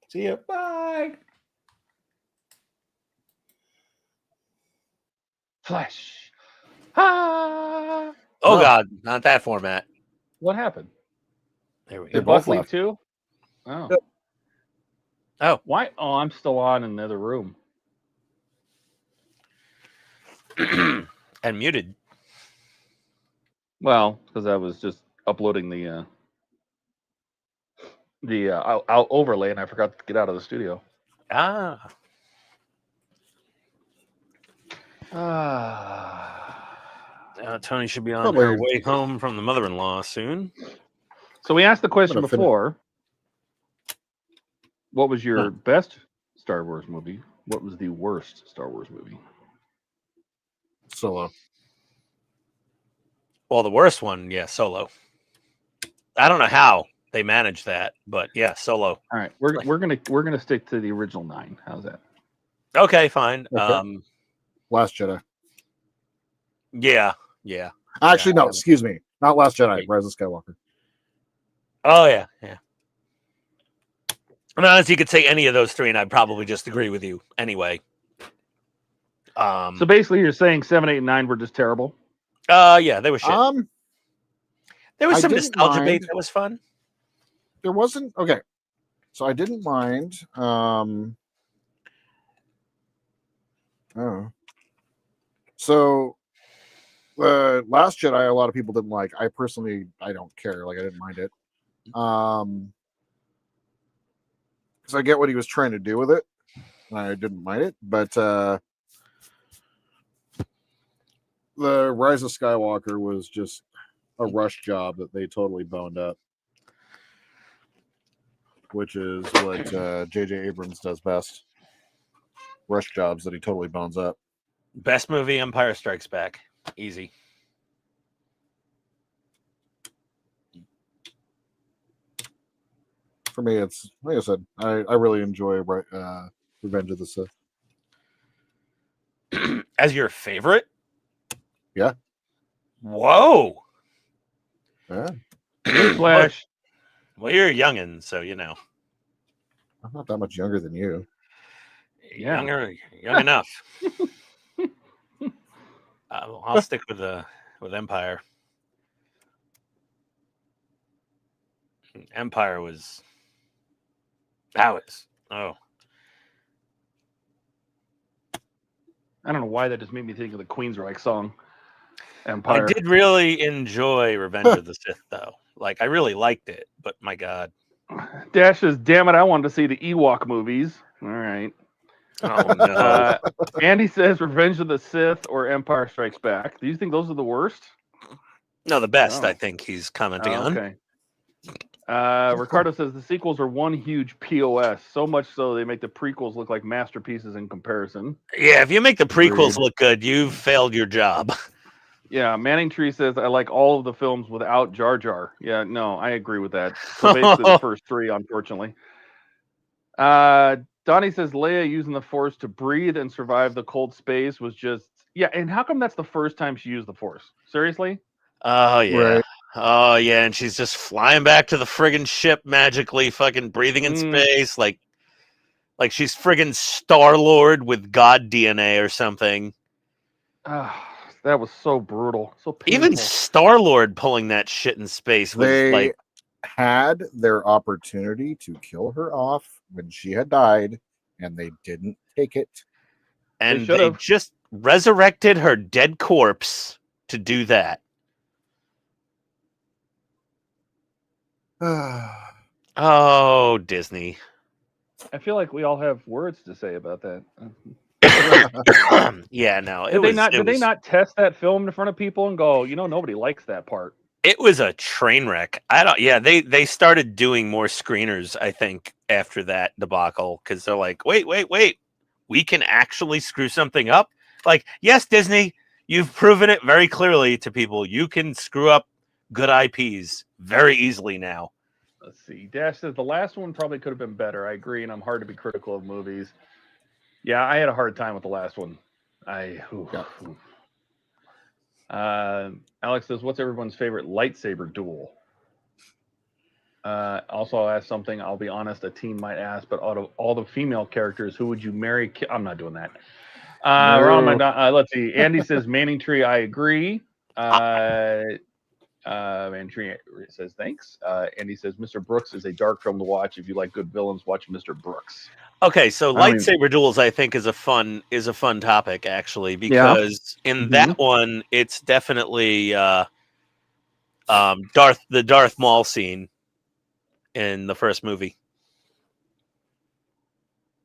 See ya. Bye. Flash. Ah! Oh, God, not that format. What happened? There we They go. Did Buck both leave left. too? Oh. Yep. Oh. Why? Oh, I'm still on in the other room. And muted. Well, because I was just uploading the I'll overlay, and I forgot to get out of the studio. Ah. Tony should be on her Probably- way home from the mother-in-law soon. So we asked the question gonna finish- before. What was your best Star Wars movie? What was the worst Star Wars movie? Solo. Well, the worst one, yeah, Solo. I don't know how they managed that, but yeah, Solo. All right, we're gonna stick to the original 9. How's that? Okay, fine. Okay. Last Jedi. Yeah. Actually, Yeah. no. Excuse me. Not Last Jedi. Rise of Skywalker. Oh yeah. I mean, honestly, you could say any of those three, and I'd probably just agree with you anyway. So basically, you're saying 7, 8, and 9 were just terrible. Yeah, they were shit. There was I some didn't nostalgia bait mind- that was fun. There wasn't. Okay. So I didn't mind. Oh. So the Last Jedi, a lot of people didn't like. I personally, I don't care. Like, I didn't mind it. Because I get what he was trying to do with it. I didn't mind it, but the Rise of Skywalker was just a rush job that they totally boned up, which is what J.J. Abrams does best. Rush jobs that he totally bones up. Best movie, Empire Strikes Back. Easy. For me, it's like I said, I really enjoy Revenge of the Sith. As your favorite? Yeah. Whoa. Yeah. Flash. Well, you're a youngin', so you know. I'm not that much younger than you. Yeah. Young enough. I'll stick with Empire. Empire was. Oh. I don't know why that just made me think of the Queensryche song. Empire. I did really enjoy Revenge of the Sith, though. Like, I really liked it, but my God. Dash says, "Damn it, I wanted to see the Ewok movies." All right. Oh no. Andy says, "Revenge of the Sith" or Empire Strikes Back. Do you think those are the worst? No, the best. Oh. I think he's commenting on. Okay. Ricardo says the sequels are one huge POS, so much so they make the prequels look like masterpieces in comparison. Yeah, if you make the prequels Agreed. look good, you've failed your job. Yeah, Manning Tree says I like all of the films without Jar Jar. Yeah, no, I agree with that. So basically the first three, unfortunately. Donnie says Leia using the Force to breathe and survive the cold space was just and how come that's the first time she used the Force? Seriously? Oh yeah. Right. Oh yeah, and she's just flying back to the friggin' ship magically, fucking breathing in space, like she's friggin' Star-Lord with God DNA or something. That was so brutal, so painful. Even Star-Lord pulling that shit in space was They like had their opportunity to kill her off when she had died, and they didn't take it. and they just resurrected her dead corpse to do that. Oh, Disney. I feel like we all have words to say about that. Yeah, no. Did they not test that film in front of people and go, nobody likes that part? It was a train wreck. They started doing more screeners, I think, after that debacle, because they're like, wait, we can actually screw something up. Like, yes, Disney, you've proven it very clearly to people. You can screw up good IPs very easily now. Let's see. Dash says the last one probably could have been better. I agree, and I'm hard to be critical of movies. Yeah, I had a hard time with the last one. Alex says, "What's everyone's favorite lightsaber duel?" Also, I'll ask something. I'll be honest, a teen might ask, but out of all the female characters, who would you marry? I'm not doing that. Let's see. Andy says Manning Tree. I agree. Manning Tree says thanks. Andy says Mr. Brooks is a dark film to watch. If you like good villains, watch Mr. Brooks. Okay, so lightsaber duels, I think, is a fun topic actually, because in that one, it's definitely the Darth Maul scene in the first movie.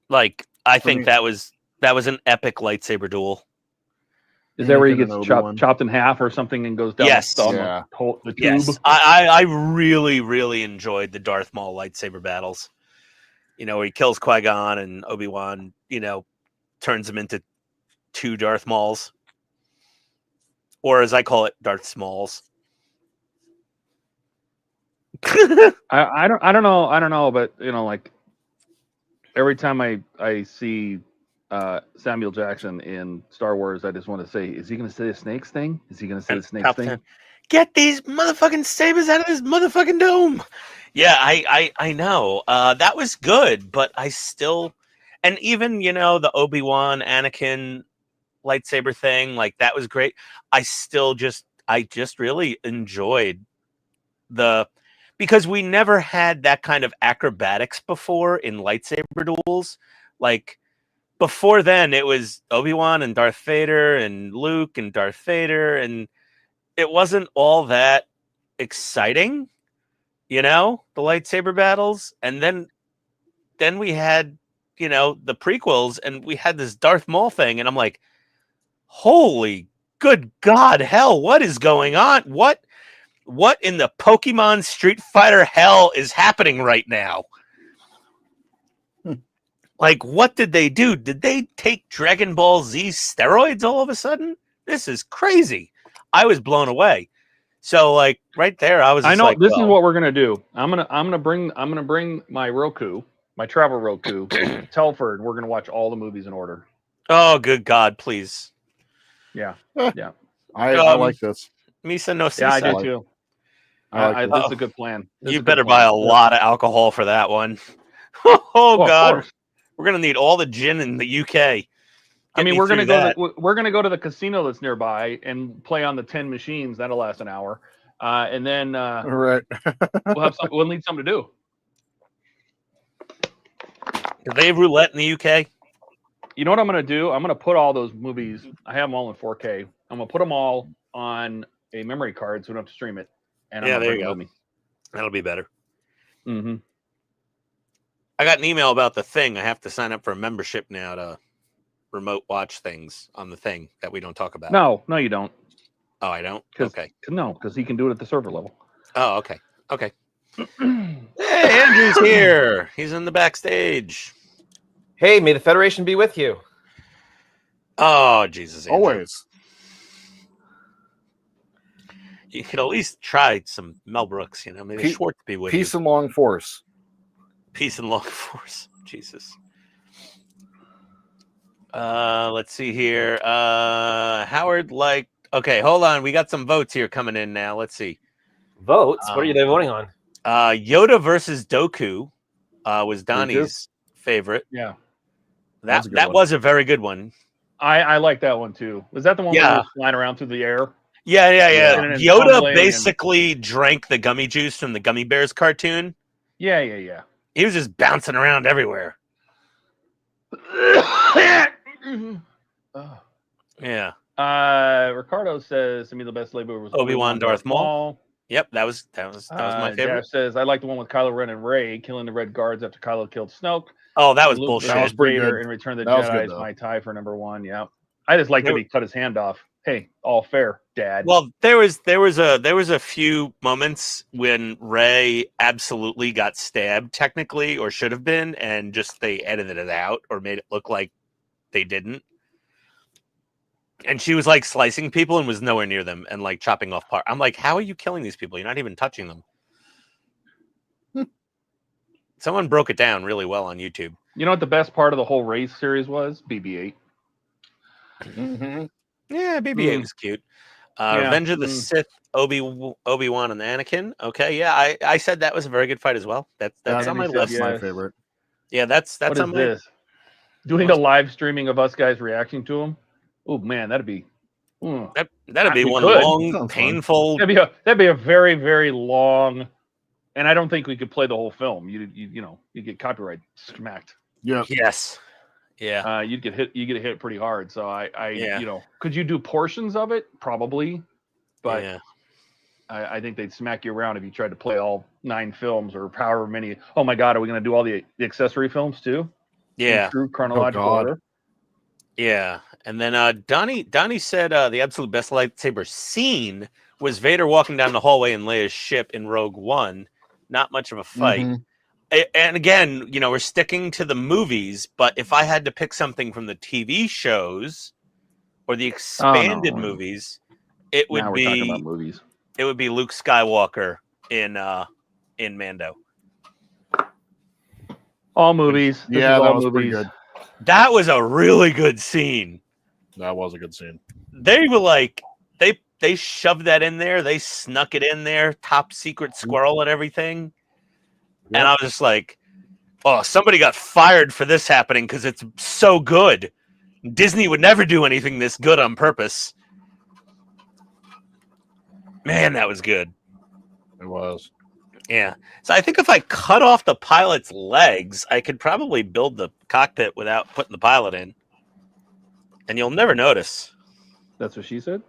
Like, I think that was an epic lightsaber duel. Is that where he gets chopped in half or something and goes down the tube? Yes, I really, really enjoyed the Darth Maul lightsaber battles. He kills Qui-Gon and Obi-Wan, turns them into two Darth Mauls. Or as I call it, Darth Smalls. I don't know, but like every time I see Samuel Jackson in Star Wars, I just want to say, is he going to say the snakes thing? Is he going to say the snakes thing? Get these motherfucking sabers out of this motherfucking dome. Yeah, I know. That was good, but I still, and even, the Obi-Wan, Anakin lightsaber thing, like that was great. I just really enjoyed because we never had that kind of acrobatics before in lightsaber duels. Like, before then, it was Obi-Wan and Darth Vader and Luke and Darth Vader, and it wasn't all that exciting, the lightsaber battles. And then we had, the prequels, and we had this Darth Maul thing, and I'm like, holy good God, hell, what is going on? What in the Pokemon Street Fighter hell is happening right now? Like, what did they do? Did they take Dragon Ball Z steroids all of a sudden? This is crazy. I was blown away. So, like, right there, I was. I know this is what we're gonna do. I'm gonna bring my Roku, my travel Roku, to Telford. We're gonna watch all the movies in order. Oh, good God, please. Yeah. I like this. Misa no Yeah, I Sisa. do too. I this is a good plan. You better buy a lot of alcohol for that one. Oh God, we're gonna need all the gin in the UK. We're gonna go to the casino that's nearby and play on the 10 machines. That'll last an hour, and then right. We'll need something to do. Do they have roulette in the UK? You know what I'm gonna do? I'm gonna put all those movies. I have them all in 4K. I'm gonna put them all on a memory card so we don't have to stream it. And there you go. That'll be better. Mm-hmm. I got an email about the thing. I have to sign up for a membership now to remote watch things on the thing that we don't talk about. No, you don't. Oh, I don't? Okay. No, because he can do it at the server level. Oh, okay. Okay. Hey, Andrew's here. He's in the backstage. Hey, may the Federation be with you. Oh, Jesus. Andrew. Always. You could at least try some Mel Brooks, you know. Maybe Schwartz be with you. Peace and long force. Peace and long force. Jesus. Let's see here. Howard okay, hold on. We got some votes here coming in now. Let's see. Votes? What are they voting on? Yoda versus Doku was Donnie's favorite. Yeah. That was a very good one. I like that one too. Was that the one where he was flying around through the air? Yeah. And Yoda basically drank the gummy juice from the Gummy Bears cartoon. Yeah. He was just bouncing around everywhere. Yeah. Ricardo says to me the best label was Obi-Wan Darth Maul. Yep, that was my favorite. Jeff says I like the one with Kylo Ren and Rey killing the Red Guards after Kylo killed Snoke. Oh, that was bullshit. That was pretty good. And Return of the Jedi is my tie for number 1. Yeah, I just like that he cut his hand off. Hey, all fair, Dad. Well, there was a few moments when Rey absolutely got stabbed, technically, or should have been, and just they edited it out or made it look like they didn't. And she was like slicing people and was nowhere near them and like chopping off part. I'm like, how are you killing these people? You're not even touching them. Someone broke it down really well on YouTube. You know what the best part of the whole race series was? BB-8. Mm-hmm. Yeah, BB-8 was cute. Revenge of the Sith, Obi-Wan and Anakin. Okay, yeah, I said that was a very good fight as well. That's on my list. That's my favorite. Yeah, that's what on is my this? Doing a live streaming of us guys reacting to them. Oh man, that'd be that'd be one long, painful. That'd be a very, very long, and I don't think we could play the whole film. You get copyright smacked. Yeah. Yes. Yeah. You get hit pretty hard. So could you do portions of it? Probably, but I think they'd smack you around if you tried to play all 9 films or however many. Oh my God, are we going to do all the accessory films too? Yeah. In true chronological order. Yeah. And then Donnie said the absolute best lightsaber scene was Vader walking down the hallway in Leia's ship in Rogue One. Not much of a fight. Mm-hmm. And again, we're sticking to the movies, but if I had to pick something from the TV shows or the expanded movies, it would be talking about movies. It would be Luke Skywalker in Mando. All movies. That was pretty good. That was a really good scene. That was a good scene. They were like, they shoved that in there. They snuck it in there, top secret squirrel and everything. Yep. And I was just like, oh, somebody got fired for this happening because it's so good. Disney would never do anything this good on purpose. Man, that was good. It was. Yeah. So I think if I cut off the pilot's legs, I could probably build the cockpit without putting the pilot in. And you'll never notice. That's what she said?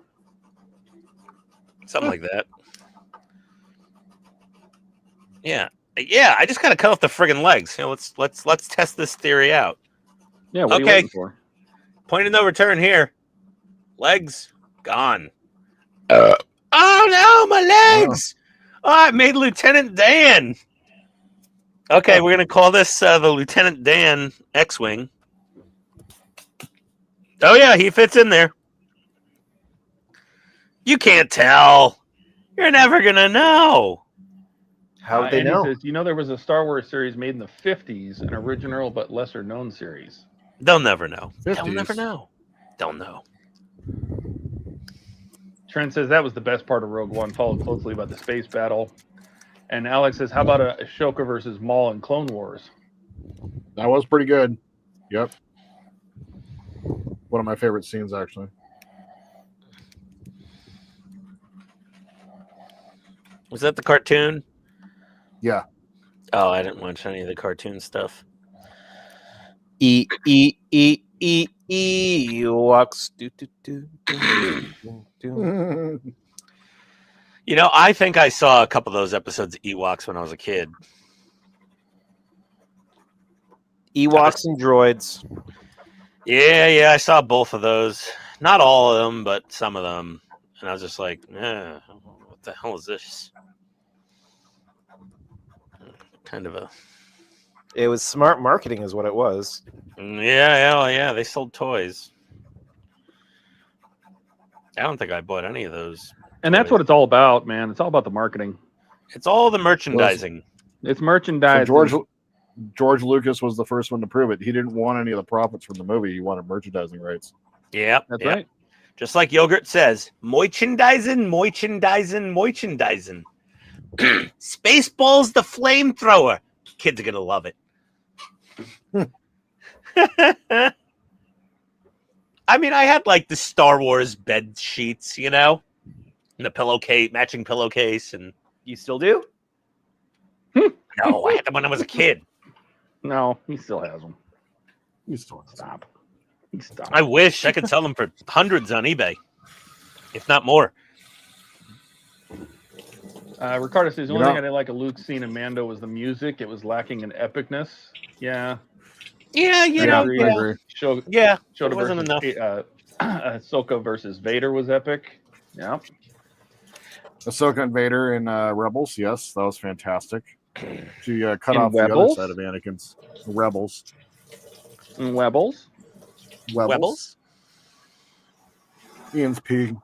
Something like that. Yeah. Yeah, I just gotta cut off the friggin' legs. Let's test this theory out. Yeah, what are you waiting for? Point of no return here. Legs gone. Oh no, my legs! Oh, I made Lieutenant Dan. Okay, we're gonna call this the Lieutenant Dan X-Wing. Oh yeah, he fits in there. You can't tell. You're never gonna know. How would they know? Says, there was a Star Wars series made in the 50s, an original but lesser known series. They'll never know. 50s. They'll never know. Don't know. Trent says that was the best part of Rogue One, followed closely by the space battle. And Alex says, how about Ashoka versus Maul in Clone Wars? That was pretty good. Yep. One of my favorite scenes, actually. Was that the cartoon? Yeah. Oh, I didn't watch any of the cartoon stuff. Ewoks. I think I saw a couple of those episodes of Ewoks when I was a kid. Ewoks and droids. Yeah, I saw both of those. Not all of them, but some of them. And I was just like, what the hell is this? Kind of a... It was smart marketing is what it was. Yeah, they sold toys. I don't think I bought any of those. And that's what it's all about, man. It's all about the marketing. It's all the merchandising. It's merchandising. So George Lucas was the first one to prove it. He didn't want any of the profits from the movie. He wanted merchandising rights. Yeah, that's right. Just like Yogurt says, merchandising. Spaceballs the flamethrower. Kids are gonna love it. I mean, I had like the Star Wars bed sheets, you know, and the pillowcase, matching pillowcase, and you still do? No, I had them when I was a kid. No, he still has them. He still stop. He stopped. I wish I could sell them for hundreds on eBay, if not more. Ricardo says the only thing I didn't like a Luke scene in Mando was the music. It was lacking in epicness. Yeah. Yeah, I agree. Showed it wasn't enough. Ahsoka versus Vader was epic. Yeah. Ahsoka and Vader in Rebels. Yes, that was fantastic. She cut In off Rebels? the other side of Anakin's. Rebels. Webbles. Webbles. Ian's P.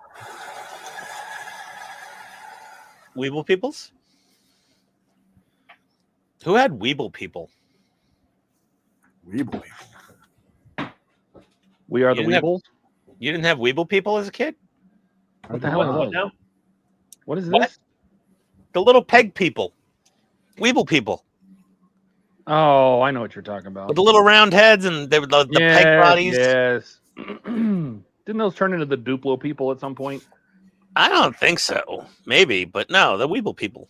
Weeble peoples? Who had Weeble people? Weeble people. We are the Weebles? You didn't have Weeble people as a kid? What the hell is that? No. What is this? What? The little peg people. Weeble people. Oh, I know what you're talking about. With the little round heads and they were the peg bodies. Yes. Didn't those turn into the Duplo people at some point? I don't think so. Maybe, but no, the Weeble people.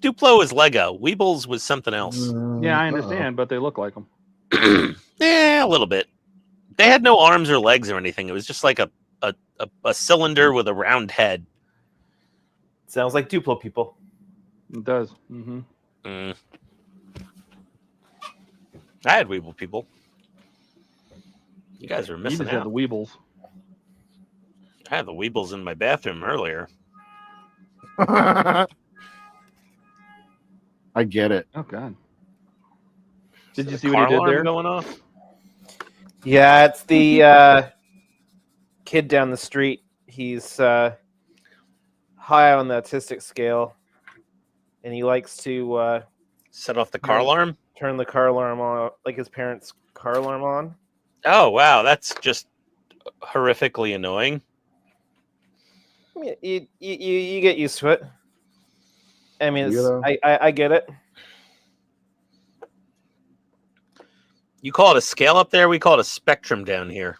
Duplo is Lego. Weebles was something else. Yeah, I understand, but they look like them. Yeah, a little bit. They had no arms or legs or anything. It was just like a cylinder with a round head. Sounds like Duplo people. It does. Mm-hmm. I had Weeble people. You guys are You missing just had out. the Weebles. I had the Weebles in my bathroom earlier. I get it. Oh God! Did you The see what car he did alarm there? going off? Yeah, it's the kid down the street. He's high on the autistic scale, and he likes to set off the car alarm. Turn the car alarm on, like his parents' car alarm on. Oh wow, that's just horrifically annoying. You get used to it. I mean, You I get it. You call it a scale up there. We call it a spectrum down here.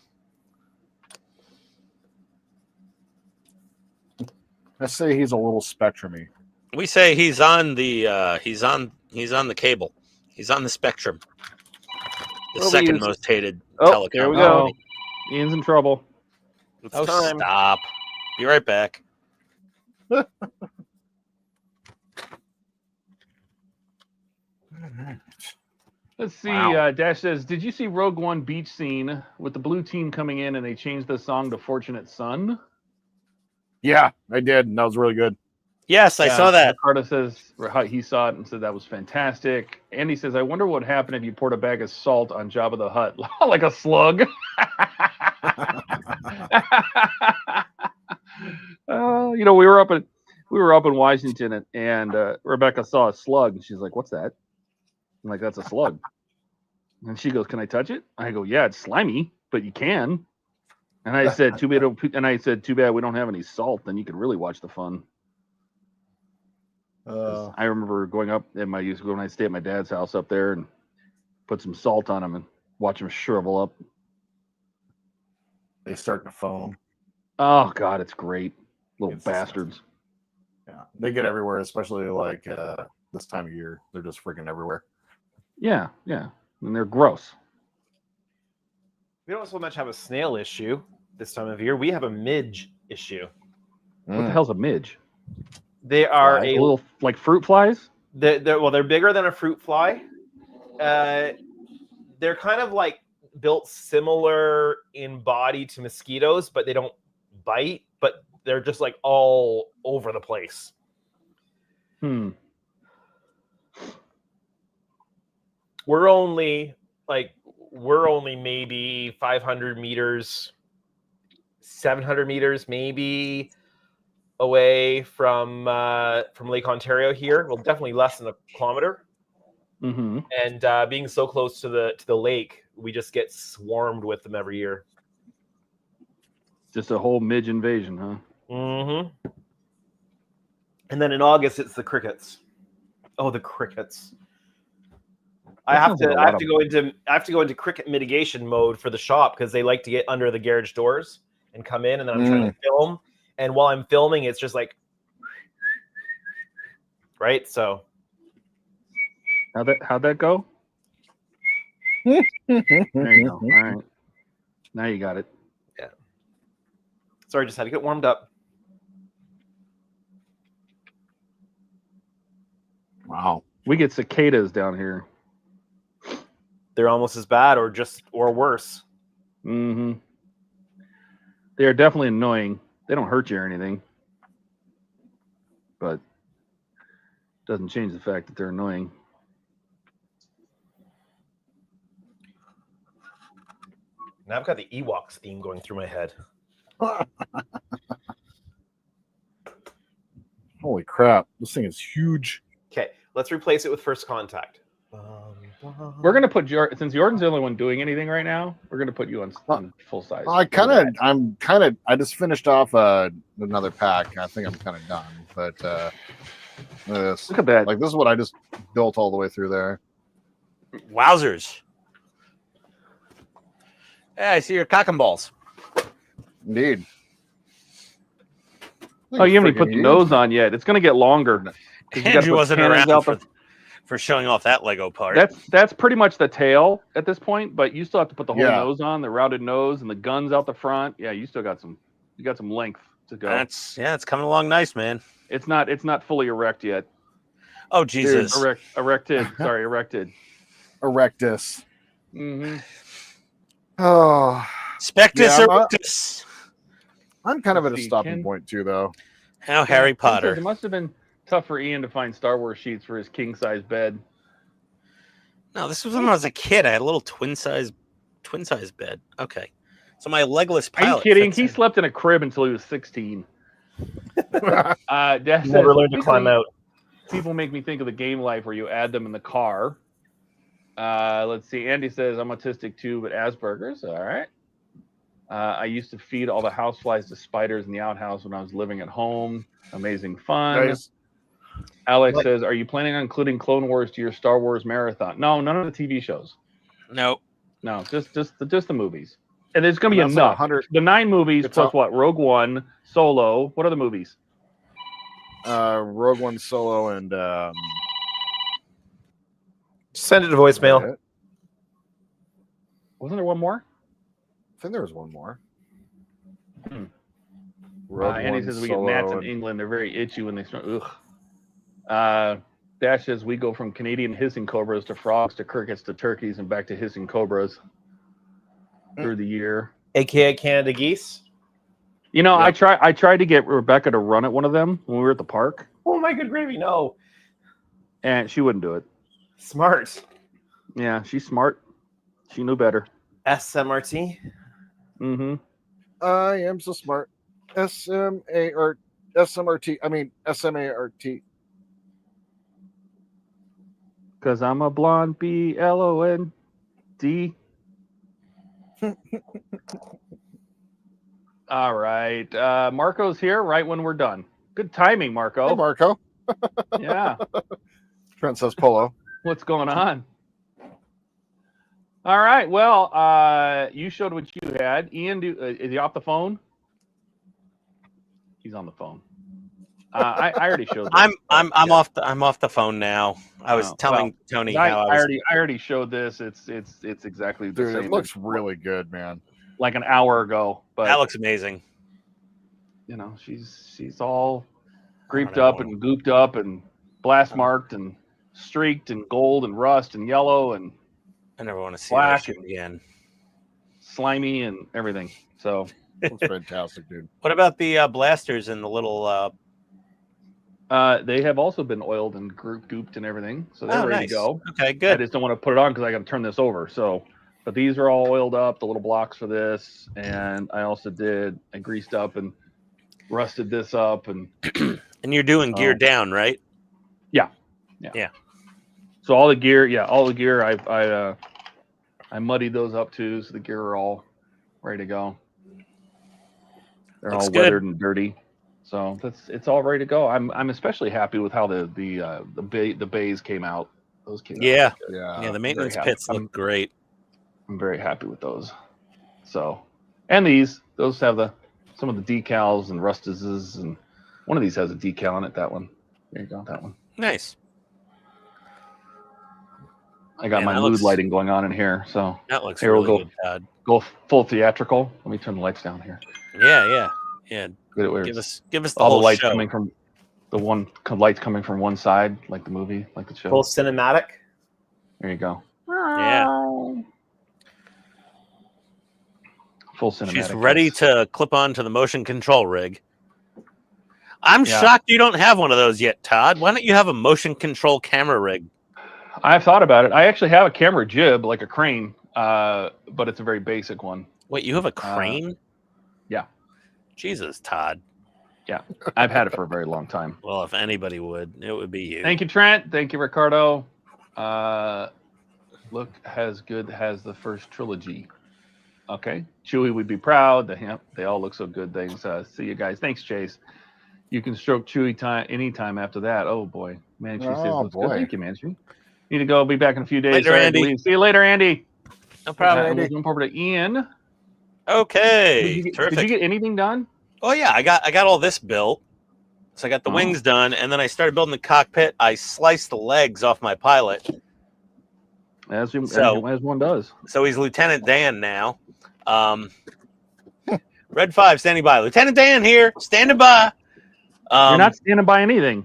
Let's say he's a little spectrumy. We say he's on the he's on the cable. He's on the spectrum. The Well, we second use- most hated Oh, telecom. there we go. company. Ian's in trouble. It's Oh, time. stop. Be right back. Let's see. Wow. Dash says, "Did you see Rogue One beach scene with the blue team coming in and they changed the song to Fortunate Son?" Yeah, I did. And that was really good. Yes, I saw that. Ricardo says how he saw it and said that was fantastic. Andy says, "I wonder what would happen if you poured a bag of salt on Jabba the Hutt like a slug." You know, we were up in Washington and Rebecca saw a slug and she's like, "What's that?" I'm like, "That's a slug." And she goes, "Can I touch it?" I go, "Yeah, it's slimy, but you can." And I said, "Too bad we don't have any salt. Then you could really watch the fun." I remember going up in my youth when I stay at my dad's house up there and put some salt on them and watch them shrivel up. They start to foam. Oh God, it's great, little It's bastards. Yeah, they get everywhere, especially like this time of year. They're just freaking everywhere. Yeah, and they're gross. We don't so much have a snail issue this time of year. We have a midge issue. What the hell's a midge? They are A little like fruit flies. They're bigger than a fruit fly. they're kind of like built similar in body to mosquitoes, but they don't bite, but they're just like all over the place. We're only maybe 500 meters, 700 meters maybe away from Lake Ontario here. Well, definitely less than a kilometer. And being so close to the lake, we just get swarmed with them every year. Just a whole midge invasion, huh? And then in August, it's the crickets. Oh, the crickets! I have to go into cricket mitigation mode for the shop because they like to get under the garage doors and come in, and then I'm trying to film. And while I'm filming, it's just like, right? So how'd that go? There you go. All right. Now you got it. Yeah. Sorry, just had to get warmed up. Wow. We get cicadas down here. They're almost as bad or worse. They are definitely annoying. They don't hurt you or anything. But doesn't change the fact that they're annoying. Now I've got the Ewoks theme going through my head. Holy crap. This thing is huge. Okay, let's replace it with First Contact. We're gonna put since Jordan's the only one doing anything right now, we're gonna put you on full size. I just finished off another pack. I think I'm kind of done, but look at that. Like this is what I just built all the way through there. Wowzers! Yeah, I see your cock and balls. Indeed. Oh, you haven't even put the nose on yet. It's gonna get longer. Andrew wasn't around for showing off that Lego part. That's pretty much the tail at this point, but you still have to put the whole nose on, the rounded nose and the guns out the front. Yeah, you still got some length to go. It's coming along nice, man. It's not fully erect yet. Oh Jesus. Dude, erected. Sorry, erected. Erectus. Oh, Spectus Erectus. I'm kind of at a stopping point too, though. How Harry Potter. It must have been tough for Ian to find Star Wars sheets for his king size bed. No, this was when I was a kid. I had a little twin size bed. Okay, so my legless pilot. Are you kidding? He slept in a crib until he was 16. Dad Never learned to climb out. People make me think of the game life where you add them in the car. Let's see. Andy says I'm autistic too, but Asperger's. All right. I used to feed all the houseflies to spiders in the outhouse when I was living at home. Amazing fun. Nice. Alex says, are you planning on including Clone Wars to your Star Wars marathon? No, none of the TV shows. No, just the movies. And there's going to be enough. The 9 movies plus what? Rogue One, Solo. What are the movies? Rogue One, Solo, and send it to voicemail. Wasn't there one more? I think there was one more. Andy says we get gnats in England. They're very itchy when they start. Ugh. Dash says we go from Canadian hissing cobras to frogs to crickets to turkeys and back to hissing cobras through the year. AKA Canada geese. You know, I tried to get Rebecca to run at one of them when we were at the park. Oh my good gravy, no. And she wouldn't do it. Smart. Yeah, she's smart. She knew better. SMRT. I am so smart. SMRT. I mean SMART. Because I'm a blonde BLOND. All right. Marco's here right when we're done. Good timing, Marco. Hey, Marco. Yeah. Princess Polo. What's going on? All right. Well, you showed what you had. Ian, is he off the phone? He's on the phone. I already showed. I'm off the phone now. I was telling Tony how I already showed this. It's exactly the same. It looks really good, man. Like an hour ago, but that looks amazing. You know, she's all creeped up and gooped up and blast marked and streaked and gold and rust and yellow and I never want to see Black that shit again. slimy and everything. So That's fantastic, dude. What about the blasters and the little? they have also been oiled and gooped and everything, so they're ready nice. to go. Okay, I good. just don't want to put it on because I got to turn this over. So, but these are all oiled up, the little blocks for this, and I also I greased up and rusted this up, and And you're doing gear down, right? Yeah. So all the gear, I muddied those up too, so the gear are all ready to go. They're Looks all good. weathered and dirty, so it's all ready to go. I'm especially happy with how the bays came out. Those came out. Yeah. Yeah. The maintenance happy. pits look great. I'm very happy with those. So, and those have some of the decals and rustices, and one of these has a decal on it. That one. There you go. That one. Nice. I got Man, my that mood looks- lighting going on in here. So That looks here really we'll good, Todd. go full theatrical. Let me turn the lights down here. Yeah. Get it where Give it's us the all whole the lights show. coming from lights coming from one side, like the movie, like the show. Full cinematic. There you go. Yeah. Full cinematic. She's ready yes. to clip on to the motion control rig. I'm Yeah. shocked you don't have one of those yet, Todd. Why don't you have a motion control camera rig? I've thought about it. I actually have a camera jib, like a crane, but it's a very basic one. Wait, you have a crane? Yeah. Jesus, Todd. Yeah, I've had it for a very long time. Well, if anybody would, it would be you. Thank you, Trent. Thank you, Ricardo. Look has the first trilogy. Okay, Chewie would be proud. They all look so good. Thanks. See you guys. Thanks, Chase. You can stroke Chewie anytime after that. Oh boy, man. She says looks good. Thank you, man. Need to go. Be back in a few days. Later, Sorry, Andy. See you later, Andy. No problem, We'll Andy. jump over to Ian. Okay, terrific. Did you get anything done? Oh yeah, I got all this built. So I got the wings done, and then I started building the cockpit. I sliced the legs off my pilot. As one does. So he's Lieutenant Dan now. Red 5 standing by. Lieutenant Dan here, standing by. You're not standing by anything.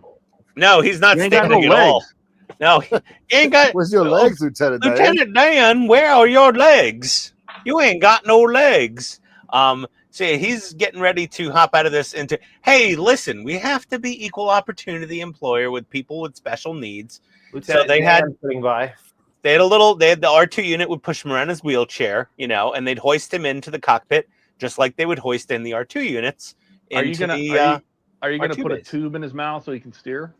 No, he's not You ain't got standing no at all. legs. No, he ain't got. Where's your legs, Lieutenant Dan? Lieutenant Dan, where are your legs? You ain't got no legs. So he's getting ready to hop out of this into. Hey, listen, we have to be equal opportunity employer with people with special needs. Lieutenant so they Dan had sitting by. They had the R2 unit would push him around his wheelchair, and they'd hoist him into the cockpit just like they would hoist in the R2 units. Are you gonna put a tube in his mouth so he can steer?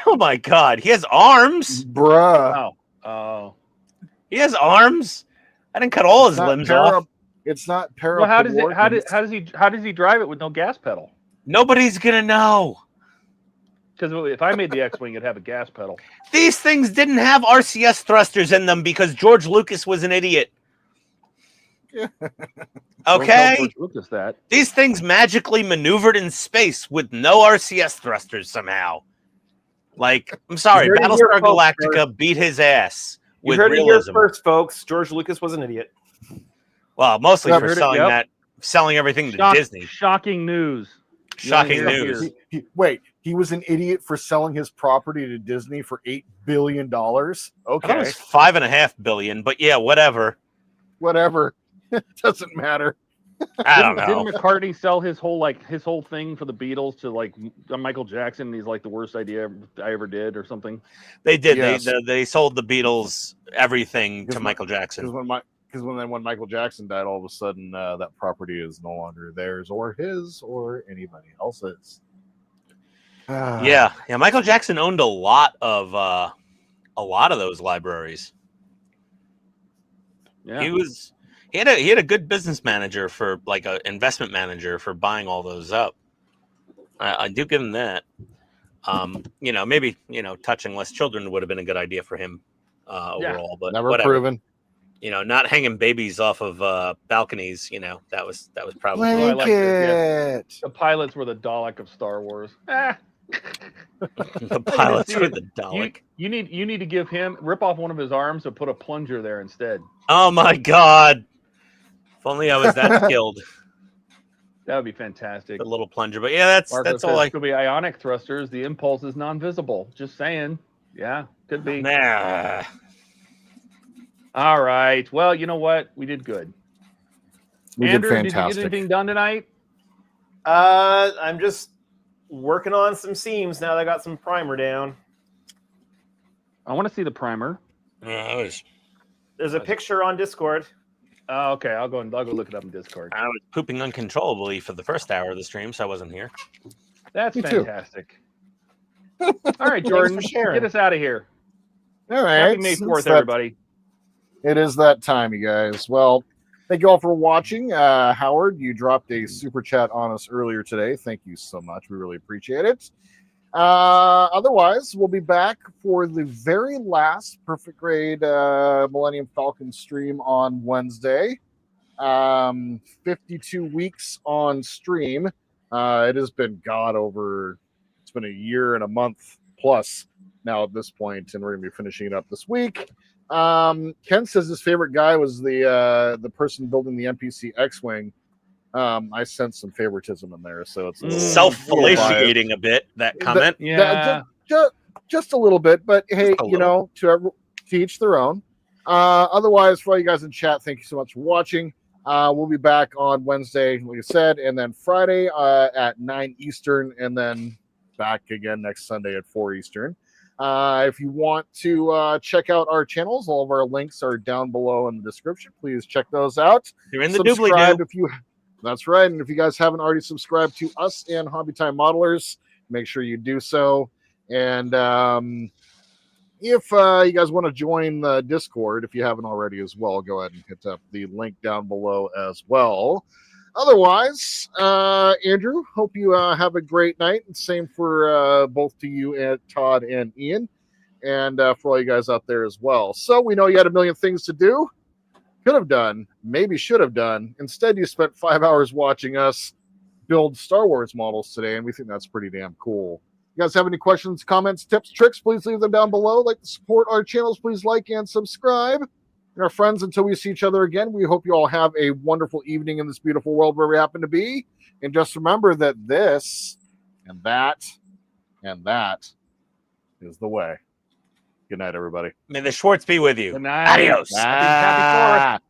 Oh my God, he has arms, bruh. Oh, he has arms. I didn't cut all his limbs off. It's not Well, how does he drive it with no gas pedal? Nobody's gonna know. Because if I made the X-wing, it'd have a gas pedal. These things didn't have RCS thrusters in them because George Lucas was an idiot. Okay. George Lucas that. These things magically maneuvered in space with no RCS thrusters somehow. Like, I'm sorry, You heard it here, Battlestar folks. Galactica beat his ass You with heard it here realism. first, folks. George Lucas was an idiot. Well, mostly Yep, for heard it, selling everything to Disney. Shocking news. Shocking news. Wait, he was an idiot for selling his property to Disney for $8 billion. I thought Okay, it was $5.5 billion, but yeah, whatever. whatever. It doesn't matter. I don't know. Didn't McCartney sell his whole thing for the Beatles to Michael Jackson? And he's like the worst idea I ever did, or something. They did. Yes. They sold the Beatles everything to Michael Jackson. Because when Michael Jackson died, all of a sudden that property is no longer theirs or his or anybody else's. Yeah. Michael Jackson owned a lot of those libraries. Yeah. He had a good business manager for like an investment manager for buying all those up. I do give him that. Maybe touching less children would have been a good idea for him overall, but Never whatever. proven. Not hanging babies off of balconies. That was probably. Oh, I like this, yeah. Blanket. The pilots were the Dalek of Star Wars. The pilots were the Dalek. You need to rip off one of his arms and put a plunger there instead. Oh my God! If only I was that skilled. That would be fantastic. The little plunger, but yeah, that's all. Could be ionic thrusters. The impulse is non-visible. Just saying. Yeah, could be. Nah. All right. Well, you know what? We did good. We Andrew, did did you get fantastic. anything done tonight? I'm just working on some seams now that I got some primer down. I want to see the primer. There's a picture on Discord. Oh, okay. I'll go look it up in Discord. I was pooping uncontrollably for the first hour of the stream, so I wasn't here. That's Me too. fantastic. All right, Jordan, for sharing. get us out of here. All right. Happy May 4th, everybody. It is that time, you guys. Well, thank you all for watching. Howard, you dropped a super chat on us earlier today. Thank you so much. We really appreciate it. Otherwise, we'll be back for the very last Perfect Grade Millennium Falcon stream on Wednesday. 52 weeks on stream. It has been it's been a year and a month plus now at this point, and we're going to be finishing it up this week. Ken says his favorite guy was the person building the NPC X-Wing. I sense some favoritism in there, so it's a little Self-fellatiating a bit, that comment. Just a little bit, but hey, you know, to each their own. Otherwise, for all you guys in chat, thank you so much for watching. We'll be back on Wednesday, like I said, and then Friday at 9 Eastern, and then back again next Sunday at 4 Eastern. If you want to check out our channels, all of our links are down below in the description. Please check those out. You're in the Subscribe doobly-doo. if you. That's right. And if you guys haven't already subscribed to us and Hobby Time Modelers, make sure you do so. And if you guys want to join the Discord, if you haven't already as well, go ahead and hit up the link down below as well. Otherwise, Andrew, hope you have a great night. And same for both to you and Todd and Ian, and for all you guys out there as well. So we know you had a million things to do, could have done, maybe should have done. Instead, you spent 5 hours watching us build Star Wars models today, and we think that's pretty damn cool. You guys have any questions, comments, tips, tricks, please leave them down below. Like to support our channels, please like and subscribe. And our friends, until we see each other again, we hope you all have a wonderful evening in this beautiful world where we happen to be. And just remember that this and that is the way. Good night, everybody. May the Schwartz be with you. Good night. Adios. Happy 4th.